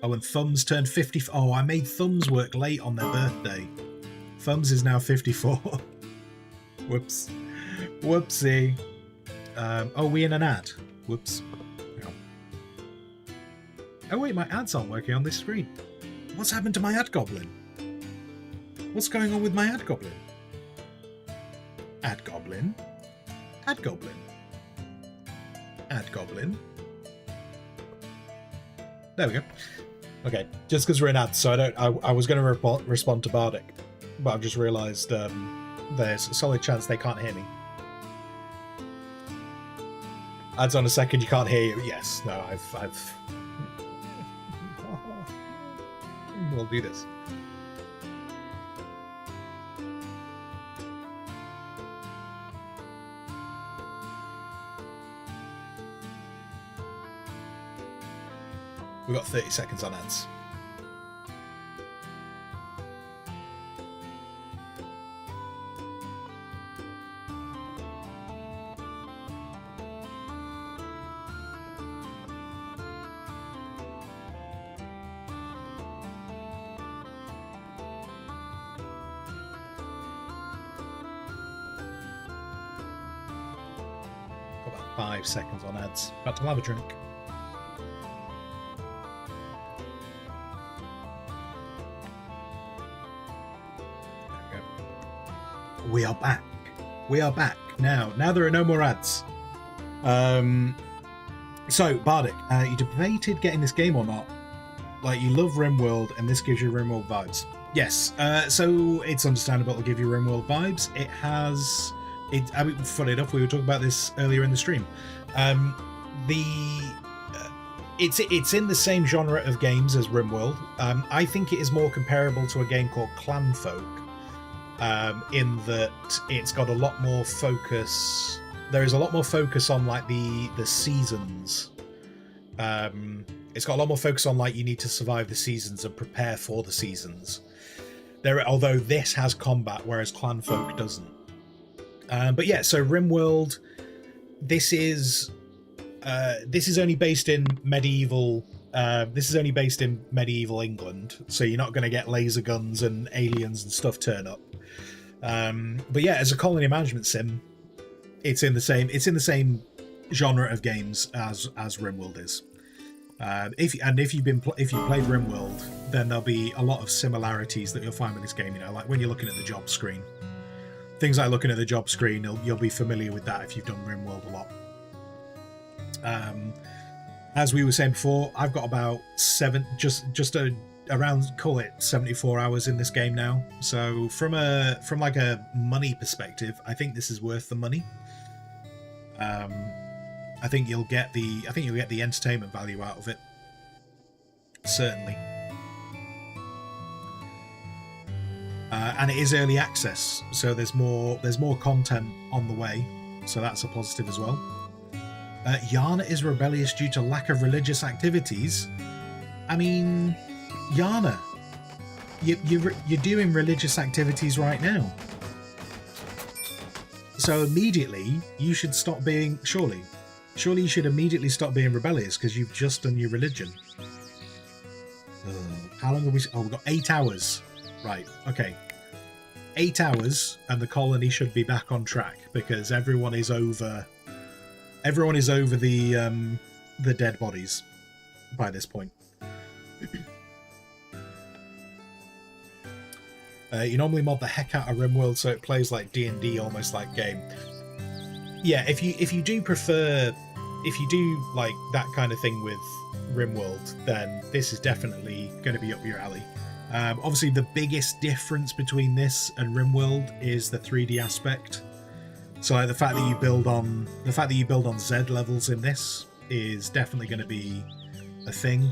Oh, and Thumbs turned 50. Oh, I made Thumbs work late on their birthday. Thumbs is now 54. Whoops. Whoopsie. Oh, we in an ad. Whoops. Hang on. Oh wait, my ads aren't working on this screen. What's happened to my ad goblin? What's going on with my ad goblin? Ad goblin? Ad goblin? Ad goblin? There we go. Okay, just because we're in ads, so I was going to respond to Bardic, but I've just realised there's a solid chance they can't hear me. Ads on a second, you can't hear you. Yes, no, I've we'll do this. We've got 30 seconds on ads. Got about 5 seconds on ads. About to have a drink. We are back. We are back now. Now there are no more ads. So, Bardic, you debated getting this game or not? Like, you love RimWorld, and this gives you RimWorld vibes. Yes. So it's understandable to give you RimWorld vibes. It has. I mean, funny enough, we were talking about this earlier in the stream. It's in the same genre of games as RimWorld. I think it is more comparable to a game called Clanfolk. In that it's got a lot more focus. There is a lot more focus on like the seasons. It's got a lot more focus on like you need to survive the seasons and prepare for the seasons. Although this has combat, whereas Clanfolk doesn't. But yeah, so RimWorld. This is only based in medieval. This is only based in medieval England, so you're not going to get laser guns and aliens and stuff turn up. But yeah, as a colony management sim, it's in the same genre of games as RimWorld is. If you've played RimWorld, then there'll be a lot of similarities that you'll find with this game. You know, like when you're looking at the job screen, things like looking at the job screen, you'll be familiar with that if you've done RimWorld a lot. As we were saying before, I've got about around, call it 74 hours in this game now. So from like a money perspective, I think this is worth the money. I think you'll get the entertainment value out of it. Certainly. And it is early access, so there's more content on the way, so that's a positive as well. Yana is rebellious due to lack of religious activities. I mean, Yana, you're doing religious activities right now, so immediately you should stop being. Surely you should immediately stop being rebellious because you've just done your religion. How long have we? Oh, we've got 8 hours. Right. Okay. 8 hours, and the colony should be back on track because everyone is over the dead bodies by this point. You normally mod the heck out of RimWorld so it plays like D&D, almost like game. Yeah, if you do like that kind of thing with RimWorld, then this is definitely going to be up your alley. Obviously, the biggest difference between this and RimWorld is the 3D aspect. So like, the fact that you build on Z levels in this is definitely going to be a thing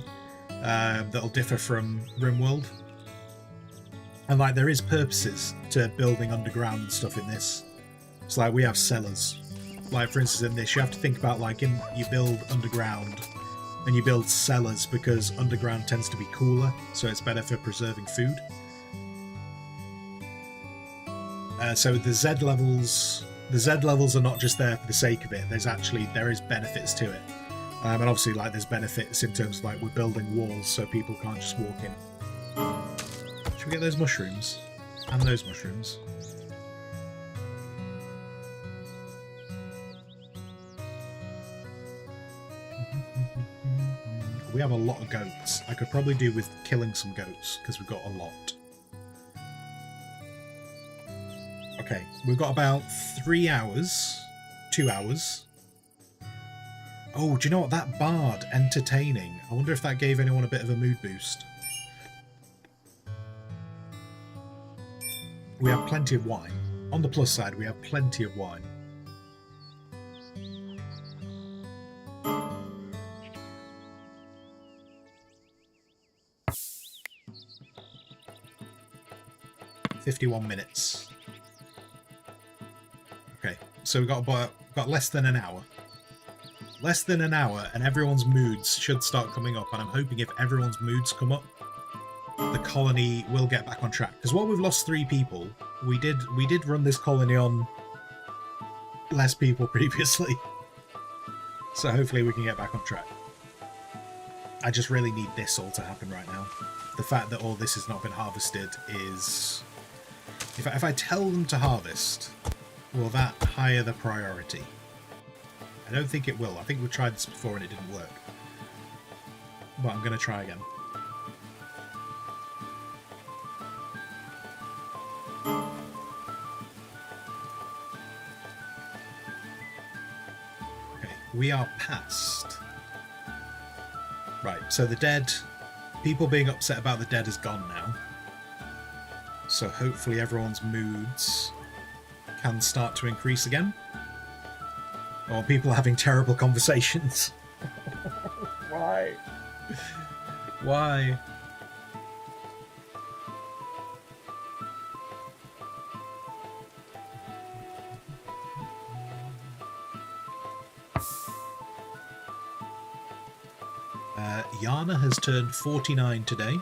that'll differ from RimWorld. And like, there is purposes to building underground stuff in this. So like, we have cellars. Like, for instance, in this, you have to think about like, you build underground and you build cellars because underground tends to be cooler, so it's better for preserving food. So the Z levels are not just there for the sake of it. There is benefits to it, and obviously like there's benefits in terms of like we're building walls so people can't just walk in. Should we get those mushrooms and those mushrooms? We have a lot of goats. I could probably do with killing some goats, because we've got a lot. Okay, we've got about 3 hours. 2 hours. Oh, do you know what? That bard, entertaining. I wonder if that gave anyone a bit of a mood boost. We have plenty of wine. On the plus side, we have plenty of wine. "51 minutes. Okay, so we've got less than an hour. Less than an hour, and everyone's moods should start coming up. And I'm hoping if everyone's moods come up, the colony will get back on track. Because while we've lost 3 people, we did run this colony on less people previously. So hopefully we can get back on track. I just really need this all to happen right now. The fact that all this has not been harvested is... If I tell them to harvest, will that higher the priority? I don't think it will. I think we tried this before and it didn't work. But I'm going to try again. Okay, we are past. Right, so the dead... People being upset about the dead is gone now. So hopefully everyone's moods can start to increase again. Or people having terrible conversations. Why? Why? Yana has turned 49 today.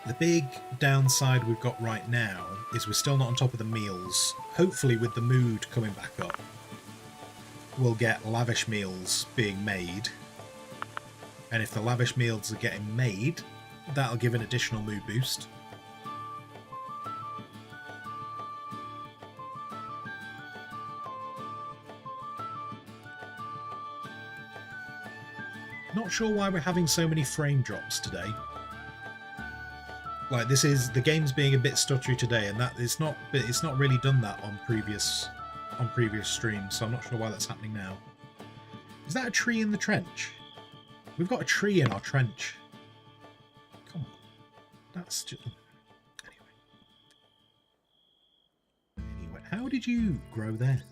The big downside we've got right now is we're still not on top of the meals. Hopefully with the mood coming back up, we'll get lavish meals being made. And if the lavish meals are getting made, that'll give an additional mood boost. Not sure why we're having so many frame drops today. Like, this is the game's being a bit stuttery today, and that it's not really done that on previous streams, so I'm not sure why that's happening now. Is that a tree in the trench? We've got a tree in our trench. Come on, that's just anyway. How did you grow there?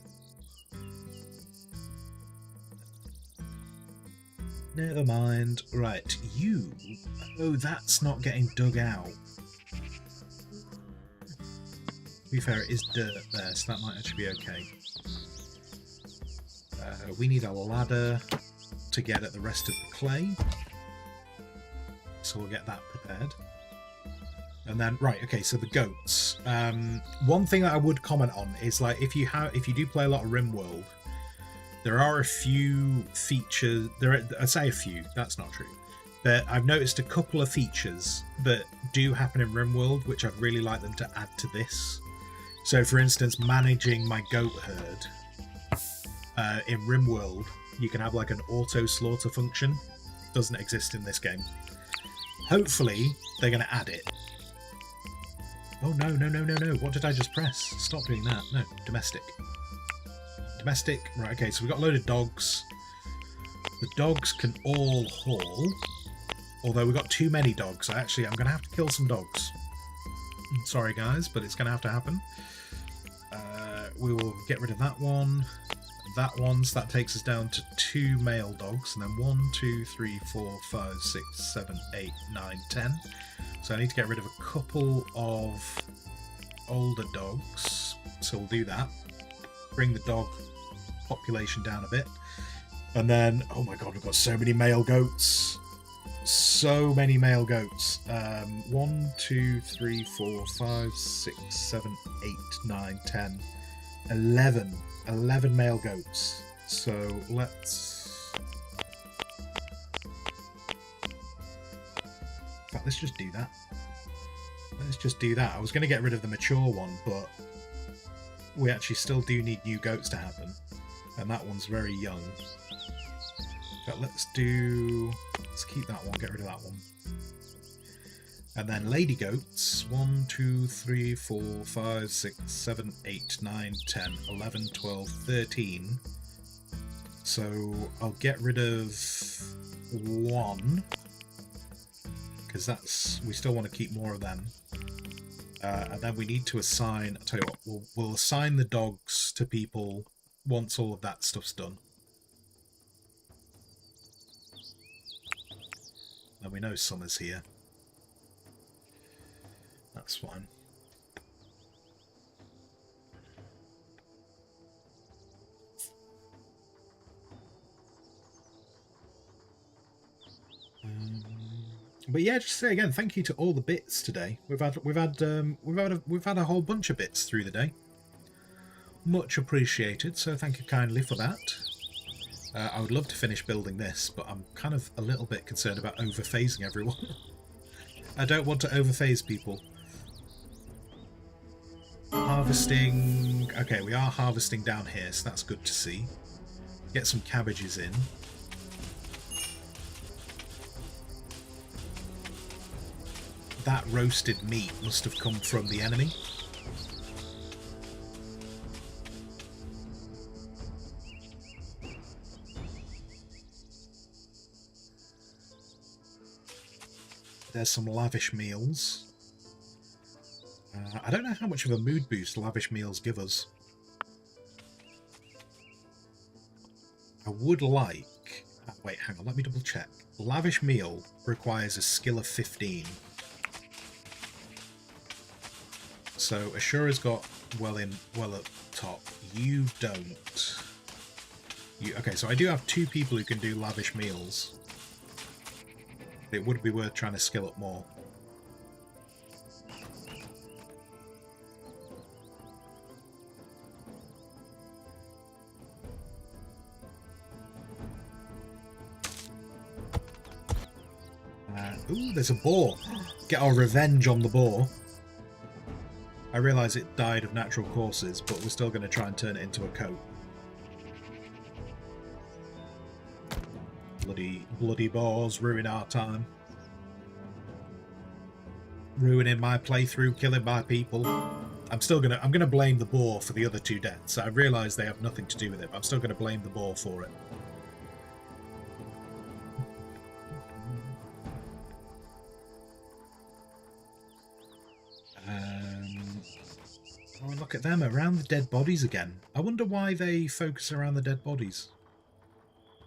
Never mind. Right, you... Oh, that's not getting dug out. To be fair, it is dirt there, so that might actually be okay. We need a ladder to get at the rest of the clay. So we'll get that prepared. And then, right, okay, so the goats. One thing that I would comment on is, like, if you do play a lot of RimWorld, there are a few features. I say a few. That's not true. But I've noticed a couple of features that do happen in RimWorld, which I'd really like them to add to this. So, for instance, managing my goat herd in RimWorld, you can have like an auto slaughter function. Doesn't exist in this game. Hopefully, they're going to add it. Oh no! What did I just press? Stop doing that. No, domestic. Domestic. Right, okay, so we've got a load of dogs. The dogs can all haul. Although we've got too many dogs. I'm going to have to kill some dogs. Sorry, guys, but it's going to have to happen. We will get rid of that one. That one, so that takes us down to 2 male dogs. And then 1, 2, 3, 4, 5, 6, 7, 8, 9, 10. So I need to get rid of a couple of older dogs. So we'll do that. Bring the dog population down a bit. And then, oh my god, we've got so many male goats. So many male goats. 1, 2, 3, 4, 5, 6, 7, 8, 9, 10, 11. 11 male goats. So let's... In fact, let's just do that. Let's just do that. I was going to get rid of the mature one, but we actually still do need new goats to happen. And that one's very young. But let's do Let's keep that one, get rid of that one. And then lady goats, 1, 2, 3, 4, 5, 6, 7, 8, 9, 10, 11, 12, 13. So I'll get rid of 1, because we still want to keep more of them. And then we need to assign, I'll tell you what, we'll assign the dogs to people once all of that stuff's done. And we know Summer's here. That's fine. But yeah, just say again, thank you to all the bits today. We've had a whole bunch of bits through the day. Much appreciated. So thank you kindly for that. I would love to finish building this, but I'm kind of a little bit concerned about overphasing everyone. I don't want to overphase people. Harvesting. Okay, we are harvesting down here, so that's good to see. Get some cabbages in. That roasted meat must have come from the enemy. There's some lavish meals. I don't know how much of a mood boost lavish meals give us. I would like... Wait, hang on, let me double check. Lavish meal requires a skill of 15. So Ashura's got well up top. You don't. Okay, so I do have 2 people who can do lavish meals. It would be worth trying to skill up more. Ooh, there's a boar. Get our revenge on the boar. I realise it died of natural causes, but we're still going to try and turn it into a coat. Bloody boars ruin our time. Ruining my playthrough, killing my people. I'm gonna blame the boar for the other 2 deaths. I realise they have nothing to do with it, but I'm still gonna blame the boar for it. Oh, look at them, around the dead bodies again. I wonder why they focus around the dead bodies.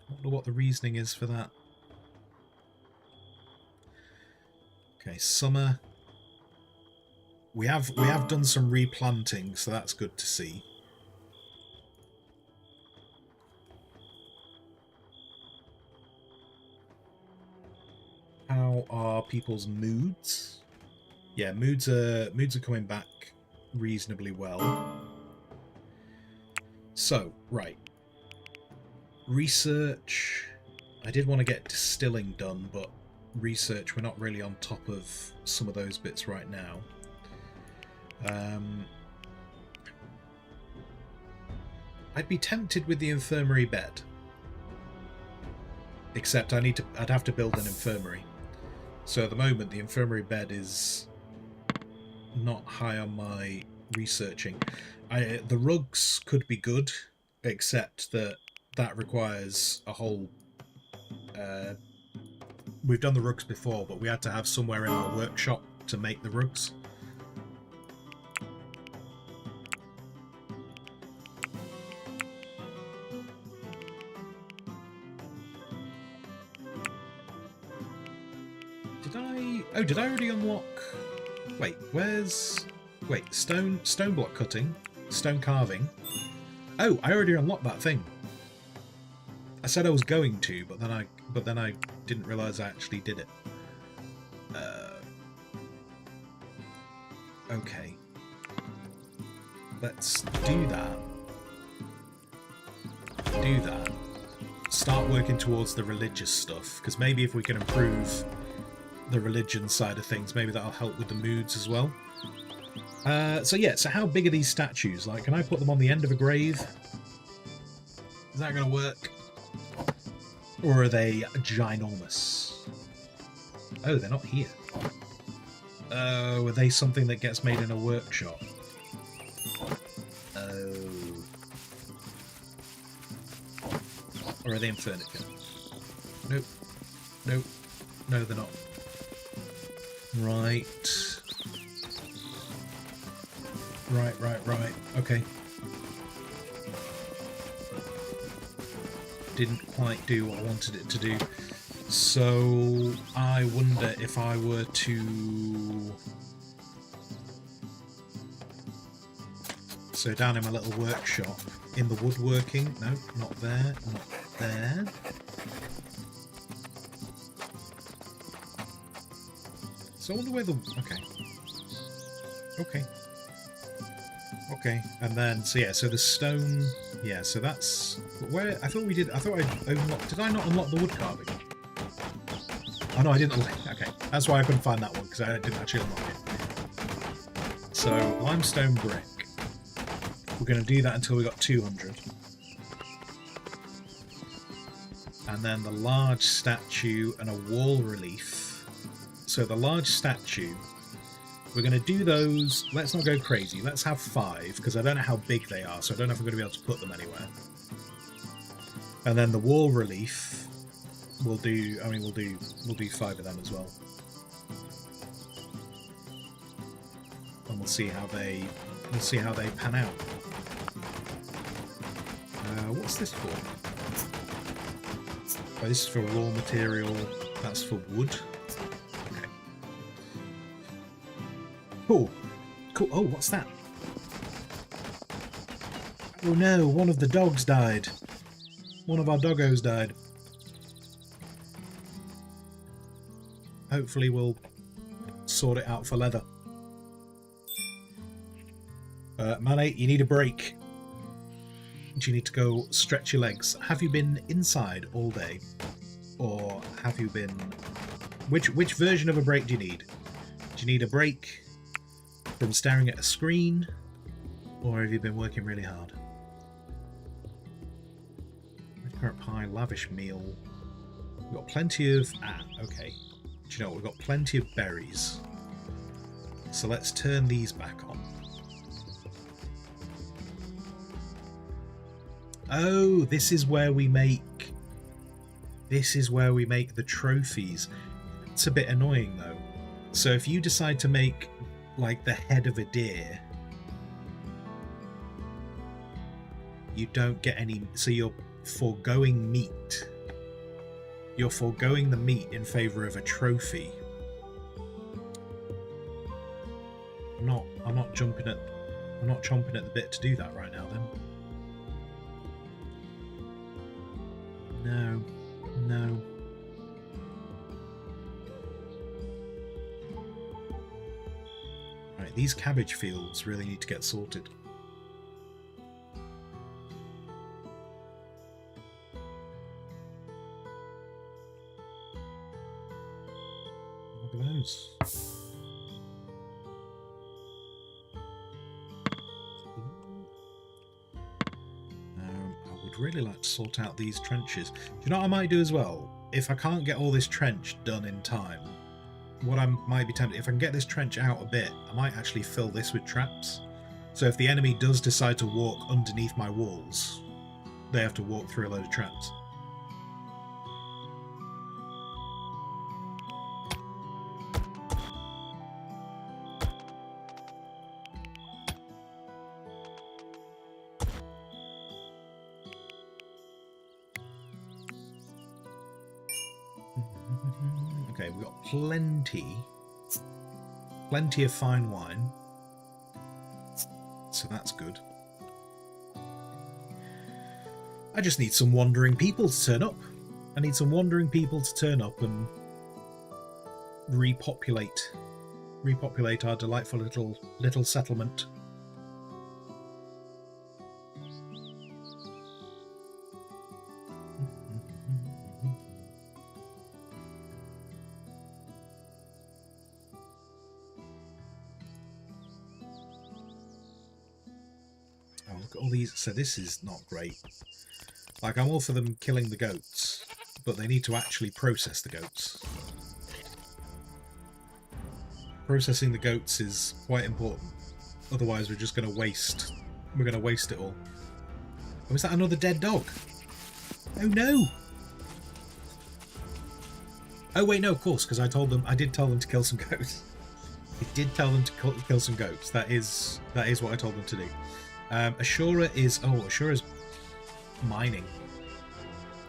I wonder what the reasoning is for that. Okay, summer. We have done some replanting, so that's good to see. How are people's moods? Yeah, moods are coming back reasonably well. So, right. Research. I did want to get distilling done, but research, we're not really on top of some of those bits right now. I'd be tempted with the infirmary bed. Except I'd have to build an infirmary. So at the moment the infirmary bed is not high on my researching. The rugs could be good, except that requires a whole... we've done the rugs before, but we had to have somewhere in our workshop to make the rugs. Did I already unlock... Wait, where's... Wait, stone block cutting? Stone carving? Oh, I already unlocked that thing. I said I was going to, but then I didn't realise I actually did it. Okay. Let's do that. Do that. Start working towards the religious stuff, because maybe if we can improve the religion side of things, maybe that'll help with the moods as well. So yeah, so how big are these statues? Like, can I put them on the end of a grave? Is that going to work? Or are they ginormous? Oh, they're not here. Oh, are they something that gets made in a workshop? Oh. Or are they in furniture? Nope. Nope. No, they're not. Right. Right. Okay. Didn't quite do what I wanted it to do. So I wonder if I were to... So down in my little workshop, in the woodworking, no, not there, not there. So I wonder where the... Okay, and then, so yeah, so the stone, yeah, so that's... Where, I thought I unlocked... Did I not unlock the wood carving? Oh no, I didn't. Okay, that's why I couldn't find that one, because I didn't actually unlock it. So, limestone brick. We're going to do that until we got 200. And then the large statue and a wall relief. So the large statue, we're going to do those. Let's not go crazy. Let's have 5, because I don't know how big they are, so I don't know if I'm going to be able to put them anywhere. And then the wall relief... We'll do 5 of them as well, and we'll see how they pan out. What's this for? Oh, this is for raw material. That's for wood. Okay. Cool. Oh, what's that? Oh no! One of the dogs died. One of our doggos died. Hopefully we'll sort it out for leather. Mane, you need a break. You need to go stretch your legs. Have you been inside all day? Or have you been... Which version of a break do you need? Do you need a break from staring at a screen? Or have you been working really hard? Carrot pie, lavish meal. We've got plenty of... okay. Do you know what? We've got plenty of berries. So let's turn these back on. Oh, this is where we make... This is where we make the trophies. It's a bit annoying though. So if you decide to make like the head of a deer, you don't get any... So you're foregoing meat. You're foregoing the meat in favour of a trophy. I'm not chomping at the bit to do that right now then. No. Right, these cabbage fields really need to get sorted. Look at those. I would really like to sort out these trenches. Do you know what I might do as well? If I can't get all this trench done in time, what I might be tempted, if I can get this trench out a bit, I might actually fill this with traps. So if the enemy does decide to walk underneath my walls, they have to walk through a load of traps. Okay, we've got plenty of fine wine, so that's good. I just need some wandering people to turn up. I need some wandering people to turn up and repopulate our delightful little settlement. All these, so this is not great. Like, I'm all for them killing the goats, but they need to actually process the goats. Processing the goats is quite important. Otherwise, we're just going to waste. We're going to waste it all. Oh, is that another dead dog? Oh no! Oh wait, no, of course, because I told them. I did tell them to kill some goats. I did tell them to kill some goats. That is what I told them to do. Ashura is. Oh, Ashura's mining.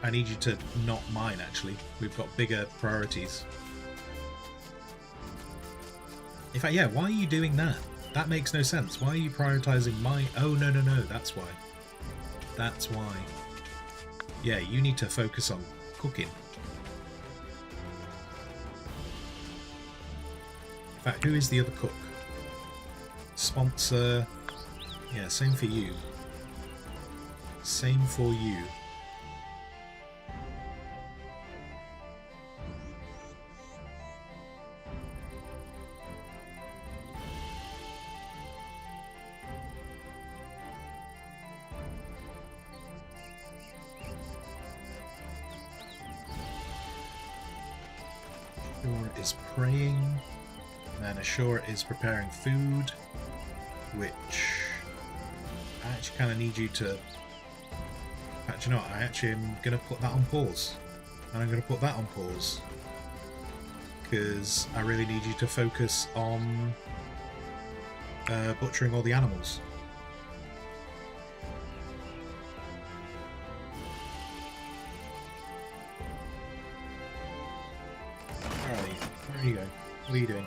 I need you to not mine. Actually, we've got bigger priorities. In fact, yeah. Why are you doing that? That makes no sense. Why are you prioritizing mine? Oh no, no, no. That's why. That's why. Yeah, you need to focus on cooking. In fact, who is the other cook? Sponsor. Yeah, same for you. Same for you. Ashura is praying. And Ashura is preparing food, which I actually kind of need you to. Actually, no, I actually am going to put that on pause. And I'm going to put that on pause because I really need you to focus on butchering all the animals. Where are you? Where are you going? What are you doing?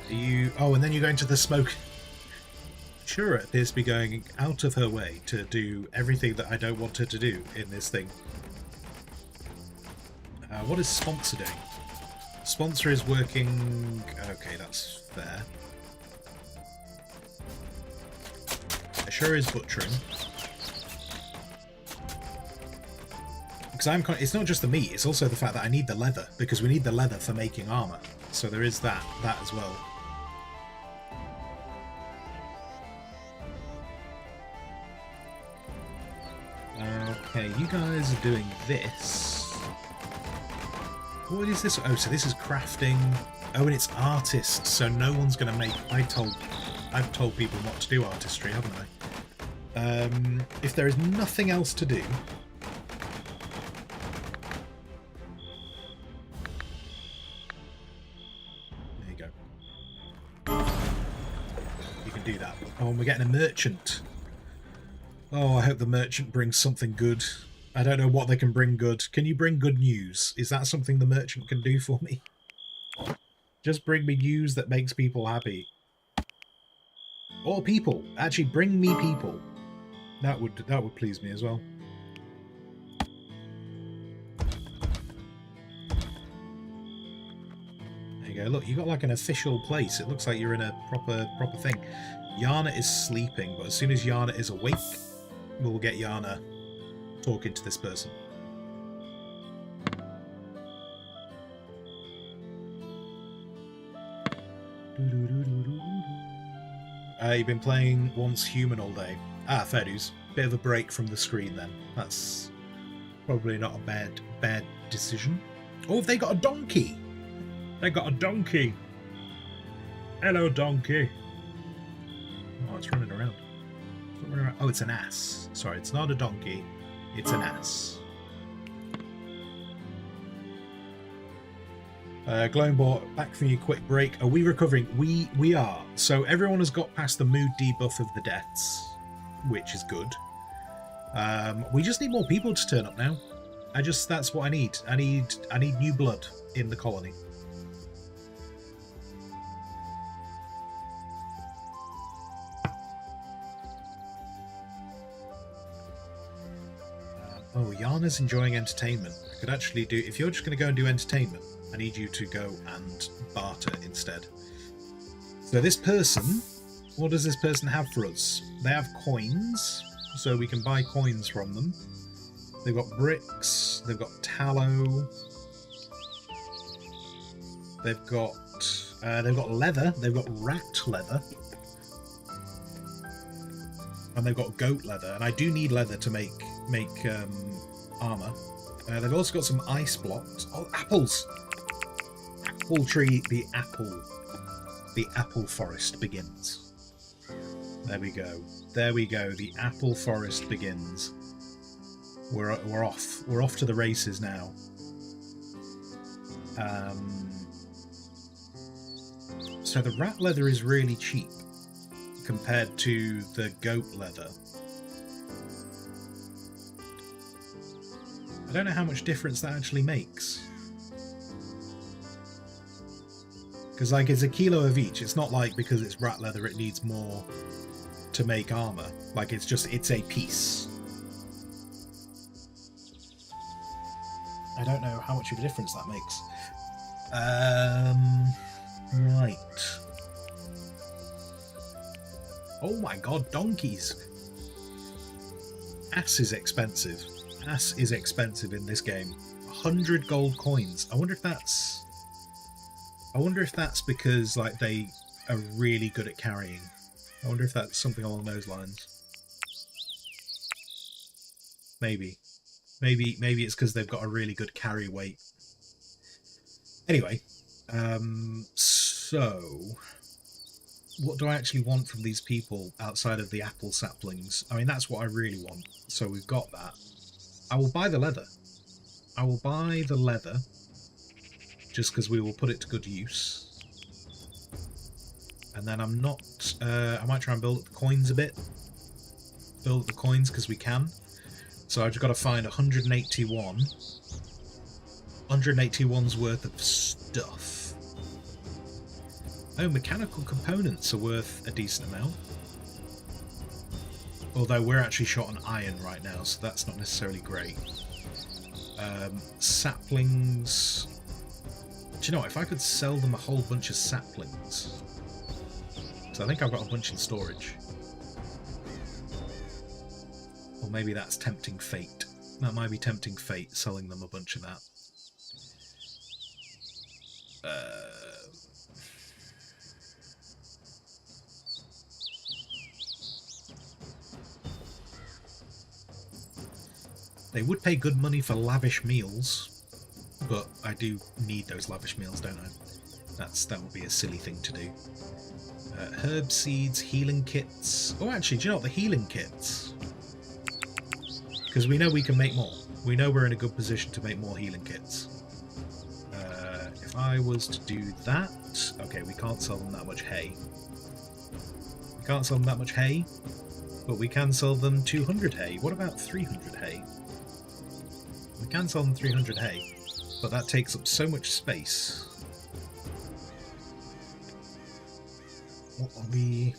Are you... Oh, and then you're going to the smoke. Sure, it appears to be going out of her way to do everything that I don't want her to do in this thing. What is Sponsor doing? Sponsor is working... Okay, that's fair. Sure is butchering. Because it's not just the meat, it's also the fact that I need the leather, because we need the leather for making armor. So there is that as well. Okay, you guys are doing this. What is this? Oh, so this is crafting. Oh, and it's artists, so no one's going to make... I've told people not to do artistry, haven't I? If there is nothing else to do... There you go. You can do that. Oh, and we're getting a merchant. Oh, I hope the merchant brings something good. I don't know what they can bring good. Can you bring good news? Is that something the merchant can do for me? Just bring me news that makes people happy. Or people. Actually, bring me people. That would please me as well. There you go. Look, you got like an official place. It looks like you're in a proper thing. Yana is sleeping, but as soon as Yana is awake, we'll get Yana talking to this person. You've been playing Once Human all day. Ah, fair dues. Bit of a break from the screen then. That's probably not a bad decision. Oh, have they got a donkey? They got a donkey. Hello, donkey. Oh, it's running around. Oh, it's an ass. Sorry, it's not a donkey. It's an ass. Glowingbot, back from your quick break. Are we recovering? We are. So everyone has got past the mood debuff of the deaths, which is good. We just need more people to turn up now. That's what I need. I need new blood in the colony. Oh, Yana's enjoying entertainment. I could actually do... If you're just going to go and do entertainment, I need you to go and barter instead. So this person... What does this person have for us? They have coins, so we can buy coins from them. They've got bricks. They've got tallow. They've got leather. They've got rat leather. And they've got goat leather. And I do need leather to make armor. They've also got some ice blocks. Oh, apples! Apple tree, the apple. the apple forest begins. There we go. There we go. The apple forest begins. We're off. We're off to the races now. So the rat leather is really cheap compared to the goat leather. I don't know how much difference that actually makes. Because like it's a kilo of each. It's not like because it's rat leather it needs more to make armor. Like it's a piece. I don't know how much of a difference that makes. Right. Oh my god, donkeys! Ass is expensive. Ass is expensive in this game. 100 gold coins. I wonder if that's because like they are really good at carrying. I wonder if that's something along those lines. Maybe it's because they've got a really good carry weight. Anyway, so what do I actually want from these people outside of the apple saplings? I mean, that's what I really want. So we've got that. I will buy the leather. I will buy the leather just because we will put it to good use. And then I might try and build up the coins a bit. Build up the coins because we can. So I've just got to find 181. 181's worth of stuff. Oh, mechanical components are worth a decent amount. Although we're actually short on iron right now, so that's not necessarily great. Saplings. Do you know what? If I could sell them a whole bunch of saplings. So I think I've got a bunch in storage. Or maybe that's tempting fate. That might be tempting fate, selling them a bunch of that. They would pay good money for lavish meals, but I do need those lavish meals, don't I? That would be a silly thing to do. Herb seeds, healing kits. Oh, actually, do you know what? The healing kits. Because we know we can make more. We know we're in a good position to make more healing kits. If I was to do that... Okay, we can't sell them that much hay. We can't sell them that much hay, but we can sell them 200 hay. What about 300 hay? We can sell them 300 hay, but that takes up so much space. What are we...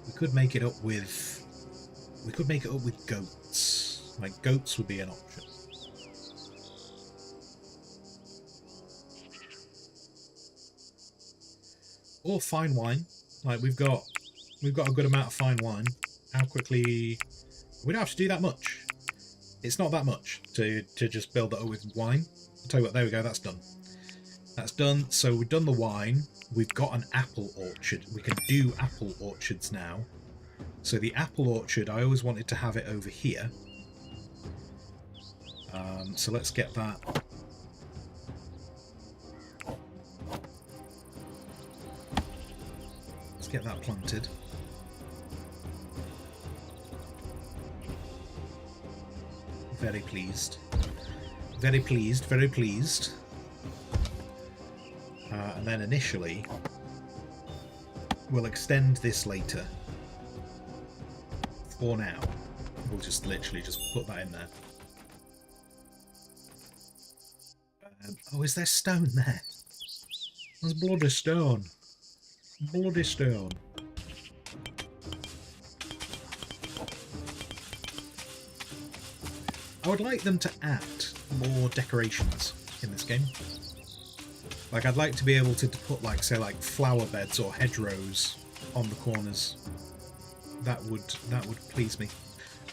We could make it up with... We could make it up with goats. Like, goats would be an option. Or fine wine. Like, we've got a good amount of fine wine. How quickly... We don't have to do that much. It's not that much to just build it up with wine. I'll tell you what, there we go, that's done. That's done. So we've done the wine. We've got an apple orchard. We can do apple orchards now. So the apple orchard, I always wanted to have it over here. So let's get that. Let's get that planted. Very pleased. Very pleased, very pleased. And then initially, we'll extend this later. For now, we'll just literally just put that in there. Oh, is there stone there? There's bloody stone. Bloody stone. I would like them to add more decorations in this game. Like, I'd like to be able to put, like, say, like flower beds or hedgerows on the corners. That would please me.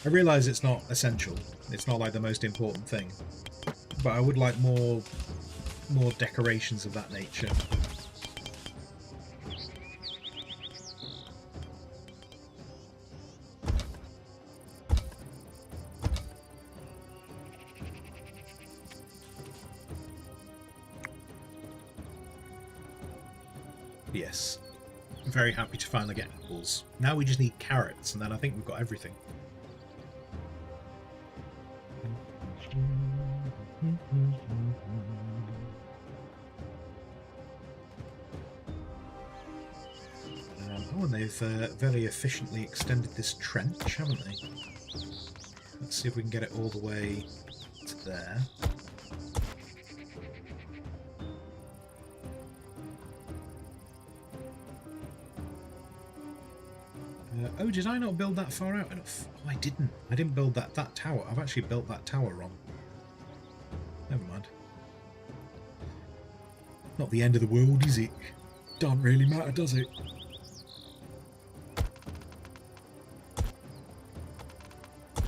I realise it's not essential. It's not like the most important thing, but I would like more decorations of that nature. Yes. I'm very happy to finally get apples. Now we just need carrots, and then I think we've got everything. Oh, and they've very efficiently extended this trench, haven't they? Let's see if we can get it all the way to there. Oh, did I not build that far out enough? Oh, I didn't. I didn't build that tower. I've actually built that tower wrong. Never mind. Not the end of the world, is it? Don't really matter, does it?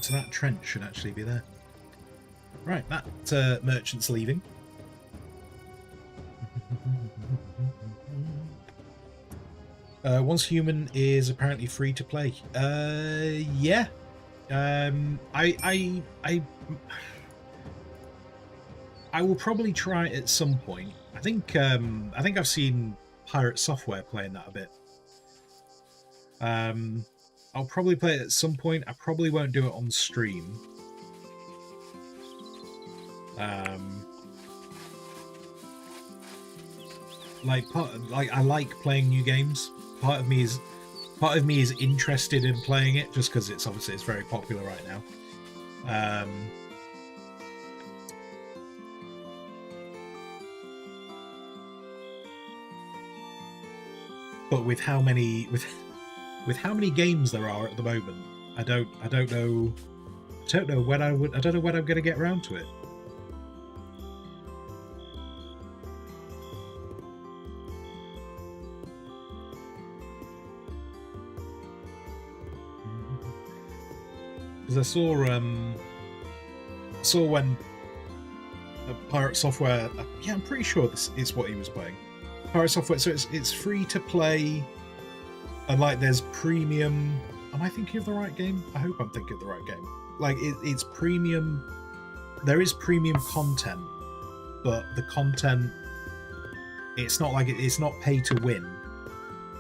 So that trench should actually be there. Right, that merchant's leaving. Once human is apparently free to play. Yeah. I will probably try it at some point. I think I've seen Pirate Software playing that a bit. I'll probably play it at some point. I probably won't do it on stream. I like playing new games. Part of me is interested in playing it just because it's very popular right now. But with how many games there are at the moment, I don't know when I'm going to get around to it. Because I saw when Pirate Software. Yeah, I'm pretty sure this is what he was playing. Pirate Software. So it's free to play, and like there's premium. Am I thinking of the right game? I hope I'm thinking of the right game. Like it's premium. There is premium content, but the content. It's not like it's not pay to win.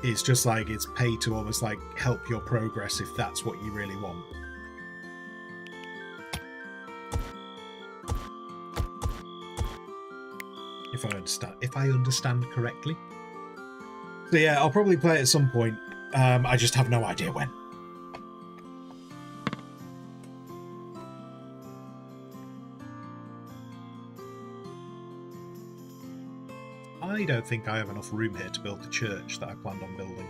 It's just like it's pay to almost like help your progress if that's what you really want. If I understand correctly. So yeah, I'll probably play it at some point. I just have no idea when. I don't think I have enough room here to build the church that I planned on building.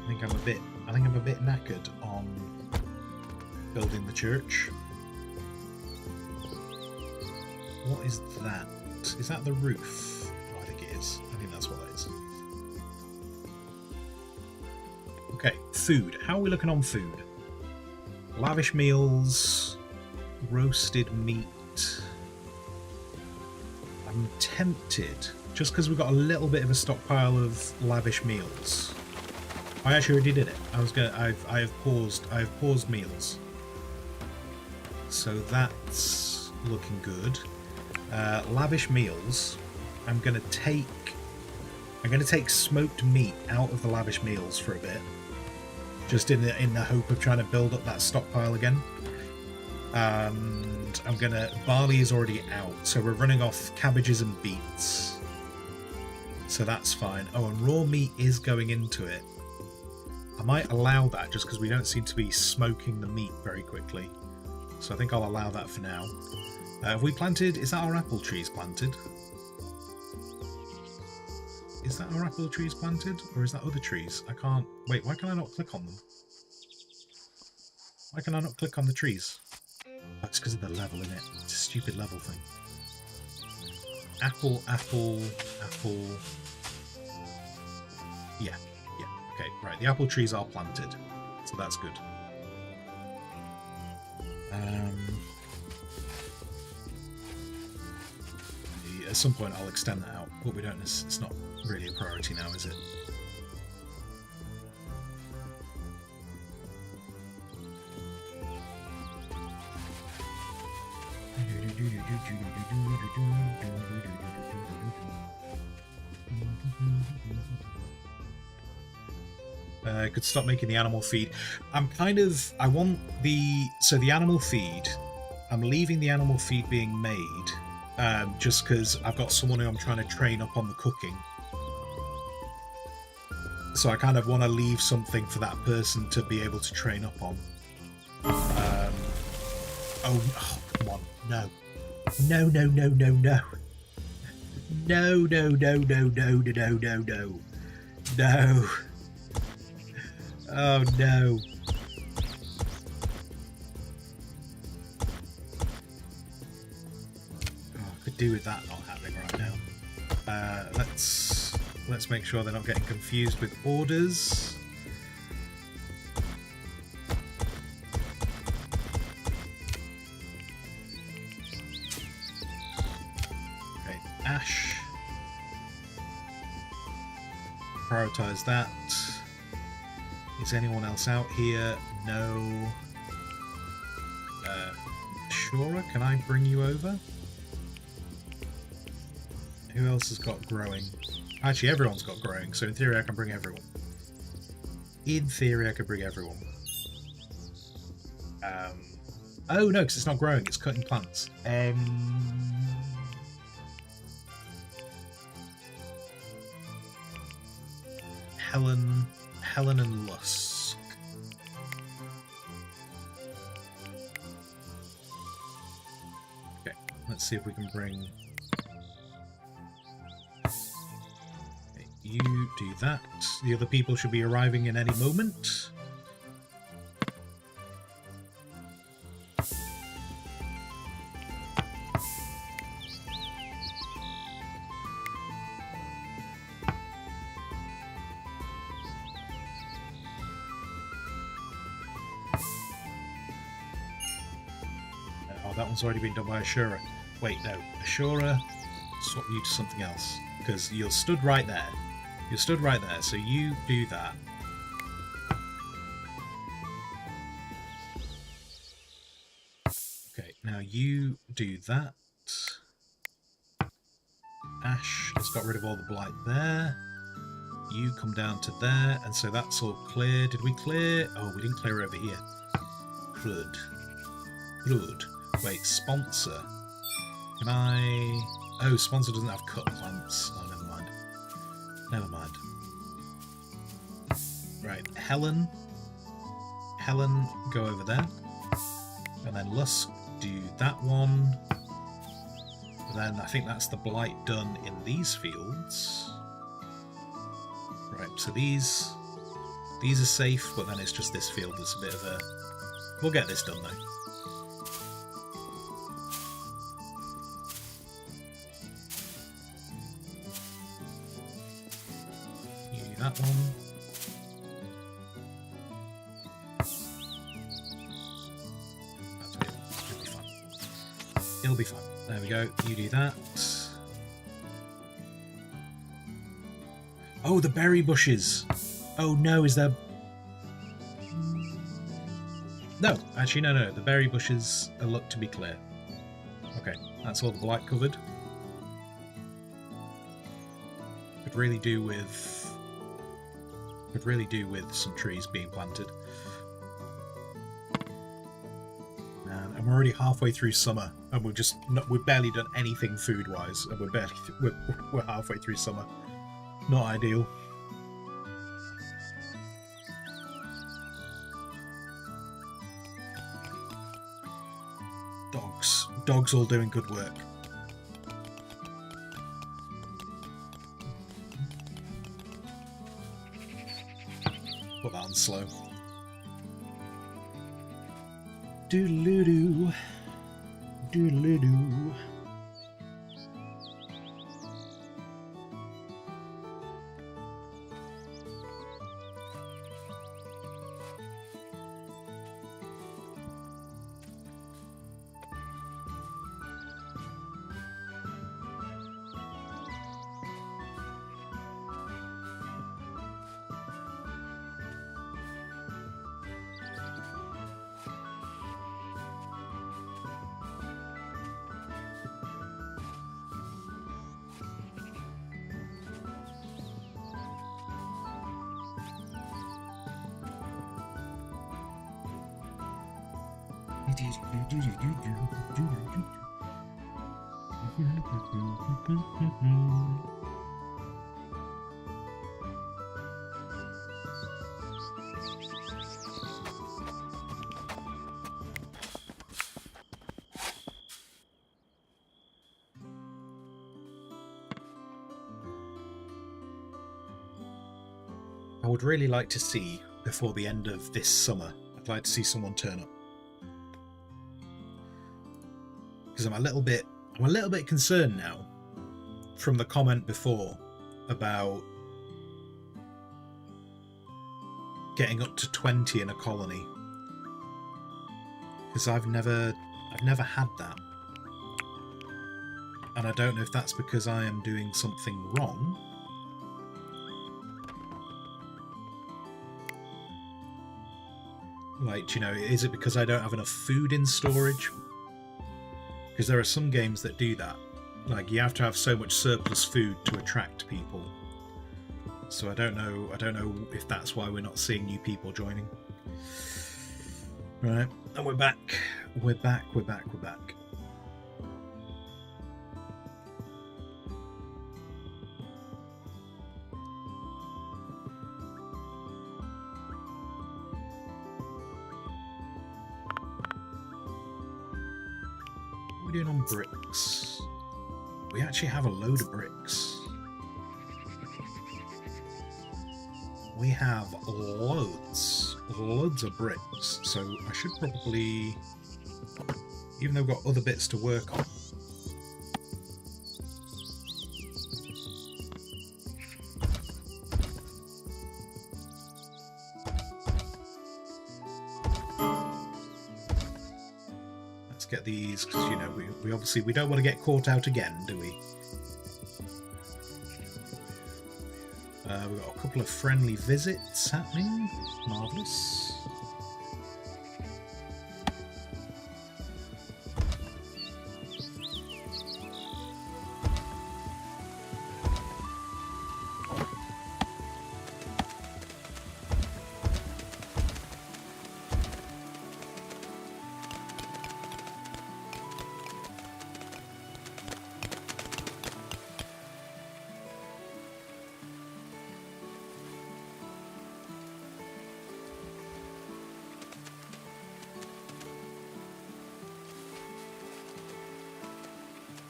I think I'm a bit knackered on building the church. What is that? Is that the roof? Oh, I think it is. I think that's what that is. Okay, food. How are we looking on food? Lavish meals, roasted meat. I'm tempted, just because we've got a little bit of a stockpile of lavish meals. I actually already did it. I have paused meals. So that's looking good. Lavish meals. I'm gonna take smoked meat out of the lavish meals for a bit, just in the hope of trying to build up that stockpile again. And barley is already out, so we're running off cabbages and beets, so that's fine. Oh, and raw meat is going into it. I might allow that just because we don't seem to be smoking the meat very quickly, so I think I'll allow that for now. Have we planted? Is that our apple trees planted? Is that our apple trees planted? Or is that other trees? I can't... Wait, why can I not click on them? Why can I not click on the trees? That's because of the level, in it. It's a stupid level thing. Apple, apple, apple... Yeah. Okay, right. The apple trees are planted. So that's good. At some point I'll extend that out, but we don't. It's not really a priority now, is it? Could stop making the animal feed. I want the animal feed. I'm leaving the animal feed being made, just because I've got someone who I'm trying to train up on the cooking. So I kind of want to leave something for that person to be able to train up on. Oh, come on. No. No, no, no, no, no. No, no, no, no, no, no, no, no, no. No. Oh, no. Oh, I could do with that not happening right now. Let's make sure they're not getting confused with orders. Okay, Ash. Prioritize that. Is anyone else out here? No. Shura, can I bring you over? Who else has got growing? Actually, everyone's got growing, so in theory I can bring everyone. In theory I could bring everyone. Oh no, because it's not growing, it's cutting plants. Helen and Lusk. Okay, let's see if we can bring... Okay, you do that. The other people should be arriving in any moment. That one's already been done by Ashura. Wait, no. Ashura, swap you to something else. Because you're stood right there. You're stood right there, so you do that. Okay, now you do that. Ash has got rid of all the blight there. You come down to there, and so that's all clear. Did we clear? Oh, we didn't clear over here. Good. Good. Wait, sponsor. Can I... Oh, sponsor doesn't have cut plants. Oh, never mind. Never mind. Right, Helen. Helen, go over there. And then Lusk, do that one. And then I think that's the blight done in these fields. Right, so these are safe, but then it's just this field that's a bit of a... We'll get this done, though. That one. That's good. It'll be fun. It'll be fun. There we go. You do that. Oh, the berry bushes. Oh no, is there... No, actually no. The berry bushes look to be clear. Okay, that's all the blight covered. Could really do with some trees being planted. And we're already halfway through summer, and we've barely done anything food-wise, and we're halfway through summer. Not ideal. Dogs all doing good work. Put that on slow. Doodle-doo. Doodle-doo. I would really like to see, before the end of this summer, I'd like to see someone turn up. Because I'm a little bit concerned now from the comment before about getting up to 20 in a colony. Because I've never had that. And I don't know if that's because I am doing something wrong. Like, you know, is it because I don't have enough food in storage? Because there are some games that do that. Like, you have to have so much surplus food to attract people. So I don't know if that's why we're not seeing new people joining. Right, and we're back. We're back. Doing on bricks. We actually have a load of bricks. We have loads of bricks, so I should probably, even though we've got other bits to work on, get these, because, you know, we obviously we don't want to get caught out again, do we? We've got a couple of friendly visits happening. Marvellous.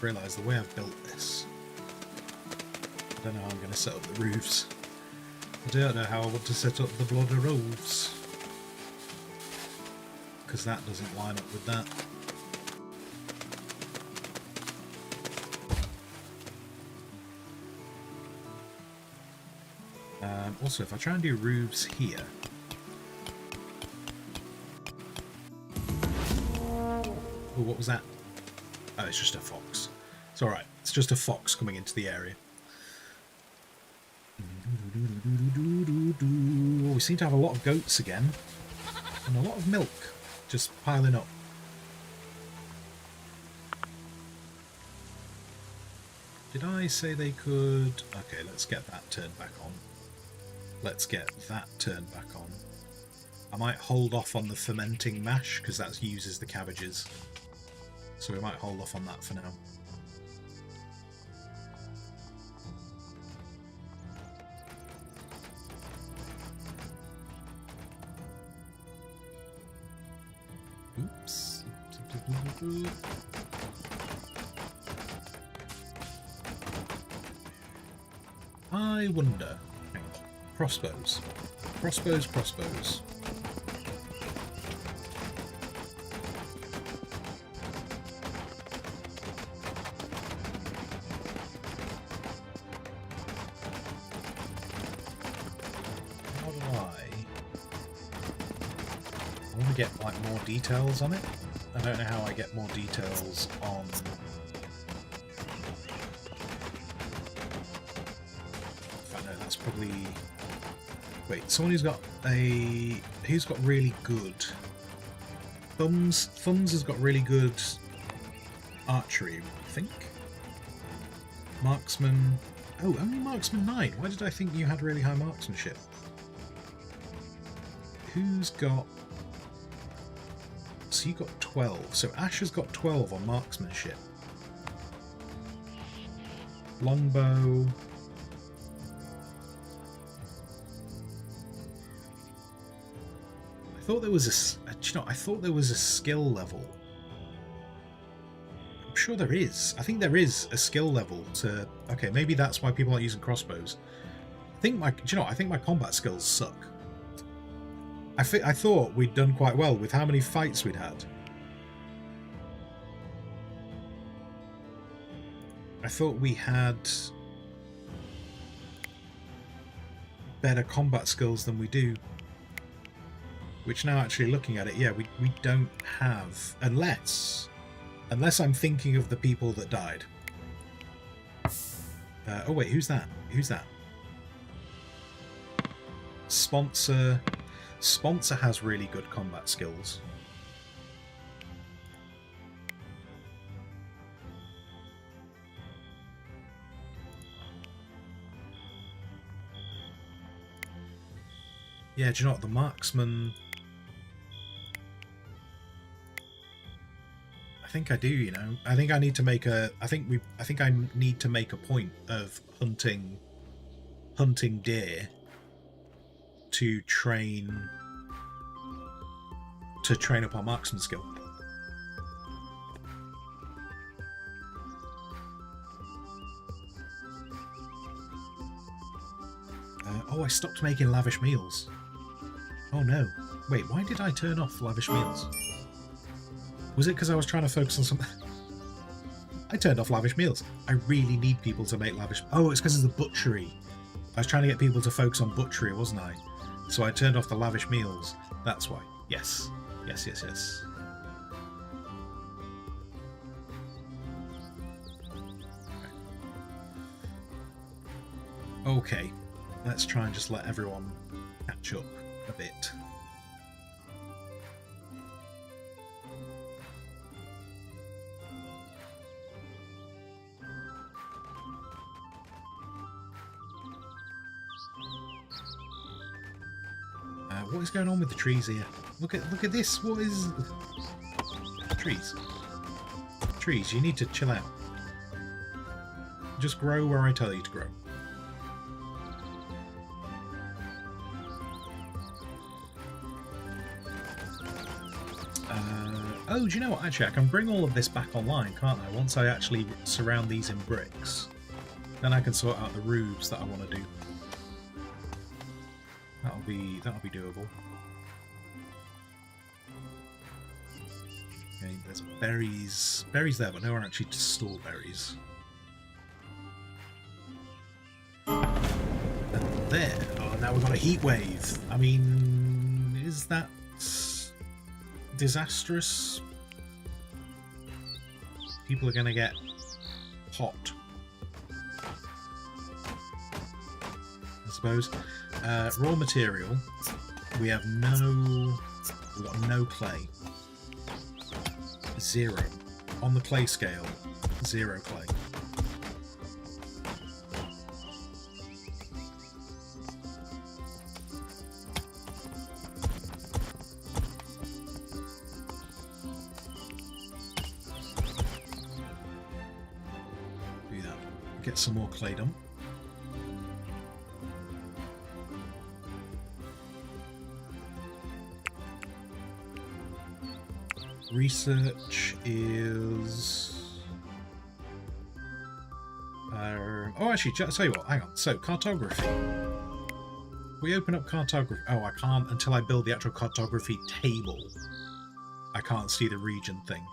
Realise the way I've built this, I don't know how I'm going to set up the roofs. I don't know how I want to set up the bloody roofs, because that doesn't line up with that. Also, if I try and do roofs here, oh, what was that? Oh, it's just a fox. It's alright. It's just a fox coming into the area. Oh, we seem to have a lot of goats again. And a lot of milk just piling up. Did I say they could... Okay, let's get that turned back on. Let's get that turned back on. I might hold off on the fermenting mash, because that uses the cabbages. So we might hold off on that for now. Oops. I wonder. Hang on. Crossbows. Crossbows. Get like more details on it. I don't know how I get more details on... I know that's probably... Wait, someone who's got really good... Thumbs has got really good archery, I think. Marksman... Oh, only Marksman 9. Why did I think you had really high marksmanship? Who's got... so you got 12. So Ash has got 12 on marksmanship. Longbow. I thought there was I thought there was a skill level. I'm sure there is. I think there is a skill level to. Okay, maybe that's why people aren't using crossbows. I think my combat skills suck. I thought we'd done quite well with how many fights we'd had. I thought we had better combat skills than we do. Which now actually looking at it, yeah, we don't have, unless I'm thinking of the people that died. Oh wait, who's that? Who's that? Sponsor has really good combat skills. Yeah, do you know what, the marksman? I think I do, you know. I think I need to make a I think I need to make a point of hunting deer to train up our marksman skill. Oh, I stopped making lavish meals. Oh no. Wait, why did I turn off lavish meals? Was it because I was trying to focus on something? I turned off lavish meals. I really need people to make lavish... Oh, it's because of the butchery. I was trying to get people to focus on butchery, wasn't I? So I turned off the lavish meals. That's why. Yes. Yes, yes, yes. Okay. Let's try and just let everyone catch up a bit. What is going on with the trees here? Look at this. What is trees? Trees, you need to chill out. Just grow where I tell you to grow. Oh, do you know what? Actually, I can bring all of this back online, can't I? Once I actually surround these in bricks, then I can sort out the roofs that I want to do. That'll be doable. Okay, there's berries there, but nowhere actually to store berries. And there. Oh, now we've got a heat wave. I mean, is that disastrous? People are going to get hot, I suppose. Raw material. We have we've got no clay. 0 on the clay scale. 0 clay. Get some more clay done. Research is... oh, actually, I'll tell you what, hang on. So, cartography. We open up cartography. Oh, I can't until I build the actual cartography table. I can't see the region thing.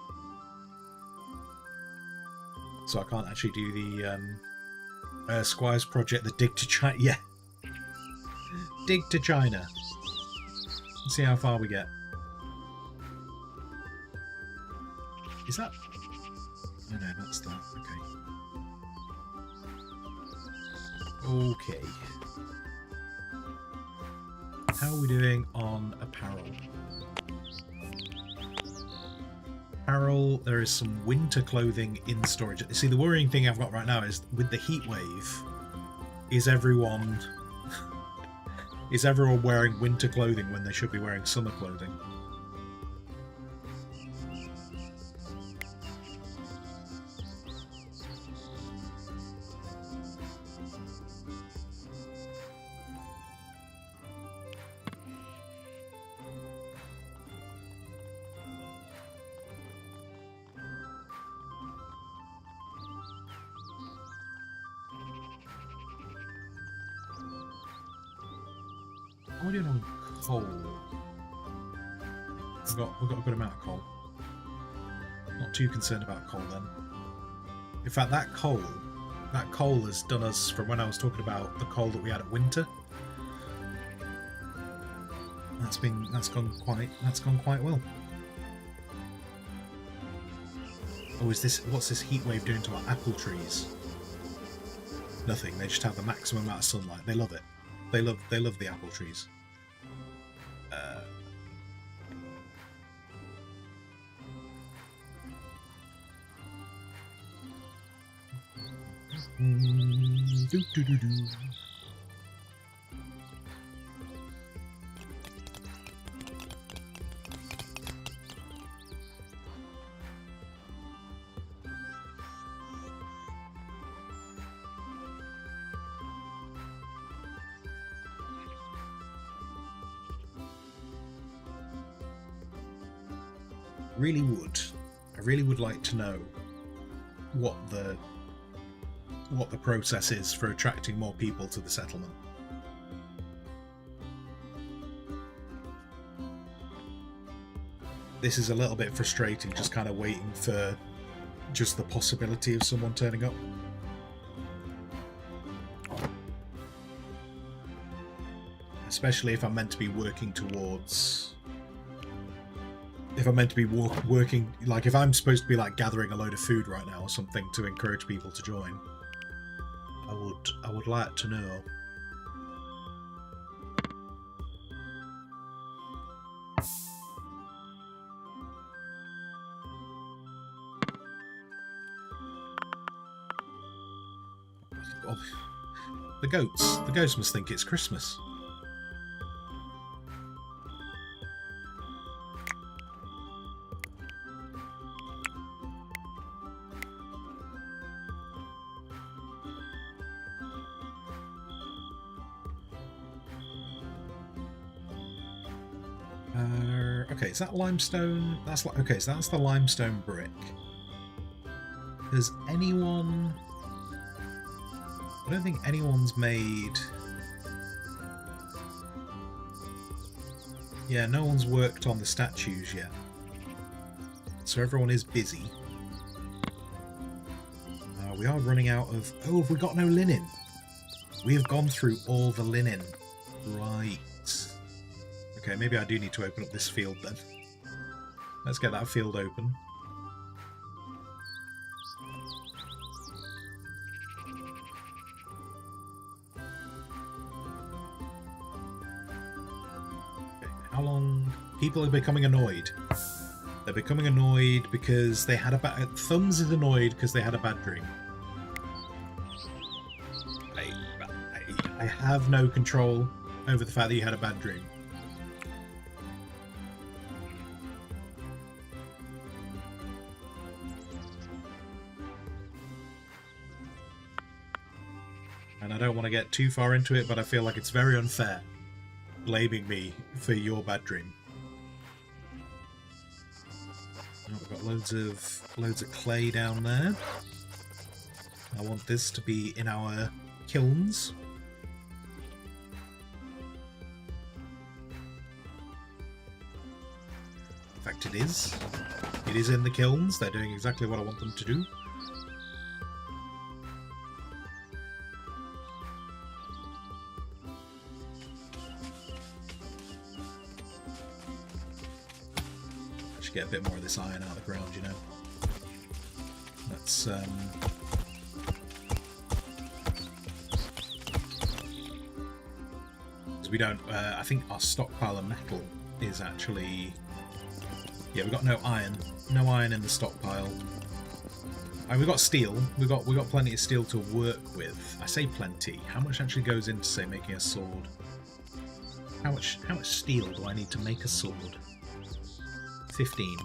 So I can't actually do the Squires project, the dig to China. Yeah. Dig to China. Let's see how far we get. Is that... Oh no, that's that. Okay. Okay. How are we doing on apparel? Apparel, there is some winter clothing in storage. See, the worrying thing I've got right now is with the heat wave, is everyone wearing winter clothing when they should be wearing summer clothing? are we doing on coal? We've got a good amount of coal. Not too concerned about coal then. In fact, that coal has done us from when I was talking about the coal that we had at winter. That's gone quite well. Oh, what's this heat wave doing to our apple trees? Nothing. They just have the maximum amount of sunlight. They love it. They love the apple trees. I really would like to know what the process is for attracting more people to the settlement. This is a little bit frustrating, just kind of waiting for just the possibility of someone turning up. Especially if I'm meant to be working towards... If I'm meant to be working... Like, if I'm supposed to be, like, gathering a load of food right now or something to encourage people to join, I would like to know. Oh, the goats must think it's Christmas. Okay, is that limestone? That's like okay, so that's the limestone brick. Has anyone? I don't think anyone's made. Yeah, no one's worked on the statues yet. So everyone is busy. We are running out of. Oh, have we got no linen? We have gone through all the linen. Right. Okay, maybe I do need to open up this field then. Let's get that field open. Okay, how long? People are becoming annoyed. They're becoming annoyed because they had a bad... Thumbs is annoyed because they had a bad dream. I have no control over the fact that you had a bad dream. And I don't want to get too far into it, but I feel like it's very unfair blaming me for your bad dream. Oh, we've got loads of clay down there. I want this to be in our kilns. In fact, it is. It is in the kilns. They're doing exactly what I want them to do. Get a bit more of this iron out of the ground, you know. Let's because we don't I think our stockpile of metal is actually, yeah, we've got no iron in the stockpile. We've got steel. We've got plenty of steel to work with. I say plenty. How much actually goes into, say, making a sword? How much steel do I need to make a sword? 15.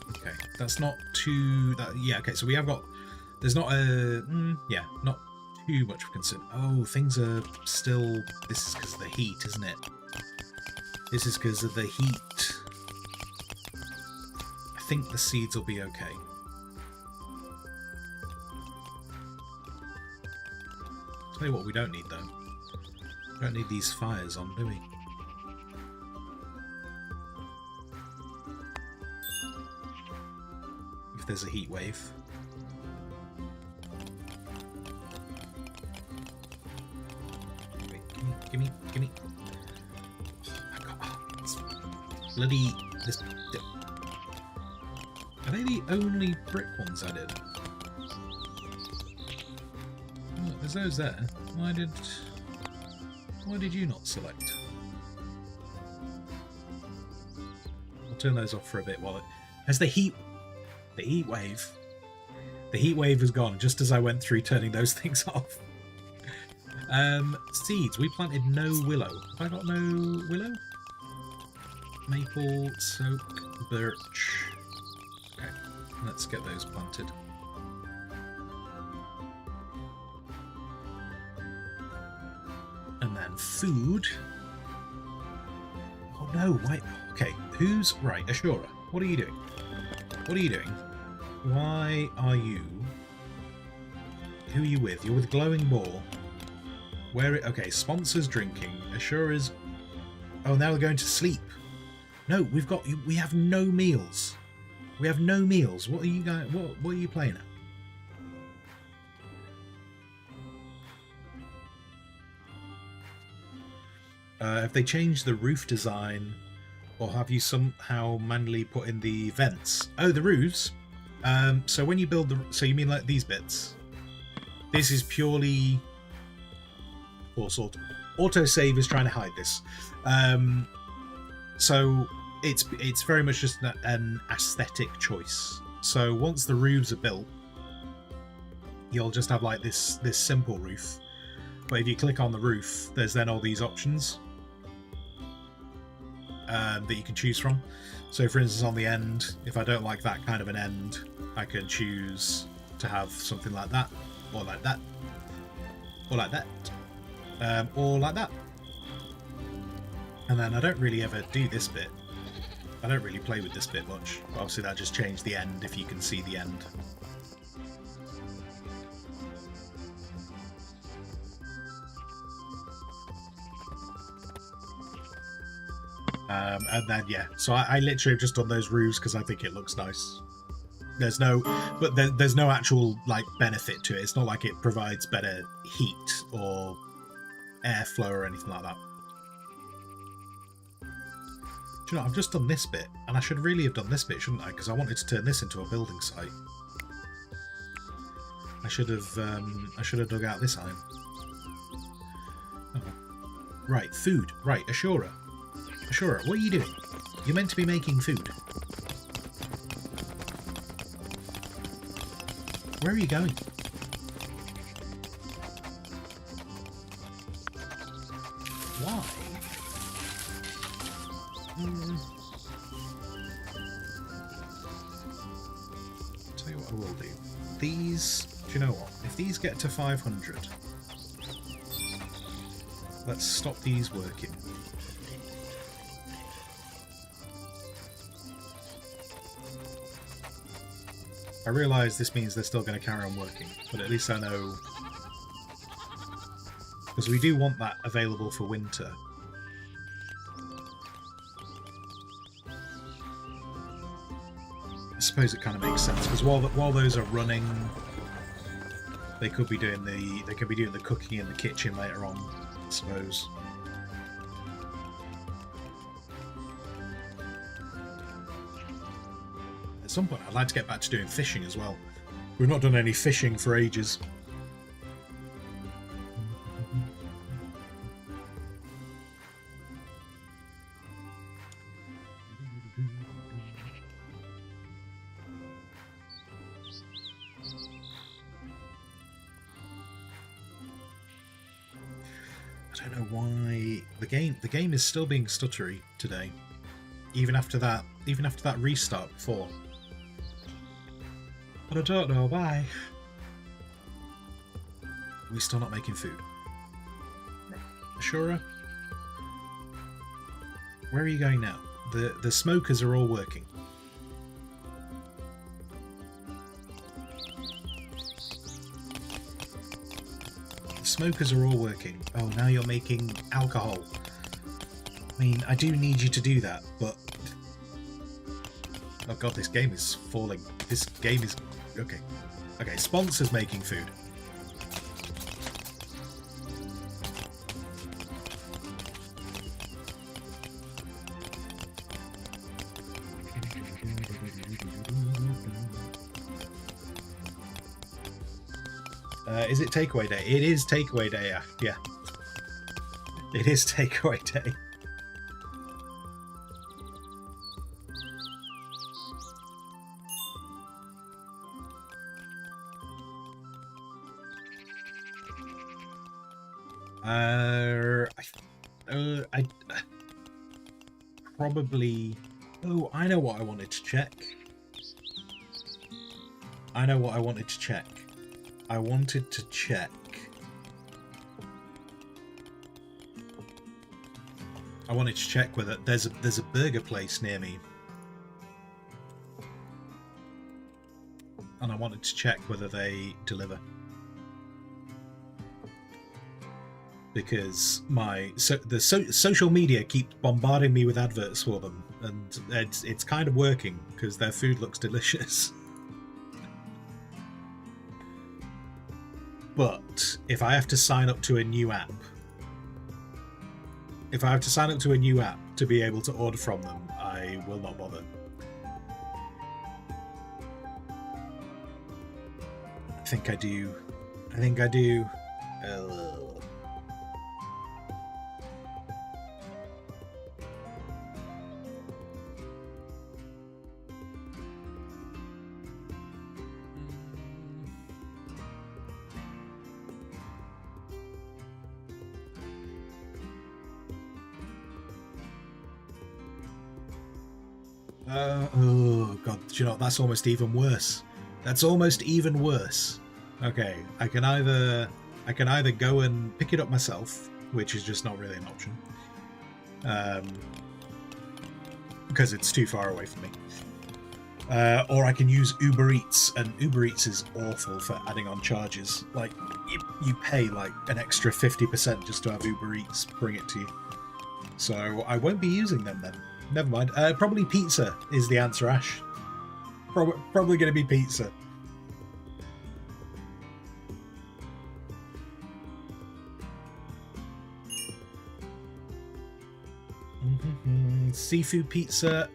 Okay, that's not too... yeah, okay, so we have got... There's not a... yeah, not too much of concern. Oh, things are still... This is because of the heat, isn't it? This is because of the heat. I think the seeds will be okay. Tell you what, we don't need though. We don't need these fires on, do we? If there's a heat wave. Wait, gimme. Bloody this. Are they the only brick ones I did? Oh, there's those there. Why did you not select? I'll turn those off for a bit while it has the heat wave. The heat wave has gone just as I went through turning those things off. Seeds. We planted no willow. Have I got no willow? Maple, soak, birch. Okay, let's get those planted. And then food. Oh no, why? Okay, who's right? Ashura, what are you doing? What are you doing? Why are you? Who are you with? You're with Glowing Ball. Okay, sponsors drinking. Ashura's. Oh, now we're going to sleep. No, we have no meals. We have no meals. What are you guys? What are you playing at? Have they changed the roof design, or have you somehow manually put in the vents? Oh, the roofs. So when you build so you mean like these bits? This is purely, or sort of, autosave is trying to hide this. So it's very much just an aesthetic choice. So once the roofs are built, you'll just have like this simple roof. But if you click on the roof, there's then all these options that you can choose from. So for instance, on the end, if I don't like that kind of an end, I can choose to have something like that, or like that, or like that, or like that. And then I don't really ever do this bit. I don't really play with this bit much. Obviously that just changed the end, if you can see the end. And then yeah, so I literally have just done those roofs because I think it looks nice. There's no actual like benefit to it. It's not like it provides better heat or airflow or anything like that. Do you know, I've just done this bit, and I should really have done this bit, shouldn't I? Because I wanted to turn this into a building site. I should have dug out this iron. Oh. Right, food. Right, Ashura. Ashura, what are you doing? You're meant to be making food. Where are you going? Why? Tell you what I will do. These, do you know what? If these get to 500, let's stop these working. I realise this means they're still going to carry on working, but at least I know, because we do want that available for winter. I suppose it kind of makes sense, because while those are running, they could be doing the cooking in the kitchen later on, I suppose. At some point, I'd like to get back to doing fishing as well. We've not done any fishing for ages. I don't know why the game is still being stuttery today, even after that restart before. But I don't know why. We're still not making food. Ashura, where are you going now? The smokers are all working. smokers are all working. Oh, now you're making alcohol. I mean, I do need you to do that, but... Oh god, this game is falling. This game is... Okay. Okay, sponsors making food. Is it takeaway day? It is takeaway day, yeah. It is takeaway day. I probably... Oh, I know what I wanted to check. I know what I wanted to check. I wanted to check... I wanted to check whether there's a burger place near me. And I wanted to check whether they deliver. Because the social media keeps bombarding me with adverts for them, and it's kind of working because their food looks delicious. But if I have to sign up to a new app, to be able to order from them, I will not bother. I think I do. Oh god, do you know, that's almost even worse. That's almost even worse. Okay, I can either go and pick it up myself, which is just not really an option, because it's too far away from me, or I can use Uber Eats, and Uber Eats is awful for adding on charges. Like, you pay like an extra 50% just to have Uber Eats bring it to you. So I won't be using them then. Never mind. Probably pizza is the answer, Ash. Probably going to be pizza. Seafood pizza.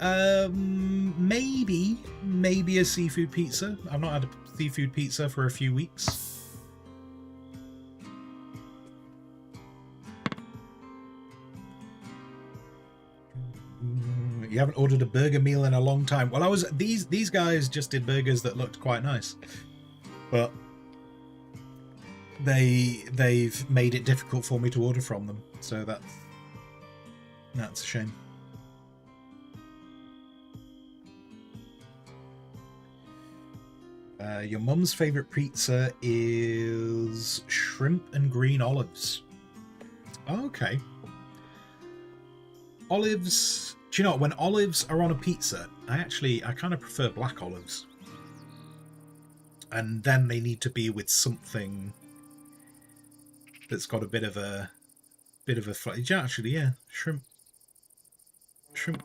Maybe a seafood pizza. I've not had a seafood pizza for a few weeks. You haven't ordered a burger meal in a long time. Well, these guys just did burgers that looked quite nice, but they've made it difficult for me to order from them, so that's a shame. Your mum's favourite pizza is shrimp and green olives. Okay. Olives... Do you know, when olives are on a pizza, I kind of prefer black olives. And then they need to be with something that's got a bit of a flavor. Actually, yeah, shrimp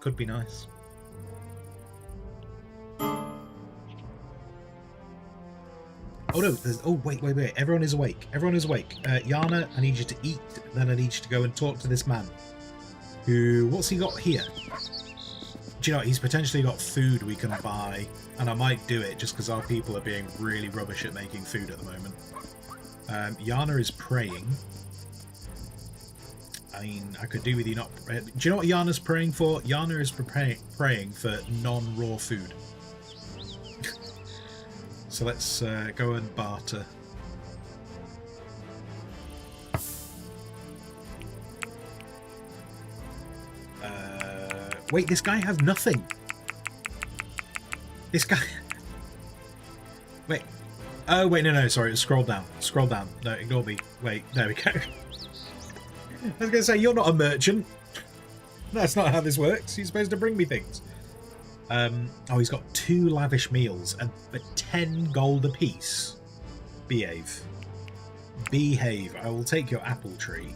could be nice. Oh no, wait, everyone is awake. Yana, I need you to eat, then I need you to go and talk to this man. What's he got here? Do you know, he's potentially got food we can buy, and I might do it just because our people are being really rubbish at making food at the moment. Yana is praying. I mean, I could do with you not... Do you know what Yana's praying for? Yana is praying for non-raw food. So let's go and barter. Wait, this guy has nothing. This guy... Wait. Oh, wait, no, sorry. Scroll down. No, ignore me. Wait, there we go. I was going to say, you're not a merchant. That's not how this works. You're supposed to bring me things. Oh, he's got 2 lavish meals and for 10 gold apiece. Behave. Behave. I will take your apple tree.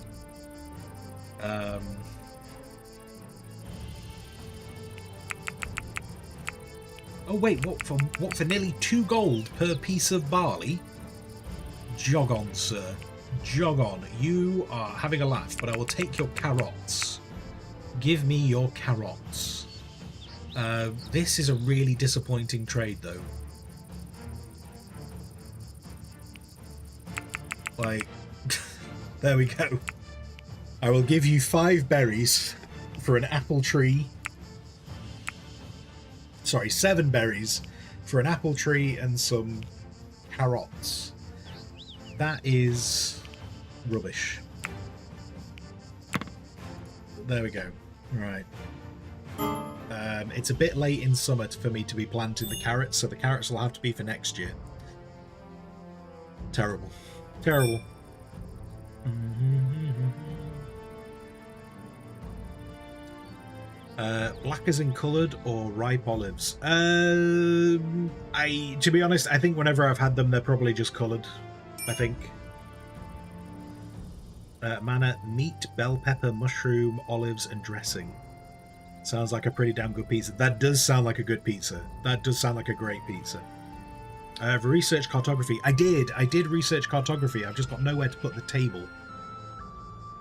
Oh wait, what for nearly 2 gold per piece of barley? Jog on, sir. Jog on. You are having a laugh, but I will take your carrots. Give me your carrots. This is a really disappointing trade, though. Like, there we go. I will give you 5 berries for an apple tree. Sorry, 7 berries for an apple tree and some carrots. That is rubbish. There we go. Right. It's a bit late in summer for me to be planting the carrots, so the carrots will have to be for next year. Terrible. Terrible. Black as in coloured or ripe olives? To be honest, I think whenever I've had them, they're probably just coloured. I think. Manna, meat, bell pepper, mushroom, olives, and dressing. Sounds like a pretty damn good pizza. That does sound like a good pizza. That does sound like a great pizza. I've researched cartography. I did research cartography. I've just got nowhere to put the table.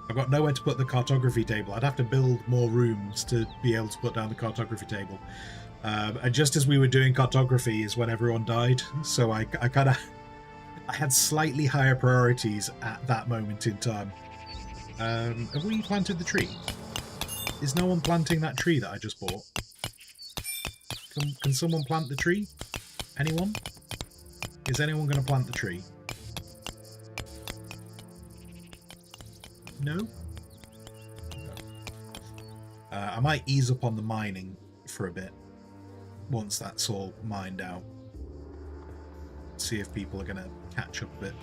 I've got nowhere to put the cartography table. I'd have to build more rooms to be able to put down the cartography table. And just as we were doing cartography is when everyone died. So I had slightly higher priorities at that moment in time. Have we planted the tree? Is no one planting that tree that I just bought? Can someone plant the tree? Anyone? Is anyone going to plant the tree? No? I might ease up on the mining for a bit once that's all mined out. See if people are going to catch up a bit.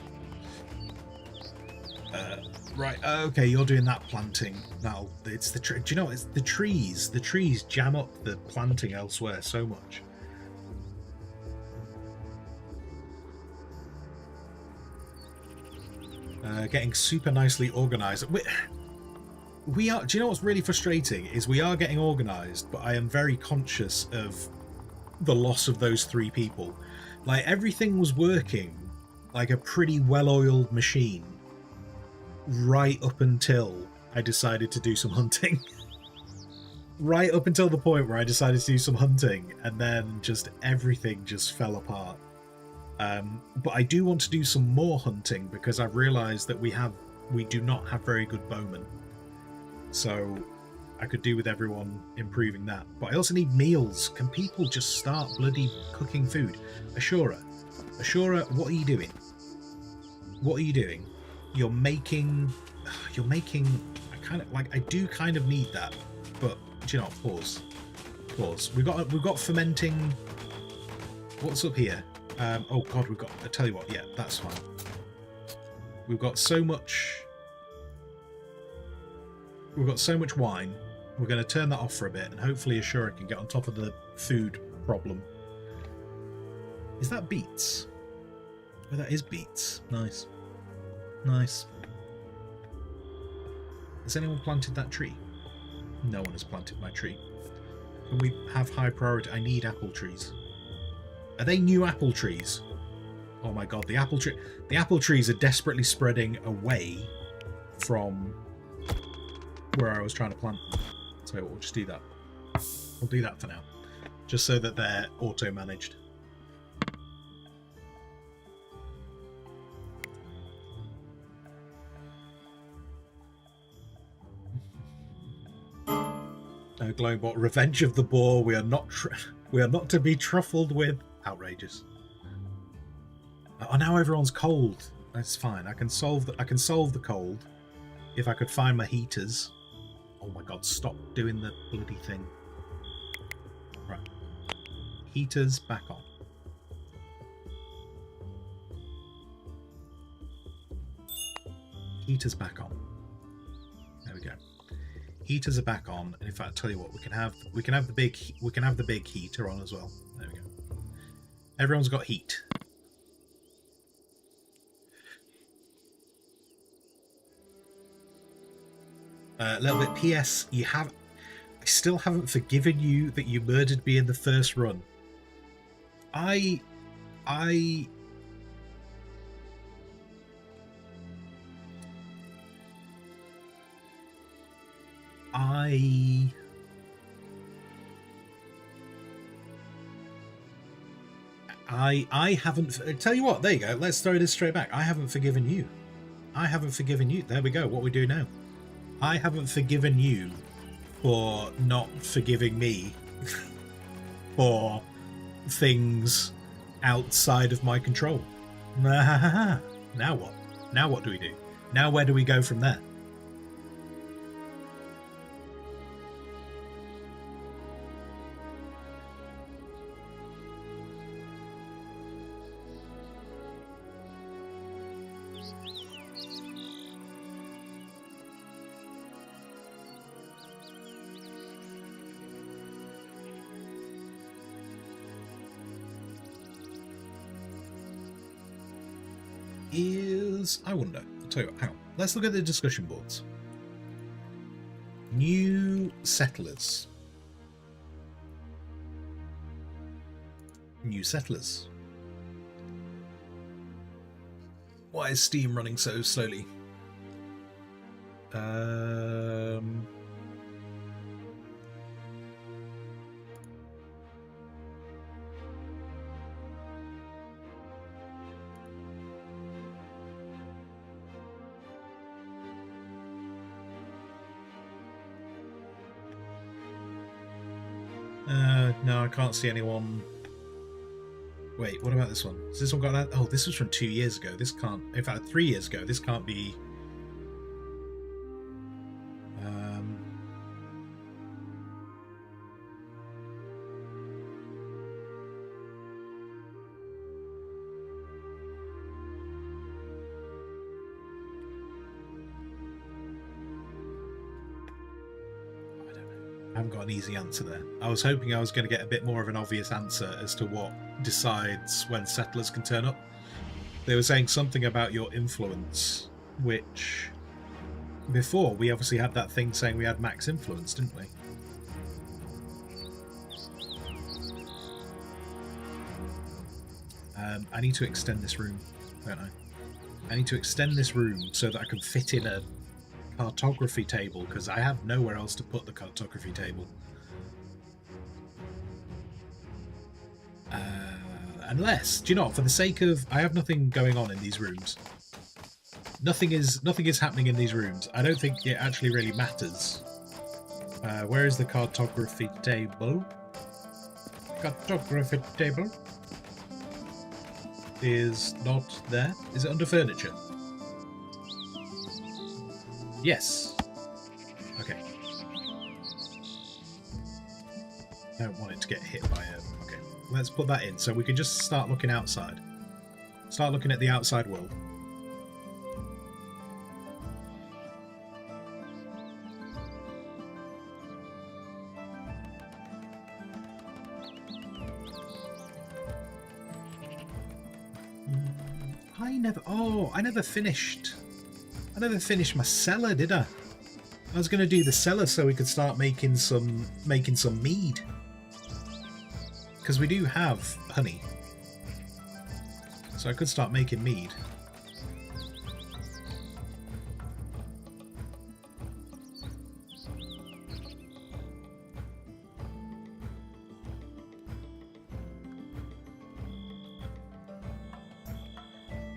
Right, okay, you're doing that planting. It's the tree. Do you know what? It's the trees. The trees jam up the planting elsewhere so much. Getting super nicely organised. We are. Do you know what's really frustrating? Is we are getting organised, but I am very conscious of the loss of those 3 people. Like, everything was working like a pretty well-oiled machine right up until I decided to do some hunting. Right up until the point where I decided to do some hunting, and then just everything just fell apart. But I do want to do some more hunting because I've realised that we do not have very good bowmen. So I could do with everyone improving that. But I also need meals. Can people just start bloody cooking food? Ashura, what are you doing? What are you doing? You're making. I do kind of need that, but do you know? Pause. We've got fermenting. What's up here? Oh god, we've got. I tell you what. Yeah, that's fine. We've got so much. We've got so much wine. We're going to turn that off for a bit, and hopefully Ashura can get on top of the food problem. Is that beets? Oh, that is beets. Nice. Nice. Has anyone planted that tree? No one has planted my tree. Can we have high priority? I need apple trees. Are they new apple trees? Oh my god, the apple trees are desperately spreading away from where I was trying to plant them. So we'll just do that. We'll do that for now. Just so that they're auto-managed. Glowbot, Revenge of the Boar. We are not to be truffled with. Outrageous. Oh, now everyone's cold. That's fine. I can solve the cold if I could find my heaters. Oh my god! Stop doing the bloody thing. Right. Heaters back on. Heaters back on. There we go. Heaters are back on, and in fact, I'll tell you what, we can have the big heater on as well. There we go. Everyone's got heat. A little bit. P.S. I still haven't forgiven you that you murdered me in the first run. I haven't. Tell you what, there you go. Let's throw this straight back. I haven't forgiven you. I haven't forgiven you. There we go. What we do now. I haven't forgiven you for not forgiving me for things outside of my control. Now what? Now what do we do? Now where do we go from there? I wonder. I'll tell you what, hang on. Let's look at the discussion boards. New settlers. New settlers. Why is Steam running so slowly? No, I can't see anyone. Wait, what about this one? Has this one got that? Oh, this was from 2 years ago. This can't. In fact, 3 years ago. This can't be. I haven't got an easy answer there. I was hoping I was going to get a bit more of an obvious answer as to what decides when settlers can turn up. They were saying something about your influence, which before we obviously had that thing saying we had max influence, didn't we? I need to extend this room, don't I? I need to extend this room so that I can fit in a cartography table, because I have nowhere else to put the cartography table. Unless, do you know what, for the sake of, I have nothing going on in these rooms. Nothing is happening in these rooms. I don't think it actually really matters. Where is the cartography table? Cartography table is not there. Is it under furniture? Yes. Okay. I don't want it to get hit by a... Okay, let's put that in so we can just start looking outside. Start looking at the outside world. I never finished. I never finished my cellar, did I? I was going to do the cellar so we could start making some mead. Because we do have honey. So I could start making mead.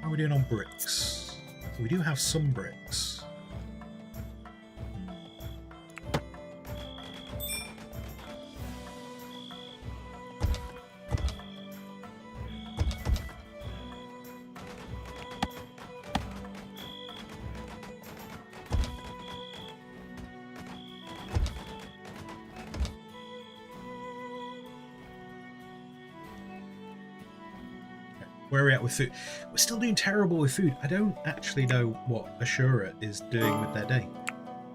How are we doing on bricks? We do have some bricks. Where are we at with food? We're still doing terrible with food. I don't actually know what Ashura is doing with their day.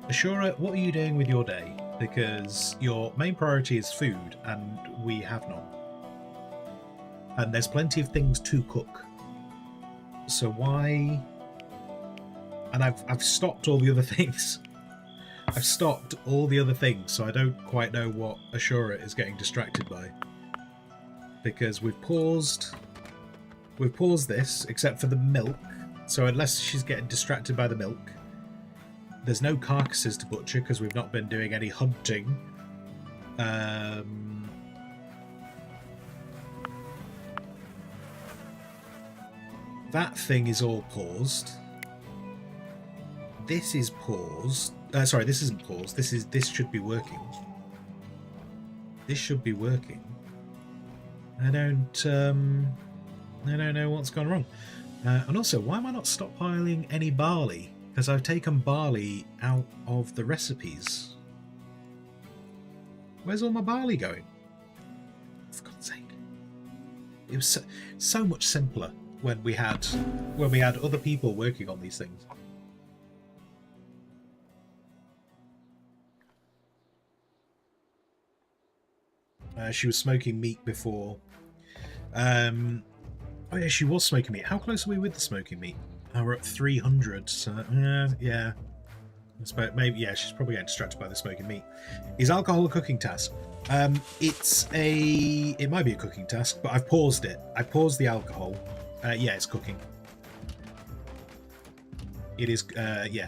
Ashura, what are you doing with your day? Because your main priority is food, and we have none. And there's plenty of things to cook. So why... And I've stopped all the other things. I've stopped all the other things, so I don't quite know what Ashura is getting distracted by. Because we've paused this, except for the milk. So unless she's getting distracted by the milk, there's no carcasses to butcher because we've not been doing any hunting. That thing is all paused. This is paused. Sorry, this isn't paused. This should be working. This should be working. I don't know what's gone wrong. And also, why am I not stockpiling any barley? Because I've taken barley out of the recipes. Where's all my barley going? For God's sake! It was so much simpler when we had other people working on these things. She was smoking meat before. Oh yeah, she was smoking meat. How close are we with the smoking meat? Oh, we're at 300. So yeah. Maybe yeah. She's probably getting distracted by the smoking meat. Is alcohol a cooking task? It might be a cooking task, but I've paused it. I paused the alcohol. Yeah, it's cooking. It is. Yeah,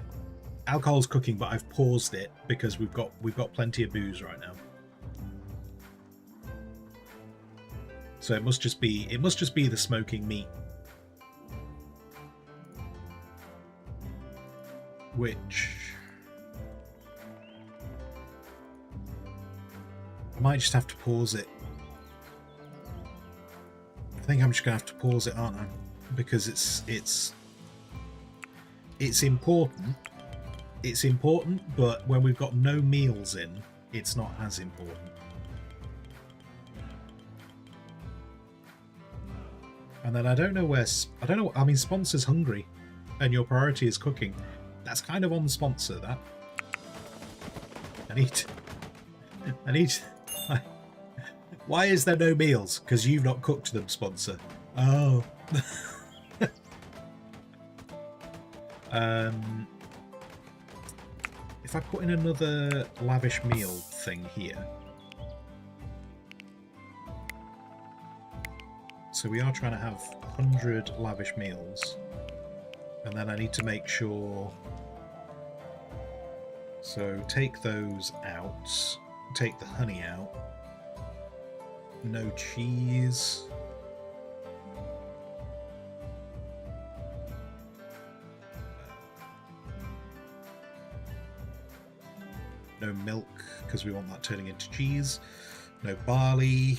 alcohol's cooking, but I've paused it because we've got plenty of booze right now. So it must just be the smoking meat, which I might just have to pause it. I think I'm just gonna have to pause it, aren't I? Because it's important. It's important, but when we've got no meals in, it's not as important. And then I don't know. I mean, sponsor's hungry, and your priority is cooking. That's kind of on the sponsor. That I need. Why is there no meals? Because you've not cooked them, sponsor. Oh. If I put in another lavish meal thing here. So we are trying to have 100 lavish meals, and then I need to make sure. So take those out, take the honey out, no cheese. No milk because we want that turning into cheese. No barley.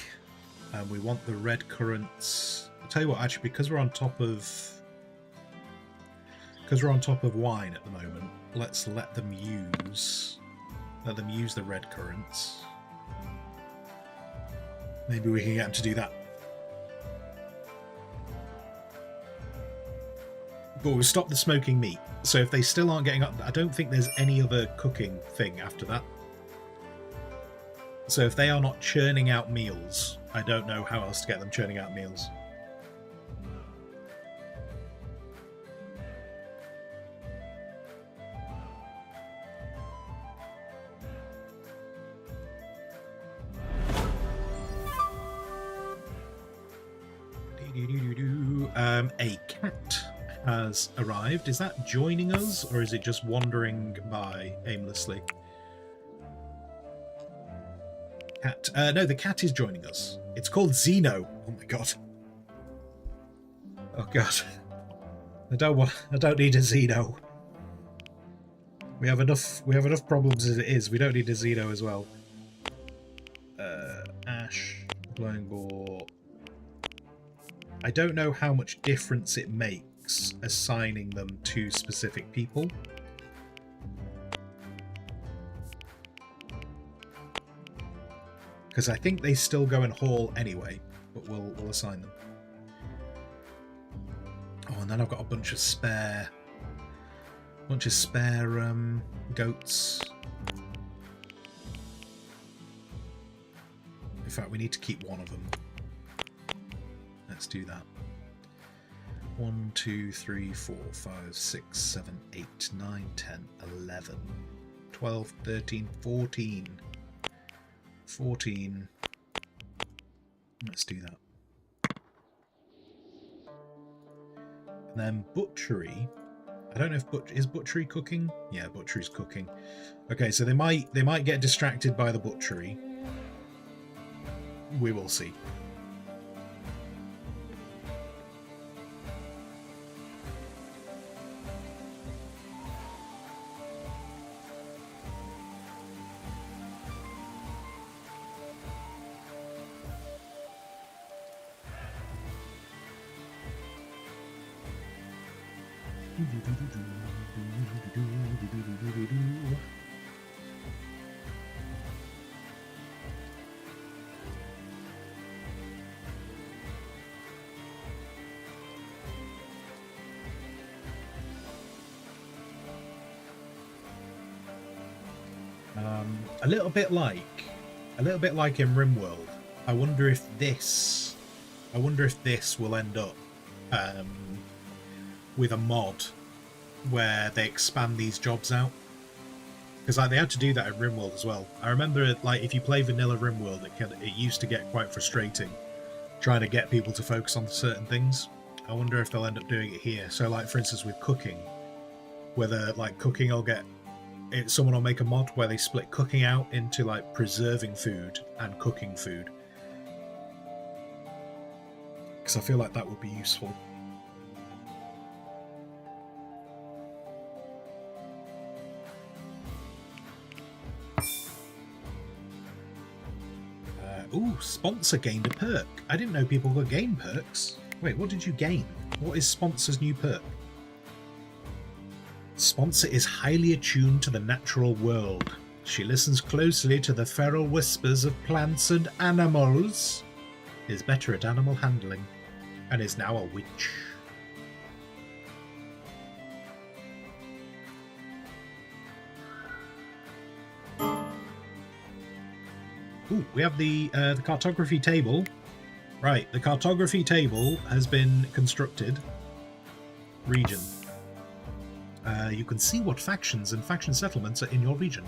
And we want the red currants. I'll tell you what, actually, because we're on top of wine at the moment, let's let them use the red currants. Maybe we can get them to do that. But we've stopped the smoking meat, so if they still aren't getting up, I don't think there's any other cooking thing after that. So if they are not churning out meals, I don't know how else to get them churning out meals. A cat has arrived. Is that joining us, or is it just wandering by aimlessly? Cat. No, the cat is joining us. It's called Zeno. Oh my god. Oh god. I don't need a Zeno. We have enough problems as it is. We don't need a Zeno as well. Ash, Glowing Boar. I don't know how much difference it makes assigning them to specific people. Because I think they still go in Hall anyway, but we'll assign them. Oh, and then I've got a bunch of spare goats. In fact, we need to keep one of them. Let's do that. 1, 2, 3, 4, 5, 6, 7, 8, 9, 10, 11. 12, 13, 14. 14. Let's do that. And then butchery. I don't know if is butchery cooking? Yeah, butchery's cooking. Okay, so they might get distracted by the butchery. We will see. A little bit like in RimWorld. I wonder if this will end up with a mod where they expand these jobs out, because like they had to do that in RimWorld as well. I remember like if you play vanilla RimWorld, it used to get quite frustrating trying to get people to focus on certain things. I wonder if they'll end up doing it here. So like for instance with cooking, whether like cooking will get someone will make a mod where they split cooking out into like preserving food and cooking food, because I feel like that would be useful. Ooh, sponsor gained a perk. I didn't know people could gain perks. Wait, what did you gain? What is sponsor's new perk? Sponsor is highly attuned to the natural world. She listens closely to the feral whispers of plants and animals, is better at animal handling, and is now a witch. Ooh, we have the cartography table. Right, the cartography table has been constructed. Region. You can see what factions and faction settlements are in your region.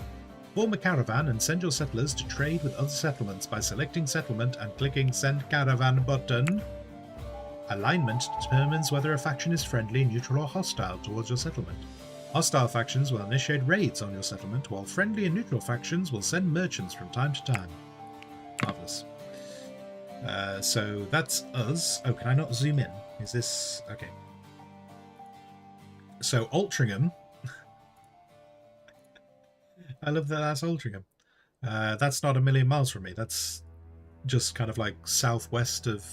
Form a caravan and send your settlers to trade with other settlements by selecting settlement and clicking Send Caravan button. Alignment determines whether a faction is friendly, neutral, or hostile towards your settlement. Hostile factions will initiate raids on your settlement, while friendly and neutral factions will send merchants from time to time. Marvellous. So that's us. Oh, can I not zoom in? Is this... okay. So, Altrincham. I love that that's Altrincham. That's not a million miles from me. That's just kind of like southwest of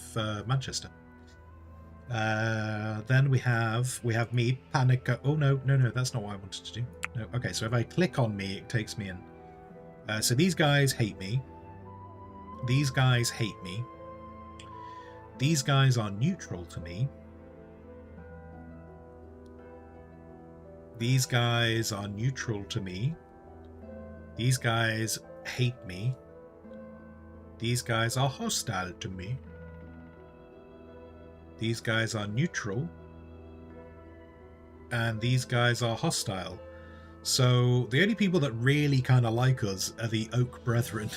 Manchester. Then we have me, Panica. Oh, no, that's not what I wanted to do. No, okay, so if I click on me, it takes me in. So these guys hate me. These guys hate me. These guys are neutral to me. These guys are neutral to me. These guys hate me. These guys are hostile to me. These guys are neutral. And these guys are hostile. So the only people that really kind of like us are the Oak Brethren.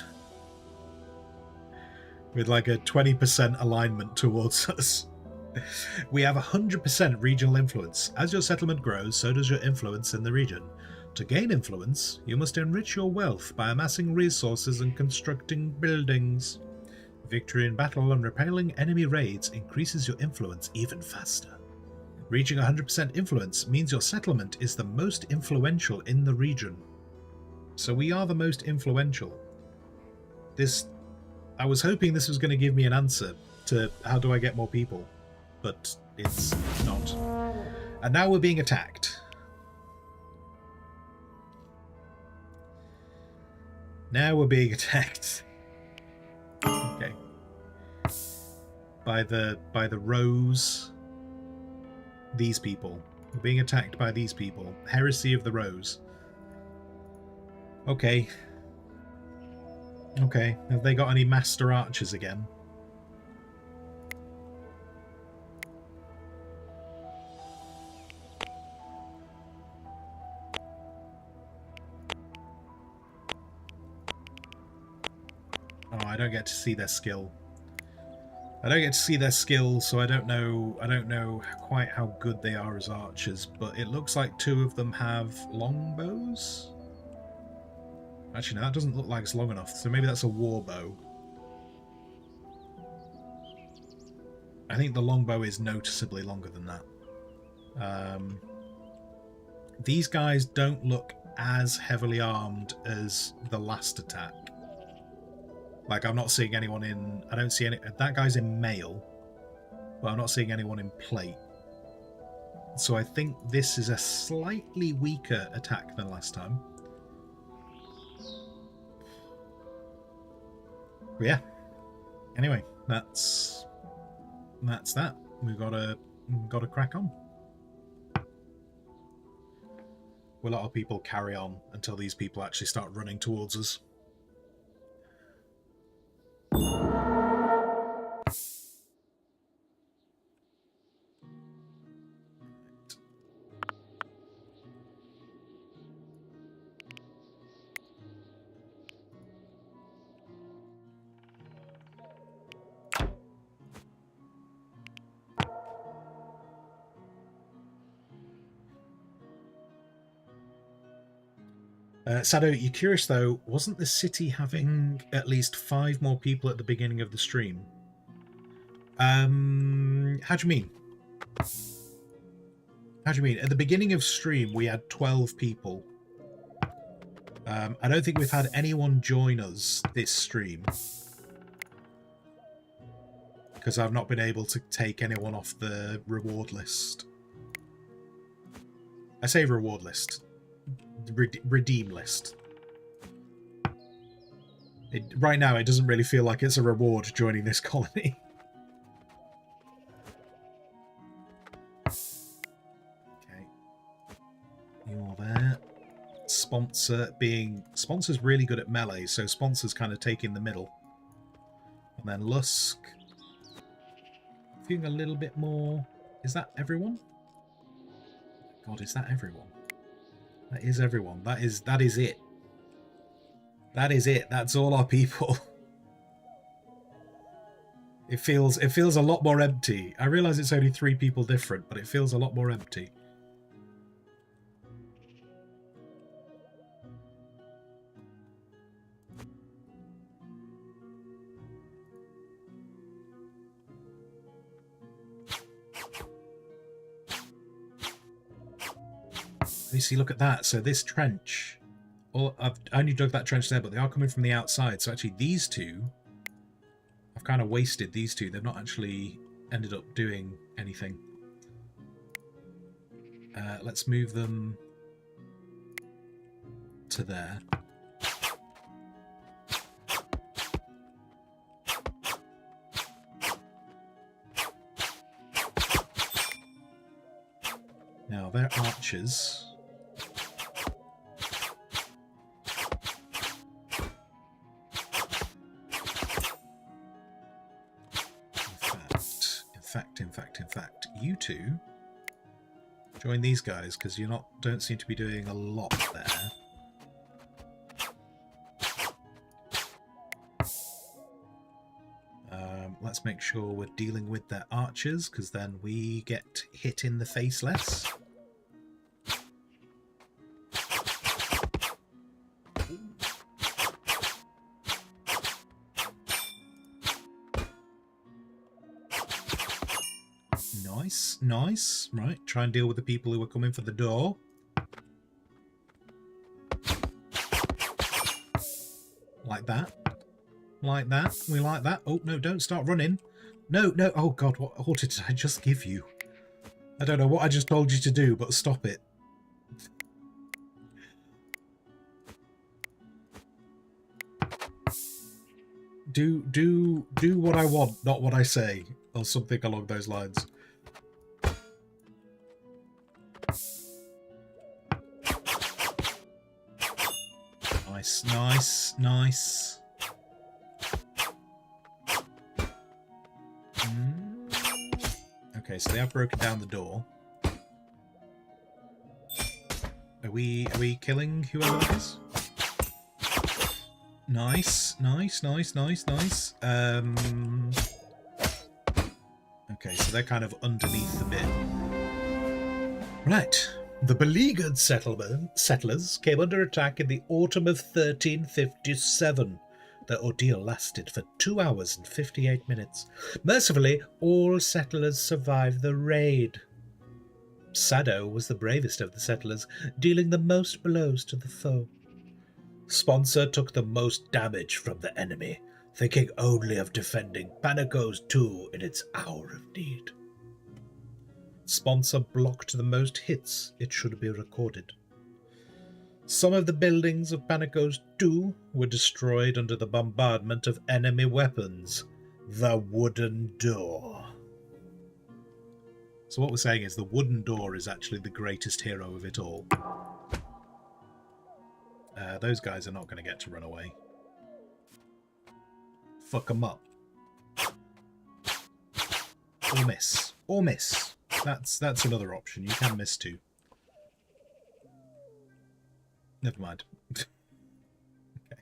With like a 20% alignment towards us. We have 100% regional influence. As your settlement grows, so does your influence in the region. To gain influence, you must enrich your wealth by amassing resources and constructing buildings. Victory in battle and repelling enemy raids increases your influence even faster. Reaching 100% influence means your settlement is the most influential in the region. So we are the most influential. I was hoping this was going to give me an answer to how do I get more people. But it's not. And now we're being attacked. Now we're being attacked. Okay. By the Rose. These people. We're being attacked by these people. Heresy of the Rose. Okay. Okay. Have they got any master archers again? Oh, I don't get to see their skill. I don't get to see their skill, so I don't know quite how good they are as archers, but it looks like 2 of them have longbows. Actually, no, that doesn't look like it's long enough, so maybe that's a war bow. I think the longbow is noticeably longer than that. These guys don't look as heavily armed as the last attack. Like, I'm not seeing anyone in... I don't see any... That guy's in mail, but I'm not seeing anyone in plate. So I think this is a slightly weaker attack than last time. But yeah. Anyway, that's that. We've got to crack on. We'll let our people carry on until these people actually start running towards us. Sado, you're curious though, wasn't the city having at least 5 more people at the beginning of the stream? How do you mean? How do you mean? At the beginning of stream, we had 12 people. I don't think we've had anyone join us this stream. Because I've not been able to take anyone off the reward list. I say reward list. Redeem list. Right now, it doesn't really feel like it's a reward joining this colony. Okay. You're there. Sponsor's really good at melee, so Sponsor's kind of taking the middle. And then Lusk. Feeling a little bit more... Is that everyone? God, is that everyone? That is everyone. That is it. That is it. That's all our people. It feels a lot more empty. I realise it's only 3 people different, but it feels a lot more empty. You see, look at that. So this trench, I've only dug that trench there, but they are coming from the outside. So actually these 2, I've kind of wasted these 2. They've not actually ended up doing anything. Let's move them to there. Now, they're archers. In fact, you 2 join these guys because you don't seem to be doing a lot there. Let's make sure we're dealing with their archers because then we get hit in the face less. Nice. Right, try and deal with the people who are coming for the door. Like that. Like that. We like that. Oh, no, don't start running. No. Oh, God, what order did I just give you? I don't know what I just told you to do, but stop it. Do what I want, not what I say, or something along those lines. Nice. Okay, so they have broken down the door. Are we killing whoever that is? Nice. Okay, so they're kind of underneath the bit. Right. The beleaguered settlers came under attack in the autumn of 1357. The ordeal lasted for 2 hours and 58 minutes. Mercifully, all settlers survived the raid. Sado was the bravest of the settlers, dealing the most blows to the foe. Sponsor took the most damage from the enemy, thinking only of defending Panico's II in its hour of need. Sponsor blocked the most hits, it should be recorded. Some of the buildings of Panico's II were destroyed under the bombardment of enemy weapons. The wooden door. So what we're saying is the wooden door is actually the greatest hero of it all. Those guys are not going to get to run away. Fuck them up. Or miss. Or miss. That's another option. You can miss too. Never mind. Okay. I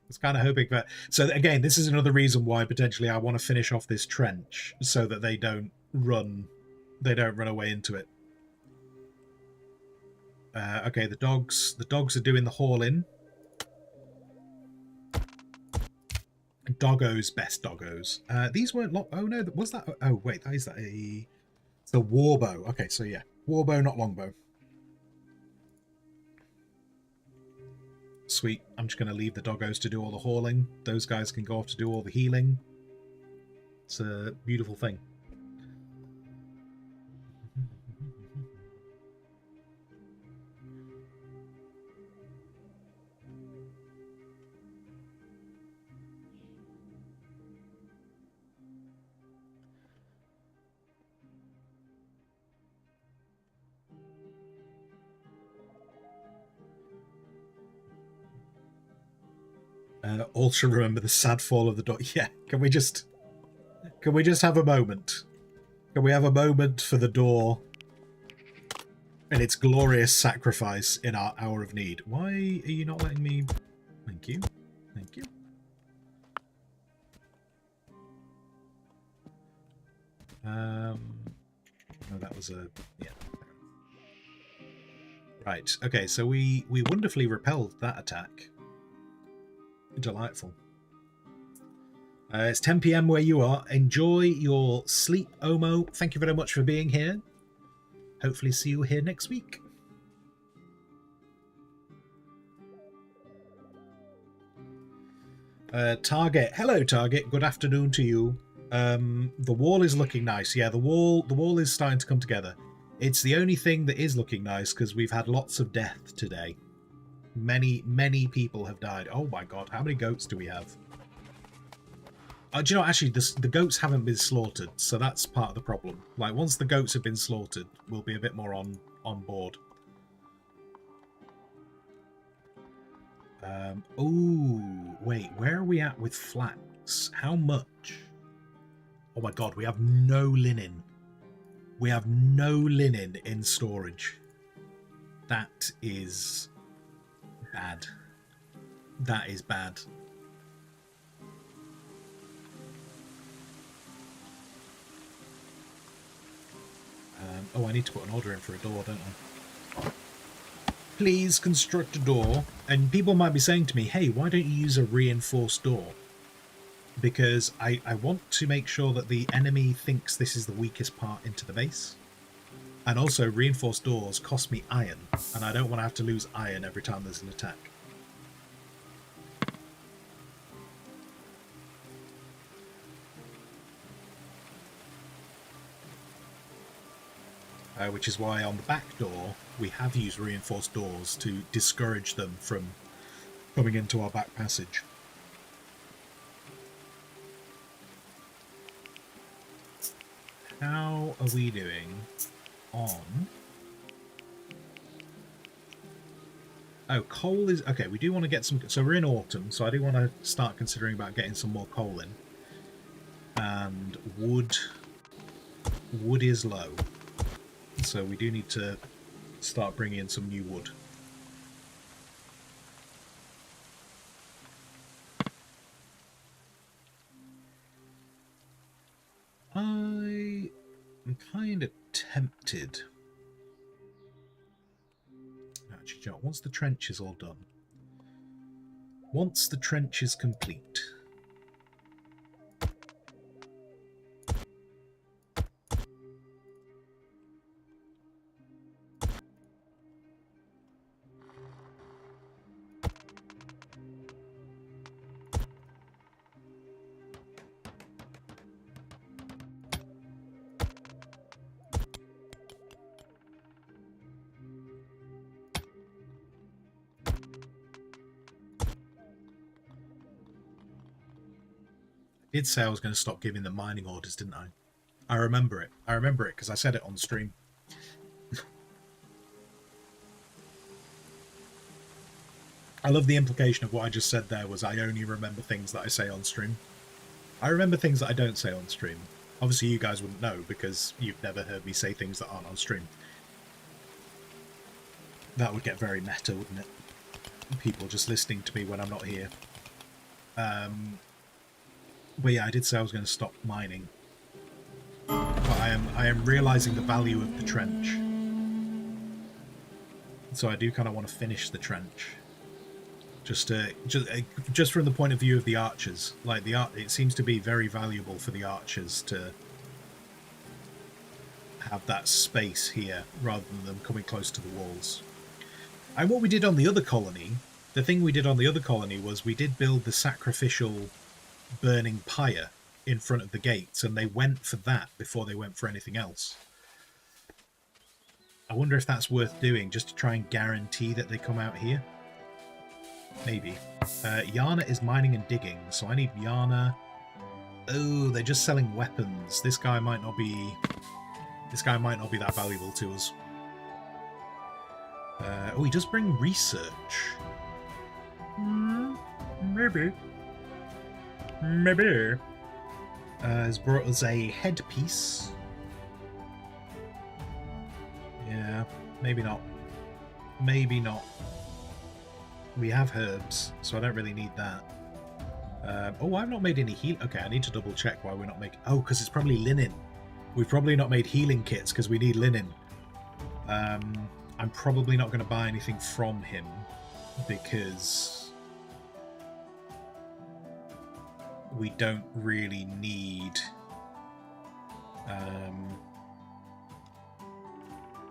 was kind of hoping that... So again, this is another reason why potentially I want to finish off this trench so that they don't run away into it. Okay, the dogs are doing the haul-in. Doggos, best doggos. These weren't long... Oh, no, was that... Oh, wait, is that a... It's the warbow. Okay, so yeah. Warbow, not longbow. Sweet. I'm just going to leave the doggos to do all the hauling. Those guys can go off to do all the healing. It's a beautiful thing. Also remember the sad fall of the door. Yeah, can we just have a moment? Can we have a moment for the door and its glorious sacrifice in our hour of need? Why are you not letting me? Thank you. Thank you. No, that was a... Yeah. Right, okay, so we wonderfully repelled that attack. Delightful. It's 10 PM where you are. Enjoy your sleep, Omo. Thank you very much for being here. Hopefully see you here next week. Target. Hello, Target. Good afternoon to you. The wall is looking nice. Yeah, the wall is starting to come together. It's the only thing that is looking nice because we've had lots of death today. Many people have died. Oh my god, how many goats do we have? Do you know, actually, the goats haven't been slaughtered, so that's part of the problem. Like, once the goats have been slaughtered, we'll be a bit more on board. Oh, wait, where are we at with flax? How much? Oh my god, we have no linen. We have no linen in storage. That is... bad. That is bad. Oh, I need to put an order in for a door, don't I? Please construct a door. And people might be saying to me, hey, why don't you use a reinforced door? Because I want to make sure that the enemy thinks this is the weakest part into the base. And also, reinforced doors cost me iron, and I don't want to have to lose iron every time there's an attack. Which is why on the back door, we have used reinforced doors to discourage them from coming into our back passage. How are we doing on... Oh, coal is... Okay, we do want to get some... So we're in autumn, so I do want to start considering about getting some more coal in. And wood... Wood is low. So we do need to start bringing in some new wood. I'm kind of tempted. Actually, John, once the trench is all done, once the trench is complete, I did say I was going to stop giving them mining orders, didn't I? I remember it. I remember it because I said it on stream. I love the implication of what I just said there was I only remember things that I say on stream. I remember things that I don't say on stream. Obviously you guys wouldn't know because you've never heard me say things that aren't on stream. That would get very meta, wouldn't it? People just listening to me when I'm not here. But yeah, I did say I was going to stop mining. But I am realising the value of the trench. So I do kind of want to finish the trench. Just from the point of view of the archers. Like it seems to be very valuable for the archers to have that space here rather than them coming close to the walls. And what we did on the other colony, the thing we did on the other colony was we did build the sacrificial burning pyre in front of the gates, and they went for that before they went for anything else. I wonder if that's worth doing, just to try and guarantee that they come out here. Maybe. Yana is mining and digging, so I need Yana. Oh, they're just selling weapons. This guy might not be that valuable to us. Oh, he does bring research. Maybe. Maybe. Has brought us a headpiece. Yeah, maybe not. Maybe not. We have herbs, so I don't really need that. Oh, I've not made any heal. Okay, I need to double check why we're not making... Oh, because it's probably linen. We've probably not made healing kits because we need linen. I'm probably not going to buy anything from him because we don't really need...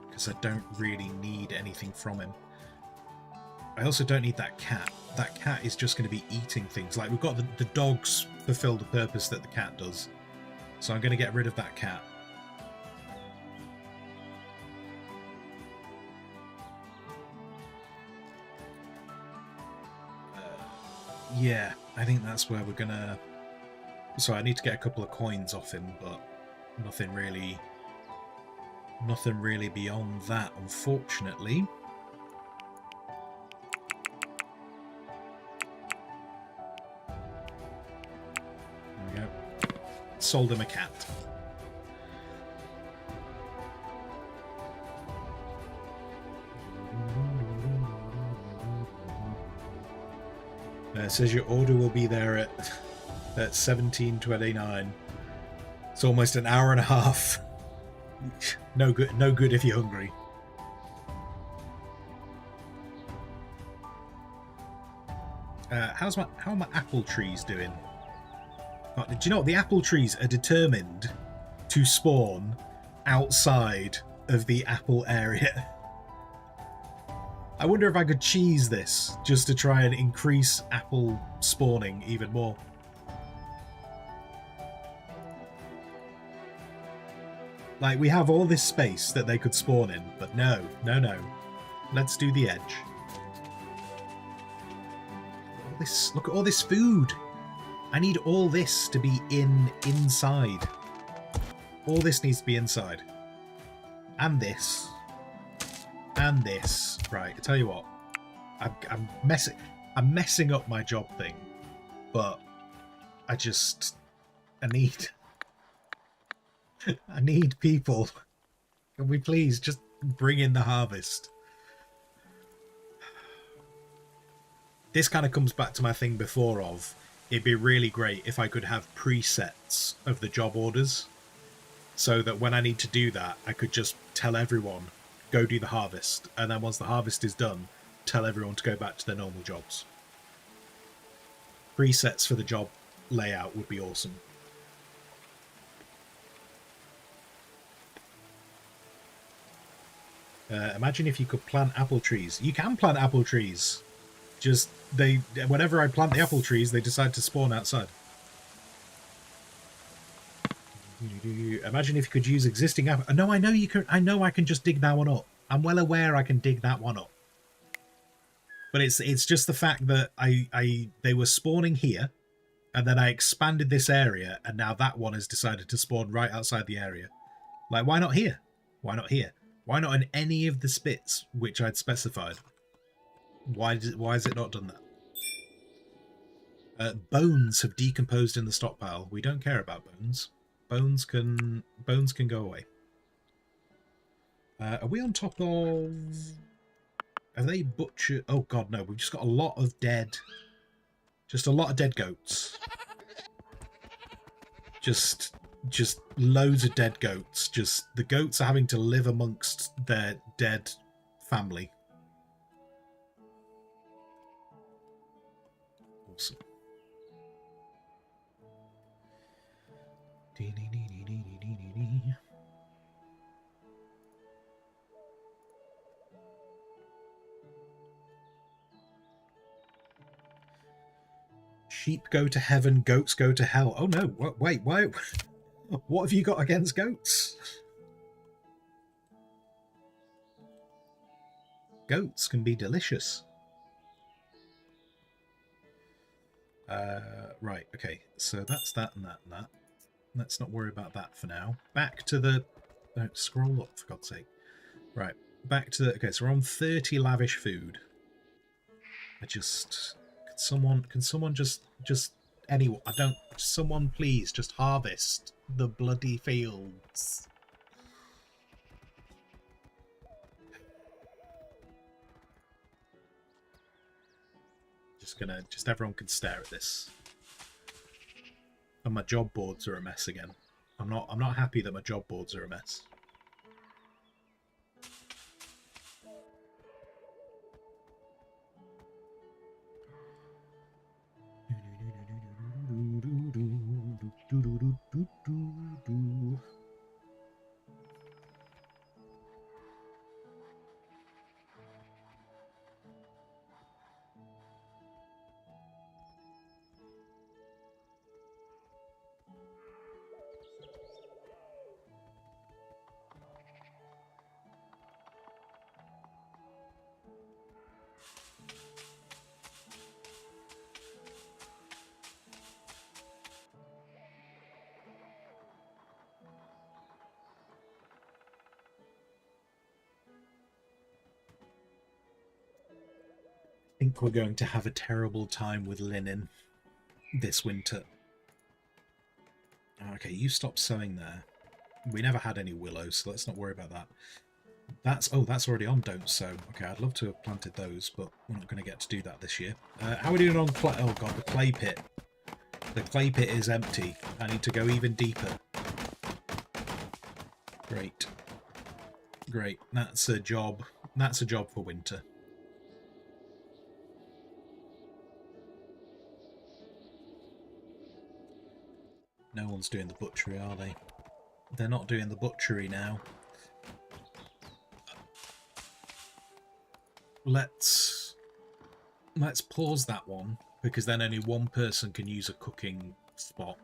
because I don't really need anything from him. I also don't need that cat. That cat is just going to be eating things. Like, we've got the dogs fulfill the purpose that the cat does. So I'm going to get rid of that cat. Yeah, I think that's where we're going to... So I need to get a couple of coins off him, but nothing really beyond that, unfortunately. There we go. Sold him a cat. It says your order will be there at 17:29. It's almost an hour and a half. No good if you're hungry. How are my apple trees doing? Do you know what? The apple trees are determined to spawn outside of the apple area. I wonder if I could cheese this just to try and increase apple spawning even more. Like, we have all this space that they could spawn in, but no. Let's do the edge. Look at all this food. I need all this to be inside. All this needs to be inside. And this. And this. Right, I tell you what. I'm messing up my job thing. But I need I need people. Can we please just bring in the harvest? This kind of comes back to my thing before of, it'd be really great if I could have presets of the job orders. so that when I need to do that, I could just tell everyone, go do the harvest, and then once the harvest is done, tell everyone to go back to their normal jobs. Presets for the job layout would be awesome. Imagine if you could plant apple trees. You can plant apple trees. Just whenever I plant the apple trees, they decide to spawn outside. Imagine if you could use existing apple. No, I know you can. I know I can just dig that one up. I'm well aware I can dig that one up. But it's just the fact that they were spawning here, and then I expanded this area, and now that one has decided to spawn right outside the area. Like, why not here? Why not here? Why not in any of the spits which I'd specified? Why has it not done that? Bones have decomposed in the stockpile. We don't care about bones. Bones can go away. Are we on top of? Have they butchered? Oh god, no! We've just got a lot of dead. Just a lot of dead goats. Just loads of dead goats. Just the goats are having to live amongst their dead family. Awesome. Sheep go to heaven, goats go to hell. Oh no, wait, why? What have you got against goats? Goats can be delicious. Right, okay, so that's that and that and that. Let's not worry about that for now. Back to the... Don't scroll up, for God's sake. Right, back to the... Okay, so we're on 30 lavish food. Can someone just anyone, someone please just harvest the bloody fields. Just everyone can stare at this. And my job boards are a mess again. I'm not happy that my job boards are a mess. I think we're going to have a terrible time with linen this winter. Okay, you stop sewing there. We never had any willow, so let's not worry about that. That's already on don't sow. Okay, I'd love to have planted those, but we're not going to get to do that this year. How are we doing on clay? Oh god, the clay pit. The clay pit is empty. I need to go even deeper. Great. Great. That's a job. That's a job for winter. No one's doing the butchery, are they? They're not doing the butchery now. Let's pause that one, because then only one person can use a cooking spot.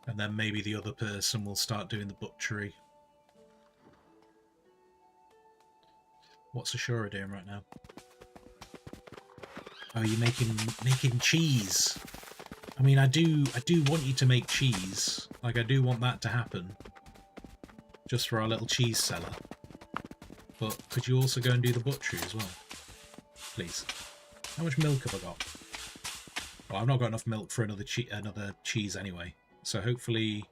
And then maybe the other person will start doing the butchery. What's Ashura doing right now? Oh, you're making cheese. I mean, I do want you to make cheese. Like, I do want that to happen. Just for our little cheese cellar. But could you also go and do the butchery as well? Please. How much milk have I got? Well, I've not got enough milk for another cheese anyway. So hopefully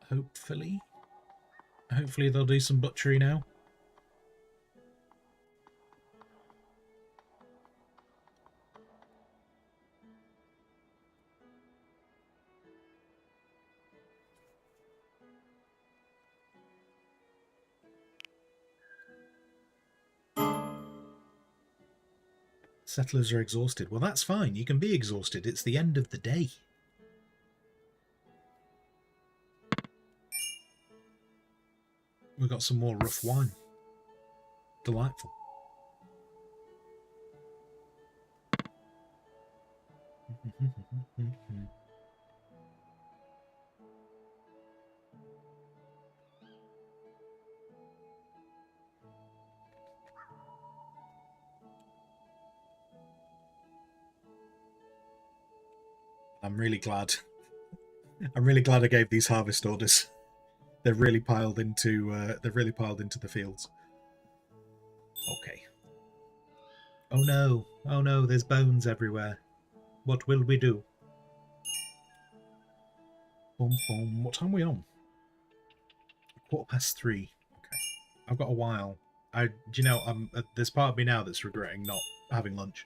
they'll do some butchery now. Settlers are exhausted. Well, that's fine. You can be exhausted. It's the end of the day. We've got some more rough wine. Delightful. I'm really glad. I'm really glad I gave these harvest orders. They've really piled into the fields. Okay. Oh no! Oh no! There's bones everywhere. What will we do? Boom, boom. What time are we on? 3:15. Okay. I've got a while. Do you know? There's part of me now that's regretting not having lunch.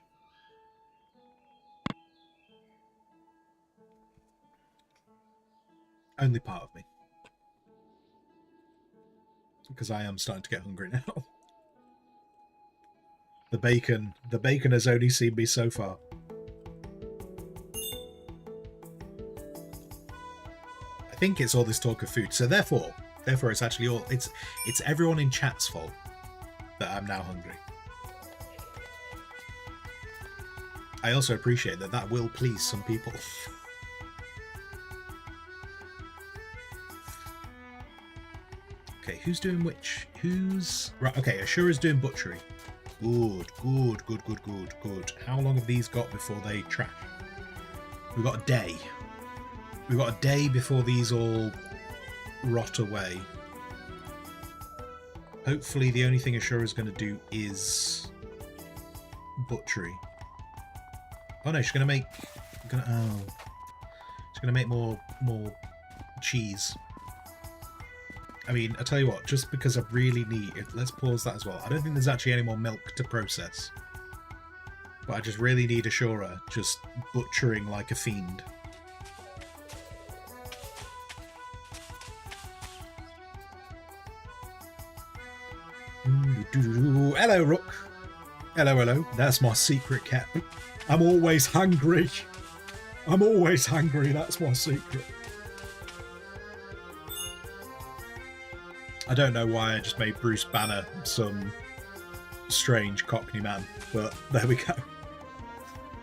Only part of me. Because I am starting to get hungry now. The bacon has only seen me so far. I think it's all this talk of food. So therefore it's actually all it's everyone in chat's fault that I'm now hungry. I also appreciate that will please some people. Okay, who's doing which? Who's... Right, okay, Ashura's doing butchery. Good. How long have these got before they trash? We've got a day. We've got a day before these all rot away. Hopefully the only thing Ashura's going to do is butchery. Oh no, she's going to make... She's going to make more cheese. I mean, I tell you what, just because I really need it, let's pause that as well. I don't think there's actually any more milk to process. But I just really need Ashura just butchering like a fiend. Hello, Rook. Hello. That's my secret cat. I'm always hungry. That's my secret. I don't know why I just made Bruce Banner some strange Cockney man, but there we go.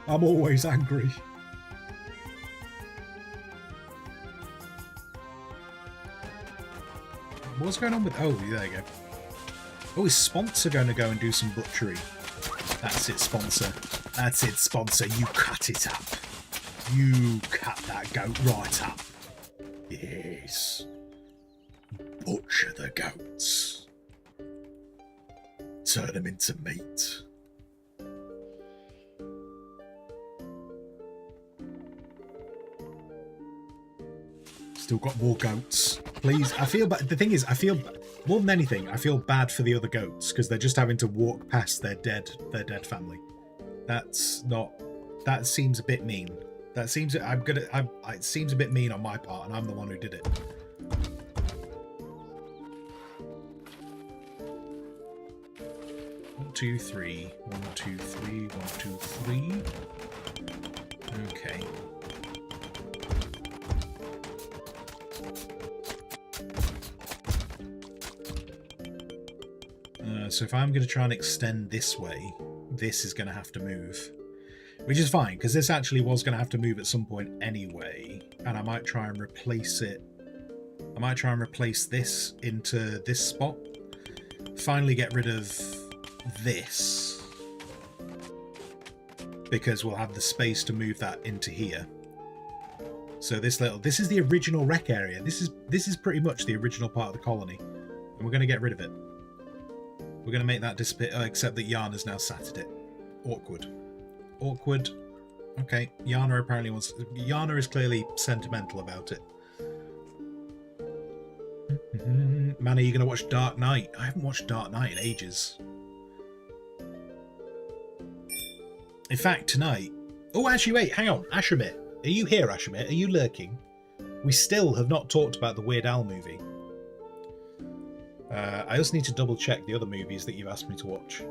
I'm always angry. What's going on with... Oh, there you go. Oh, is Sponsor going to go and do some butchery? That's it, Sponsor. That's it, Sponsor. You cut it up. You cut that goat right up. Yes. Butcher the goats. Turn them into meat. Still got more goats. Please, I feel bad. The thing is, I feel more than anything, I feel bad for the other goats because they're just having to walk past their dead family. That's not. That seems a bit mean. That seems. It seems a bit mean on my part, and I'm the one who did it. One, two, three. 1, 2, 3. 1, 2, 3. Okay. So if I'm going to try and extend this way, this is going to have to move. Which is fine, because this actually was going to have to move at some point anyway. And I might try and replace it. I might try and replace this into this spot. Finally get rid of this. Because we'll have the space to move that into here. So this is the original rec area. This is pretty much the original part of the colony. And we're going to get rid of it. We're going to make that disappear, except that Yana's now sat at it. Awkward. Okay, Yana apparently wants... Yana is clearly sentimental about it. Man, are you going to watch Dark Knight? I haven't watched Dark Knight in ages. In fact, tonight... Oh, actually, wait, hang on. Ashramir. Are you here, Ashramir? Are you lurking? We still have not talked about the Weird Al movie. I also need to double check the other movies that you've asked me to watch.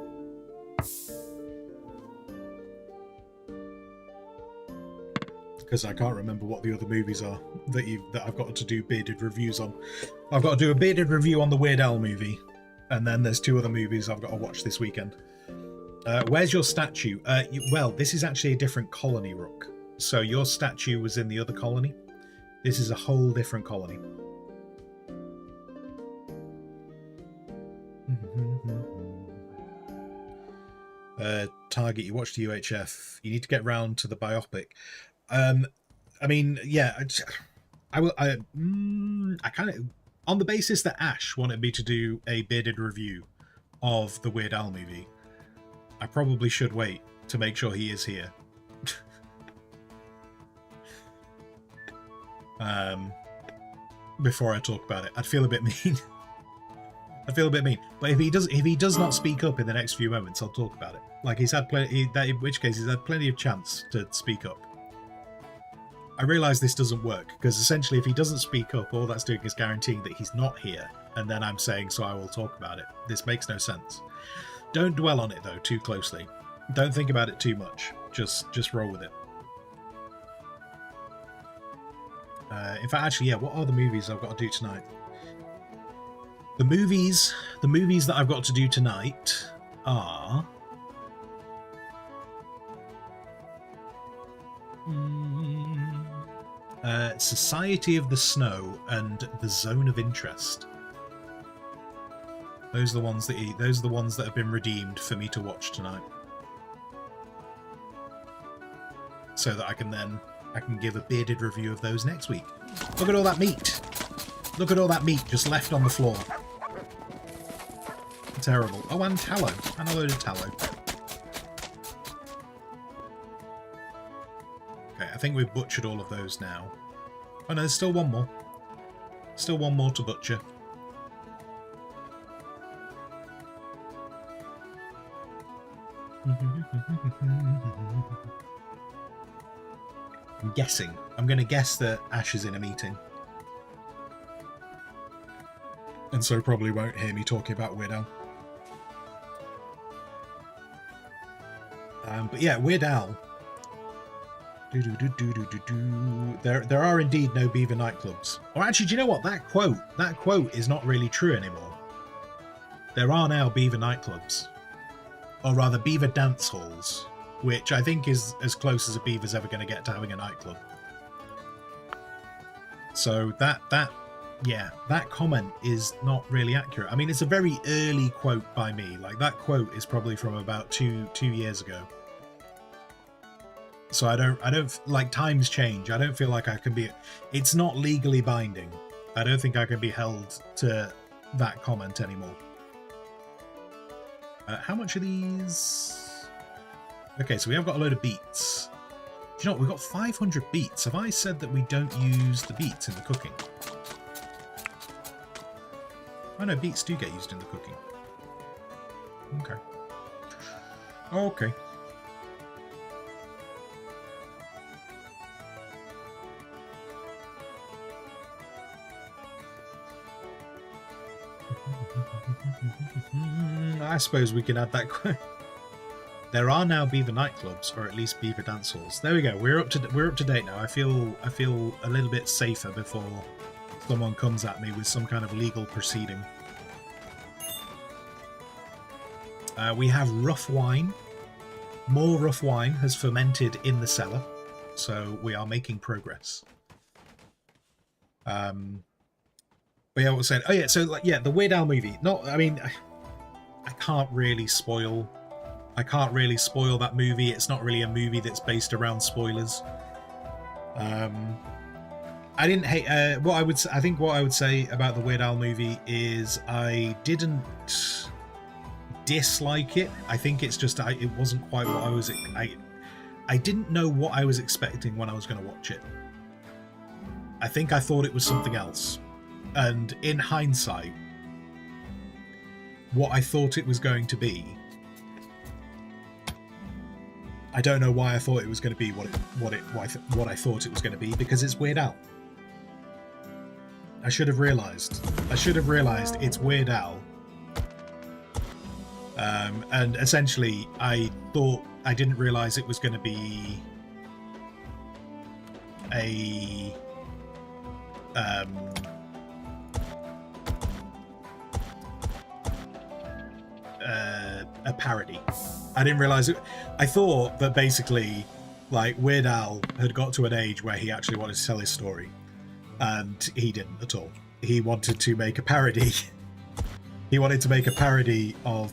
because I can't remember what the other movies are that I've got to do bearded reviews on. I've got to do a bearded review on the Weird Al movie, and then there's 2 other movies I've got to watch this weekend. Where's your statue? Well, this is actually a different colony, Rook. So your statue was in the other colony. This is a whole different colony. Target, you watched the UHF. You need to get round to the biopic. I mean, yeah, I kind of, on the basis that Ash wanted me to do a bearded review of the Weird Al movie, I probably should wait to make sure he is here. Before I talk about it. I'd feel a bit mean. I feel a bit mean, but if he does not speak up in the next few moments, I'll talk about it. Like he's had plenty, in which case he's had plenty of chance to speak up. I realise this doesn't work because essentially, if he doesn't speak up, all that's doing is guaranteeing that he's not here, and then I'm saying, so I will talk about it. This makes no sense. Don't dwell on it though too closely. Don't think about it too much. Just roll with it. In fact, actually, yeah. What are the movies I've got to do tonight? The movies that I've got to do tonight are Society of the Snow and The Zone of Interest. Those are the ones that have been redeemed for me to watch tonight, so that I can give a bearded review of those next week. Look at all that meat! Look at all that meat just left on the floor. Terrible. Oh, and tallow. And a load of tallow. Okay, I think we've butchered all of those now. Oh no, there's still one more. Still one more to butcher. I'm guessing. I'm going to guess that Ash is in a meeting. And so probably won't hear me talking about Weird Al. But yeah, Weird Al. There are indeed no beaver nightclubs. Or actually, do you know what? That quote is not really true anymore. There are now beaver nightclubs. Or rather, beaver dance halls, which I think is as close as a beaver's ever going to get to having a nightclub. So that comment is not really accurate. I mean, it's a very early quote by me. Like, that quote is probably from about two years ago. So I don't like, times change. I don't feel like I can be, it's not legally binding. I don't think I can be held to that comment anymore. How much are these? Okay, so we have got a load of beets. Do you know what? We've got 500 beets. Have I said that we don't use the beets in the cooking? Oh no, beets do get used in the cooking. Okay. Okay. I suppose we can add that quote. There are now beaver nightclubs, or at least beaver dance halls. There we go. We're up to date now. I feel a little bit safer before someone comes at me with some kind of legal proceeding. We have rough wine. More rough wine has fermented in the cellar, so we are making progress. But yeah, what was saying? Oh yeah, so like, yeah, the Weird Al movie. Not, I mean, I can't really spoil that movie. It's not really a movie that's based around spoilers. I didn't hate. I think what I would say about the Weird Al movie is I didn't dislike it. I think it's just it wasn't quite what I was. I didn't know what I was expecting when I was going to watch it. I think I thought it was something else, and in hindsight, what I thought it was going to be, I don't know why I thought it was going to be what I thought it was going to be, because it's Weird Al. I should have realised it's Weird Al. And essentially, I thought I didn't realise it was going to be a parody. I didn't realize it. I thought that basically, like, Weird Al had got to an age where he actually wanted to tell his story, and he didn't at all. He wanted to make a parody. He wanted to make a parody of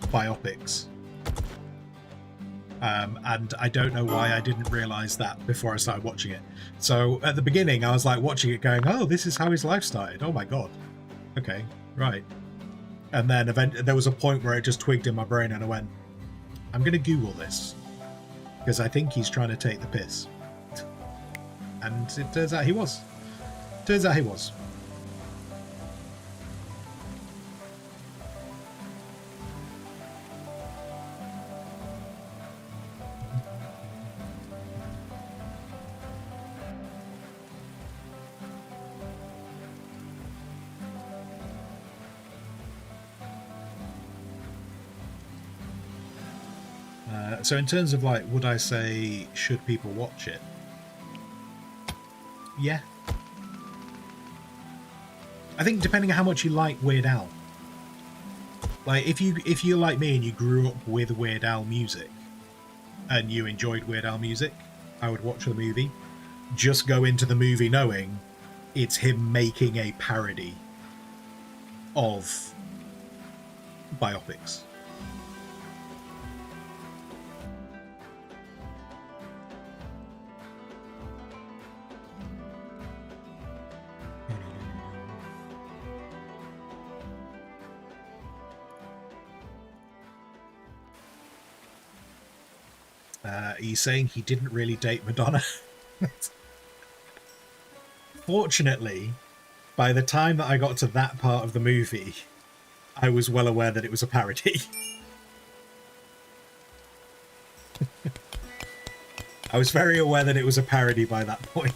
biopics. And I don't know why I didn't realize that before I started watching it. So at the beginning, I was like watching it going, oh, this is how his life started. Oh my God. Okay, right. And then there was a point where it just twigged in my brain and I went, I'm going to Google this because I think he's trying to take the piss. And it turns out he was. Turns out he was. So in terms of like, would I say, should people watch it? Yeah. I think depending on how much you like Weird Al. Like if you're like me and you grew up with Weird Al music and you enjoyed Weird Al music, I would watch the movie. Just go into the movie knowing it's him making a parody of biopics. He's saying he didn't really date Madonna. Fortunately, by the time that I got to that part of the movie, I was well aware that it was a parody. I was very aware that it was a parody by that point.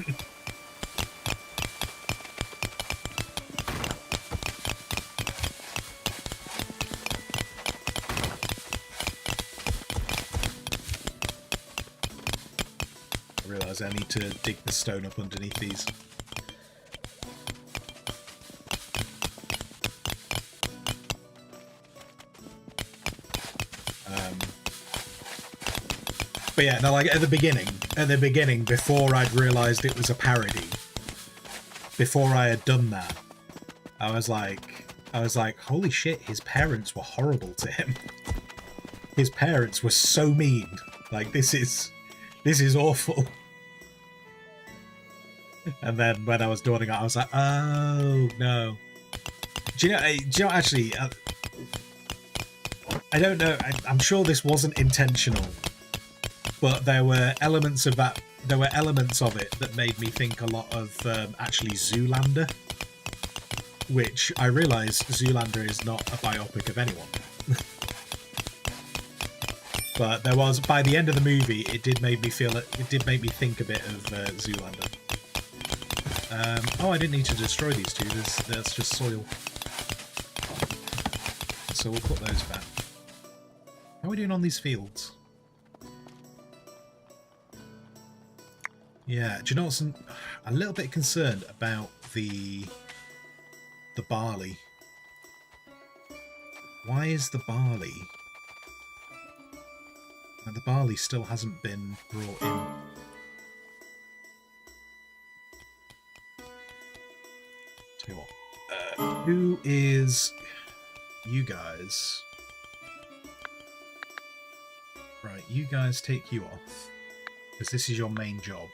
I need to dig the stone up underneath these. But yeah, no, like at the beginning, before I'd realised it was a parody, before I had done that, I was like, holy shit, his parents were horrible to him. His parents were so mean. Like, this is awful. And then when I was dawning out, I was like, oh, no. Do you know actually, I don't know, I'm sure this wasn't intentional, but there were elements of it that made me think a lot of actually Zoolander, which I realised Zoolander is not a biopic of anyone. But there was, by the end of the movie, it did make me think a bit of Zoolander. Oh, I didn't need to destroy these two. That's just soil. So we'll put those back. How are we doing on these fields? Yeah, do you know what's a little bit concerned about the barley? Why is the barley? And the barley still hasn't been brought in. Tell you what, who is you guys? Right, you guys take you off, because this is your main job.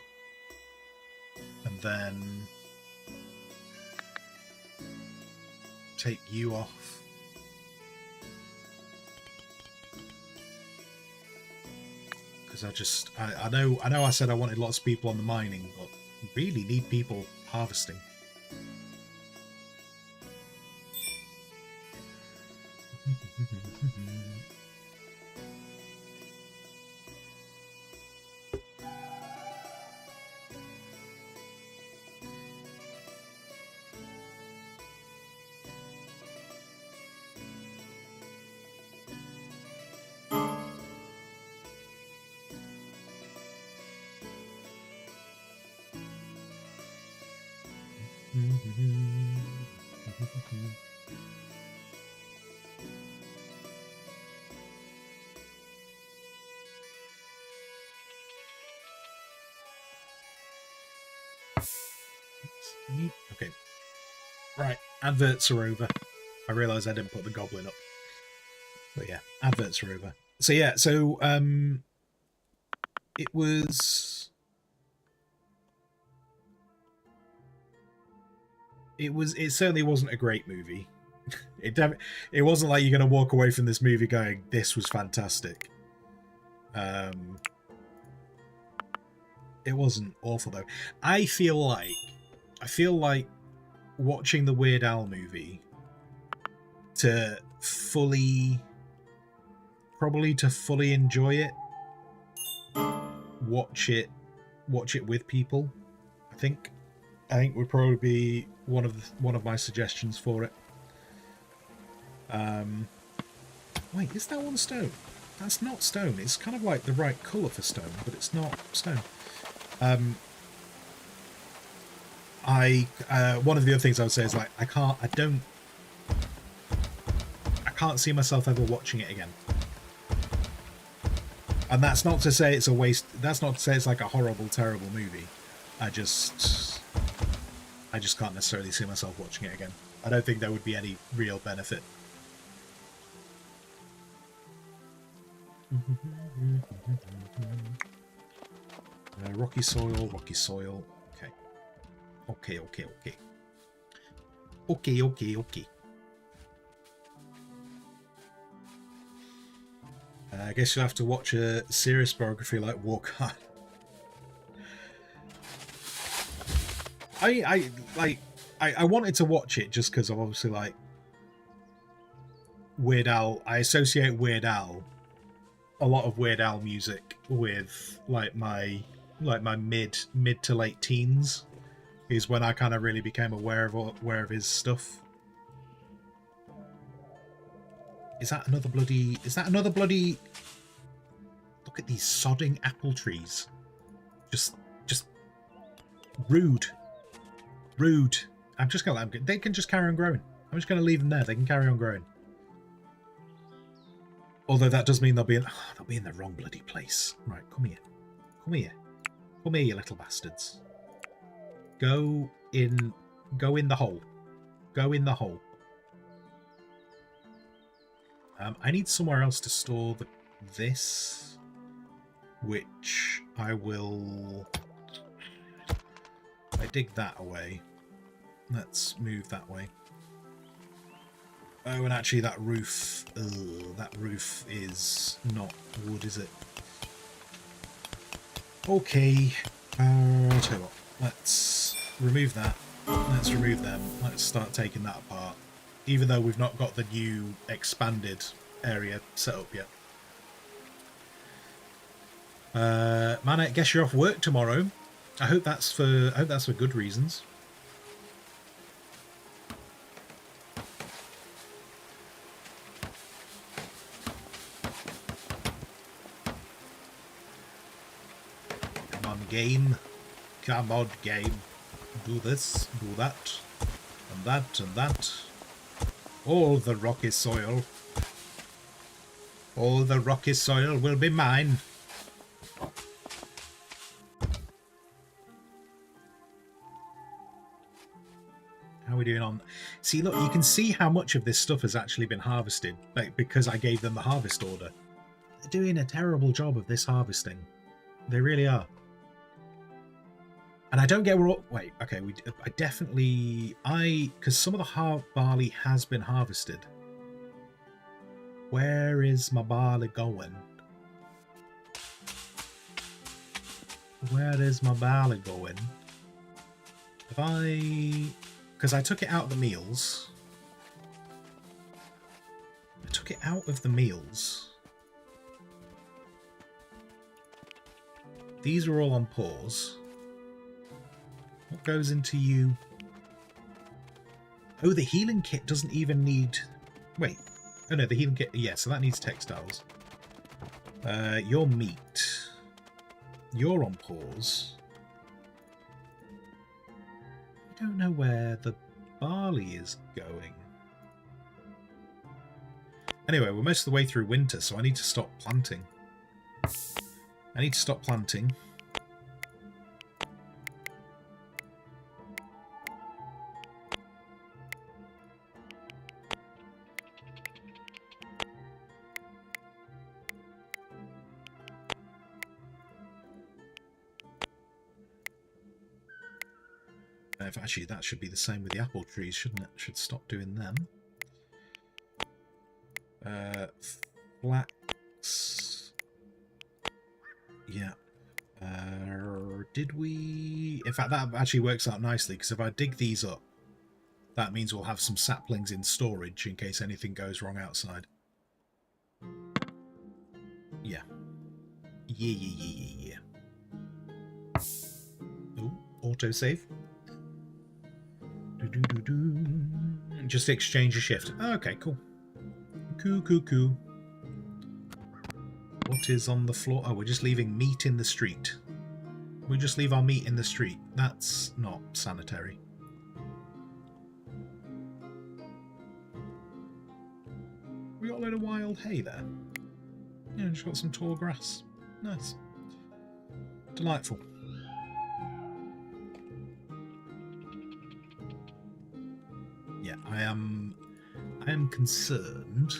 And then take you off. Because I know I said I wanted lots of people on the mining, but really need people harvesting. Okay. Right, adverts are over. I realise I didn't put the goblin up. But yeah, adverts are over. So yeah, so it was it certainly wasn't a great movie. It wasn't like you're going to walk away from this movie going, this was fantastic. It wasn't awful though. I feel like watching the Weird Al movie to fully enjoy it, watch it with people. I think would probably be one of my suggestions for it. Wait, is that one stone? That's not stone. It's kind of like the right colour for stone, but it's not stone. One of the other things I would say is like I can't see myself ever watching it again. And that's not to say it's a waste. That's not to say it's like a horrible, terrible movie. I just can't necessarily see myself watching it again. I don't think there would be any real benefit. Rocky soil. Okay. Okay. I guess you'll have to watch a serious biography like Walk Hard. I wanted to watch it just because obviously like Weird Al. I associate Weird Al, a lot of Weird Al music with like my mid to late teens is when I kind of really became aware of his stuff. Is that another bloody look at these sodding apple trees. Just rude. I'm just gonna let them. They can just carry on growing. I'm just gonna leave them there. They can carry on growing. Although that does mean they'll be in the wrong bloody place. Right, come here, you little bastards. Go in the hole. Go in the hole. I need somewhere else to store this, which I will. I dig that away. Let's move that way. Oh, and actually that roof is not wood, is it? Okay. I'll tell you what. Let's remove that. Let's remove them. Let's start taking that apart. Even though we've not got the new expanded area set up yet. Man, I guess you're off work tomorrow. I hope that's for good reasons. Come on, game. Come on, game. Do this, do that, and that, and that. All the rocky soil. All the rocky soil will be mine. How are we doing on? See, look, you can see how much of this stuff has actually been harvested, like, because I gave them the harvest order. They're doing a terrible job of this harvesting. They really are. And I don't get where. Wait, okay, because some of the barley has been harvested. Where is my barley going? Where is my barley going? Because I took it out of the meals. These are all on pause. What goes into you? Oh, the healing kit doesn't even need... Wait. Oh no, the healing kit... Yeah, so that needs textiles. Your meat. You're on pause. I don't know where the barley is going. Anyway, we're most of the way through winter, so I need to stop planting. I need to stop planting. Actually, that should be the same with the apple trees, shouldn't it? Should stop doing them. Flax. Yeah. Did we... In fact, that actually works out nicely, because if I dig these up, that means we'll have some saplings in storage in case anything goes wrong outside. Yeah. Yeah. Oh, autosave. Just exchange a shift. Okay, cool. Cool. What is on the floor? Oh, we're just leaving meat in the street. We just leave our meat in the street. That's not sanitary. We got a load of wild hay there. Yeah, just got some tall grass. Nice. Delightful. Yeah, I am concerned.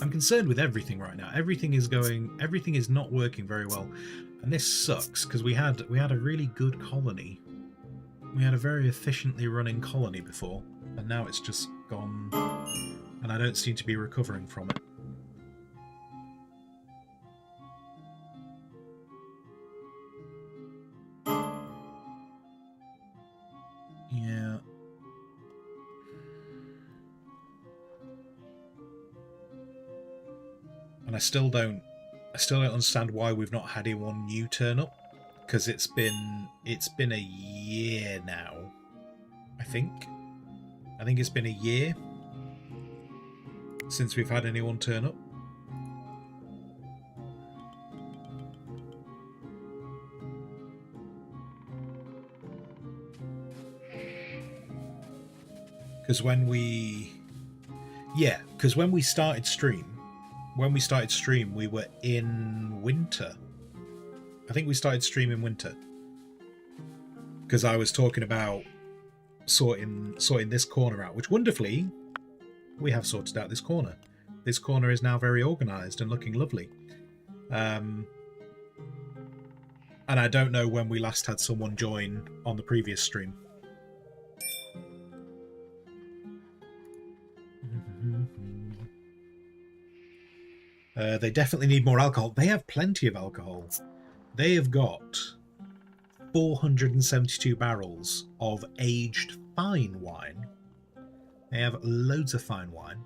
I'm concerned with everything right now. Everything is not working very well. And this sucks because we had a really good colony. We had a very efficiently running colony before, and now it's just gone, and I don't seem to be recovering from it. Yeah. And I still don't understand why we've not had anyone new turn up, because it's been a year now. I think it's been a year since we've had anyone turn up. Because when we started stream, we were in winter. I think we started stream in winter. Because I was talking about sorting this corner out, which wonderfully we have sorted out this corner. This corner is now very organised and looking lovely. And I don't know when we last had someone join on the previous stream. They definitely need more alcohol. They have plenty of alcohol. They have got 472 barrels of aged fine wine. They have loads of fine wine.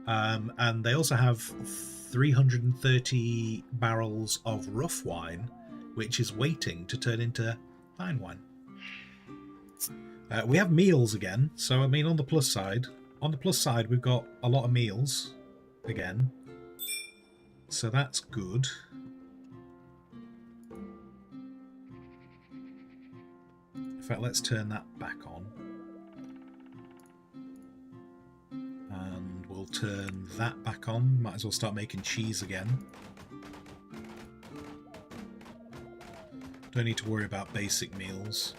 And they also have 330 barrels of rough wine, which is waiting to turn into fine wine. We have meals again. So, I mean, on the plus side, we've got a lot of meals again. So that's good. In fact, let's turn that back on. And we'll turn that back on. Might as well start making cheese again. Don't need to worry about basic meals.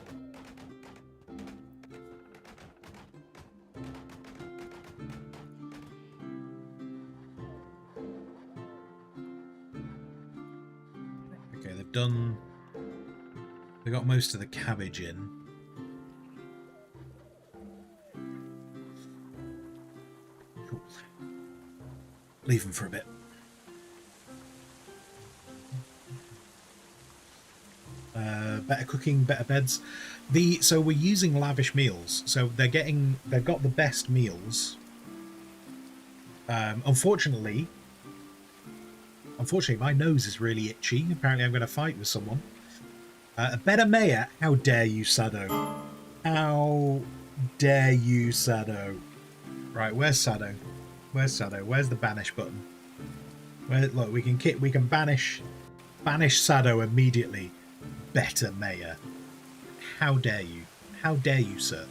They got most of the cabbage in. Cool. Leave them for a bit. Better cooking, better beds. So we're using lavish meals. So they've got the best meals. Unfortunately, my nose is really itchy. Apparently, I'm going to fight with someone. Better Mayor, how dare you, Sado? How dare you, Sado? Right, where's Sado? Where's Sado? Where's the banish button? Look, we can banish Sado immediately. Better Mayor, how dare you? How dare you, sir?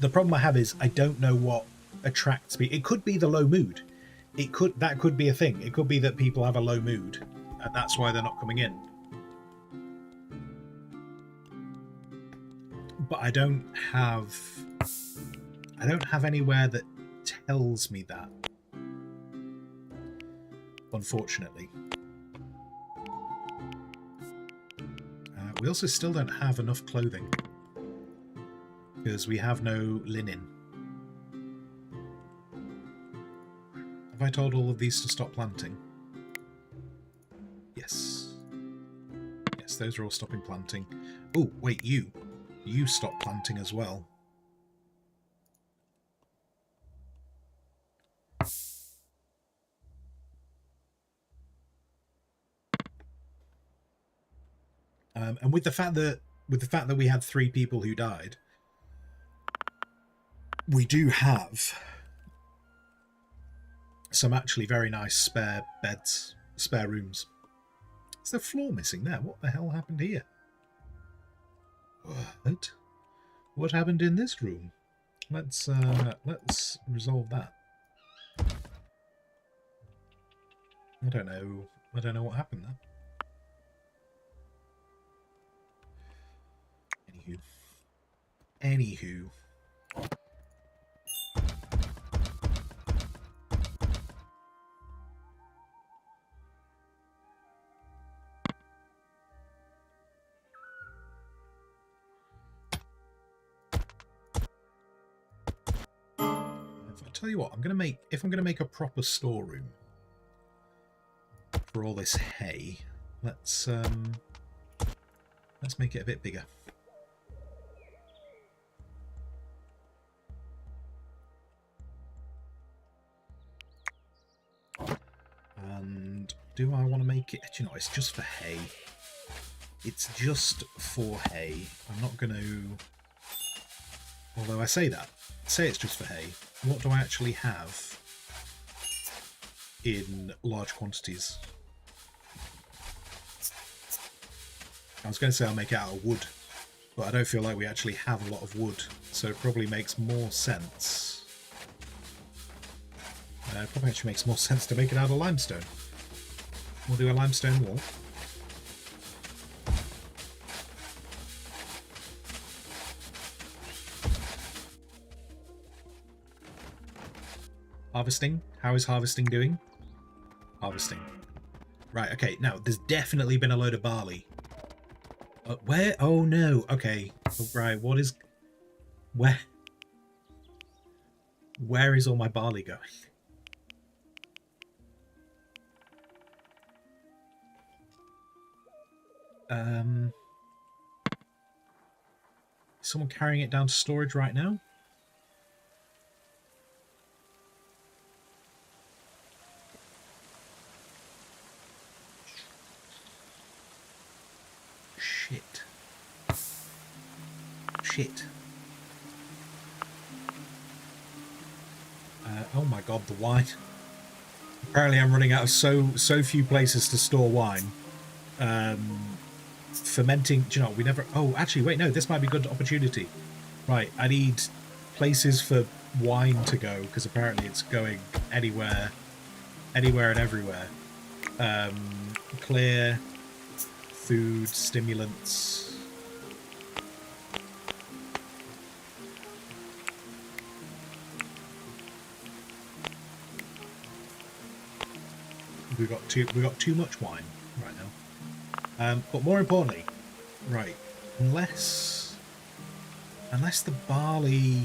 The problem I have is I don't know what attracts me. It could be the low mood. That could be a thing. It could be that people have a low mood, and that's why they're not coming in. But I don't have anywhere that tells me that, unfortunately. We also still don't have enough clothing because we have no linen. Have I told all of these to stop planting? Yes. Yes, those are all stopping planting. Oh, wait, you stop planting as well. And with the fact that we had 3 people who died, we do have some actually very nice spare beds, spare rooms. Is the floor missing there? What the hell happened here? What happened in this room? Let's resolve that. I don't know what happened there. Anywho. I'll tell you what, if I'm gonna make a proper storeroom for all this hay, let's make it a bit bigger. And do I want to make it? Do you know, it's just for hay. It's just for hay. I'm not going to... Although I say it's just for hay. What do I actually have in large quantities? I was going to say I'll make it out of wood, but I don't feel like we actually have a lot of wood, so it probably makes more sense. It probably actually makes more sense to make it out of limestone. We'll do a limestone wall. Harvesting. How is harvesting doing? Harvesting. Right, okay, now, there's definitely been a load of barley. Where? Oh, no. Okay. Oh, right, what is... Where? Where is all my barley going? Is someone carrying it down to storage right now? Shit. Oh my god, the wine. Apparently I'm running out of so few places to store wine. Fermenting, do you know, we never... Oh, actually, wait, no, this might be a good opportunity. Right, I need places for wine to go, because apparently it's going anywhere and everywhere. Clear, food, stimulants... We got too much wine right now. But more importantly, right, unless the barley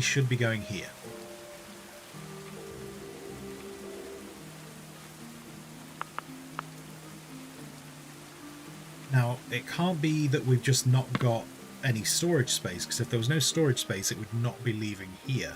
should be going here. Now, it can't be that we've just not got any storage space, because if there was no storage space, it would not be leaving here.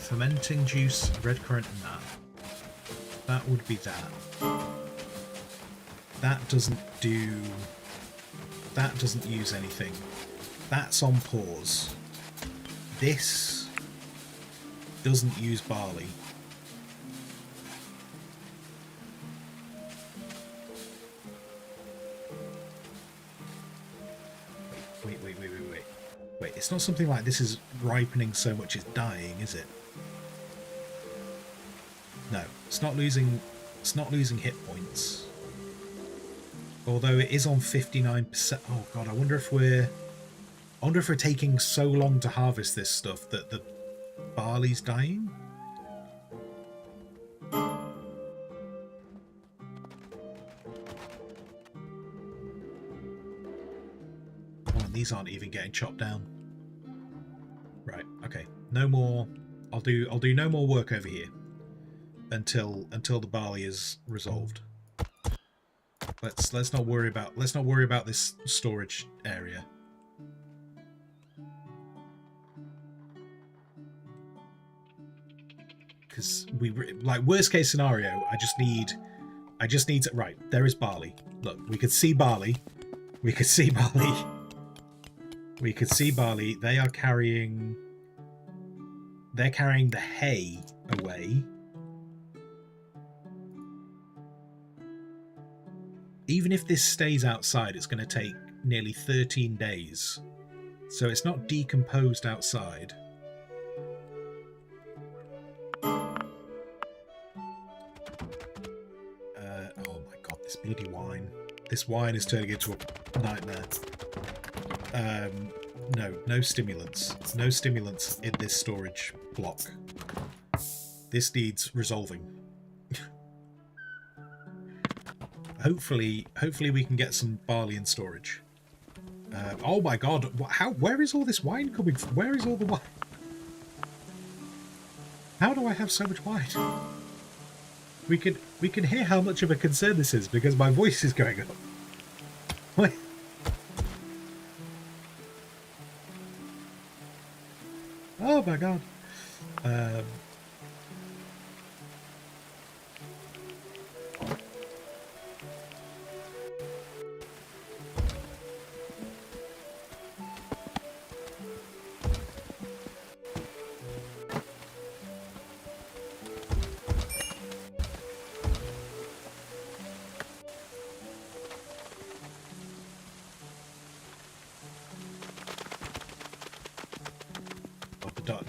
Fermenting juice, red currant, and that. That would be that. That doesn't do... That doesn't use anything. That's on pause. This doesn't use barley. Wait. Wait, it's not something like this is ripening so much it's dying, is it? No, it's not losing hit points. Although it is on 59%. Oh god, I wonder if we're taking so long to harvest this stuff that the barley's dying? These aren't even getting chopped down. Right, okay. No more. I'll do no more work over here until the barley is resolved. Let's not worry about this storage area. Because like worst case scenario, I just need to, right, there is barley. Look, we could see barley. We could see barley. We could see barley. They're carrying the hay away. Even if this stays outside, it's going to take nearly 13 days. So it's not decomposed outside. Oh my god, this bloody wine. This wine is turning into a nightmare. No stimulants. No stimulants in this storage block. This needs resolving. Hopefully we can get some barley in storage. Oh my god, where is all this wine coming from? Where is all the wine? How do I have so much wine? We can hear how much of a concern this is because my voice is going up. What? Oh my god.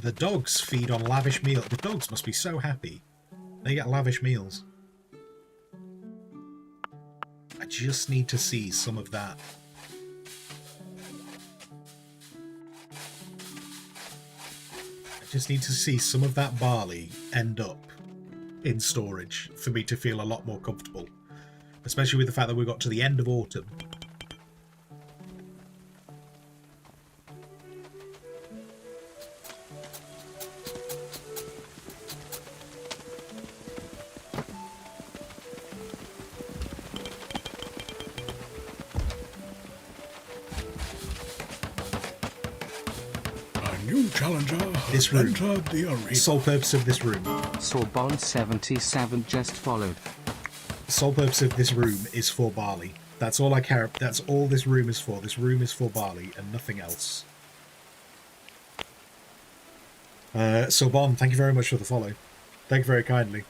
The dogs feed on lavish meals. The dogs must be so happy. They get lavish meals. I just need to see some of that. I just need to see some of that barley end up in storage for me to feel a lot more comfortable. Especially with the fact that we got to the end of autumn. This room. Sole purpose of this room. Sorbonne 77 just followed. Sole purpose of this room is for barley. That's all I care. That's all this room is for. This room is for barley and nothing else. Sorbonne, thank you very much for the follow. Thank you very kindly.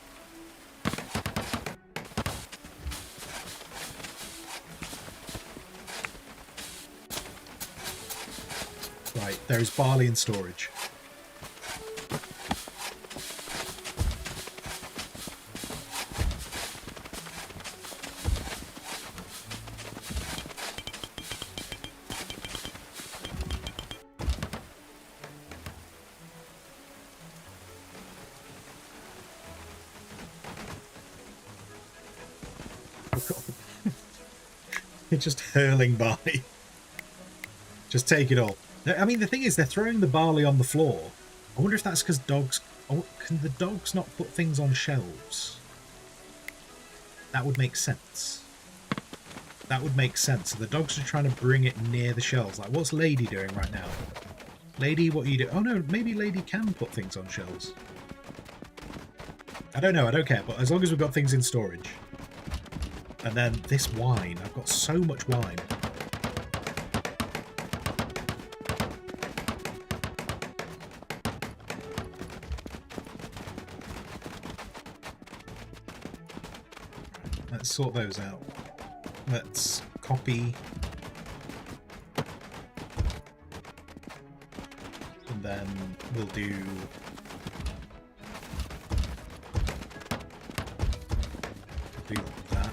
Right, there is barley in storage. It's just hurling barley. Just take it all. I mean, the thing is, they're throwing the barley on the floor. I wonder if that's because dogs... Oh, can the dogs not put things on shelves? That would make sense. That would make sense. So the dogs are trying to bring it near the shelves. Like, what's Lady doing right now? Lady, what are you doing? Oh no, maybe Lady can put things on shelves. I don't know, I don't care, but as long as we've got things in storage. And then this wine, I've got so much wine. Let's sort those out. Let's copy. And then we'll do... that.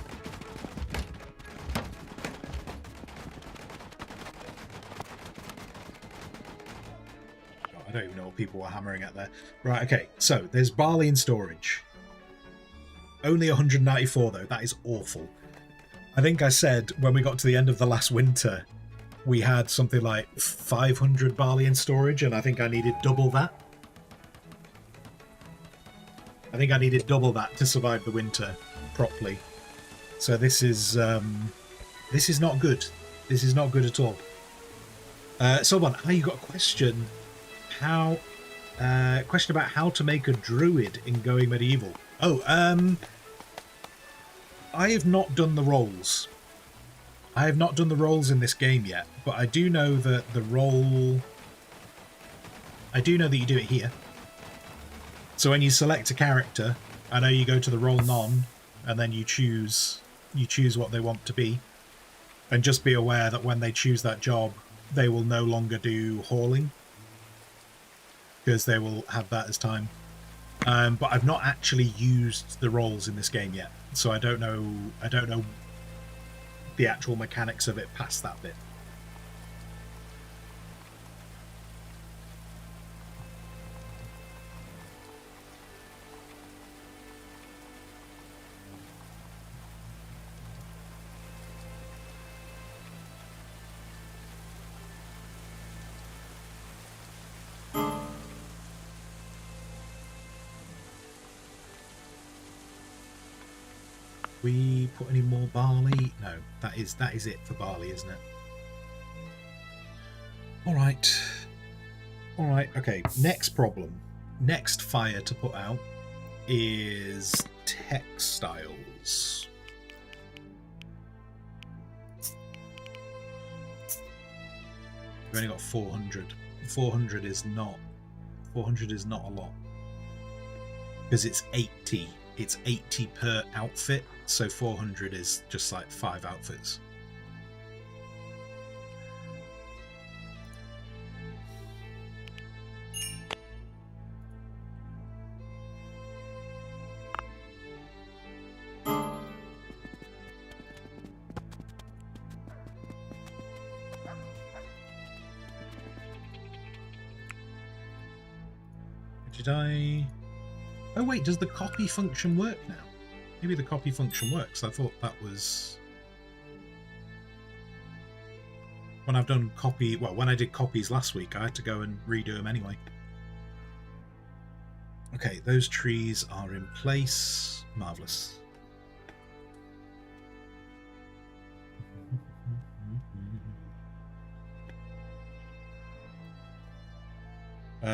I don't even know what people were hammering at there. Right, okay, so there's barley in storage. Only 194 though, that is awful. I think I said when we got to the end of the last winter, we had something like 500 barley in storage, and I think I needed double that. I think I needed double that to survive the winter properly. So this is not good. This is not good at all. Someone, you got a question? Question about how to make a druid in Going Medieval. I have not done the rolls. I have not done the rolls in this game yet, but I do know that the roll... I do know that you do it here. So when you select a character, I know you go to the roll none, and then you choose what they want to be. And just be aware that when they choose that job, they will no longer do hauling, because they will have that as time. But I've not actually used the rolls in this game yet, so I don't know the actual mechanics of it past that bit. We put any more barley? No, that is it for barley, isn't it? All right, okay, next problem, next fire to put out is textiles. We've only got 400. 400 is not a lot, because it's 80. It's 80 per outfit, so 400 is just like 5 outfits. Did I... Oh wait, does the copy function work now? Maybe the copy function works. I thought that was... When I've done copy... Well, when I did copies last week, I had to go and redo them anyway. Okay, those trees are in place. Marvellous.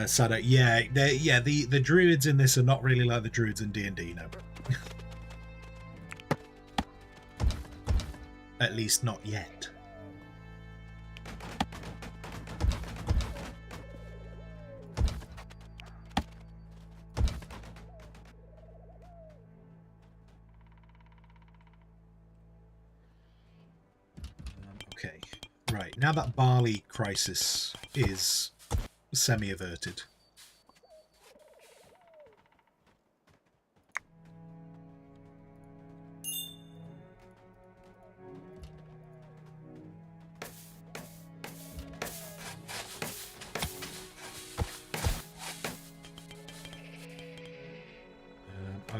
Sada, the druids in this are not really like the druids in D&D, no. At least not yet. Okay, right, now that barley crisis is semi-averted.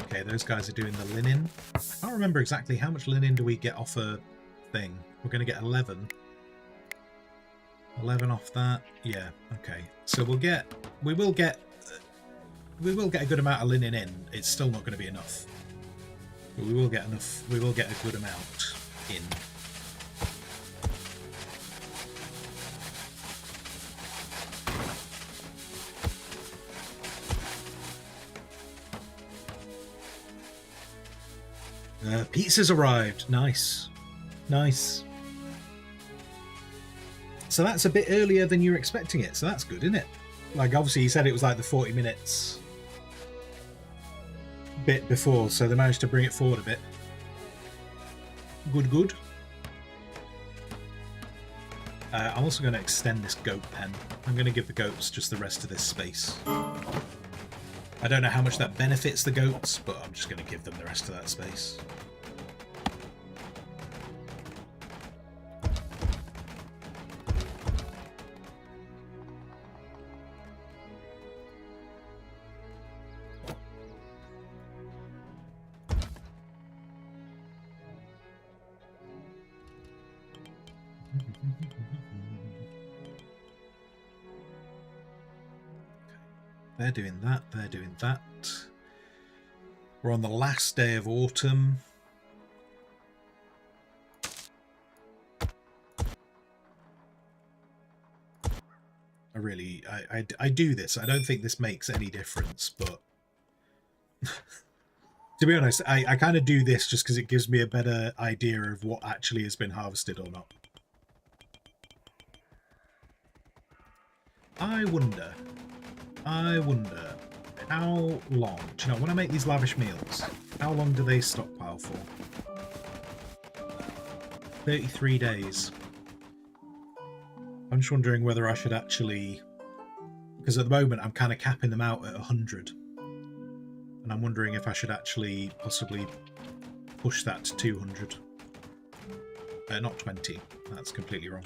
Okay, those guys are doing the linen. I can't remember exactly how much linen do we get off a thing. We're going to get 11. 11 off that. Yeah, okay. So we will get a good amount of linen in. It's still not going to be enough. But we will get enough. We will get a good amount in. Pizza's arrived. Nice. Nice. So that's a bit earlier than you were expecting it, so that's good, isn't it? Like, obviously, you said it was like the 40 minutes bit before, so they managed to bring it forward a bit. Good, good. I'm also going to extend this goat pen. I'm going to give the goats just the rest of this space. I don't know how much that benefits the goats, but I'm just going to give them the rest of that space. They're doing that, they're doing that. We're on the last day of autumn. I do this. I don't think this makes any difference, but to be honest, I kind of do this just because it gives me a better idea of what actually has been harvested or not. I wonder how long, do you know, when I make these lavish meals, how long do they stockpile for? 33 days. I'm just wondering whether I should actually, because at the moment I'm kind of capping them out at 100. And I'm wondering if I should actually possibly push that to 200. Not 20, that's completely wrong.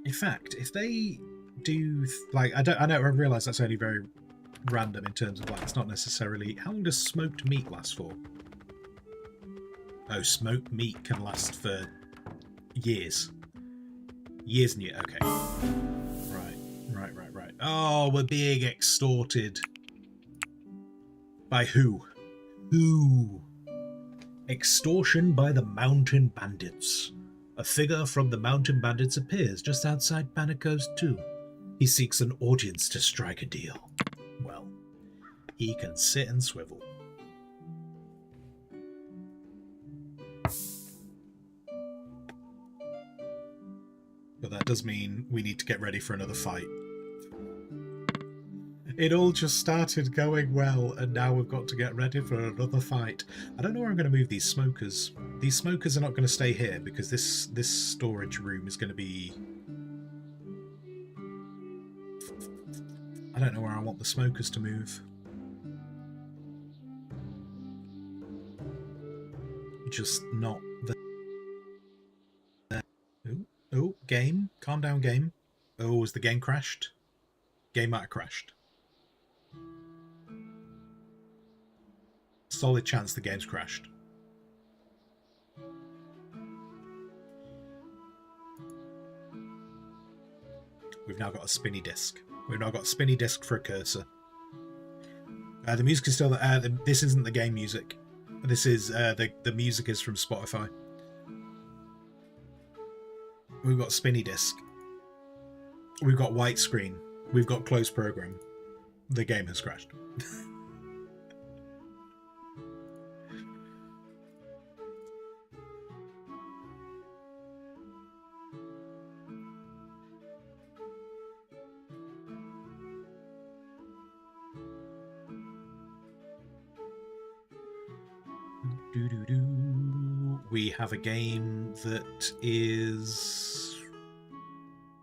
In fact, if they do, like, I realise that's only very random in terms of, like, it's not necessarily, how long does smoked meat last for? Oh, smoked meat can last for years. Years and years, okay. Right. Oh, we're being extorted. By who? Who? Extortion by the Mountain Bandits. A figure from the Mountain Bandits appears just outside Panico's tomb. He seeks an audience to strike a deal. Well, he can sit and swivel. But that does mean we need to get ready for another fight. It all just started going well, and now we've got to get ready for another fight. I don't know where I'm going to move these smokers. These smokers are not going to stay here, because this storage room is going to be... I don't know where I want the smokers to move. Just not the... Oh, game. Calm down, game. Oh, has the game crashed? Game might have crashed. Solid chance the game's crashed. We've now got a spinny disc. We've now got a spinny disc for a cursor. The music is still... this isn't the game music. This is... the music is from Spotify. We've got spinny disc. We've got white screen. We've got closed program. The game has crashed. We have a game that is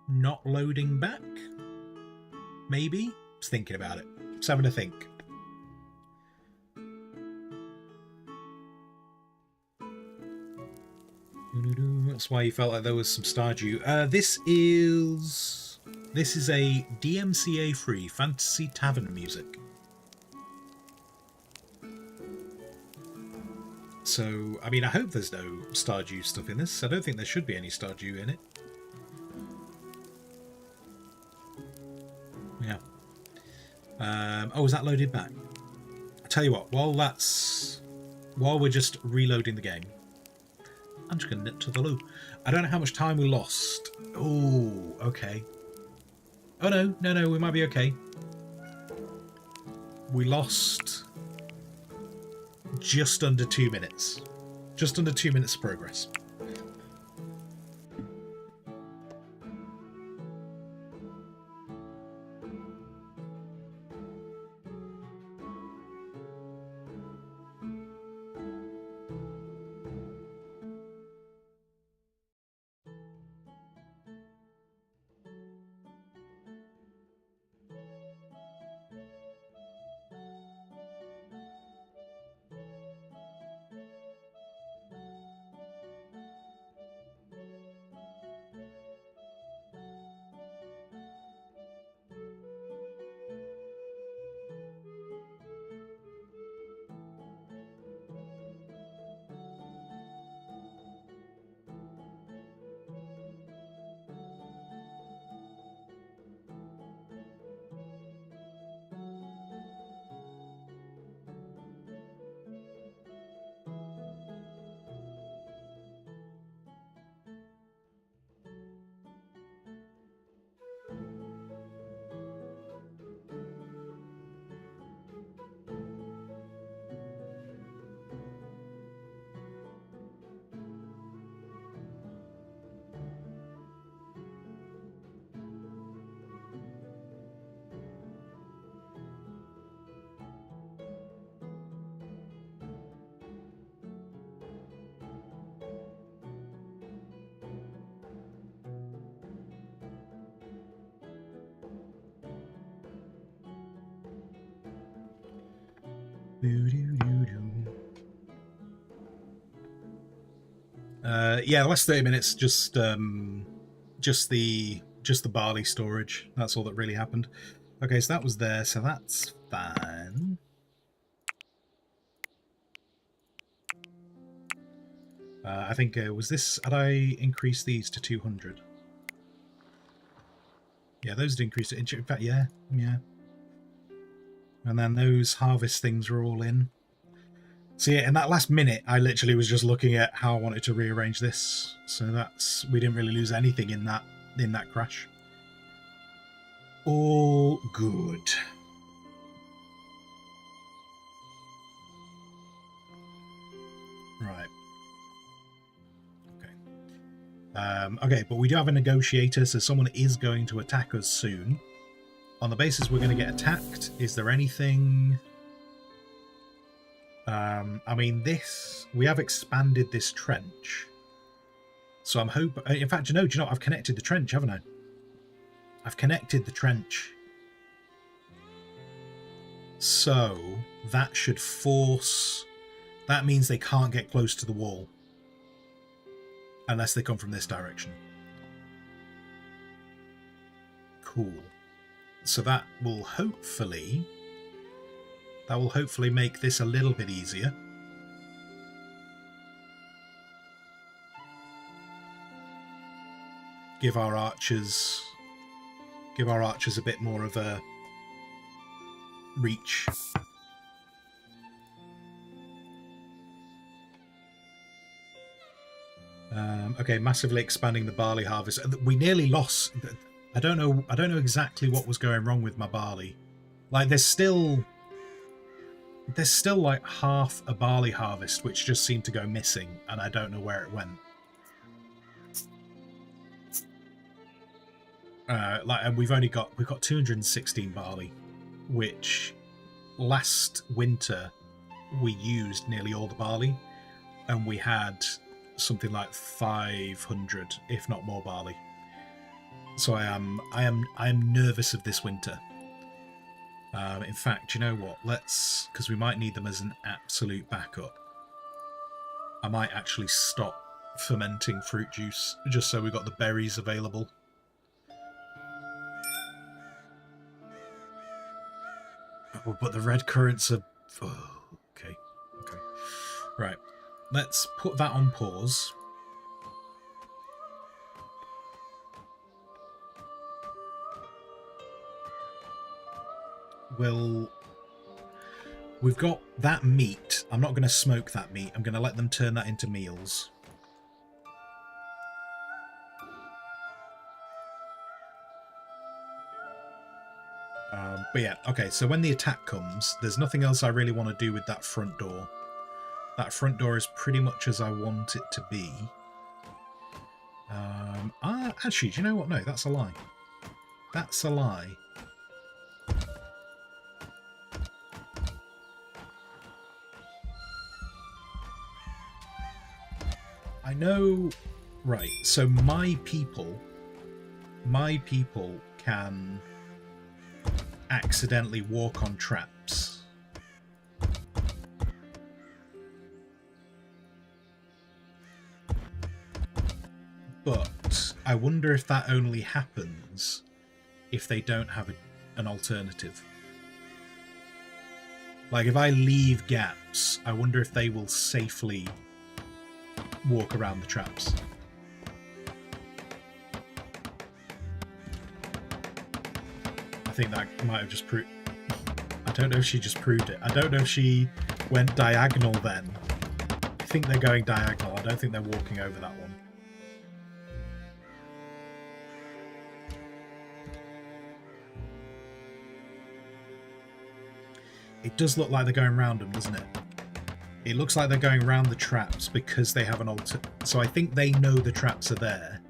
not loading back. Maybe? Just thinking about it. Just having a think. That's why you felt like there was some Stardew. This is a DMCA-free fantasy tavern music. So, I mean, I hope there's no Stardew stuff in this. I don't think there should be any Stardew in it. Yeah. Oh, is that loaded back? I'll tell you what, while we're just reloading the game, I'm just going to nip to the loo. I don't know how much time we lost. Oh, okay. Oh, no, we might be okay. We lost just under 2 minutes. Just under 2 minutes of progress. Yeah, the last 30 minutes just the barley storage. That's all that really happened. Okay, so that was there, so that's fine. I think was this? Had I increased these to 200? Yeah, those did increase it. In fact, yeah. And then those harvest things were all in. So yeah, in that last minute, I literally was just looking at how I wanted to rearrange this. So we didn't really lose anything in that crash. All good. Right. Okay. Okay, but we do have a negotiator, so someone is going to attack us soon. On the basis we're going to get attacked, is there anything... I mean, we have expanded this trench. So I'm hoping... In fact, do you know what? I've connected the trench, haven't I? I've connected the trench. So that should force... That means they can't get close to the wall. Unless they come from this direction. Cool. So that will hopefully make this a little bit easier. Give our archers a bit more of a reach. Okay, massively expanding the barley harvest. We nearly lost. I don't know exactly what was going wrong with my barley. Like there's still like half a barley harvest which just seemed to go missing, and I don't know where it went. And we've got 216 barley, which last winter we used nearly all the barley, and we had something like 500, if not more, barley. So I am nervous of this winter. In fact, you know what? Because we might need them as an absolute backup. I might actually stop fermenting fruit juice just so we've got the berries available. Oh, but the red currants are... Oh, okay. Right. Let's put that on pause. We've got that meat. I'm not going to smoke that meat. I'm going to let them turn that into meals. But yeah, okay, so when the attack comes, there's nothing else I really want to do with that front door. That front door is pretty much as I want it to be. Actually, do you know what? No, that's a lie. That's a lie. I know... Right, so my people can accidentally walk on traps. But I wonder if that only happens if they don't have an alternative. Like, if I leave gaps, I wonder if they will safely walk around the traps. I think that might have just proved... I don't know if she just proved it. I don't know if she went diagonal then. I think they're going diagonal. I don't think they're walking over that one. It does look like they're going round them, doesn't it? It looks like they're going round the traps because they have an alter... So I think they know the traps are there.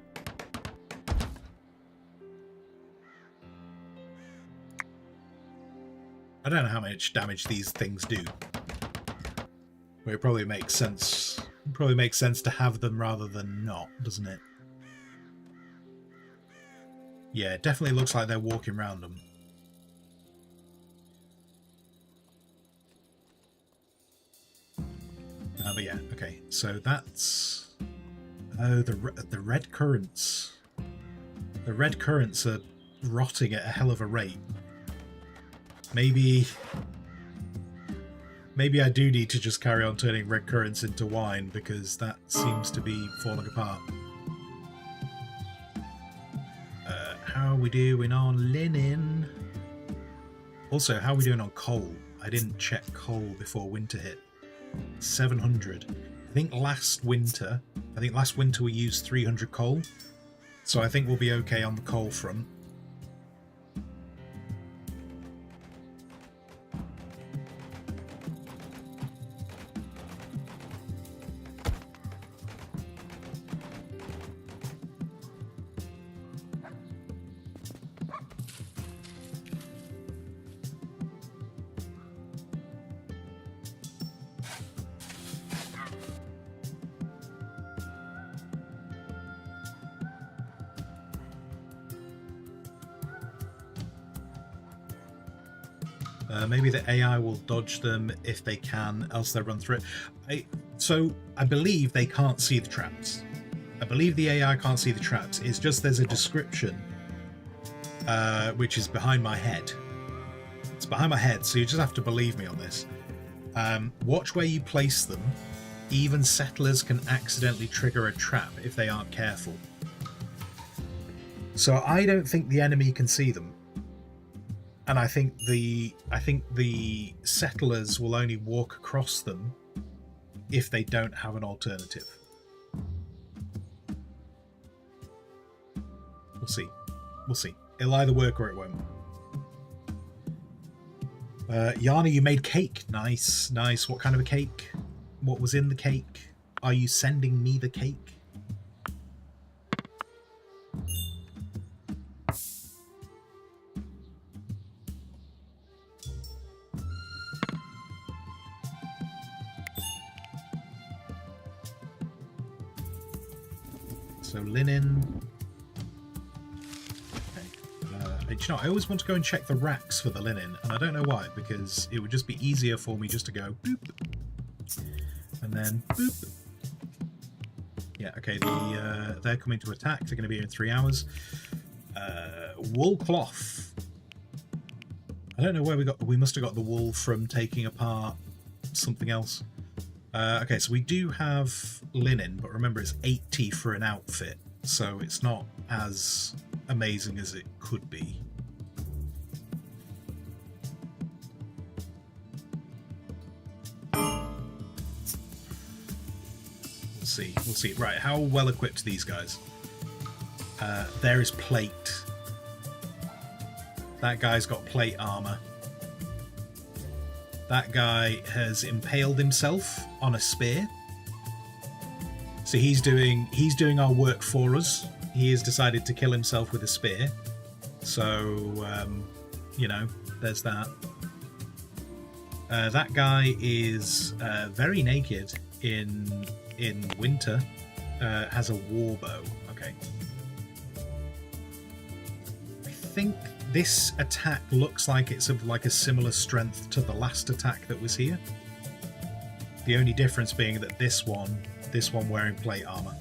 I don't know how much damage these things do. But it probably makes sense. It probably makes sense to have them rather than not, doesn't it? Yeah, it definitely looks like they're walking around them. But yeah, okay. So that's... Oh, the red currants. The red currants are rotting at a hell of a rate. Maybe I do need to just carry on turning red currants into wine because that seems to be falling apart. How are we doing on linen? Also, how are we doing on coal? I didn't check coal before winter hit. 700. I think last winter we used 300 coal. So I think we'll be okay on the coal front. Maybe the AI will dodge them if they can, else they'll run through it. So I believe they can't see the traps. I believe the AI can't see the traps. It's just there's a description which is behind my head. It's behind my head, so you just have to believe me on this. Watch where you place them. Even settlers can accidentally trigger a trap if they aren't careful. So I don't think the enemy can see them. And I think the settlers will only walk across them if they don't have an alternative. We'll see. We'll see. It'll either work or it won't. Yana, you made cake. Nice, nice. What kind of a cake? What was in the cake? Are you sending me the cake? So linen. Okay. You know, I always want to go and check the racks for the linen, and I don't know why, because it would just be easier for me just to go boop, and then boop. Yeah, okay. They're coming to attack. They're going to be here in 3 hours. Wool cloth. I don't know where we got. We must have got the wool from taking apart something else. Okay, so we do have linen, but remember it's 80 for an outfit, so it's not as amazing as it could be. We'll see, we'll see. Right, how well equipped are these guys? There is plate. That guy's got plate armor. That guy has impaled himself on a spear. So he's doing our work for us. He has decided to kill himself with a spear. So, you know, there's that. That guy is very naked in winter. Has a war bow. Okay. I think this attack looks like it's of like a similar strength to the last attack that was here. The only difference being that this one wearing plate armor.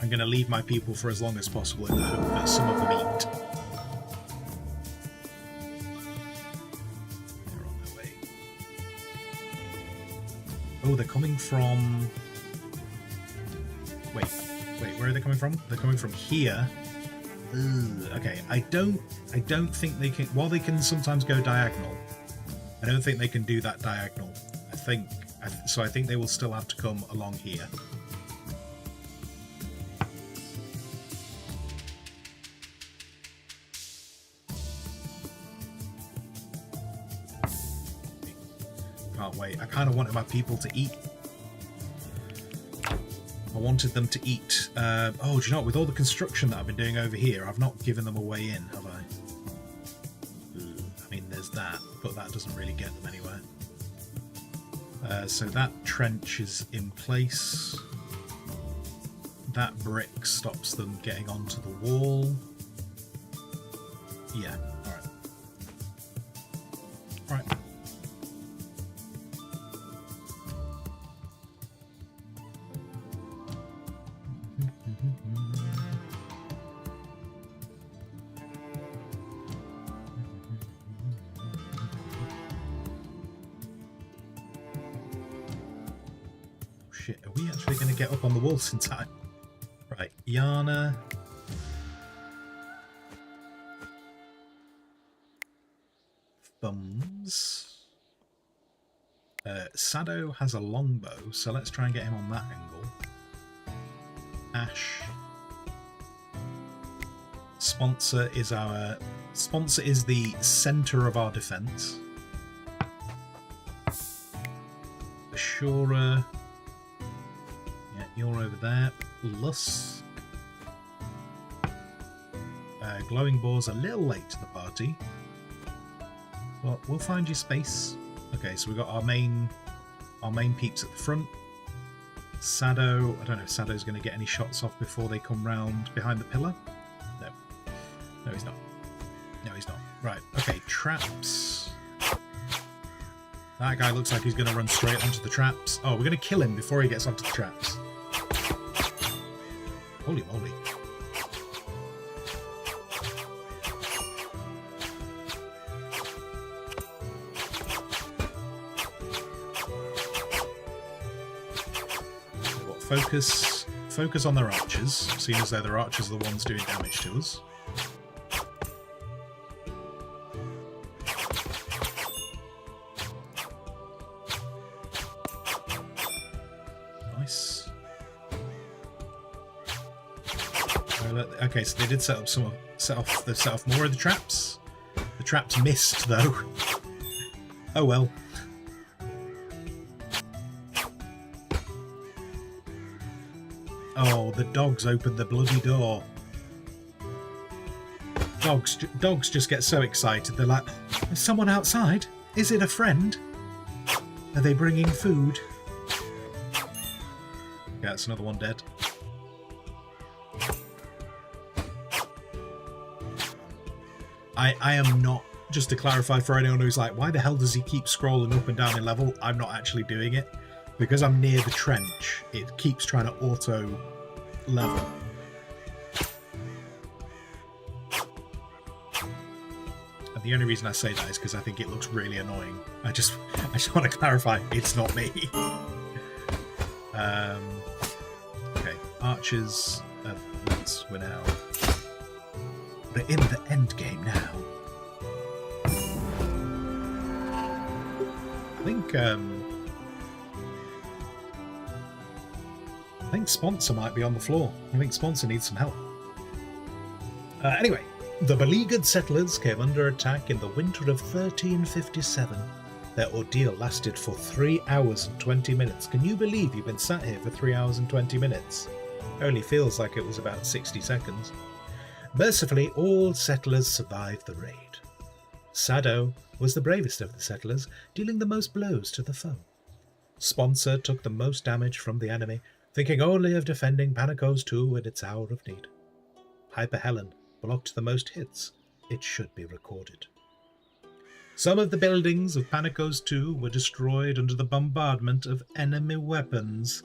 I'm going to leave my people for as long as possible in the hope that some of them eat. They're on their way. Oh, they're coming from... Wait, where are they coming from? They're coming from here. Ugh, okay, I don't think they can... While they can sometimes go diagonal, I don't think they can do that diagonal. I think they will still have to come along here. Can't wait. I kind of wanted my people to eat. I wanted them to eat. Oh, do you know what? With all the construction that I've been doing over here, I've not given them a way in, have I? I mean, there's that, but that doesn't really get them anywhere. So that trench is in place. That brick stops them getting onto the wall. Yeah, alright. Alright. Shit, are we actually going to get up on the walls in time? Right, Yana. Thumbs. Sado has a longbow, so let's try and get him on that angle. Ash. Sponsor is the center of our defense. Ashura. Yeah, you're over there. Lusk. Glowing Boar's a little late to the party. Well, we'll find you space. Okay, so we've got our main peeps at the front. Sado, I don't know if Sado's going to get any shots off before they come round behind the pillar. No. No, he's not. No, he's not. Right, okay, traps. That guy looks like he's going to run straight onto the traps. Oh, we're going to kill him before he gets onto the traps. Holy moly. Focus on their archers, seeing as though their archers are the ones doing damage to us. Nice. Okay, so they did set off more of the traps. The traps missed though. Oh well. Oh, the dogs opened the bloody door. Dogs just get so excited. They're like, "There's someone outside. Is it a friend? Are they bringing food?" Yeah, that's another one dead. I am not, just to clarify for anyone who's like, why the hell does he keep scrolling up and down in level? I'm not actually doing it. Because I'm near the trench, it keeps trying to auto level. And the only reason I say that is because I think it looks really annoying. I just want to clarify, it's not me. Okay, archers. We're now. We're in the end game now. I think. I think Sponsor might be on the floor. I think Sponsor needs some help. Anyway, the beleaguered settlers came under attack in the winter of 1357. Their ordeal lasted for 3 hours and 20 minutes. Can you believe you've been sat here for 3 hours and 20 minutes? Only feels like it was about 60 seconds. Mercifully, all settlers survived the raid. Sado was the bravest of the settlers, dealing the most blows to the foe. Sponsor took the most damage from the enemy, thinking only of defending Panicos II in its hour of need. Hyper Helen blocked the most hits. It should be recorded. Some of the buildings of Panicos II were destroyed under the bombardment of enemy weapons.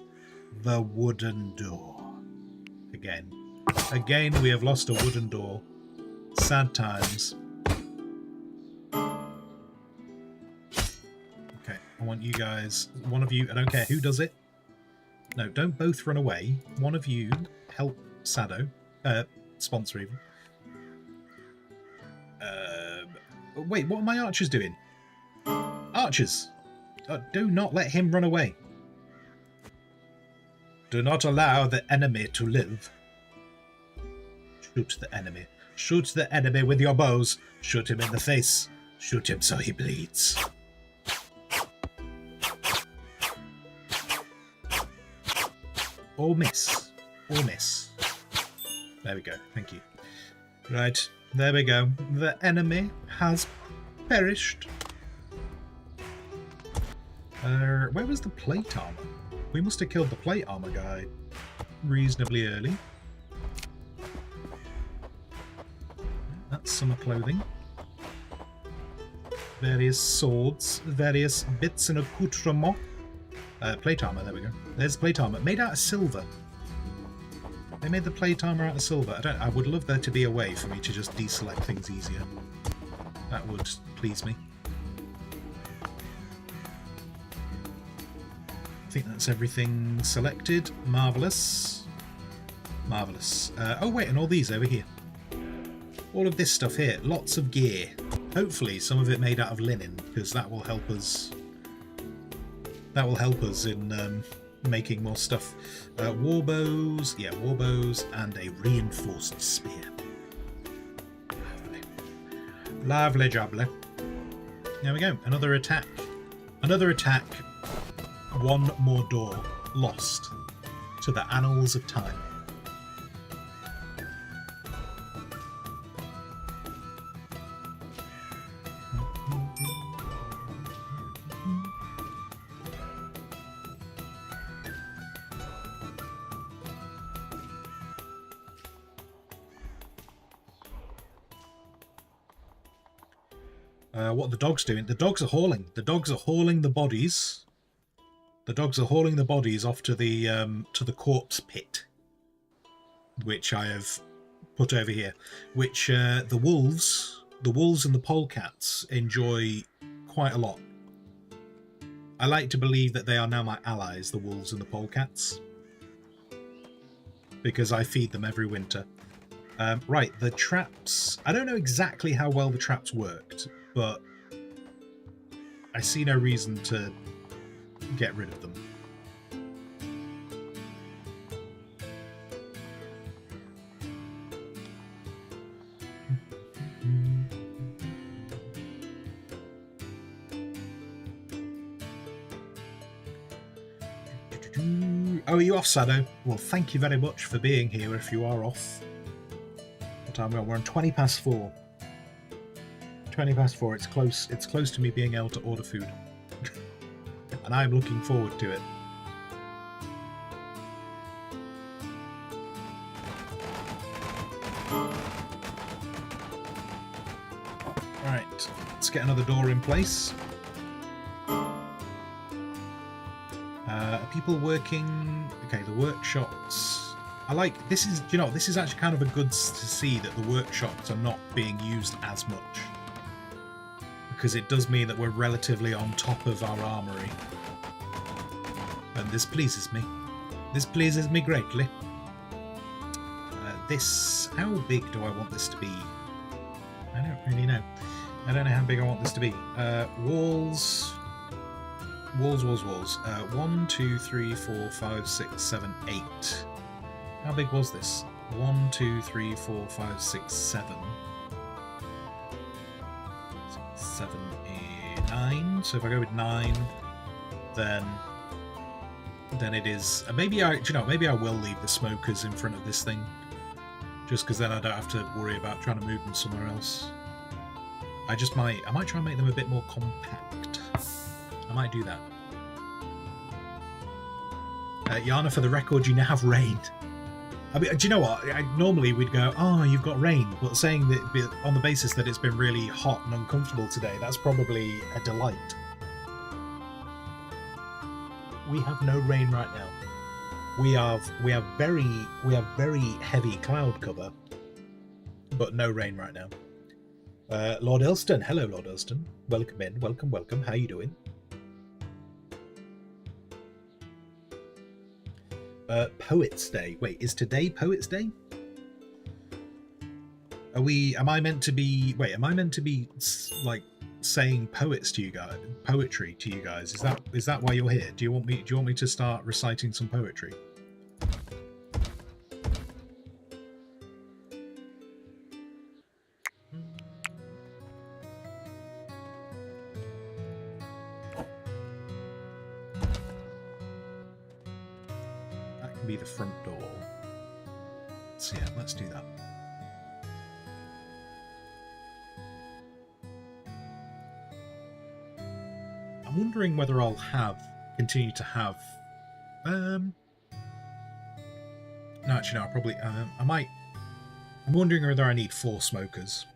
The wooden door. Again, we have lost a wooden door. Sad times. Okay, I want you guys, one of you, I don't care who does it. No, don't both run away. One of you help Sado. Sponsor even. Wait, what are my archers doing? Archers! Do not let him run away. Do not allow the enemy to live. Shoot the enemy. Shoot the enemy with your bows. Shoot him in the face. Shoot him so he bleeds. Or miss. Or miss. There we go. Thank you. Right. There we go. The enemy has perished. Where was the plate armor? We must have killed the plate armor guy reasonably early. That's summer clothing. Various swords, various bits and accoutrements. Plate armor, there we go. There's plate armor, made out of silver. They made the plate armor out of silver. I would love there to be a way for me to just deselect things easier. That would please me. I think that's everything selected. Marvellous. Marvellous. Oh wait, and all these over here. All of this stuff here. Lots of gear. Hopefully some of it made out of linen, because that will help us. That will help us in making more stuff. War bows. Yeah, war bows and a reinforced spear. Lovely. Lovely jubbly. There we go. Another attack. Another attack. One more door lost to the annals of time. What are the dogs doing? The dogs are hauling. The dogs are hauling the bodies. The dogs are hauling the bodies off to the corpse pit, which I have put over here. Which the wolves and the polecats enjoy quite a lot. I like to believe that they are now my allies, the wolves and the polecats, because I feed them every winter. Right, the traps. I don't know exactly how well the traps worked, but I see no reason to get rid of them. Oh, are you off, Sado? Well, thank you very much for being here if you are off. What time are we on? We're on 20 past 4. 20 past 4. It's close. It's close to me being able to order food. And I'm looking forward to it. Right, let's get another door in place. Are people working? Okay, the workshops. I like this. Is you know this is actually kind of a good to see that the workshops are not being used as much, because it does mean that we're relatively on top of our armory. And this pleases me. This pleases me greatly. How big do I want this to be? I don't really know. I don't know how big I want this to be. Walls. Walls, walls, walls. 1, 2, 3, 4, 5, 6, 7, 8. How big was this? 1, 2, 3, 4, 5, 6, 7. 7, 8, 9. So if I go with 9, then it is. Maybe maybe I will leave the smokers in front of this thing, just because then I don't have to worry about trying to move them somewhere else. I might try and make them a bit more compact. I might do that. Yana, for the record, you now have rain. I mean, do you know what? Normally we'd go, oh, you've got rain, but saying that on the basis that it's been really hot and uncomfortable today, that's probably a delight. We have no rain right now. We have very heavy cloud cover, but no rain right now. Lord Elston, hello, Lord Elston. Welcome in, welcome, welcome. How you doing? Poets Day. Wait, is today Poets Day? Am I meant to be like saying poetry to you guys? Is that why you're here? Do you want me to start reciting some poetry? Be the front door. So yeah, let's do that. I'm wondering whether I'll continue to have no, actually no, I probably I might. I'm wondering whether I need 4 smokers.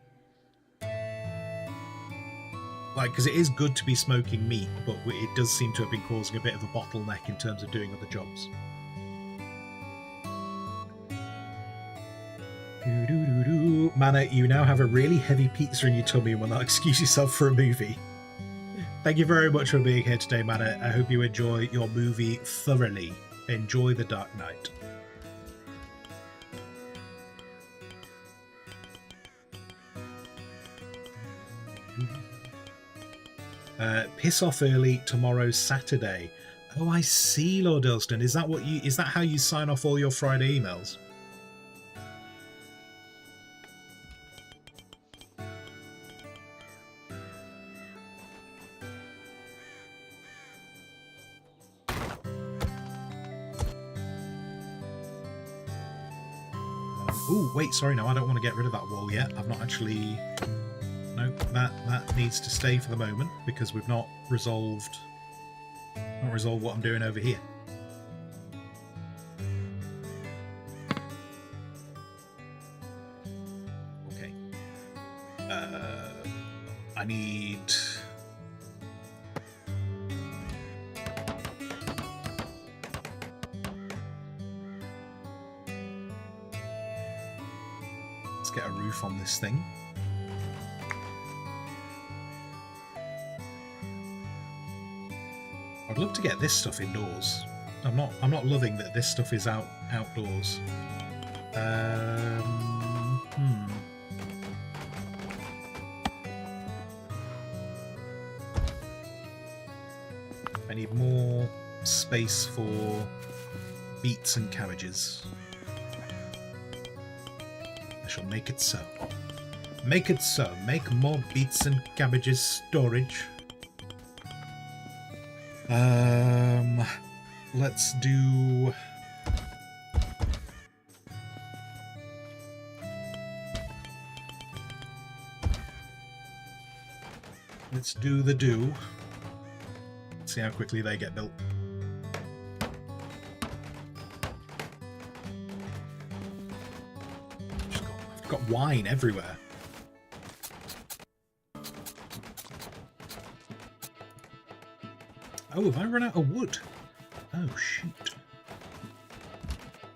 Like, because it is good to be smoking meat, but it does seem to have been causing a bit of a bottleneck in terms of doing other jobs. Mana, you now have a really heavy pizza in your tummy and will not excuse yourself for a movie. Thank you very much for being here today, Mana. I hope you enjoy your movie thoroughly. Enjoy The Dark Knight. Piss off early, tomorrow's Saturday. Oh, I see, Lord Elston. Is that how you sign off all your Friday emails? Oh, wait, sorry, no, I don't want to get rid of that wall yet. I've not actually... No, that needs to stay for the moment, because we've not resolved what I'm doing over here. Okay. I need... Get a roof on this thing. I'd love to get this stuff indoors. I'm not loving that this stuff is outdoors. I need more space for beets and cabbages. Shall make it so. Make it so. Make more beets and cabbages storage. Let's do... Let's do the do. See how quickly they get built. Got wine everywhere. Oh, have I run out of wood? Oh, shoot.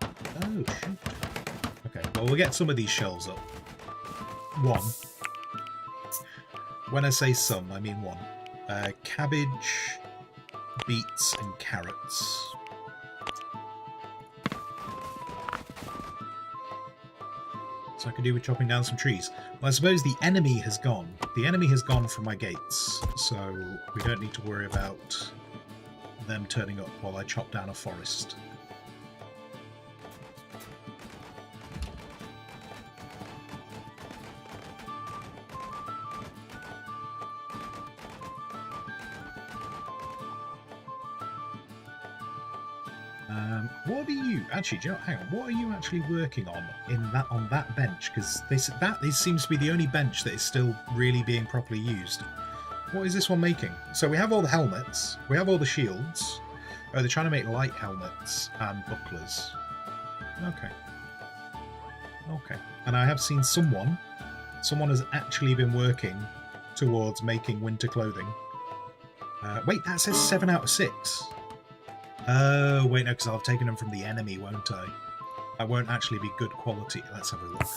Oh, shoot. Okay, well, we'll get some of these shelves up. 1. When I say some, I mean 1. Cabbage, beets, and carrots. So I could do with chopping down some trees. Well, I suppose the enemy has gone. The enemy has gone from my gates, so we don't need to worry about them turning up while I chop down a forest. What are you actually? Joe, hang on. What are you actually working on on that bench? Because this seems to be the only bench that is still really being properly used. What is this one making? So we have all the helmets, we have all the shields. Oh, they're trying to make light helmets and bucklers. Okay. Okay. And I have seen someone has actually been working towards making winter clothing. Wait, that says 7 out of 6. Oh, wait, no, because I'll have taken them from the enemy, won't I? That won't actually be good quality. Let's have a look.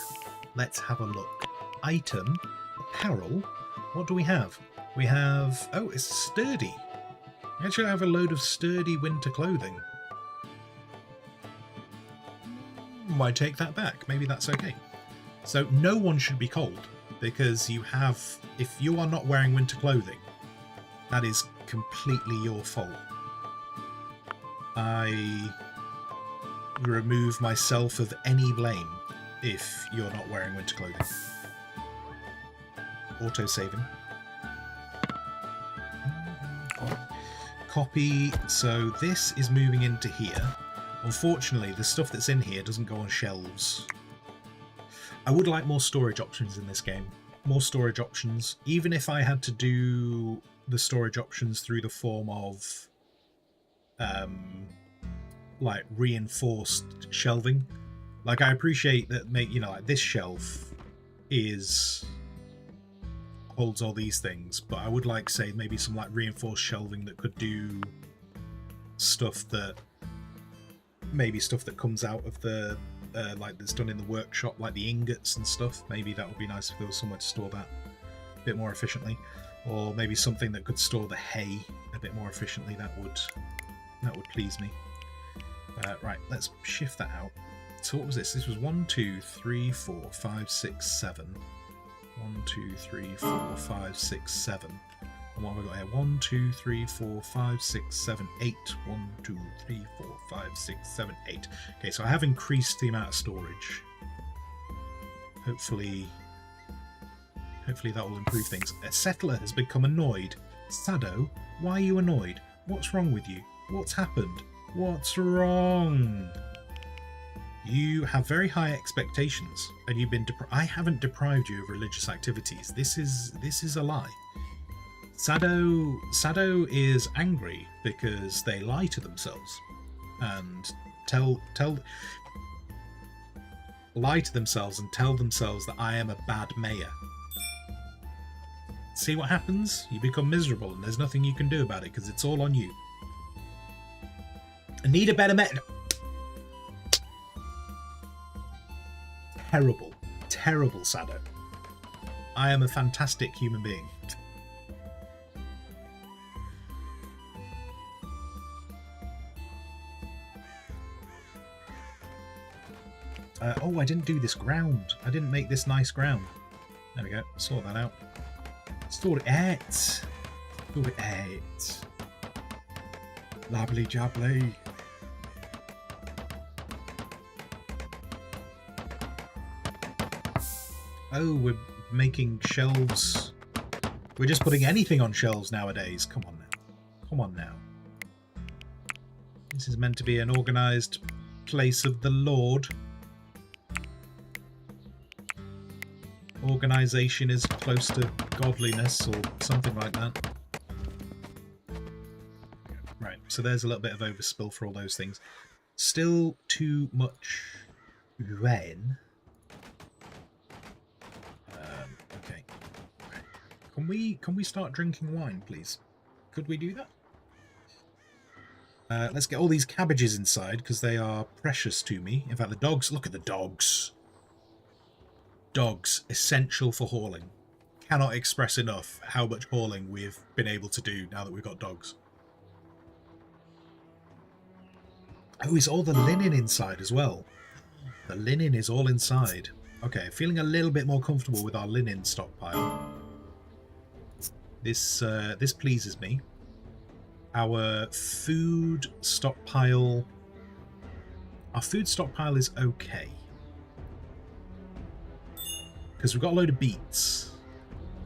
Let's have a look. Item, apparel. What do we have? We have... Oh, it's sturdy. We actually have a load of sturdy winter clothing. Might take that back. Maybe that's okay. So no one should be cold, because you have... If you are not wearing winter clothing, that is completely your fault. I remove myself of any blame if you're not wearing winter clothing. Auto-saving. Copy. So this is moving into here. Unfortunately, the stuff that's in here doesn't go on shelves. I would like more storage options in this game. More storage options. Even if I had to do the storage options through the form of like reinforced shelving. Like, I appreciate that, like this shelf holds all these things, but I would like, say, maybe some like reinforced shelving that could do stuff that comes out of the like that's done in the workshop, like the ingots and stuff. Maybe that would be nice if there was somewhere to store that a bit more efficiently, or maybe something that could store the hay a bit more efficiently. That would please me. Right, let's shift that out. So what was this? This was 1, 2, 3, 4, 5, 6, 7. 1, 2, 3, 4, 5, 6, 7. And what have I got here? 1, 2, 3, 4, 5, 6, 7, 8. 1, 2, 3, 4, 5, 6, 7, 8. Okay, so I have increased the amount of storage. Hopefully that will improve things. A settler has become annoyed. Sado, why are you annoyed? What's wrong with you? What's happened? What's wrong? You have very high expectations, and you've been. I haven't deprived you of religious activities. This is a lie. Sado is angry because they lie to themselves and lie to themselves and tell themselves that I am a bad mayor. See what happens? You become miserable, and there's nothing you can do about it because it's all on you. I need a better method. Terrible Sado. I am a fantastic human being. Oh, I didn't do this ground. I didn't make this nice ground. There we go. Sort that out. Sort it out. Labbly jabbly. Oh, we're making shelves. We're just putting anything on shelves nowadays. Come on now. Come on now. This is meant to be an organised place of the Lord. Organisation is close to godliness or something like that. Right, so there's a little bit of overspill for all those things. Still too much rain. Okay. Can we start drinking wine, please? Could we do that? Let's get all these cabbages inside because they are precious to me. In fact, the dogs. Look at the dogs. Dogs, essential for hauling. Cannot express enough how much hauling we've been able to do now that we've got dogs. Oh, is all the linen inside as well? The linen is all inside. Okay, feeling a little bit more comfortable with our linen stockpile. This pleases me. our food stockpile. Our food stockpile is okay. Because we've got a load of beets.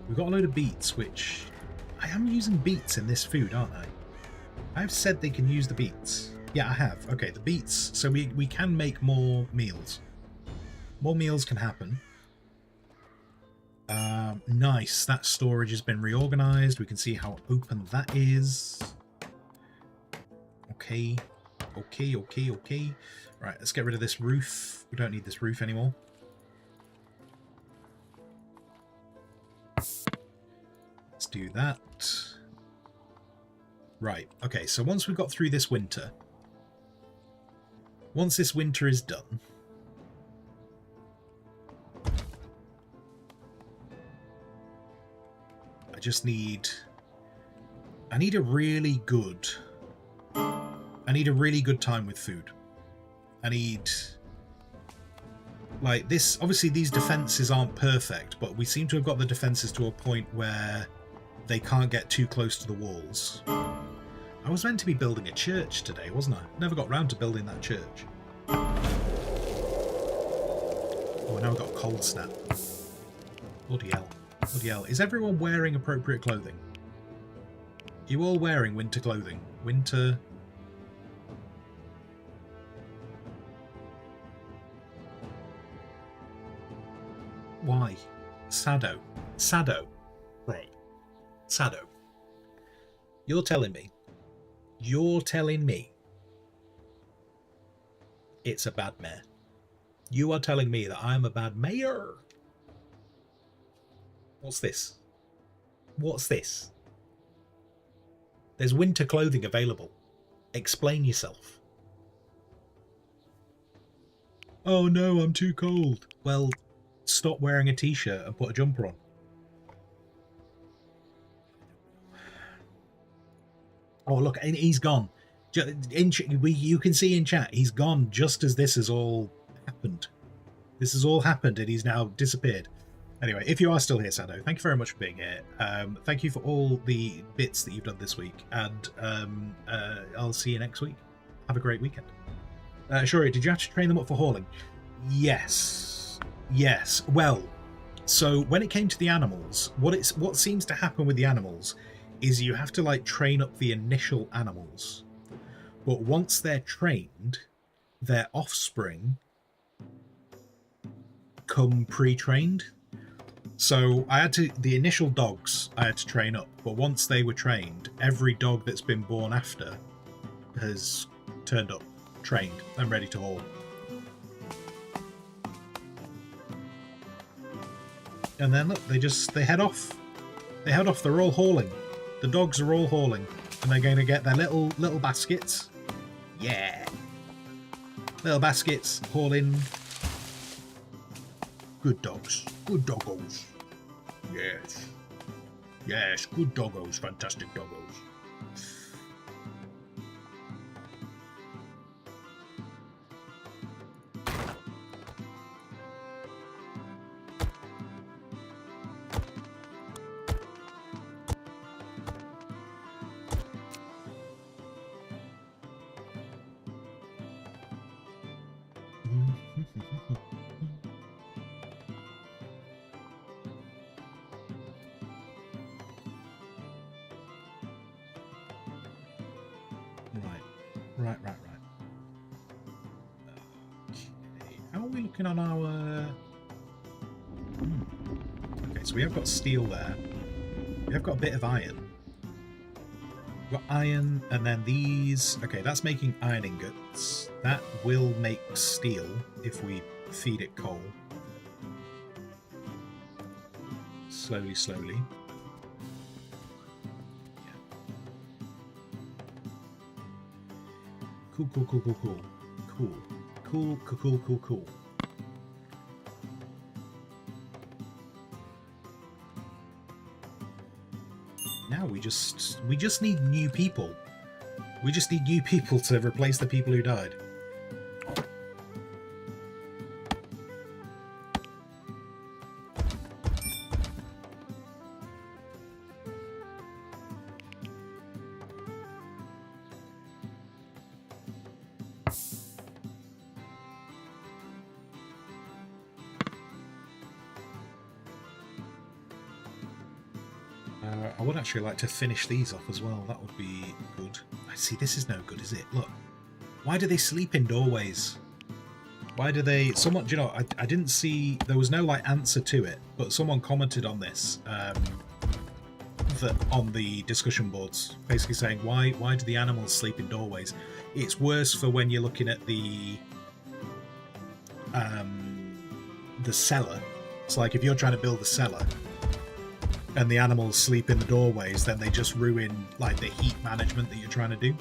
We've got a load of beets, which... I am using beets in this food, aren't I? I've said they can use the beets. Yeah, I have. Okay, the beets. So we can make more meals. More meals can happen. Nice. That storage has been reorganized. We can see how open that is. Okay. Okay. Right, let's get rid of this roof. We don't need this roof anymore. Let's do that. Right, okay, so once we've got through this winter, once this winter is done, I need a really good time with food. I need, like, this, obviously these defenses aren't perfect, but we seem to have got the defenses to a point where they can't get too close to the walls. I was meant to be building a church today, wasn't I? Never got round to building that church. Oh, now I've got a cold snap. Bloody hell. Bloody hell. Is everyone wearing appropriate clothing? Are you all wearing winter clothing? Winter... Why? Sado. Right. Sado. You're telling me it's a bad mayor. You are telling me that I'm a bad mayor. What's this? What's this? There's winter clothing available. Explain yourself. Oh no, I'm too cold. Well, stop wearing a t-shirt and put a jumper on. Oh, look, and he's gone. You can see in chat, he's gone just as this has all happened. This has all happened and he's now disappeared. Anyway, if you are still here, Sando, thank you very much for being here. Thank you for all the bits that you've done this week, and I'll see you next week. Have a great weekend. Shuri, did you have to train them up for hauling? Yes. Yes. Well, so when it came to the animals, what seems to happen with the animals is you have to, like, train up the initial animals. But once they're trained, their offspring come pre-trained. So the initial dogs I had to train up, but once they were trained, every dog that's been born after has turned up, trained, and ready to haul. And then look, they head off. They head off, they're all hauling. The dogs are all hauling, and they're going to get their little baskets. Yeah. Little baskets, hauling. Good dogs. Good doggos. Yes. Yes, good doggos. Fantastic doggos. Right. Okay. How are we looking on our... Okay, so we have got steel there. We have got a bit of iron. We've got iron, and then these... Okay, that's making iron ingots. That will make steel if we feed it coal. Slowly. Cool. Now we just need new people. We just need new people to replace the people who died. I would actually like to finish these off as well. That would be good. I see, this is no good, is it? Look. Why do they sleep in doorways? Why do they... Someone, do you know, I didn't see... There was no, like, answer to it, but someone commented on this on the discussion boards, basically saying, why do the animals sleep in doorways? It's worse for when you're looking at the cellar. It's like if you're trying to build a cellar and the animals sleep in the doorways, then they just ruin, like, the heat management that you're trying to do.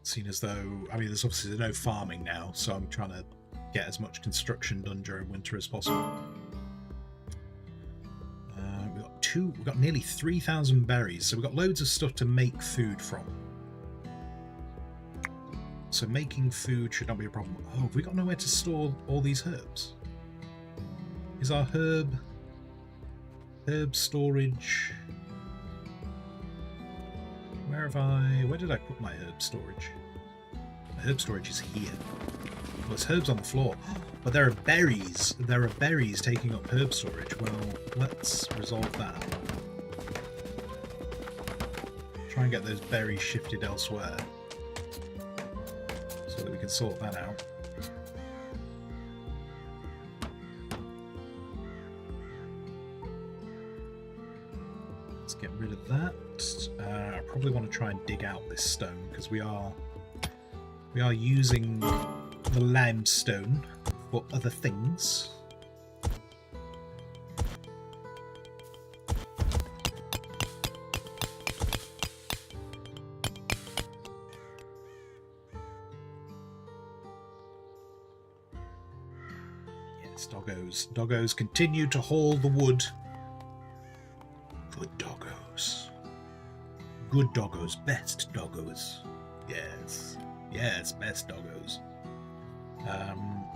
Seen as though, I mean, there's obviously no farming now, so I'm trying to get as much construction done during winter as possible. We've got nearly 3,000 berries, so we've got loads of stuff to make food from. So making food should not be a problem. Oh, have we got nowhere to store all these herbs? Is our herb storage? Where did I put my herb storage? My herb storage is here. Well, there's herbs on the floor, but there are berries. There are berries taking up herb storage. Well, let's resolve that. Try and get those berries shifted elsewhere so that we can sort that out. Let's get rid of that. I probably want to try and dig out this stone because we are using the limestone for other things. Yes, doggos. Doggos continue to haul the wood. Good doggos. Good doggos. Best doggos. Yes. Yes, best doggos.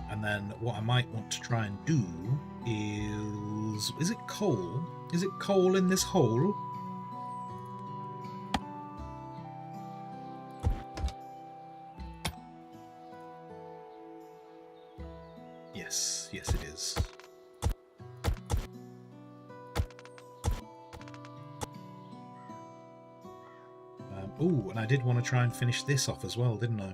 And then what I might want to try and do is it coal? Is it coal in this hole? Yes, yes it is. Oh, and I did want to try and finish this off as well, didn't I?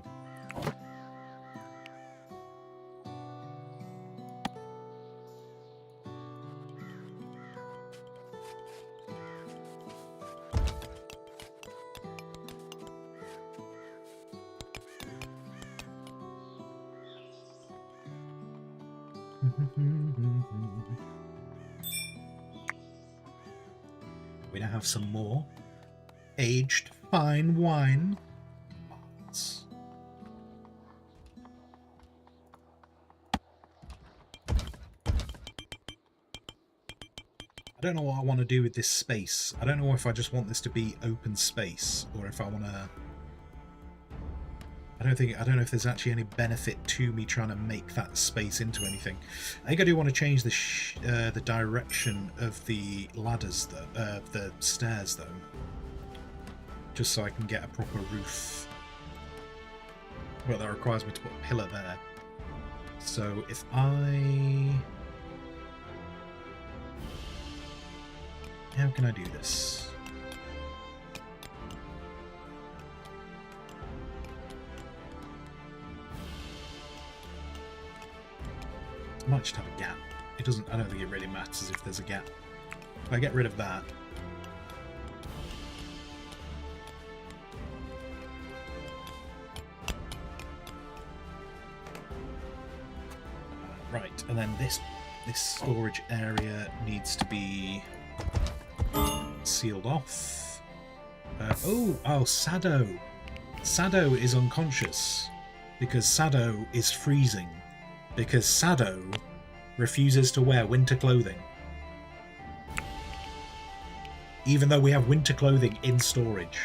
We now have some more aged fine wine. I don't know what I want to do with this space. I don't know if I just want this to be open space or if I want to... I don't know if there's actually any benefit to me trying to make that space into anything. I think I do want to change the direction of the ladders, the stairs, though, just so I can get a proper roof. Well, that requires me to put a pillar there. So if I... How can I do this? I might just have a gap. It doesn't. I don't think it really matters if there's a gap. If I get rid of that, right, and then this storage area needs to be sealed off. Oh, Sado. Sado is unconscious because Sado is freezing. Because Sado refuses to wear winter clothing. Even though we have winter clothing in storage.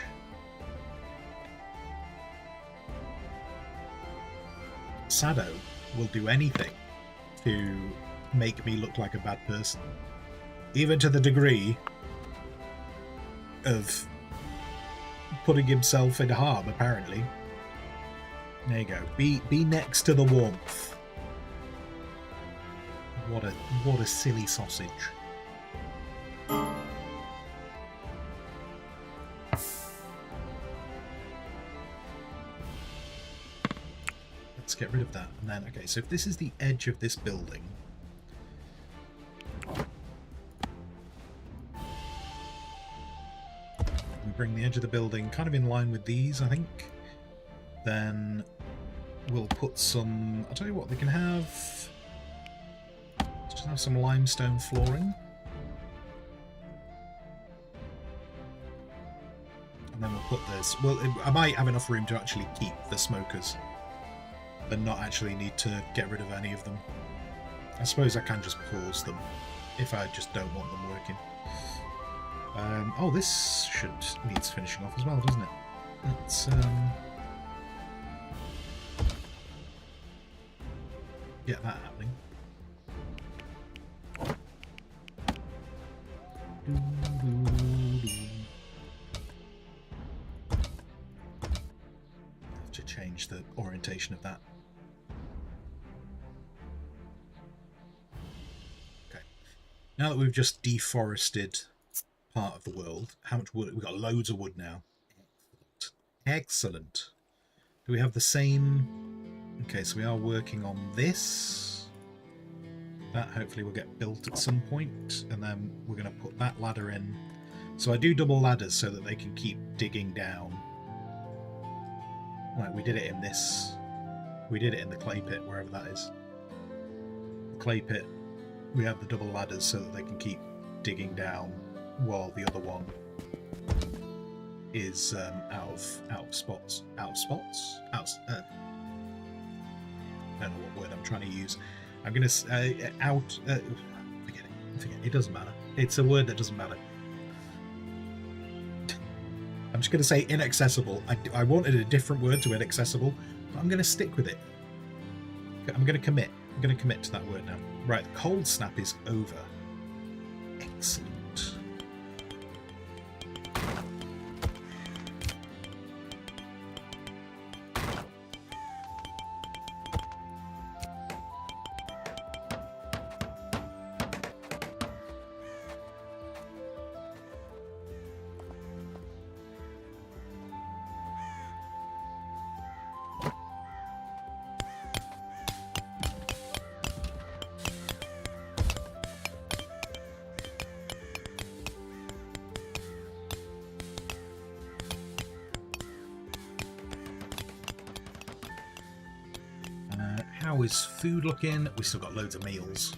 Sado will do anything to make me look like a bad person. Even to the degree of putting himself in harm, apparently. There you go. Be next to the warmth. What a silly sausage. Let's get rid of that. And then, okay, so if this is the edge of this building, we bring the edge of the building kind of in line with these, I think. Then we'll put some, I'll tell you what, they can have, let's just have some limestone flooring. And then we'll put this, well, I might have enough room to actually keep the smokers and not actually need to get rid of any of them. I suppose I can just pause them if I just don't want them working. Oh, this needs finishing off as well, doesn't it? Let's get that happening. I have to change the orientation of that. Okay. Now that we've just deforested part of the world, how much wood? We've got loads of wood now. Excellent. Do we have the same? Okay, so we are working on this. That hopefully will get built at some point, and then we're going to put that ladder in. So I do double ladders so that they can keep digging down. Right, we did it in this. We did it in the clay pit, wherever that is. The clay pit, we have the double ladders so that they can keep digging down, while the other one is out of spots. Out of spots? I don't know what word I'm trying to use. I'm gonna forget it. It doesn't matter. It's a word that doesn't matter. I'm just gonna say inaccessible. I wanted a different word to inaccessible, but I'm gonna stick with it. I'm gonna commit. I'm gonna commit to that word now. Right, the cold snap is over. Excellent. How is food looking? We've still got loads of meals.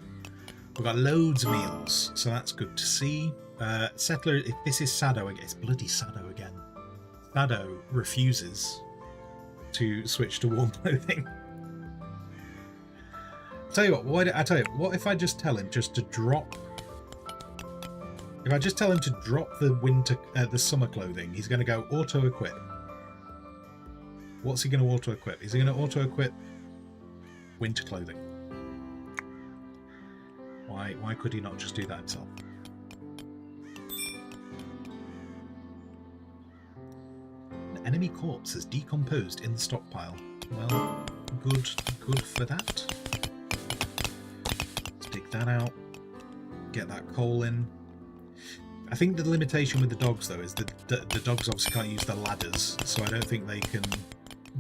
We've got loads of meals, so that's good to see. Settler, if this is Sado again, it's bloody Sado again. Sado refuses to switch to warm clothing. Tell you what if I just tell him just to drop? If I just tell him to drop the summer clothing, he's going to go auto-equip. What's he going to auto-equip? Is he going to auto-equip winter clothing? Why could he not just do that himself? An enemy corpse has decomposed in the stockpile. Well, good for that. Let's dig that out. Get that coal in. I think the limitation with the dogs though is that the dogs obviously can't use the ladders, so I don't think they can.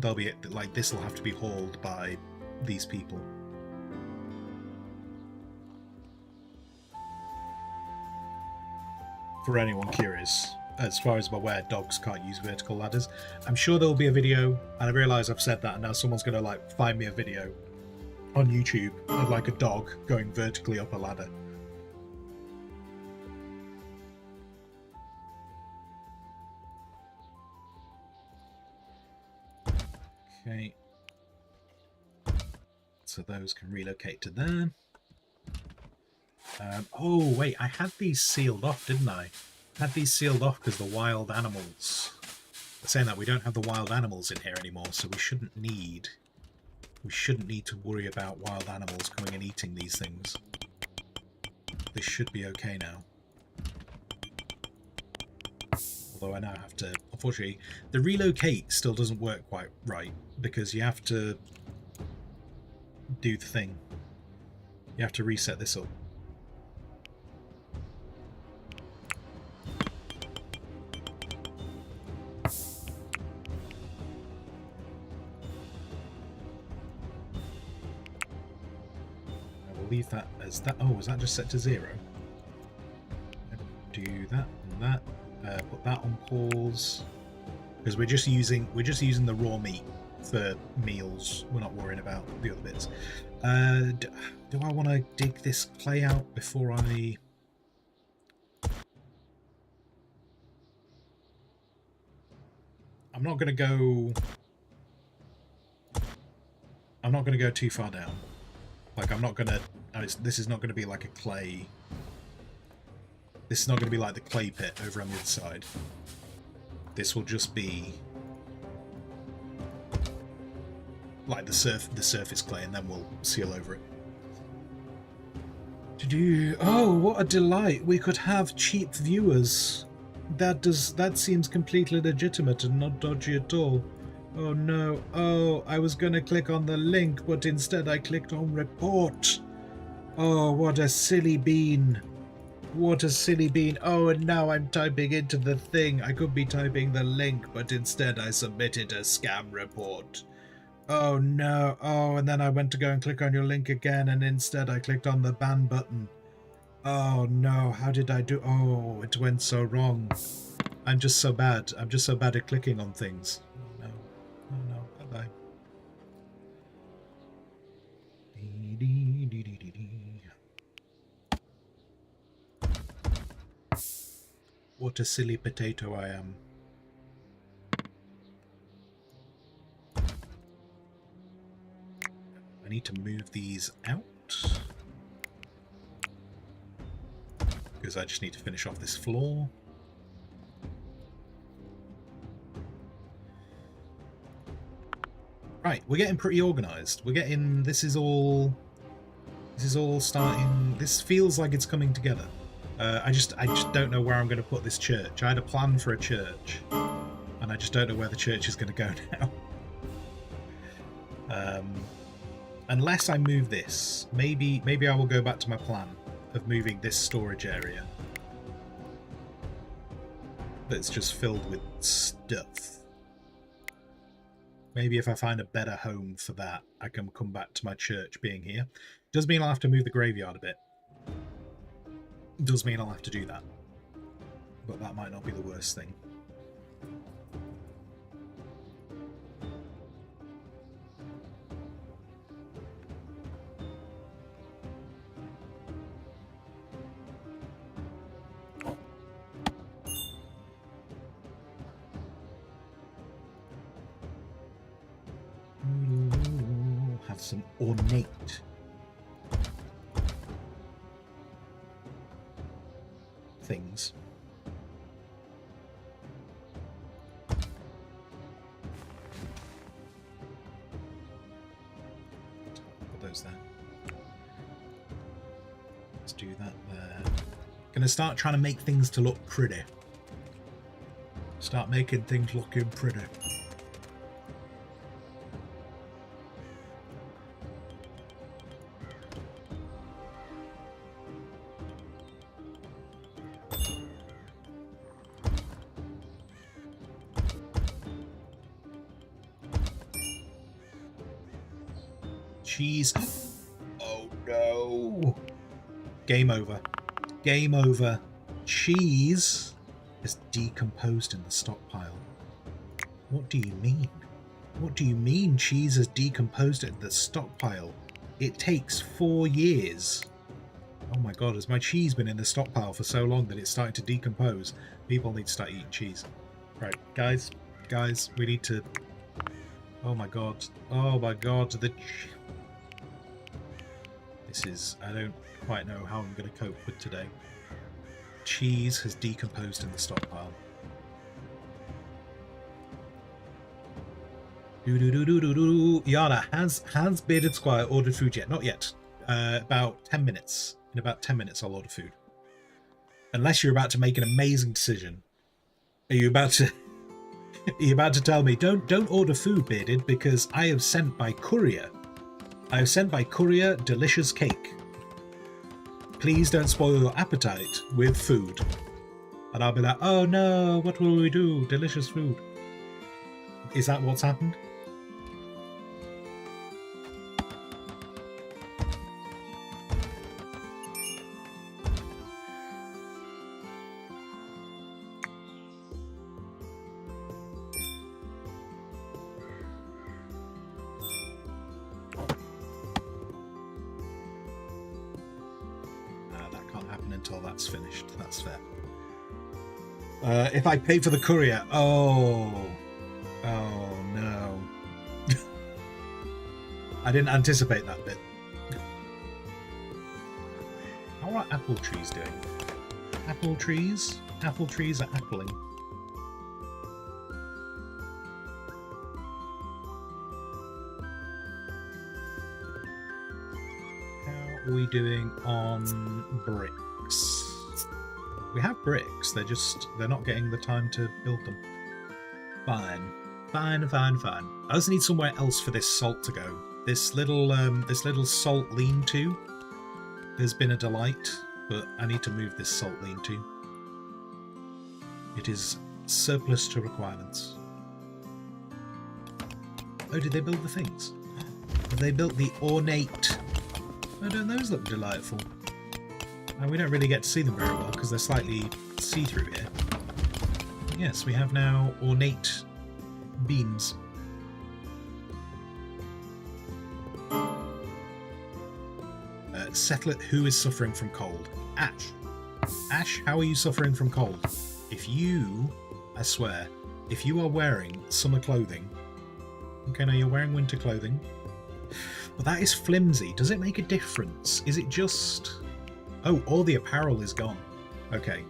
They'll be like, this will have to be hauled by these people. For anyone curious, as far as I'm aware, dogs can't use vertical ladders. I'm sure there will be a video, and I realise I've said that, and now someone's going to like find me a video on YouTube of like a dog going vertically up a ladder. Okay. So those can relocate to there. Oh, wait, I had these sealed off, didn't I? I had these sealed off because the wild animals. Saying that, we don't have the wild animals in here anymore, so we shouldn't need We shouldn't need to worry about wild animals coming and eating these things. This should be okay now. Although I now have to... Unfortunately, the relocate still doesn't work quite right, because you have to do the thing. You have to reset this up. Leave that as that. Oh, was that just set to 0? Do that and that. Put that on pause because we're just using the raw meat for meals. We're not worrying about the other bits. Do I want to dig this clay out before I? I'm not going to go too far down. Like, I'm not going to... This is not going to be like a clay... This is not going to be like the clay pit over on the other side. This will just be... like the surface clay, and then we'll seal over it. Oh, what a delight! We could have cheap viewers. That seems completely legitimate and not dodgy at all. Oh no, oh, I was gonna click on the link, but instead I clicked on report. Oh, what a silly bean. What a silly bean. Oh, and now I'm typing into the thing. I could be typing the link, but instead I submitted a scam report. Oh no, oh, and then I went to go and click on your link again, and instead I clicked on the ban button. Oh no, how did I do? Oh, it went so wrong. I'm just so bad. I'm just so bad at clicking on things. Oh no, bye-bye. What a silly potato I am. I need to move these out. Because I just need to finish off this floor. Right, we're getting pretty organised. We're getting... This is all starting... This feels like it's coming together. I just don't know where I'm going to put this church. I had a plan for a church, and I just don't know where the church is going to go now. Unless I move this, maybe I will go back to my plan of moving this storage area that's just filled with stuff. Maybe if I find a better home for that, I can come back to my church being here. Does mean I'll have to move the graveyard a bit. Does mean I'll have to do that. But that might not be the worst thing. Have some ornate things. Put those there. Let's do that there. Gonna start trying to make things to look pretty. Start making things looking pretty. Cheese. Oh no. Game over. Game over. Cheese is decomposed in the stockpile. What do you mean? What do you mean cheese is decomposed in the stockpile? It takes 4 years. Oh my god, has my cheese been in the stockpile for so long that it's starting to decompose? People need to start eating cheese. Right, guys, we need to... Oh my god, This is... I don't quite know how I'm going to cope with today. Cheese has decomposed in the stockpile. Yana, has Bearded Squire ordered food yet? Not yet. About 10 minutes. In about 10 minutes, I'll order food. Unless you're about to make an amazing decision. Are you about to? Are you about to tell me don't order food, Bearded, because I have sent by courier. I have sent by courier delicious cake. Please don't spoil your appetite with food. And I'll be like, oh no, what will we do? Delicious food. Is that what's happened? Until that's finished. That's fair. If I pay for the courier, oh no. I didn't anticipate that bit. How are apple trees doing? Apple trees? Apple trees are appling. How are we doing on bricks? We have bricks, they're not getting the time to build them. Fine. I just need somewhere else for this salt to go. This little salt lean-to has been a delight, but I need to move this salt lean-to. It is surplus to requirements. Oh, did they build the things? They built the ornate. Oh, don't those look delightful? And we don't really get to see them very well because they're slightly see-through here. Yes, we have now ornate beams. Settle it. Who is suffering from cold? Ash. Ash, how are you suffering from cold? If you, I swear, if you are wearing summer clothing... Okay, now you're wearing winter clothing. But that is flimsy. Does it make a difference? Is it just... Oh, all the apparel is gone. Okay.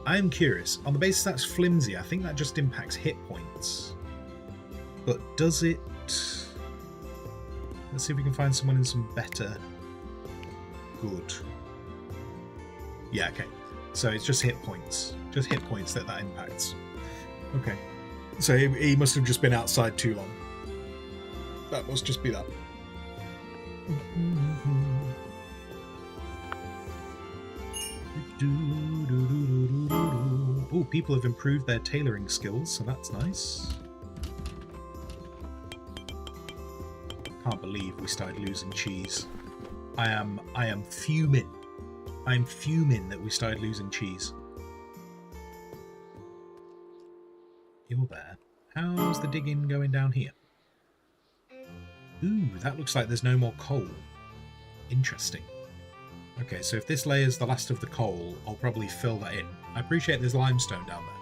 I am curious. On the basis that's flimsy, I think that just impacts hit points. But does it... Let's see if we can find someone in some better... Good. Yeah, okay. So it's just hit points. Just hit points that impacts. Okay. So he must have just been outside too long. That must just be that. Oh, people have improved their tailoring skills, so that's nice. Can't believe we started losing cheese. I am fuming. I'm fuming that we started losing cheese. You're there. How's the digging going down here? Ooh, that looks like there's no more coal. Interesting. Okay, so if this layer's the last of the coal, I'll probably fill that in. I appreciate there's limestone down there,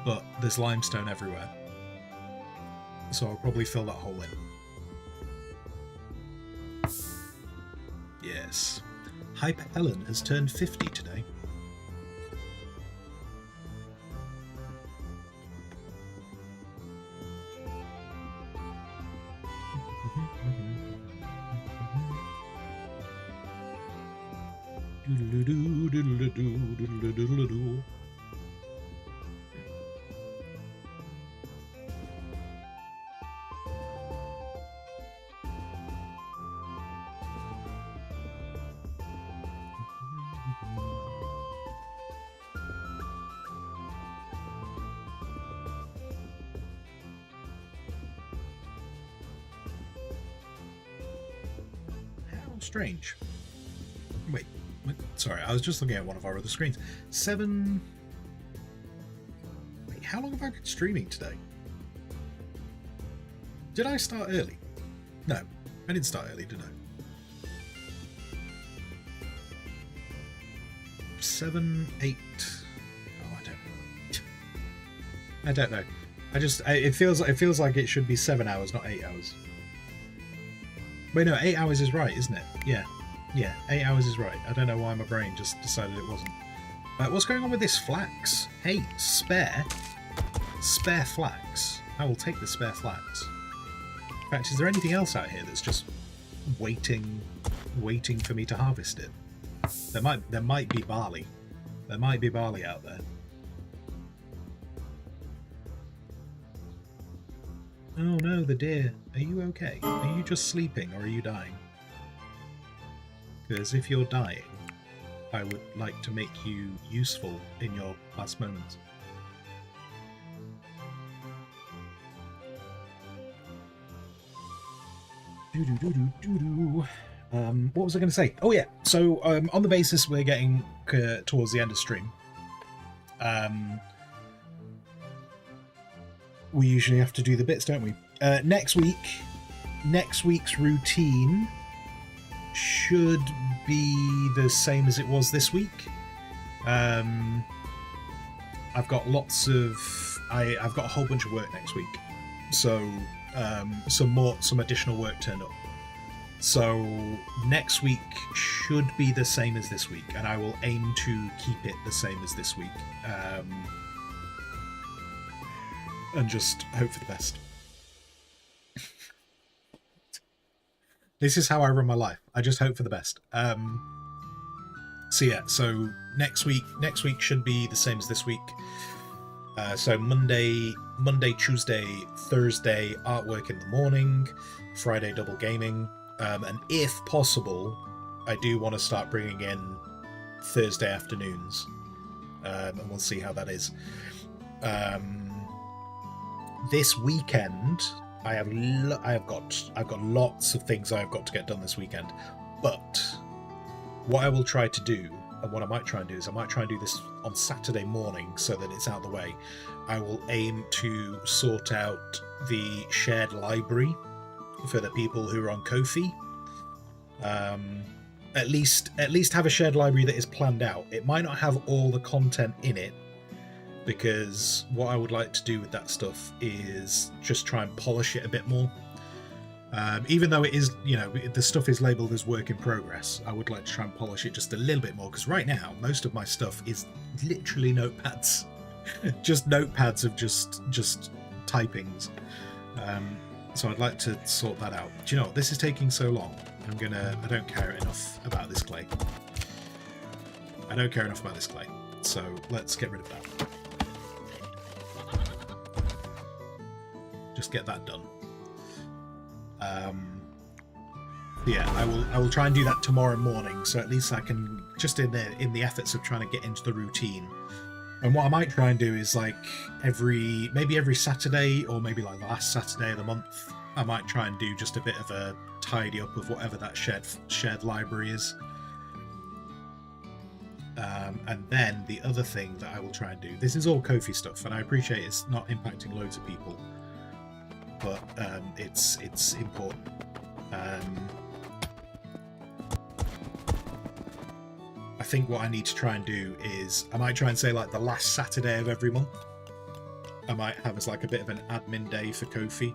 but there's limestone everywhere. So I'll probably fill that hole in. Yes. Hyper Helen has turned 50 today. Strange. Wait, sorry, I was just looking at one of our other screens. 7... Wait, how long have I been streaming today? Did I start early? No, I didn't start early, did I? 7, 8... Oh, I don't know. I don't know. It feels like it should be 7 hours, not 8 hours. Wait, no, 8 hours is right, isn't it? Yeah, 8 hours is right. I don't know why my brain just decided it wasn't. What's going on with this flax? Hey, spare flax. I will take the spare flax. fact, is there anything else out here that's just waiting for me to harvest it? There might be barley. There might be barley out there. Oh no, the deer. Are you okay? Are you just sleeping or are you dying? Because if you're dying, I would like to make you useful in your last moments. What was I going to say? Oh yeah, so on the basis we're getting towards the end of stream, we usually have to do the bits, don't we? Next week's routine should be the same as it was this week. I've got lots of I've got a whole bunch of work next week, so some additional work turned up. So next week should be the same as this week, and I will aim to keep it the same as this week, and just hope for the best. This is how I run my life. I just hope for the best. So yeah, so next week should be the same as this week. So Monday, Tuesday, Thursday, artwork in the morning, Friday double gaming, and if possible, I do want to start bringing in Thursday afternoons, and we'll see how that is. This weekend, I've got lots of things I've got to get done this weekend, but what I will try to do, and what I might try and do, is I might try and do this on Saturday morning so that it's out of the way. I will aim to sort out the shared library for the people who are on Kofi. At least have a shared library that is planned out. It might not have all the content in it, because what I would like to do with that stuff is just try and polish it a bit more. Even though it is, the stuff is labelled as work in progress, I would like to try and polish it just a little bit more, because right now most of my stuff is literally notepads. Just notepads of just typings. So I'd like to sort that out. Do you know what? This is taking so long. I don't care enough about this clay. I don't care enough about this clay. So let's get rid of that. Just get that done. Yeah, I will try and do that tomorrow morning, so at least I can, just in the efforts of trying to get into the routine. And what I might try and do is, like, maybe every Saturday, or maybe like the last Saturday of the month, I might try and do just a bit of a tidy up of whatever that shared library is. And then the other thing that I will try and do, this is all Kofi stuff, and I appreciate it's not impacting loads of people, but it's important. I think what I need to try and do is, I might try and say like the last Saturday of every month, I might have as like a bit of an admin day for Kofi.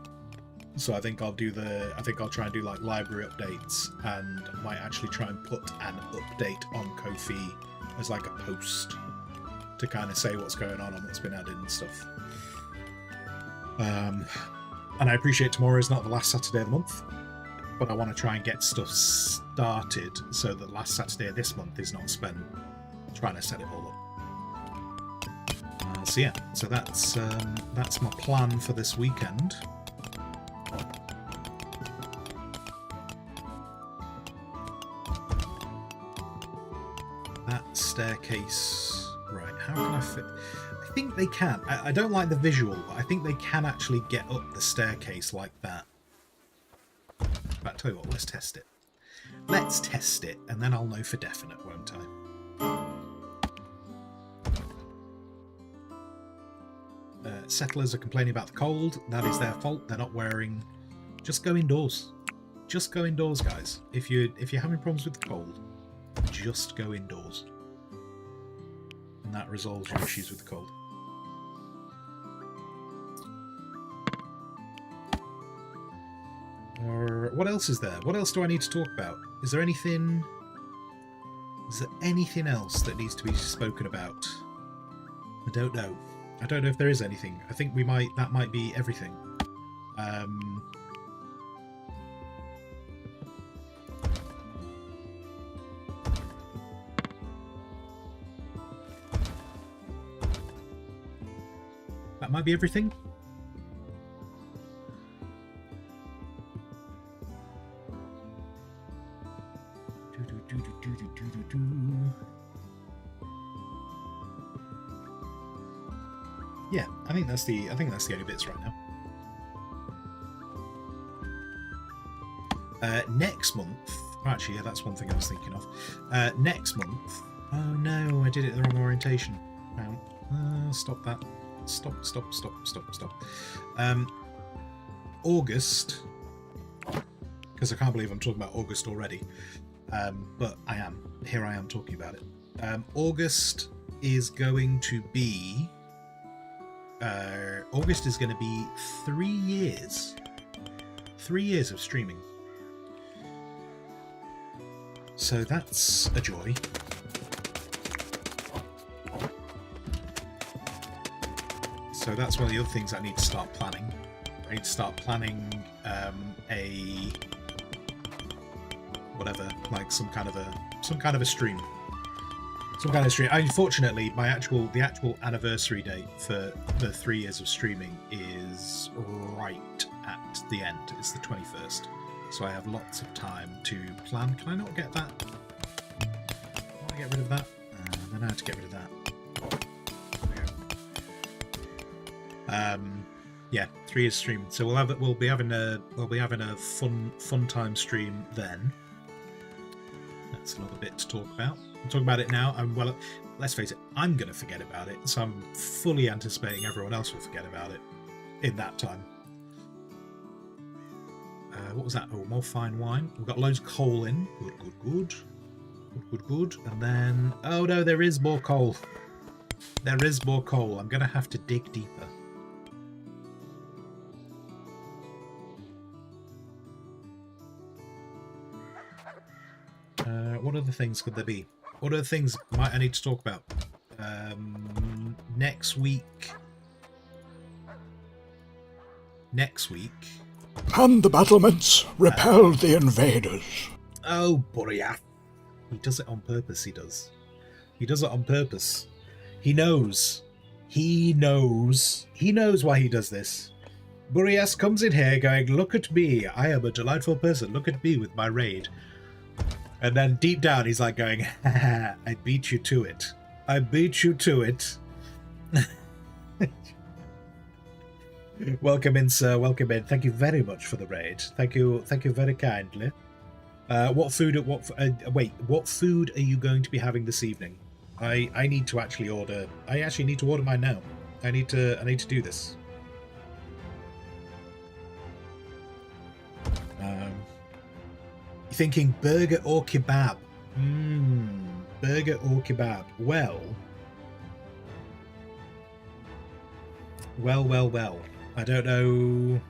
So I think I'll try and do like library updates, and I might actually try and put an update on Kofi as like a post to kind of say what's going on and what's been added and stuff. And I appreciate tomorrow is not the last Saturday of the month, but I want to try and get stuff started so that the last Saturday of this month is not spent trying to set it all up. So yeah, so that's my plan for this weekend. That staircase, right, how can I fit? I think they can. I don't like the visual, but I think they can actually get up the staircase like that. But tell you what, let's test it. Let's test it, and then I'll know for definite, won't I? Settlers are complaining about the cold. That is their fault. They're not wearing. Just go indoors. Just go indoors, guys. If you're having problems with the cold, just go indoors, and that resolves your issues with the cold. What else is there? What else do I need to talk about? Is there anything else that needs to be spoken about? I don't know. I don't know if there is anything. I think that might be everything. That might be everything. Yeah, I think that's the only bits right now. Next month, actually, yeah, that's one thing I was thinking of. Next month. Oh no, I did it the wrong orientation. Stop that. Stop. August, because I can't believe I'm talking about August already. But I am. Here I am talking about it. August is going to be 3 years. 3 years of streaming. So that's a joy. So that's one of the other things I need to start planning. I need to start planning a whatever, like some kind of a stream. Some kind of stream. Unfortunately, the actual anniversary date for the 3 years of streaming is right at the end. It's the 21st. So I have lots of time to plan. Can I not get that? I want to get rid of that. I don't know how to get rid of that. Yeah, 3 years streaming. So we'll be having a fun time stream then. That's another bit to talk about. I'm talking about it now. Let's face it, I'm going to forget about it. So I'm fully anticipating everyone else will forget about it in that time. What was that? Oh, more fine wine. We've got loads of coal in. Good. And then, oh no, there is more coal. There is more coal. I'm going to have to dig deeper. What other things could there be? What other things might I need to talk about? Next week. And the battlements repelled the invaders. Oh, Boreath. He does it on purpose, he does. He does it on purpose. He knows. He knows why he does this. Boreas comes in here going, look at me, I am a delightful person, look at me with my raid. And then deep down he's like going, ha, I beat you to it. I beat you to it. Welcome in, sir. Welcome in. Thank you very much for the raid. Thank you very kindly. What food are you going to be having this evening? I need to actually order. I actually need to order mine now. I need to do this. Thinking burger or kebab? Burger or kebab? Well. I don't know.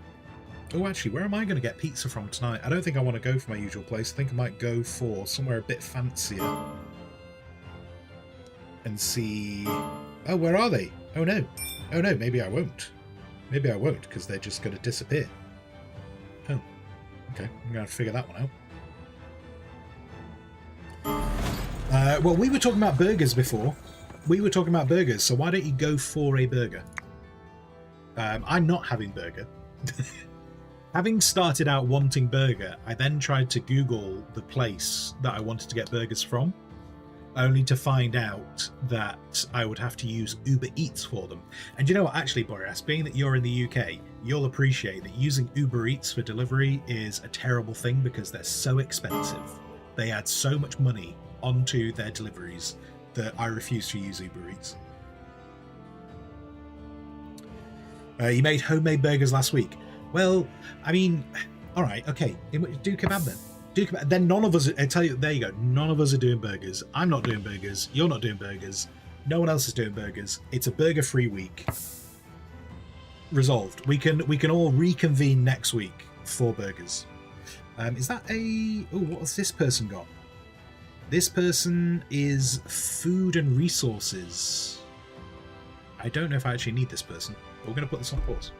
Oh, actually, where am I going to get pizza from tonight? I don't think I want to go for my usual place. I think I might go for somewhere a bit fancier. And see... Oh, where are they? Oh, no. Oh, no, maybe I won't. Maybe I won't, because they're just going to disappear. Oh. Okay, I'm going to figure that one out. Well, we were talking about burgers before. So why don't you go for a burger? I'm not having burger. Having started out wanting burger, I then tried to Google the place that I wanted to get burgers from, only to find out that I would have to use Uber Eats for them. And you know what, actually, Boreas, being that you're in the UK, you'll appreciate that using Uber Eats for delivery is a terrible thing because they're so expensive. They add so much money onto their deliveries that I refuse to use Uber Eats. You made homemade burgers last week. Well, I mean, all right, okay. Do kebab then. Do kebab. Then none of us. I tell you, there you go. None of us are doing burgers. I'm not doing burgers. You're not doing burgers. No one else is doing burgers. It's a burger-free week. Resolved. We can all reconvene next week for burgers. Is that a? Oh, what has this person got? This person is food and resources. I don't know if I actually need this person. We're going to put this on pause.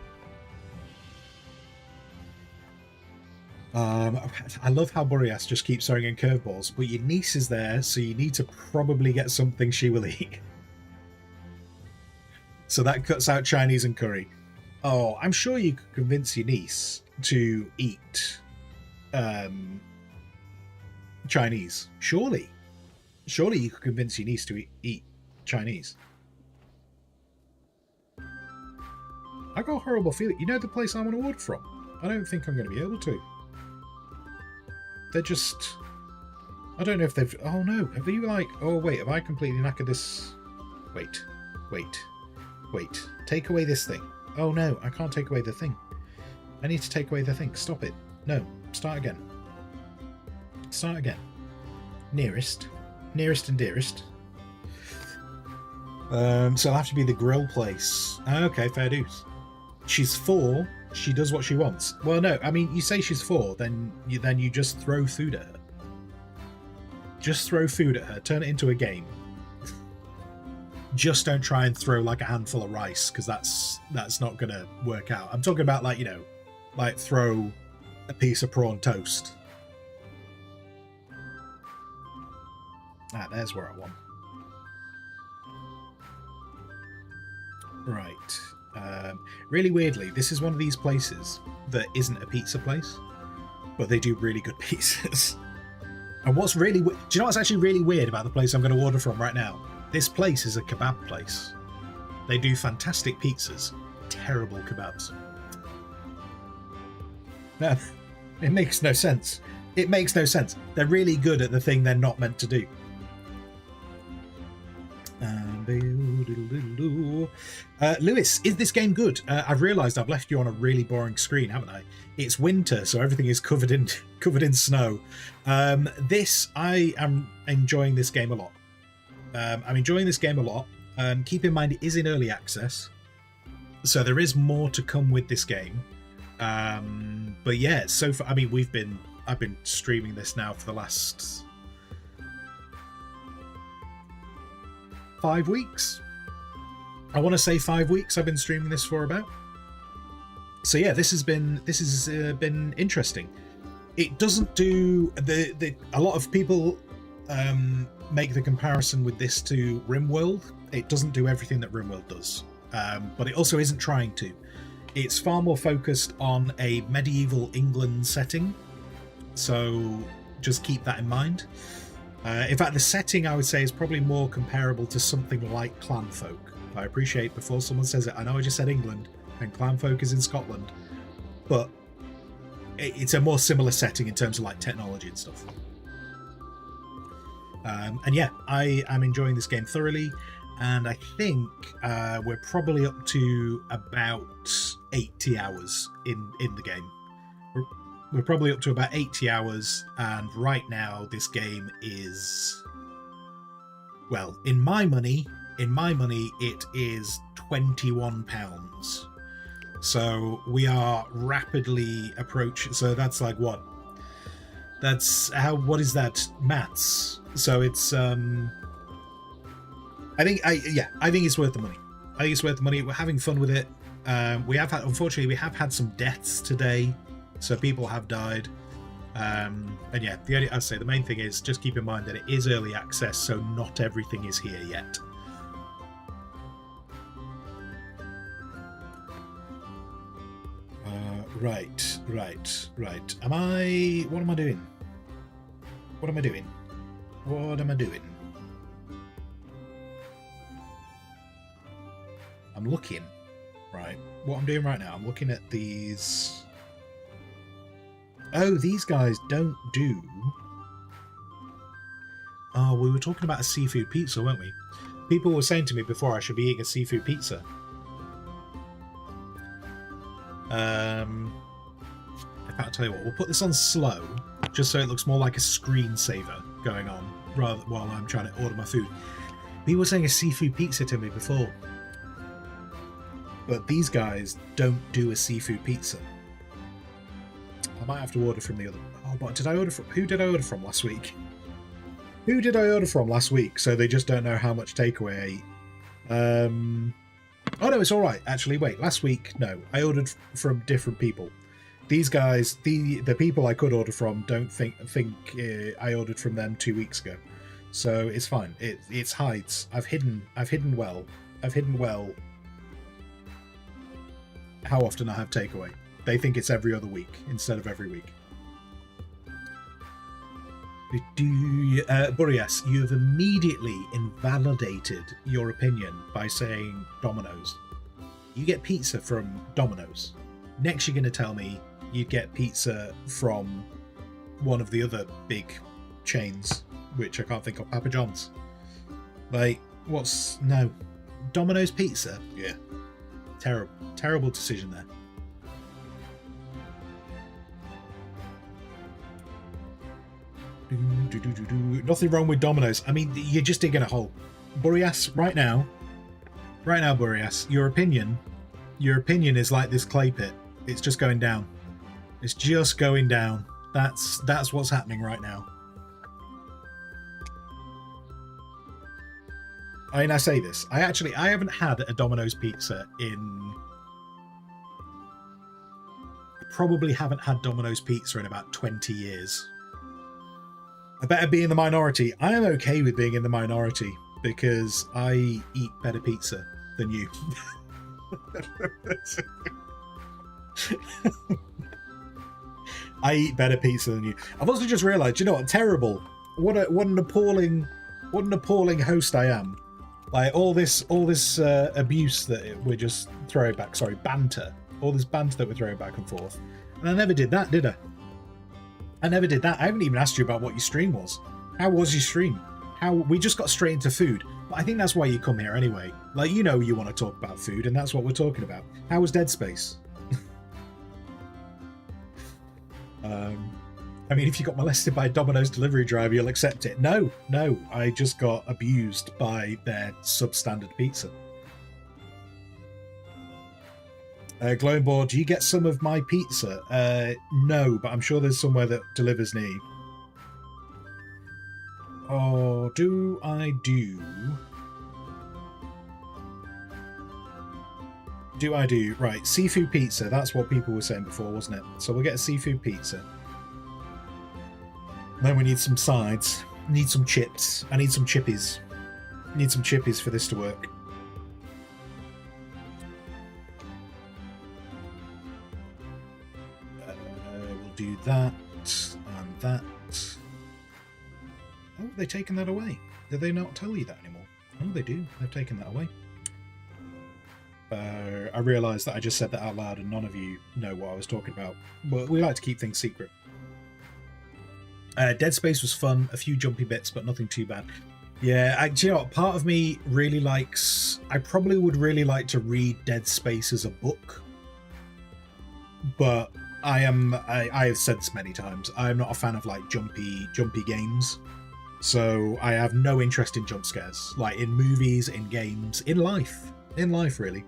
I love how Boreas just keeps throwing in curveballs, but your niece is there, so you need to probably get something she will eat. So that cuts out Chinese and curry. Oh, I'm sure you could convince your niece to eat Chinese. Surely you could convince your niece to eat Chinese. I got a horrible feeling. You know the place I want to order from? I don't think I'm going to be able to. They're just... I don't know if they've... Oh no, have you like... Oh wait, have I completely knackered this? Wait. Take away this thing. Oh no, I can't take away the thing. I need to take away the thing. Stop it. No, start again. Start again. Nearest and dearest. So it'll have to be the grill place. Okay, fair dues. She's 4. She does what she wants. Well, no, I mean, you say she's 4, then you just throw food at her. Just throw food at her. Turn it into a game. Just don't try and throw like a handful of rice, because that's not gonna work out. I'm talking about like, you know, like throw a piece of prawn toast. Ah, there's where I want. Right. Really weirdly, this is one of these places that isn't a pizza place, but they do really good pizzas. And what's really... Do you know what's actually really weird about the place I'm going to order from right now? This place is a kebab place. They do fantastic pizzas, terrible kebabs. No, it makes no sense. It makes no sense. They're really good at the thing they're not meant to do. Lewis, is this game good? I've realised I've left you on a really boring screen, haven't I? It's winter, so everything is covered in snow. This, I am enjoying this game a lot. I'm enjoying this game a lot. Keep in mind it is in early access, so there is more to come with this game. But yeah, so far, I mean, I've been streaming this now for the last 5 weeks. I want to say 5 weeks I've been streaming this for about. So yeah, this has been interesting. It doesn't do a lot of people make the comparison with this to RimWorld. It doesn't do everything that RimWorld does, but it also isn't trying to. It's far more focused on a medieval England setting, so just keep that in mind. In fact, the setting I would say is probably more comparable to something like Clanfolk. I appreciate before someone says it, I know I just said England and Clanfolk is in Scotland, but it's a more similar setting in terms of like technology and stuff. And yeah, I am enjoying this game thoroughly, and I think we're probably up to about 80 hours in the game. We're probably up to about 80 hours, and right now this game is, well, in my money it is £21. So we are rapidly approaching. So that's like what? What is that? Maths. So it's I think it's worth the money. I think it's worth the money. We're having fun with it. Unfortunately we have had some deaths today, so people have died. And yeah, I'd say the main thing is just keep in mind that it is early access, so not everything is here yet. Right. What am I doing? I'm looking. Right. What I'm doing right now, I'm looking at these. Oh, these guys don't do... Oh, we were talking about a seafood pizza, weren't we? People were saying to me before I should be eating a seafood pizza. In fact, I'll tell you what, we'll put this on slow, just so it looks more like a screensaver going on, rather while I'm trying to order my food. People were saying a seafood pizza to me before. But these guys don't do a seafood pizza. I might have to order from the other... Oh, but did I order from... Who did I order from last week? Who did I order from last week? So they just don't know how much takeaway I eat. Oh, no, it's all right. Actually, wait. Last week, no. I ordered from different people. These guys, the people I could order from, don't think I ordered from them 2 weeks ago. So it's fine. It's hides. I've hidden well. how often I have takeaway. They think it's every other week instead of every week. Burias, you have immediately invalidated your opinion by saying Domino's. You get pizza from Domino's. Next, you're going to tell me you'd get pizza from one of the other big chains, which I can't think of, Papa John's. Like, no. Domino's pizza? Yeah. Terrible decision there. Nothing wrong with Domino's. I mean, you're just digging a hole. Burias, right now, Burias, your opinion is like this clay pit. It's just going down. It's just going down. That's what's happening right now. I mean, I say this. I haven't had a Domino's pizza in... I probably haven't had Domino's pizza in about 20 years. I better be in the minority. I am okay with being in the minority because I eat better pizza than you. I eat better pizza than you. I've also just realised, you know what? Terrible. What an appalling host I am. Like all this abuse that we're just throwing back. Sorry, banter. All this banter that we're throwing back and forth. And I never did that, did I? I never did that. I haven't even asked you about what your stream was. How was your stream? We just got straight into food. But I think that's why you come here anyway. Like, you know you want to talk about food, and that's what we're talking about. How was Dead Space? I mean, if you got molested by a Domino's delivery driver, you'll accept it. No, I just got abused by their substandard pizza. Glowing Board, do you get some of my pizza? No, but I'm sure there's somewhere that delivers near you. Oh, do I do? Do I do? Right, seafood pizza. That's what people were saying before, wasn't it? So we'll get a seafood pizza. Then we need some sides. Need some chips. I need some chippies. Need some chippies for this to work. We'll do that and that. Oh, they've taken that away. Did they not tell you that anymore? Oh, they do. They've taken that away. I realised that I just said that out loud and none of you know what I was talking about. But we like to keep things secret. Dead Space was fun. A few jumpy bits, but nothing too bad. Yeah, do you know what? Part of me really likes... I probably would really like to read Dead Space as a book. But I have said this many times. I am not a fan of like jumpy games. So I have no interest in jump scares. Like in movies, in games, in life. In life, really.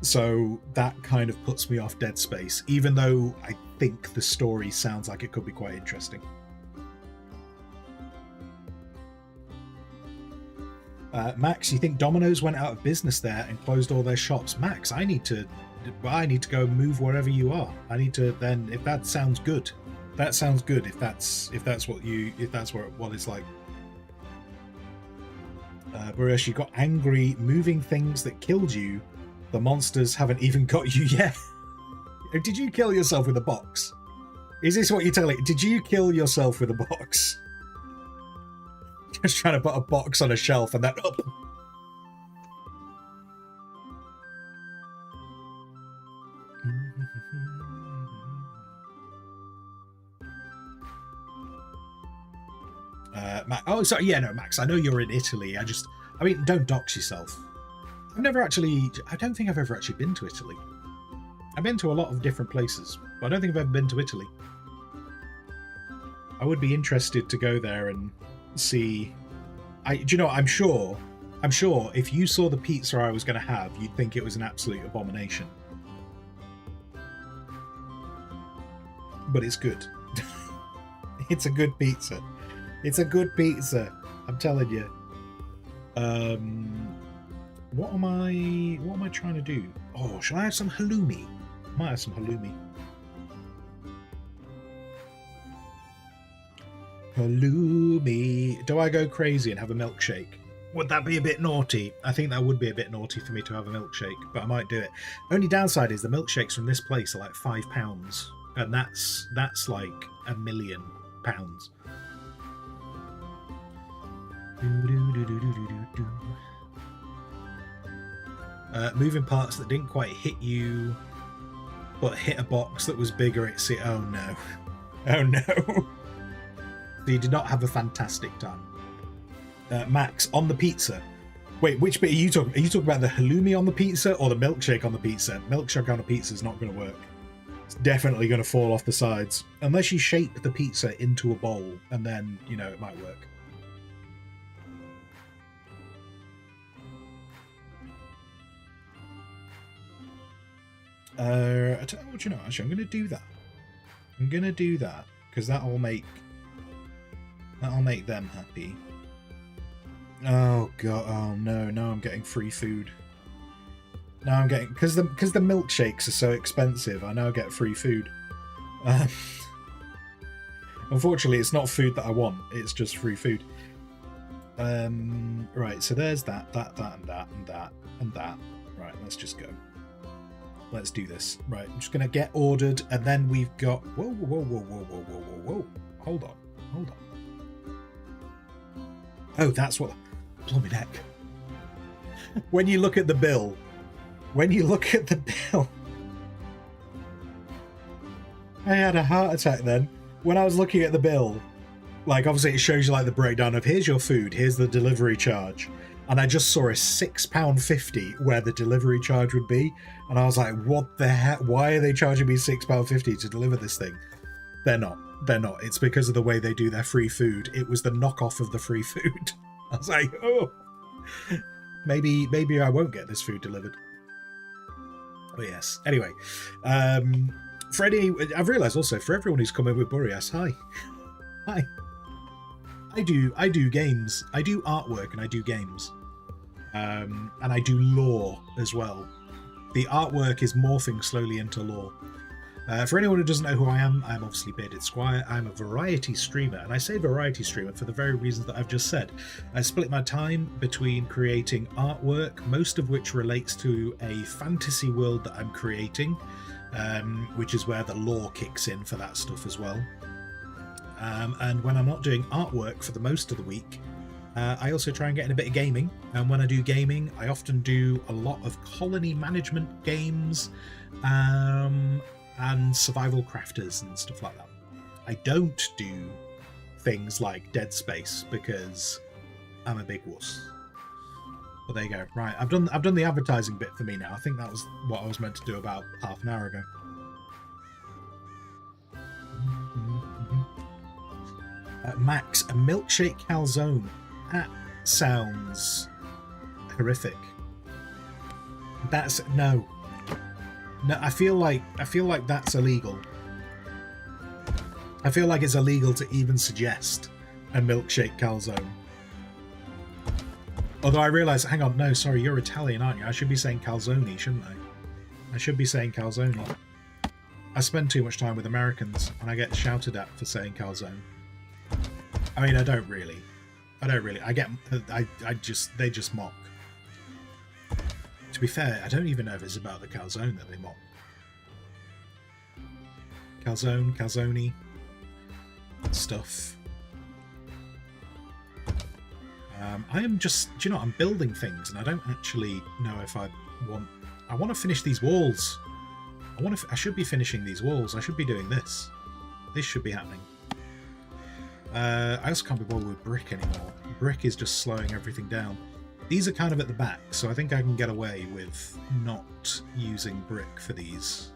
So that kind of puts me off Dead Space, even though I think the story sounds like it could be quite interesting. Max, you think Domino's went out of business there and closed all their shops? Max, I need to go move wherever you are. I need to then, if that sounds good. That sounds good if that's what it's like. Whereas you got angry moving things that killed you, the monsters haven't even got you yet. Did you kill yourself with a box? Is this what you're telling? Did you kill yourself with a box? Just trying to put a box on a shelf and then up. Oh, sorry. Yeah, no, Max. I know you're in Italy. I mean, don't dox yourself. I don't think I've ever actually been to Italy. I've been to a lot of different places, but I don't think I've ever been to Italy. I would be interested to go there and see. Do you know what? I'm sure if you saw the pizza I was going to have, you'd think it was an absolute abomination. But it's good. It's a good pizza. It's a good pizza. I'm telling you. What am I trying to do? Oh, shall I have some halloumi? I might have some halloumi. Halloumi. Do I go crazy and have a milkshake? Would that be a bit naughty? I think that would be a bit naughty for me to have a milkshake, but I might do it. Only downside is the milkshakes from this place are like £5, and that's like £1 million. Moving parts that didn't quite hit you, but hit a box that was bigger. Oh no, oh no! So you did not have a fantastic time. Max, on the pizza. Wait, which bit are you talking? Are you talking about the halloumi on the pizza or the milkshake on the pizza? Milkshake on a pizza is not going to work. It's definitely going to fall off the sides unless you shape the pizza into a bowl, and then it might work. I tell you what, actually, I'm going to do that. I'm going to do that because that'll make them happy. Oh god! Oh no! Now I'm getting free food. Now I'm getting because the milkshakes are so expensive. I now get free food. Unfortunately, it's not food that I want. It's just free food. Right. So there's that, and that. Right. Let's just go. Let's do this. Right. I'm just gonna get ordered, and then we've got. Whoa! Hold on. Oh, that's what. Blooming heck. When you look at the bill, I had a heart attack then. When I was looking at the bill, like obviously it shows you like the breakdown of here's your food, here's the delivery charge. And I just saw a £6.50 where the delivery charge would be. And I was like, what the heck? Why are they charging me £6.50 to deliver this thing? They're not. It's because of the way they do their free food. It was the knockoff of the free food. I was like, oh, maybe I won't get this food delivered. But yes. Anyway, Freddie, I've realised also for everyone who's come in with Boreas, hi. I do games. I do artwork and I do games, and I do lore as well. The artwork is morphing slowly into lore. For anyone who doesn't know who I am, I'm obviously Bearded Squire. I'm a variety streamer, and I say variety streamer for the very reasons that I've just said. I split my time between creating artwork, most of which relates to a fantasy world that I'm creating, which is where the lore kicks in for that stuff as well. And when I'm not doing artwork for the most of the week, I also try and get in a bit of gaming. And when I do gaming, I often do a lot of colony management games, and survival crafters and stuff like that. I don't do things like Dead Space because I'm a big wuss. But there you go. Right, I've done the advertising bit for me now. I think that was what I was meant to do about half an hour ago. Max, a milkshake calzone. That sounds horrific. That's no. I feel like that's illegal. I feel like it's illegal to even suggest a milkshake calzone. Although I realise, hang on, no, sorry, you're Italian, aren't you? I should be saying calzone, shouldn't I? I should be saying calzone. I spend too much time with Americans, and I get shouted at for saying calzone. I mean, I don't really. They just mock. To be fair, I don't even know if it's about the calzone that they mock. Calzone, stuff. I am just, do you know, I'm building things, and I don't actually know if I want to finish these walls. I should be finishing these walls. I should be doing this. This should be happening. I also can't be bothered with brick anymore. Brick is just slowing everything down. These are kind of at the back, so I think I can get away with not using brick for these.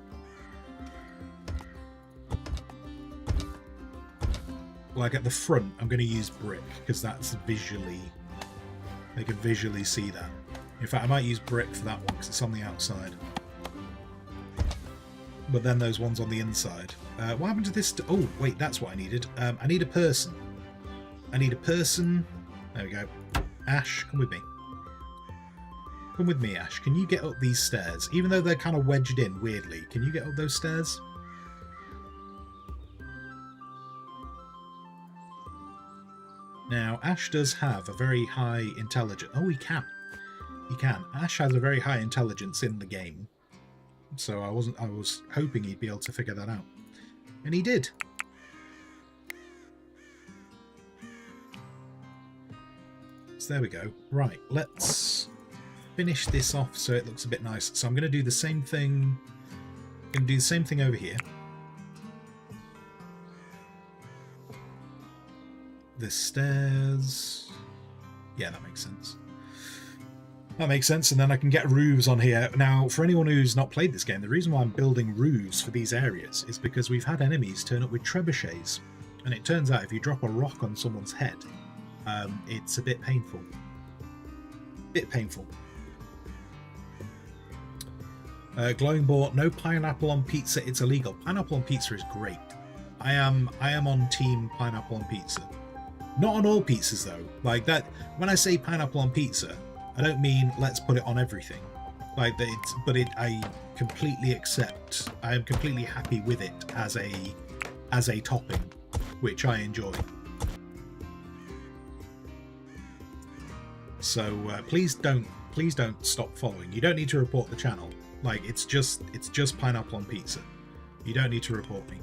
Like at the front, I'm going to use brick, because that's visually... They can visually see that. In fact, I might use brick for that one, because it's on the outside. But then those ones on the inside. What happened to this? Oh, wait, that's what I needed. I need a person. There we go. Ash, come with me. Come with me, Ash. Can you get up these stairs? Even though they're kind of wedged in weirdly, can you get up those stairs? Now, Ash does have a very high intelligence. Oh, he can. He can. Ash has a very high intelligence in the game. So I was hoping he'd be able to figure that out. And he did. So there we go. Right, let's finish this off so it looks a bit nice. So I'm going to do the same thing. I'm going to do the same thing over here. The stairs. Yeah, that makes sense. That makes sense, and then I can get roofs on here. Now, for anyone who's not played this game, the reason why I'm building roofs for these areas is because we've had enemies turn up with trebuchets. And it turns out if you drop a rock on someone's head, it's a bit painful. Bit painful. Glowing Boar, no pineapple on pizza, it's illegal. Pineapple on pizza is great. I am on team pineapple on pizza. Not on all pizzas though. Like that, when I say pineapple on pizza, I don't mean let's put it on everything. Like that, I completely accept. I am completely happy with it as a topping, which I enjoy. So please don't stop following. You don't need to report the channel. Like it's just pineapple on pizza. You don't need to report me.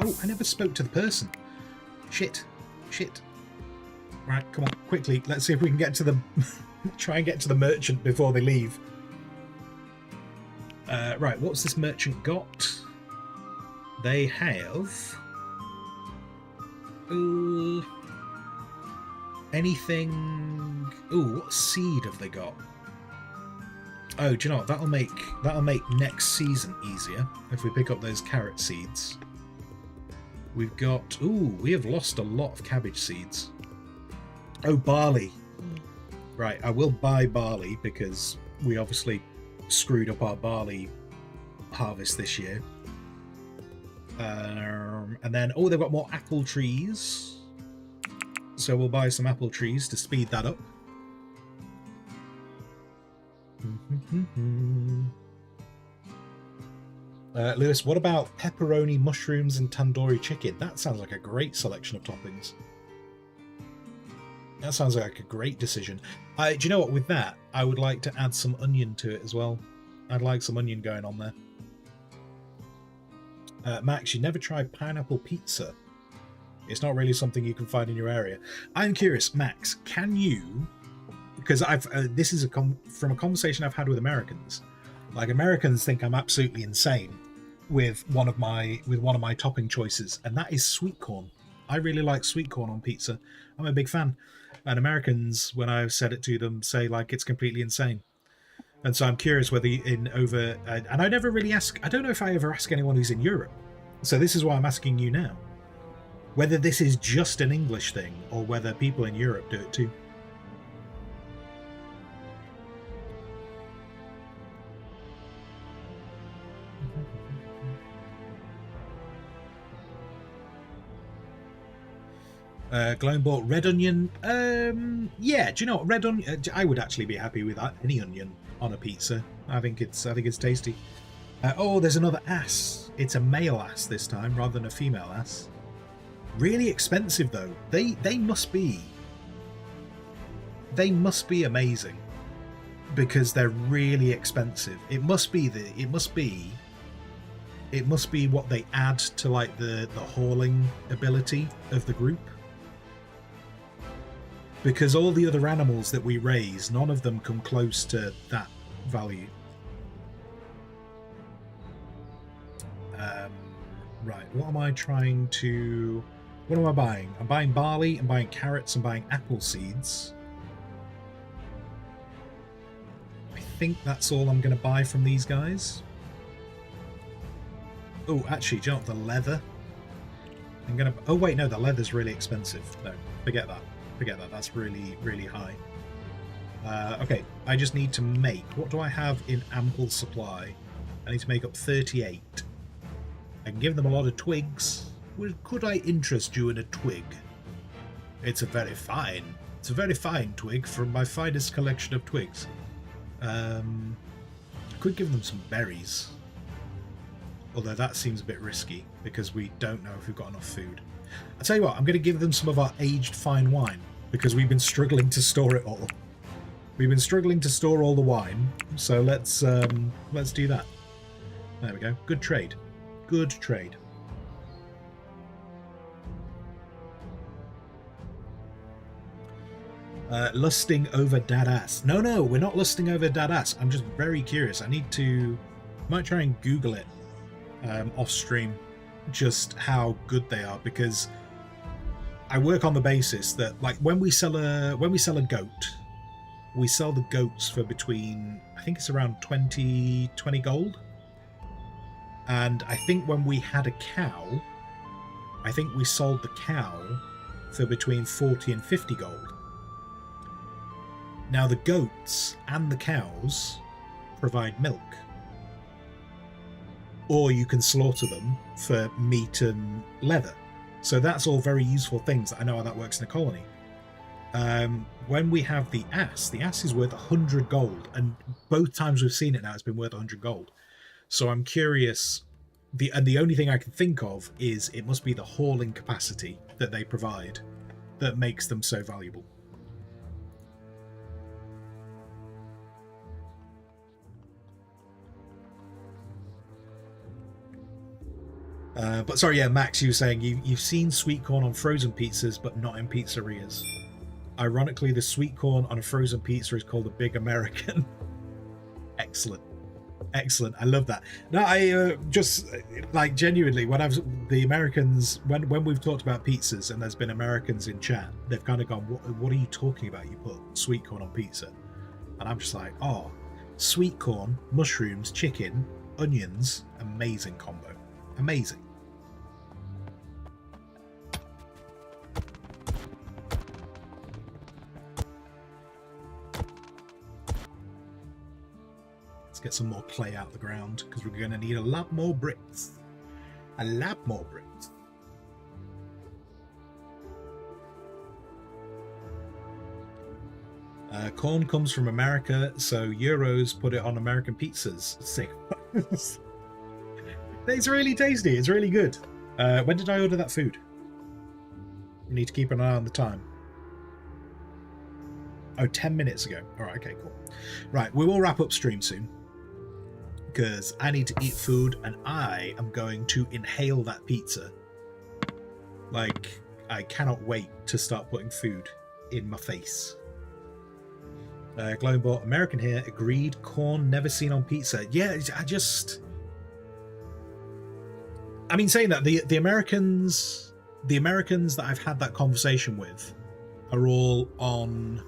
Oh, I never spoke to the person. Shit. Right, come on, quickly. Let's see if we can get to the... try and get to the merchant before they leave. Right, what's this merchant got? They have... Ooh... Anything... Ooh, what seed have they got? Oh, do you know what? That'll make next season easier if we pick up those carrot seeds. We've got... Ooh, we have lost a lot of cabbage seeds. Oh, barley. Right, I will buy barley because we obviously screwed up our barley harvest this year. And then, oh, they've got more apple trees. So we'll buy some apple trees to speed that up. Lewis, what about pepperoni, mushrooms, and tandoori chicken? That sounds like a great selection of toppings. That sounds like a great decision. Do you know what? With that, I would like to add some onion to it as well. I'd like some onion going on there. Max, you never tried pineapple pizza? It's not really something you can find in your area. I'm curious, Max, can you... Because this is from a conversation I've had with Americans. Like, Americans think I'm absolutely insane with one of my topping choices, and that is sweet corn. I really like sweet corn on pizza. I'm a big fan. And Americans, when I've said it to them, say like it's completely insane. And so I'm curious whether and I never really ask. I don't know if I ever ask anyone who's in Europe. So this is why I'm asking you now. Whether this is just an English thing or whether people in Europe do it too. Glowing Ball, red onion. Yeah, do you know what? Red onion. I would actually be happy with that. Any onion on a pizza. I think it's tasty. Oh, there's another ass. It's a male ass this time rather than a female ass. Really expensive though. They must be. They must be amazing because they're really expensive. It must be what they add to like the hauling ability of the group. Because all the other animals that we raise, none of them come close to that value. Right, what am I trying to... What am I buying? I'm buying barley, I'm buying carrots, I'm buying apple seeds. I think that's all I'm going to buy from these guys. Oh, actually, do you know what? The leather? I'm going to... Oh, wait, no, the leather's really expensive. No, forget that. Forget that. That's really, really high. Okay, I just need to make... What do I have in ample supply? I need to make up 38. I can give them a lot of twigs. Well, could I interest you in a twig? It's a very fine twig from my finest collection of twigs. I could give them some berries. although that seems a bit risky because we don't know if we've got enough food. I'll tell you what, I'm going to give them some of our aged fine wine because we've been struggling to store it all. We've been struggling to store all the wine, so let's do that. There we go. Good trade. Good trade. Lusting over dad ass. No, we're not lusting over dad ass. I'm just very curious. I might try and Google it off stream, just how good they are, because I work on the basis that, like, when we sell a goat, we sell the goats for between, I think it's around 20 gold. And I think when we had a cow, I think we sold the cow for between 40 and 50 gold. Now the goats and the cows provide milk. Or you can slaughter them for meat and leather. So that's all very useful things. I know how that works in a colony. When we have the ass is worth 100 gold. And both times we've seen it now, it's been worth 100 gold. So I'm curious. The only thing I can think of is it must be the hauling capacity that they provide that makes them so valuable. But sorry, yeah, Max, you were saying you've seen sweet corn on frozen pizzas, but not in pizzerias. Ironically, the sweet corn on a frozen pizza is called a Big American. Excellent. Excellent. I love that. No, I just, like, genuinely, when the Americans, when we've talked about pizzas and there's been Americans in chat, they've kind of gone, what are you talking about? You put sweet corn on pizza. And I'm just like, oh, sweet corn, mushrooms, chicken, onions, amazing combo. Amazing. Let's get some more clay out the ground because we're going to need a lot more bricks. A lot more bricks. Corn comes from America, so Euros put it on American pizzas. Sick. It's really tasty. It's really good. When did I order that food? We need to keep an eye on the time. Oh, 10 minutes ago. All right, okay, cool. Right, we will wrap up stream soon because I need to eat food and I am going to inhale that pizza. Like, I cannot wait to start putting food in my face. Glowing Ball, American here, agreed. Corn never seen on pizza. Yeah, I mean, saying that, the Americans that I've had that conversation with are all on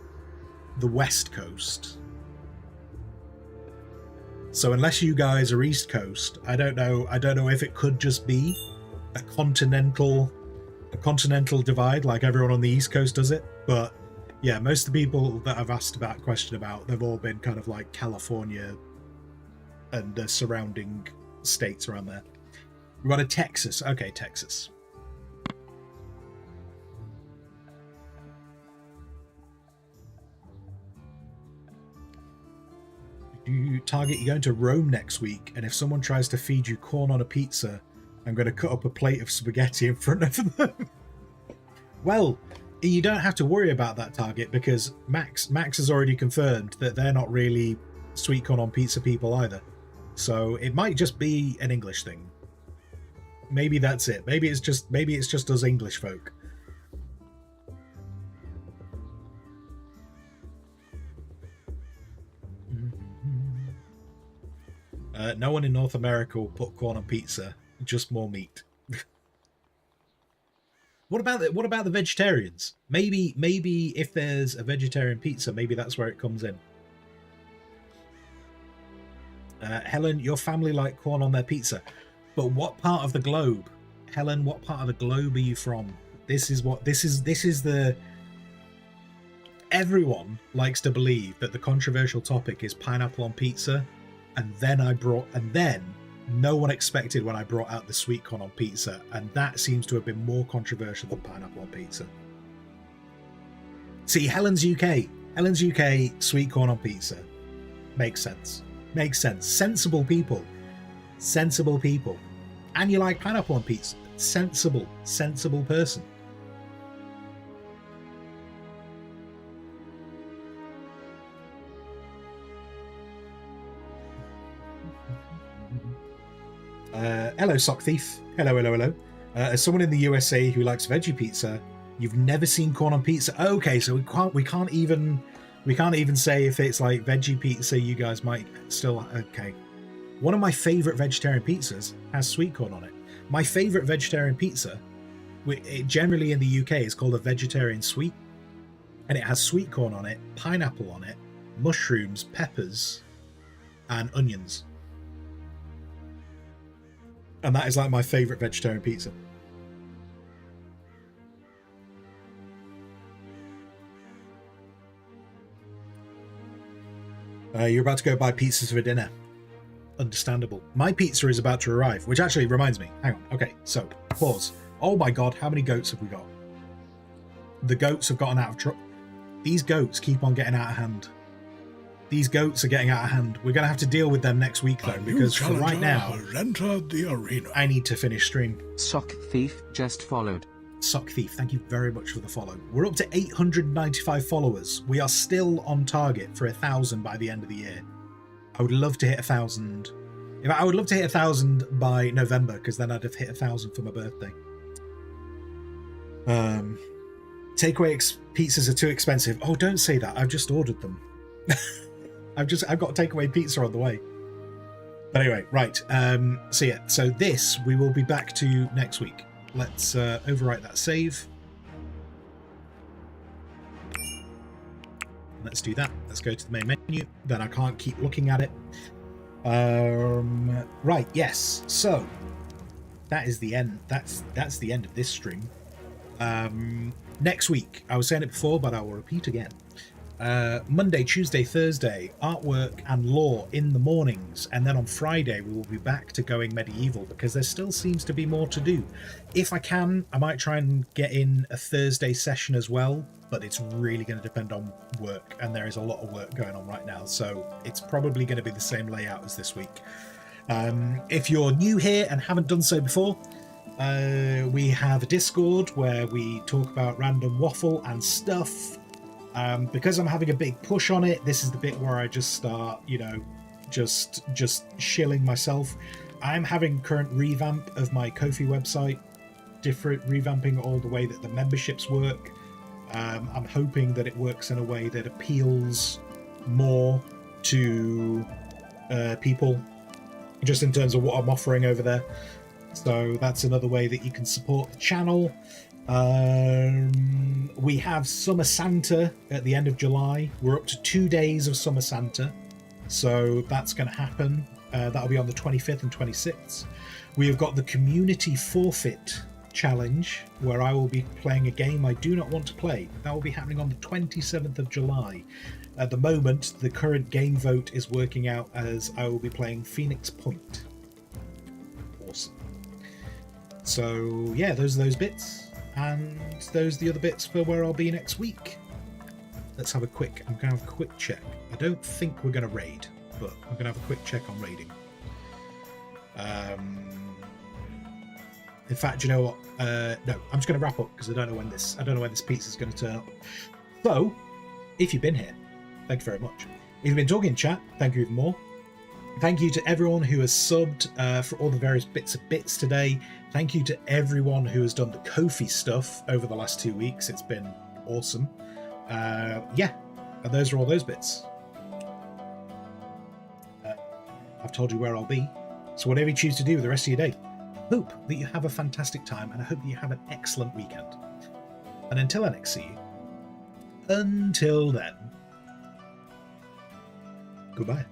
the West Coast. So unless you guys are East Coast, I don't know if it could just be a continental divide like everyone on the East Coast does it. But yeah, most of the people that I've asked about question about, they've all been kind of like California and the surrounding states around there. We've got a Texas. Okay, Texas. Target, you're going to Rome next week, and if someone tries to feed you corn on a pizza, I'm going to cut up a plate of spaghetti in front of them. Well, you don't have to worry about that, Target, because Max has already confirmed that they're not really sweet corn on pizza people either. So it might just be an English thing. Maybe that's it. Maybe it's just us English folk. No one in North America will put corn on pizza. Just more meat. What about the vegetarians? Maybe if there's a vegetarian pizza, maybe that's where it comes in. Helen, your family like corn on their pizza. But what part of the globe? Helen, what part of the globe are you from? This is the... Everyone likes to believe that the controversial topic is pineapple on pizza, and then no one expected when I brought out the sweet corn on pizza, and that seems to have been more controversial than pineapple on pizza. See, Helen's UK, sweet corn on pizza. Makes sense. Sensible people. and you like pineapple on pizza. Sensible person. Hello, Sock Thief. Hello. As someone in the USA who likes veggie pizza, you've never seen corn on pizza. Okay, so we can't even say if it's like veggie pizza. You guys might still okay. One of my favorite vegetarian pizzas has sweet corn on it. My favorite vegetarian pizza, generally in the UK, is called a vegetarian sweet, and it has sweet corn on it, pineapple on it, mushrooms, peppers, and onions. And that is like my favorite vegetarian pizza. You're about to go buy pizzas for dinner. Understandable. My pizza is about to arrive, which actually reminds me. Hang on. Okay, so pause. Oh my god, how many goats have we got? The goats have gotten out of trouble. These goats keep on getting out of hand. These goats are getting out of hand. We're going to have to deal with them next week, though, because for right now, has entered the arena. I need to finish stream. Sock Thief just followed. Sock Thief, thank you very much for the follow. We're up to 895 followers. We are still on target for 1,000 by the end of the year. I would love to hit 1,000. I would love to hit 1,000 by November, because then I'd have hit 1,000 for my birthday. Takeaway pizzas are too expensive. Oh, don't say that. I've just ordered them. I've got takeaway pizza on the way. But anyway, right. So yeah, so this we will be back to next week. Let's overwrite that save. Let's do that. Let's go to the main menu. Then I can't keep looking at it. Right, yes. So that is the end. That's the end of this stream. Next week, I was saying it before, but I will repeat again. Monday, Tuesday, Thursday, artwork and lore in the mornings, and then on Friday we will be back to going medieval because there still seems to be more to do. If I can, I might try and get in a Thursday session as well, but it's really going to depend on work, and there is a lot of work going on right now, so it's probably going to be the same layout as this week. If you're new here and haven't done so before, we have a Discord where we talk about random waffle and stuff. Because I'm having a big push on it, this is the bit where I just start, just shilling myself. I'm having current revamp of my Kofi website, revamping all the way that the memberships work. I'm hoping that it works in a way that appeals more to people, just in terms of what I'm offering over there. So that's another way that you can support the channel. We have Summer Santa at the end of July. We're up to 2 days of Summer Santa, so that's going to happen. That'll be on the 25th and 26th. We have got the Community Forfeit Challenge, where I will be playing a game I do not want to play. That will be happening on the 27th of July. At the moment, the current game vote is working out as I will be playing Phoenix Point. Awesome. So yeah, those are those bits. And those are the other bits for where I'll be next week. Let's have a quick, I'm going to have a quick check. I don't think we're going to raid, but I'm going to have a quick check on raiding. In fact, you know what? No, I'm just going to wrap up because I don't know when this pizza is going to turn up. So, if you've been here, thank you very much. If you've been talking in chat, thank you even more. Thank you to everyone who has subbed for all the various bits today. Thank you to everyone who has done the Kofi stuff over the last 2 weeks. It's been awesome. Yeah, and those are all those bits. I've told you where I'll be. So whatever you choose to do with the rest of your day, hope that you have a fantastic time, and I hope that you have an excellent weekend. And until I next see you, until then, goodbye.